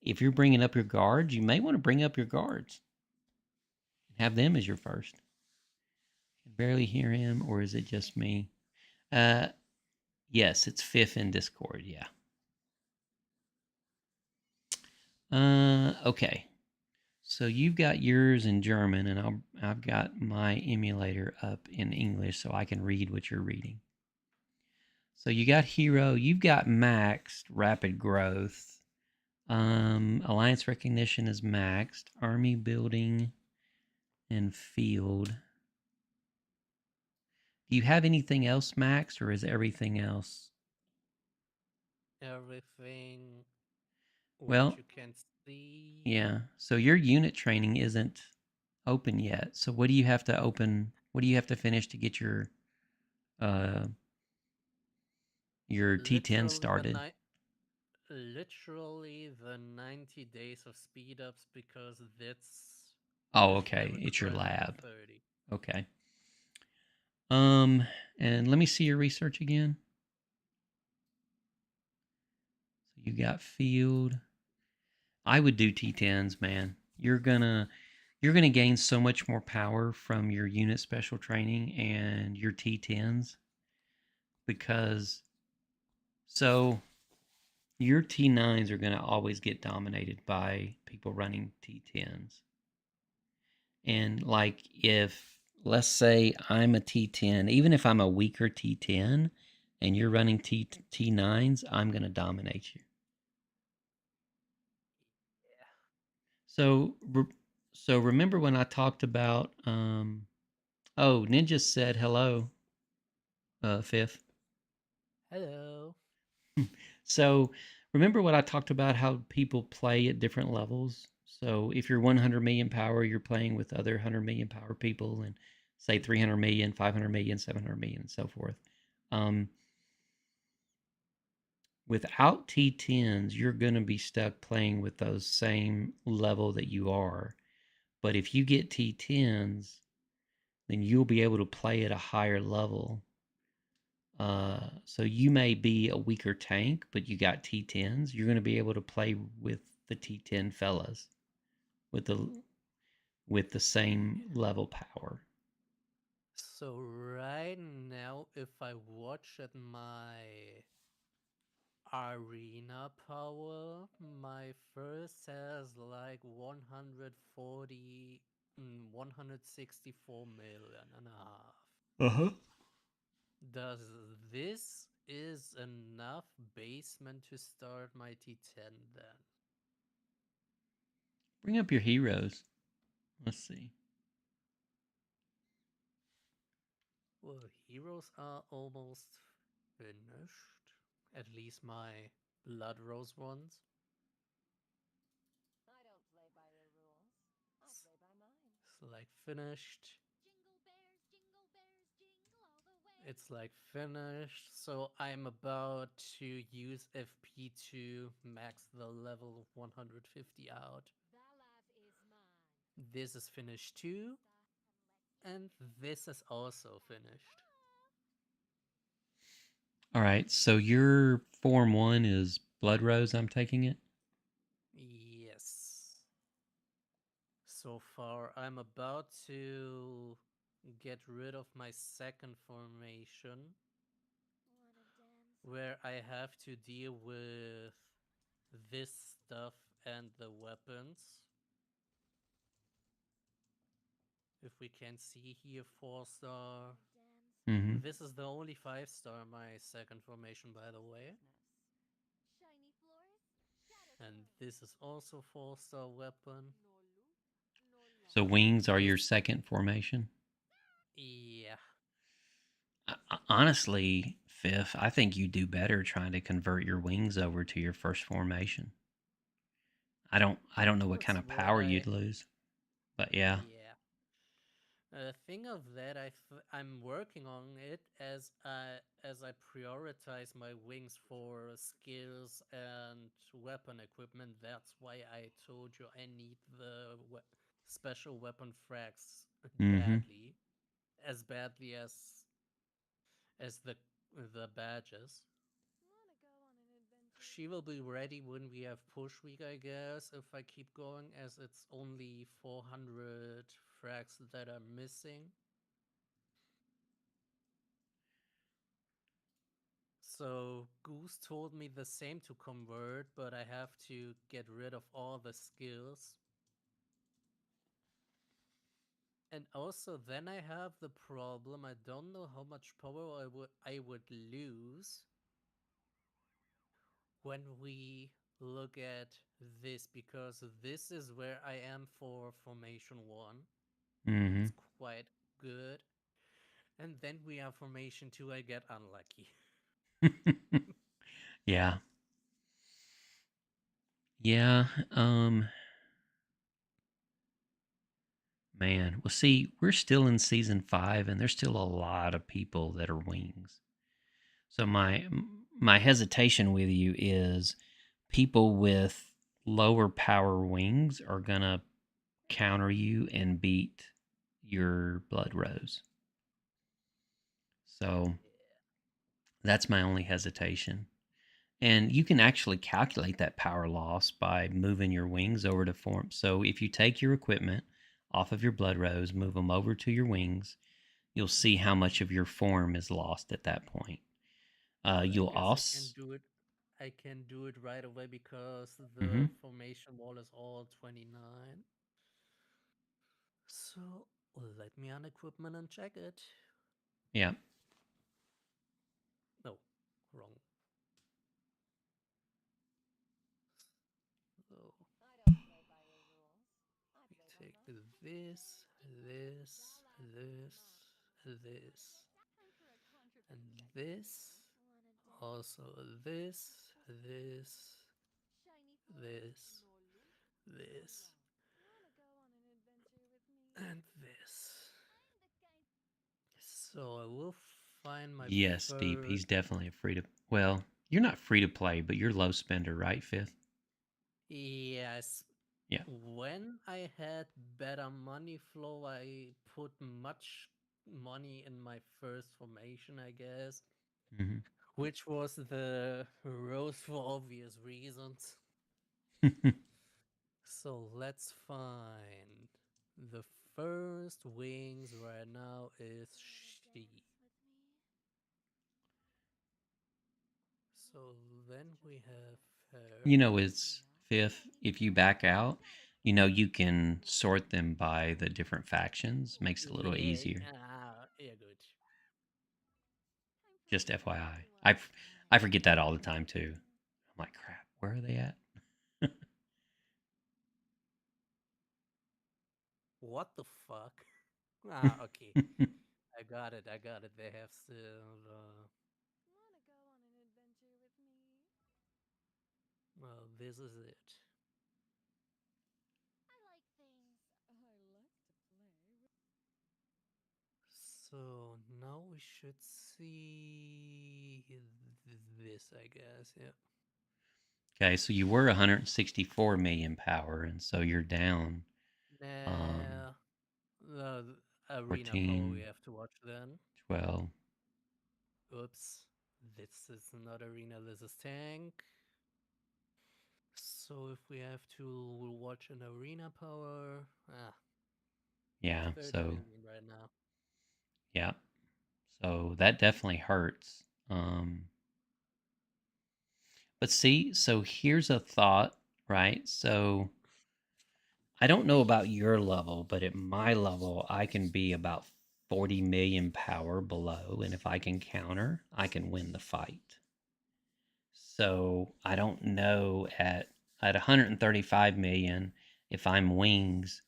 if you're bringing up your guards, you may want to bring up your guards. Have them as your first. Can barely hear him, or is it just me? Yes, it's fifth in Discord. Yeah. Okay. So you've got yours in German, and I've got my emulator up in English, so I can read what you're reading. So you got hero, you've got maxed rapid growth. Alliance recognition is maxed. Army building and field Do you have anything else maxed, or is everything else? Everything Well, what you can see. yeah. So your unit training isn't open yet. So what do you have to open? What do you have to finish to get uh your T10 Literally the started? literally the 90 days of speed ups because that's Oh, with okay. level It's your 20 to lab. 30. Okay. And let me see your research again. So you got field. I would do T10s, man. You're gonna gain so much more power from your unit special training and your T10s because so your T9s are gonna always get dominated by people running T10s. And like if let's say I'm a T10, even if I'm a weaker T10 and you're running T9s, I'm gonna dominate you. So so remember when I talked about oh, Ninja said hello, Fifth. Hello. So remember what I talked about how people play at different levels? So if you're 100 million power, you're playing with other 100 million power people and say 300 million, 500 million, 700 million, and so forth. Um, Without T10s, you're going to be stuck playing with those same level that you are. But if you get T10s, then you'll be able to play at a higher level. So you may be a weaker tank, but you got T10s. You're going to be able to play with the T10 fellas with the same level power. So right now, if I watch at my arena power, my first has like 140, 164 million and a half. Uh-huh. Does this is enough basement to start my T10 then? Bring up your heroes. Let's see. Well, heroes are almost finished. At least my Blood Rose ones. I don't play by your rules. I It's, play by mine. it's like finished. Jingle bears, jingle all the way. It's like finished. So I'm about to use FP to max the level of 150 out. The life is mine. This is finished too. And this is also finished. All right. So your form 1 is Blood Rose, I'm taking it. Yes. So far, I'm about to get rid of my second formation, where I have to deal with this stuff and the weapons. If we can see here, 4-star. Mm-hmm. This is the only 5-star, my second formation, by the way. Shiny floors. And this is also 4-star weapon. So wings are your This, second formation. yeah. Honestly, Fifth, I think you do better trying to convert your wings over to your first formation. I don't know what kind That's of what power you'd lose, but yeah. yeah. Thing of that, I'm working on it as I prioritize my wings for skills and weapon equipment. That's why I told you I need the special weapon frags Mm-hmm. badly as the badges. Wanna go on an adventure? She will be ready when we have push week, I guess, if I keep going, as it's only 400 frags that are missing. So Goose told me the same to convert, but I have to get rid of all the skills. And also then I have the problem, I don't know how much power I would lose when we look at this, because this is where I am for formation 1. Mm-hmm. It's quite good. And then we have formation 2, I get unlucky. Yeah. Yeah. Man. Well, see, we're still in season 5 and there's still a lot of people that are wings. So my hesitation with you is people with lower power wings are going to counter you and beat your blood rose. So that's my only hesitation. And you can actually calculate that power loss by moving your wings over to form. So if you take your equipment off of your blood rose, move them over to your wings, you'll see how much of your form is lost at that point. I You'll guess I can also. do it. I can do it right away because Mm-hmm. the formation wall is all 29. So let me unequipment and check it. Yeah. No, wrong. So we take this, and this. Also this, this, and this. So I will find my Yes, Deep. first. He's definitely a free to. Well, you're not free to play, but you're low spender, right, Fifth? Yes. Yeah. When I had better money flow, I put much money in my first formation, I guess, Mm-hmm. which was the rose for obvious reasons. So let's find the first wings right now is she. So then we have her. It's Fifth. If you back out, you can sort them by the different factions. Makes it a little Yeah, easier. yeah, good. Just FYI. I forget that all the time too. I'm like, crap, where are they at? What the fuck? Okay. I got it. I got it. They have still. Well, this is it. So now we should see this, I guess. Yeah. Okay, so you were 164 million power, and so you're down Nah, the arena power we 14, have to watch then. 12. Oops. This is not arena, this is tank. So if we have to watch an arena power, Yeah, 30 so million right now. yeah. So that definitely hurts. But see, so here's a thought, right? So I don't know about your level, but at my level, I can be about 40 million power below. And if I can counter, I can win the fight. So I don't know at 135 million, if I'm wings,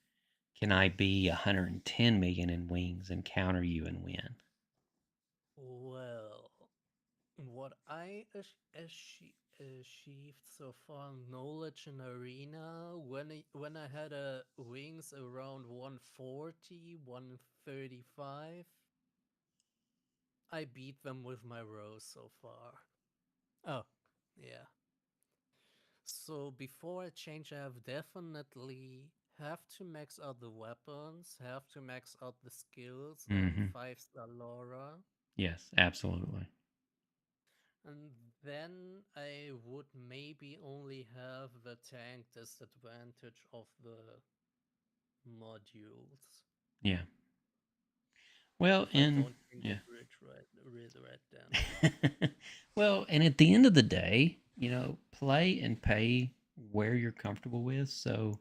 can I be 110 million in wings and counter you and win? Well, what I achieved so far, knowledge in arena, when I had a wings around 140, 135, I beat them with my rose so far. Oh, yeah. So before I change, I have definitely have to max out the weapons, have to max out the skills and Mm-hmm. 5-star Laura. Yes, absolutely. And then I would maybe only have the tank disadvantage of the modules. Yeah. Well, If I and don't change the yeah. bridge right then. Well, and at the end of the day, play and pay where you're comfortable with. So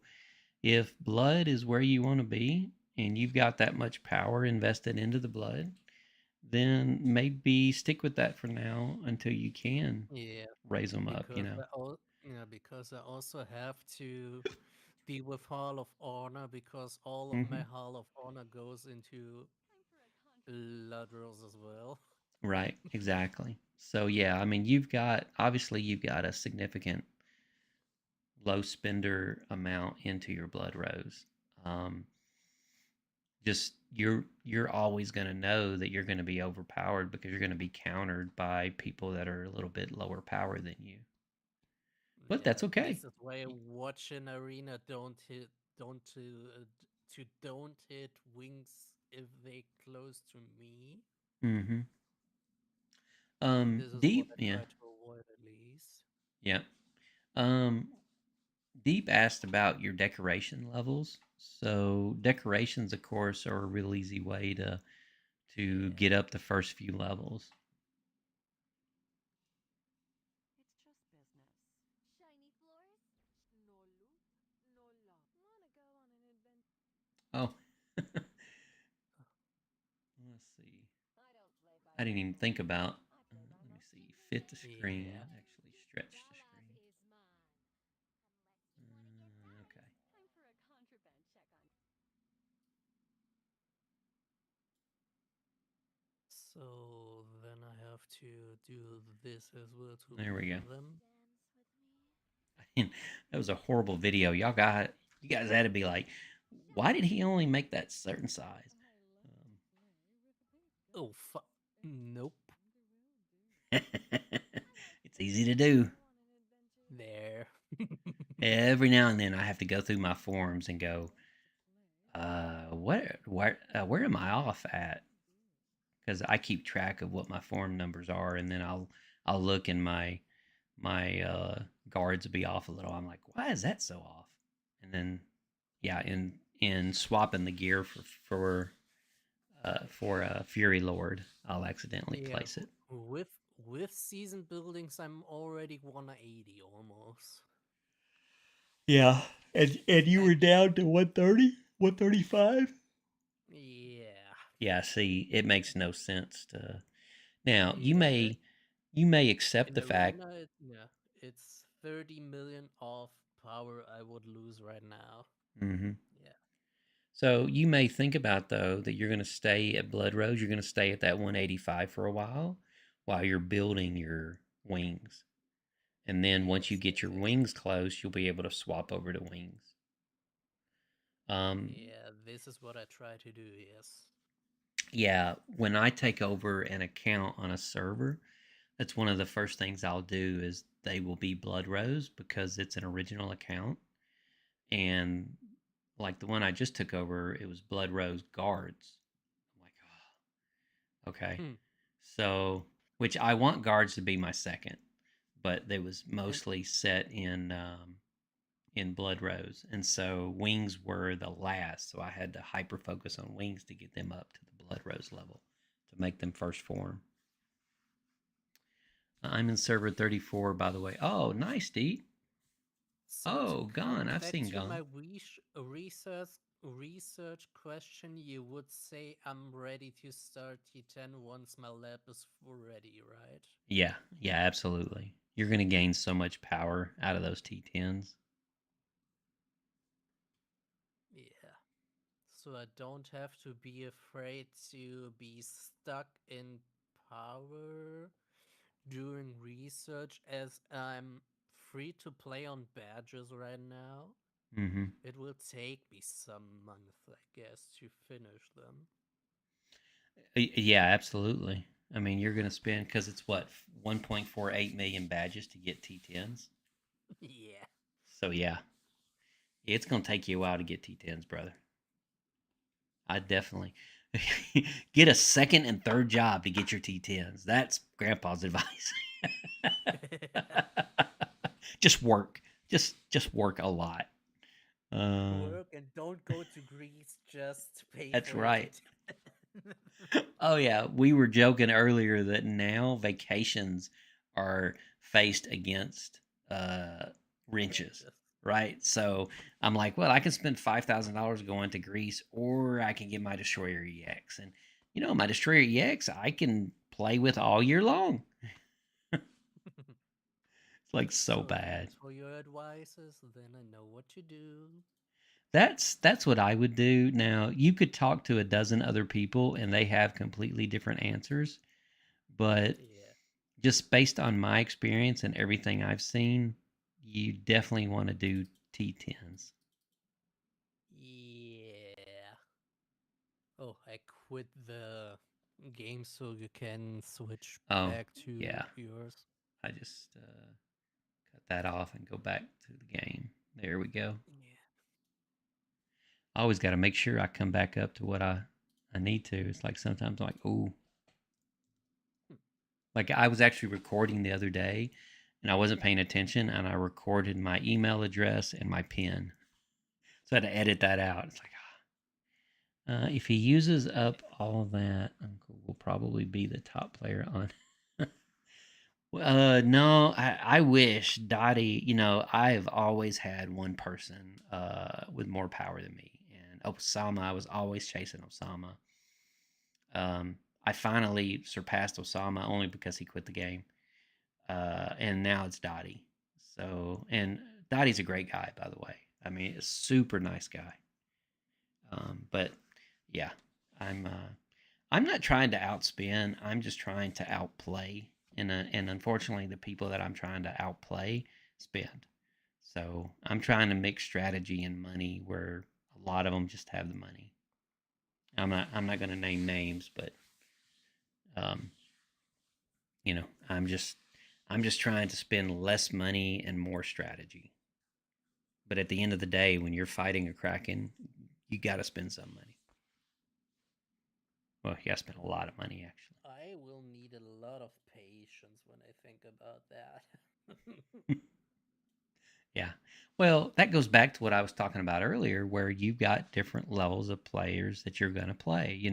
if blood is where you want to be and you've got that much power invested into the blood, then maybe stick with that for now until you can Yeah, raise them up, because I also have to be with Hall of Honor because all of my Hmm. Hall of Honor goes into blood rolls as well. Right, exactly. So yeah, I mean, you've got a significant low spender amount into your blood rose. Um, just you're always going to know that you're going to be overpowered because you're going to be countered by people that are a little bit lower power than you. But that's okay. This is why I watch an arena don't hit wings if they close to me. Mm-hmm. This is Deep, what I yeah, try to avoid at least. yeah. Um, Deep asked about your decoration levels. So decorations, of course, are a real easy way to Yeah. get up the first few levels. It's just business. Shiny floors? No loop, no lock. Wanna go on an adventure? Oh, let's see. I don't play by I didn't even think about. I play by Let me my see. secret Fit the way. screen. Yeah. Actually, stretch the Your life screen. is mine. Unless you wanna get Okay. down. Time for a contraband check on. So then I have to do this as well to There we go. beat them. Dance with me. I mean, that was a horrible video. You guys had to be like, why did he only make that certain size? Oh nope. It's easy to do. There. Every now and then, I have to go through my forums and go, where am I off at? Because I keep track of what my form numbers are, and then I'll look and my guards will be off a little. I'm like, why is that so off? And then, yeah, in swapping the gear for a Fury Lord, I'll accidentally Yeah, place it. with season buildings, I'm already 180 almost. Yeah, and you were down to 130, 135. Yeah. Yeah, see, it makes no sense to. Now Yeah. you may accept In the fact. arena, it's 30 million off power I would lose right now. Mm-hmm. Yeah. So you may think about though that you're going to stay at Blood Rose. You're going to stay at that 185 for a while you're building your wings, and then once you Yes, get your yes. wings close, you'll be able to swap over to wings. Yeah, this is what I try to do, yes. Yeah, when I take over an account on a server, that's one of the first things I'll do is they will be Blood Rose because it's an original account. And like the one I just took over, it was Blood Rose Guards. I'm like, oh, okay. So, which I want guards to be my second, but they was mostly set in Blood Rose, and so wings were the last. So I had to hyper focus on wings to get them up to the Blood Rose level to make them first form. I'm in server 34, by the way. Oh, nice, Deep. So Oh, to Gone. come I've back seen to my Gone. research question, you would say I'm ready to start T10 once my lab is ready, right? Yeah, yeah, absolutely. You're going to gain so much power out of those T10s. Yeah. So I don't have to be afraid to be stuck in power during research as I'm free to play on badges right now. Mm-hmm. It will take me some month, I guess, to finish them. Yeah, absolutely. I mean, you're going to spend, because it's what, 1.48 million badges to get T10s? Yeah. So, yeah, it's going to take you a while to get T10s, brother. I definitely get a second and third job to get your T10s. That's Grandpa's advice. Just work. Just work a lot. Work and don't go to Greece, just pay That's for right. it. Oh yeah, we were joking earlier that now vacations are faced against wrenches, right? So I'm like, well, I can spend $5,000 going to Greece, or I can get my Destroyer EX, and my Destroyer EX I can play with all year long. It's like so bad. Thanks for your advices, then I know what to do. That's what I would do. Now, you could talk to a dozen other people and they have completely different answers, but Yeah. just based on my experience and everything I've seen, you definitely want to do T10s. Yeah. Oh, I quit the game so you can switch Oh, back to yeah. yours. I just cut that off and go back to the game. There we go. Yeah. I always got to make sure I come back up to what I need to. It's like sometimes I'm like, oh, like I was actually recording the other day and I wasn't paying attention and I recorded my email address and my PIN. So I had to edit that out. It's like, if he uses up all of that, Uncle will probably be the top player on. No, I wish Dottie. I've always had one person with more power than me, and Osama. I was always chasing Osama. I finally surpassed Osama only because he quit the game, and now it's Dottie. So, and Dottie's a great guy, by the way. I mean, a super nice guy. But yeah, I'm uh, I'm not trying to outspin. I'm just trying to outplay. And unfortunately, the people that I'm trying to outplay spend. So I'm trying to mix strategy and money, where a lot of them just have the money. I'm not going to name names, but um, I'm just trying to spend less money and more strategy. But at the end of the day, when you're fighting a kraken, you got to spend some money. Well, you got to spend a lot of money, actually. I will need a lot of patience when I think about that. Yeah. Well, that goes back to what I was talking about earlier, where you've got different levels of players that you're going to play. You're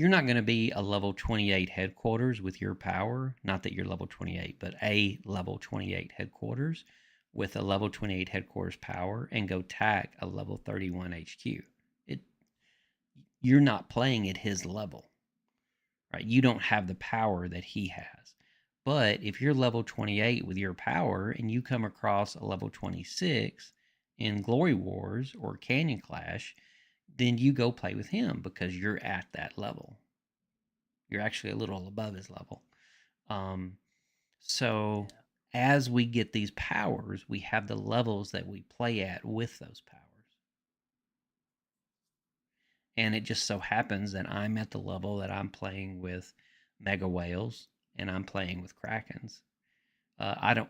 not going to be a level 28 headquarters with your power. Not that you're level 28, but a level 28 headquarters with a level 28 headquarters power and go tack a level 31 HQ. It You're not playing at his level, right? You don't have the power that he has. But if you're level 28 with your power and you come across a level 26 in Glory Wars or Canyon Clash, then you go play with him because you're at that level. You're actually a little above his level. Um, so as we get these powers, we have the levels that we play at with those powers. And it just so happens that I'm at the level that I'm playing with mega whales and I'm playing with krakens.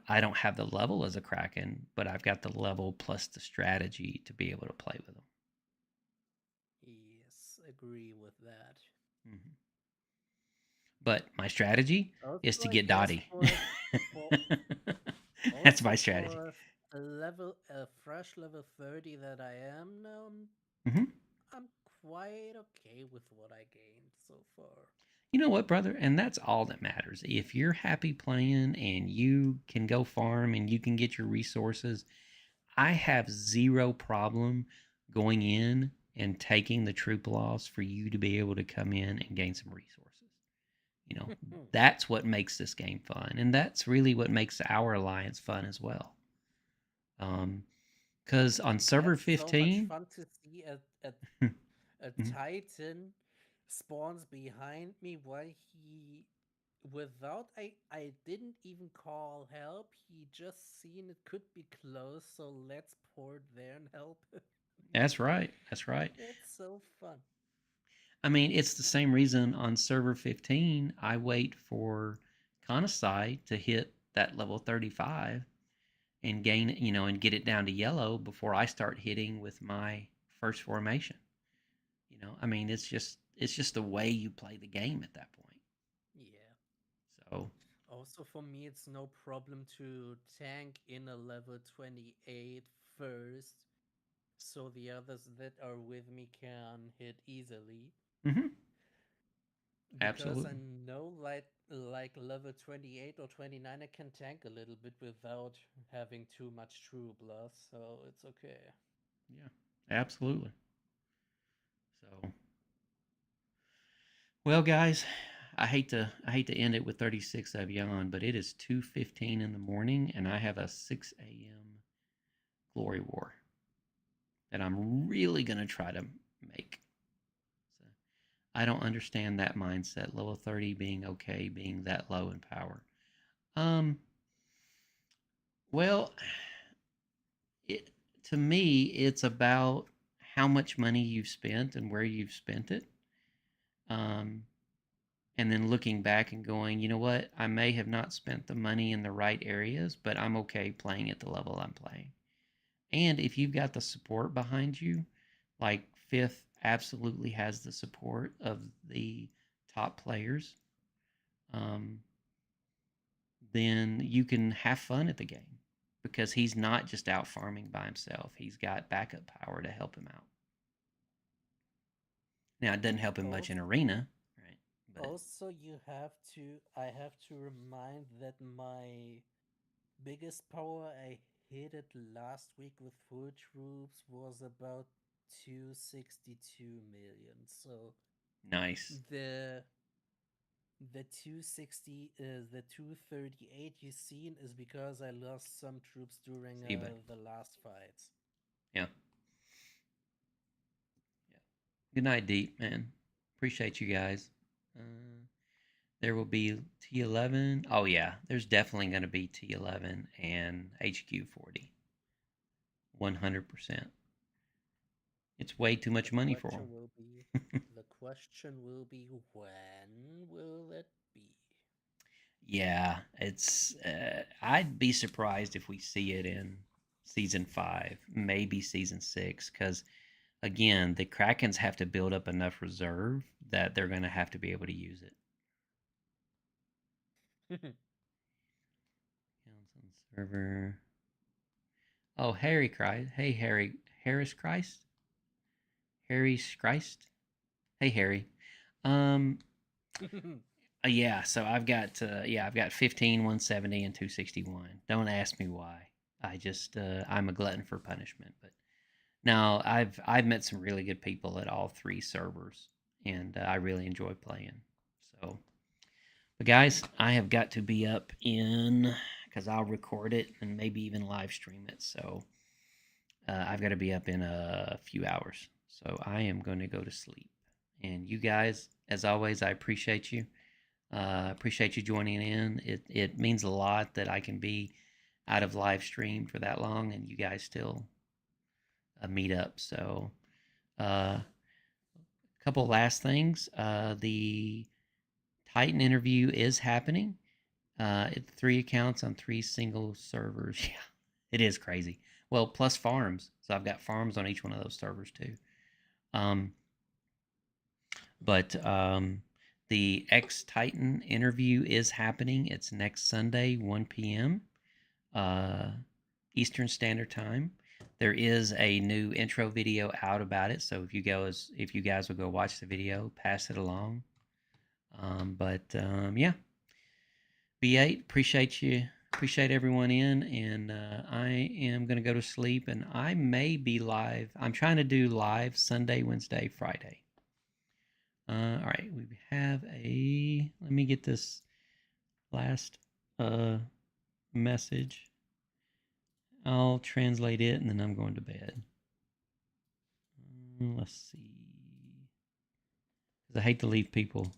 I don't have the level as a kraken, but I've got the level plus the strategy to be able to play with them. Yes, agree with that. Mm-hmm. But my strategy is to I get guess Dottie. for That's my also strategy. for a fresh level 30 that I am now, Mm-hmm. I'm quite okay with what I gained so far. You know what, brother? And that's all that matters. If you're happy playing and you can go farm and you can get your resources, I have zero problem going in and taking the troop loss for you to be able to come in and gain some resources. That's what makes this game fun. And that's really what makes our alliance fun as well. Because on server That's so much 15, fun to see a Mhm. Titan spawns behind me while he without I didn't even call help. He just seen it could be close, so let's port there and help. That's right. That's right. It's so fun. I mean, it's the same reason on server 15, I wait for Kanasai to hit that level 35 and gain it, and get it down to yellow before I start hitting with my first formation. I mean, it's just the way you play the game at that point. Yeah. So, Also for me it's no problem to tank in a level 28 first so the others that are with me can hit easily. mhm, Because I absolutely. know like level 28 or 29 I can tank a little bit without having too much true blood, so it's okay. Yeah, absolutely. So, well, guys, I hate to end it with 36 of you on, but it is 2:15 in the morning, and I have a 6 a.m. Glory War that I'm really going to try to make. So I don't understand that mindset. Level 30 being okay, being that low in power. Well, it, to me, it's about how much money you've spent and where you've spent it. Um, and then looking back and going, you know what? I may have not spent the money in the right areas, but I'm okay playing at the level I'm playing. And if you've got the support behind you, like Fifth absolutely has the support of the top players, then you can have fun at the game because he's not just out farming by himself. He's got backup power to help him out. Now, it doesn't help him much in arena, right? But Also, I have to remind that my biggest power I hit it last week with full troops was about 262 million. So nice. the 238 you seen is because I lost some troops during the last fights. Yeah. Good night, Deep, man. Appreciate you guys. There will be T11. Oh, yeah. There's definitely going to be T11 and HQ 40. 100%. It's way too much money for them. The question will be, when will it be? Yeah, it's. I'd be surprised if we see it in season 5, maybe season 6, because again, the Krakens have to build up enough reserve that they're going to have to be able to use it. Server. Oh, Harry Christ. Hey, Harry. Harris Christ? Harry's Christ? Hey, Harry. Yeah, so I've got 15, 170, and 261. Don't ask me why. I just I'm a glutton for punishment. But now I've met some really good people at all 3 servers, and I really enjoy playing. So, but guys, I have got to be up in because I'll record it and maybe even live stream it. So I've got to be up in a few hours. So I am going to go to sleep. And you guys, as always, I appreciate you. Appreciate you joining in. It means a lot that I can be out of live stream for that long and you guys still meet up. So, a couple last things. The Titan interview is happening. It's 3 accounts on 3 single servers. Yeah, it is crazy. Well, plus farms. So I've got farms on each one of those servers too. The X Titan interview is happening. It's next Sunday, 1 p.m. Eastern Standard Time. There is a new intro video out about it, so if you guys will go watch the video, pass it along. Yeah, B8, appreciate everyone in, and I am gonna go to sleep, and I may be live. I'm trying to do live Sunday, Wednesday, Friday. All right, we have let me get this last message. I'll translate it and then I'm going to bed. Let's see. Because I hate to leave people.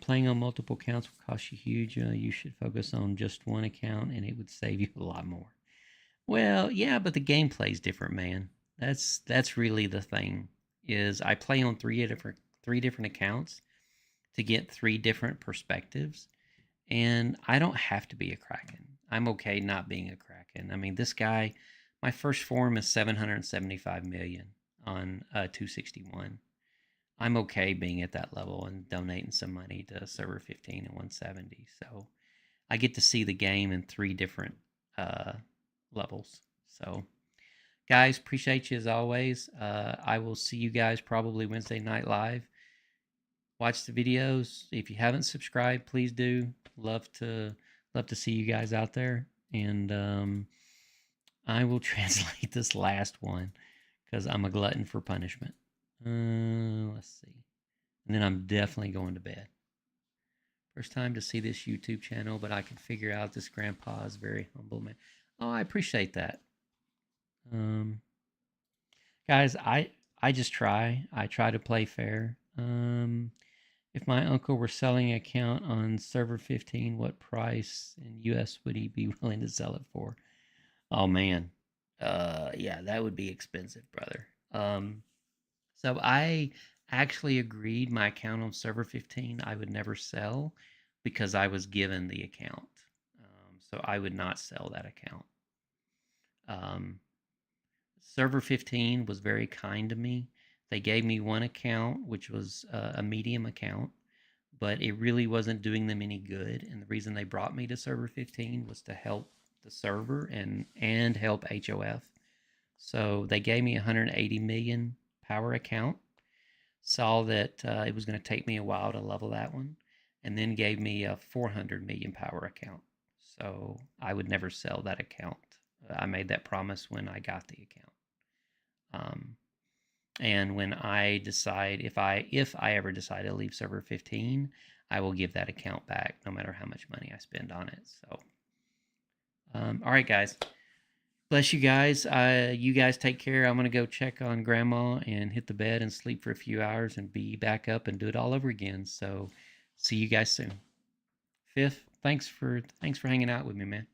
Playing on multiple accounts will cost you huge. You should focus on just one account and it would save you a lot more. Well, yeah, but the gameplay is different, man. That's really the thing. Is I play on three different accounts to get 3 different perspectives, and I don't have to be a Kraken. I'm okay not being a Kraken. I mean, this guy, my first form is 775 million on 261. I'm okay being at that level and donating some money to server 15 and 170. So I get to see the game in 3 different levels. So guys, appreciate you as always. I will see you guys probably Wednesday night live. Watch the videos. If you haven't subscribed, please do. Love to see you guys out there. And I will translate this last one because I'm a glutton for punishment. Let's see. And then I'm definitely going to bed. First time to see this YouTube channel, but I can figure out this grandpa is very humble man. Oh, I appreciate that. Guys, I just try. I try to play fair. If my uncle were selling an account on server 15, what price in US would he be willing to sell it for? Oh man. Yeah, that would be expensive, brother. So I actually agreed my account on server 15 I would never sell because I was given the account. So I would not sell that account. Server 15 was very kind to me. They gave me one account, which was a medium account, but it really wasn't doing them any good. And the reason they brought me to server 15 was to help the server and help HOF. So they gave me a 180 million power account, saw that it was going to take me a while to level that one, and then gave me a 400 million power account. So I would never sell that account. I made that promise when I got the account. And when I decide, if I ever decide to leave server 15, I will give that account back no matter how much money I spend on it. So, all right, guys. Bless you guys. You guys take care. I'm going to go check on grandma and hit the bed and sleep for a few hours and be back up and do it all over again. So see you guys soon. Fifth, thanks for hanging out with me, man.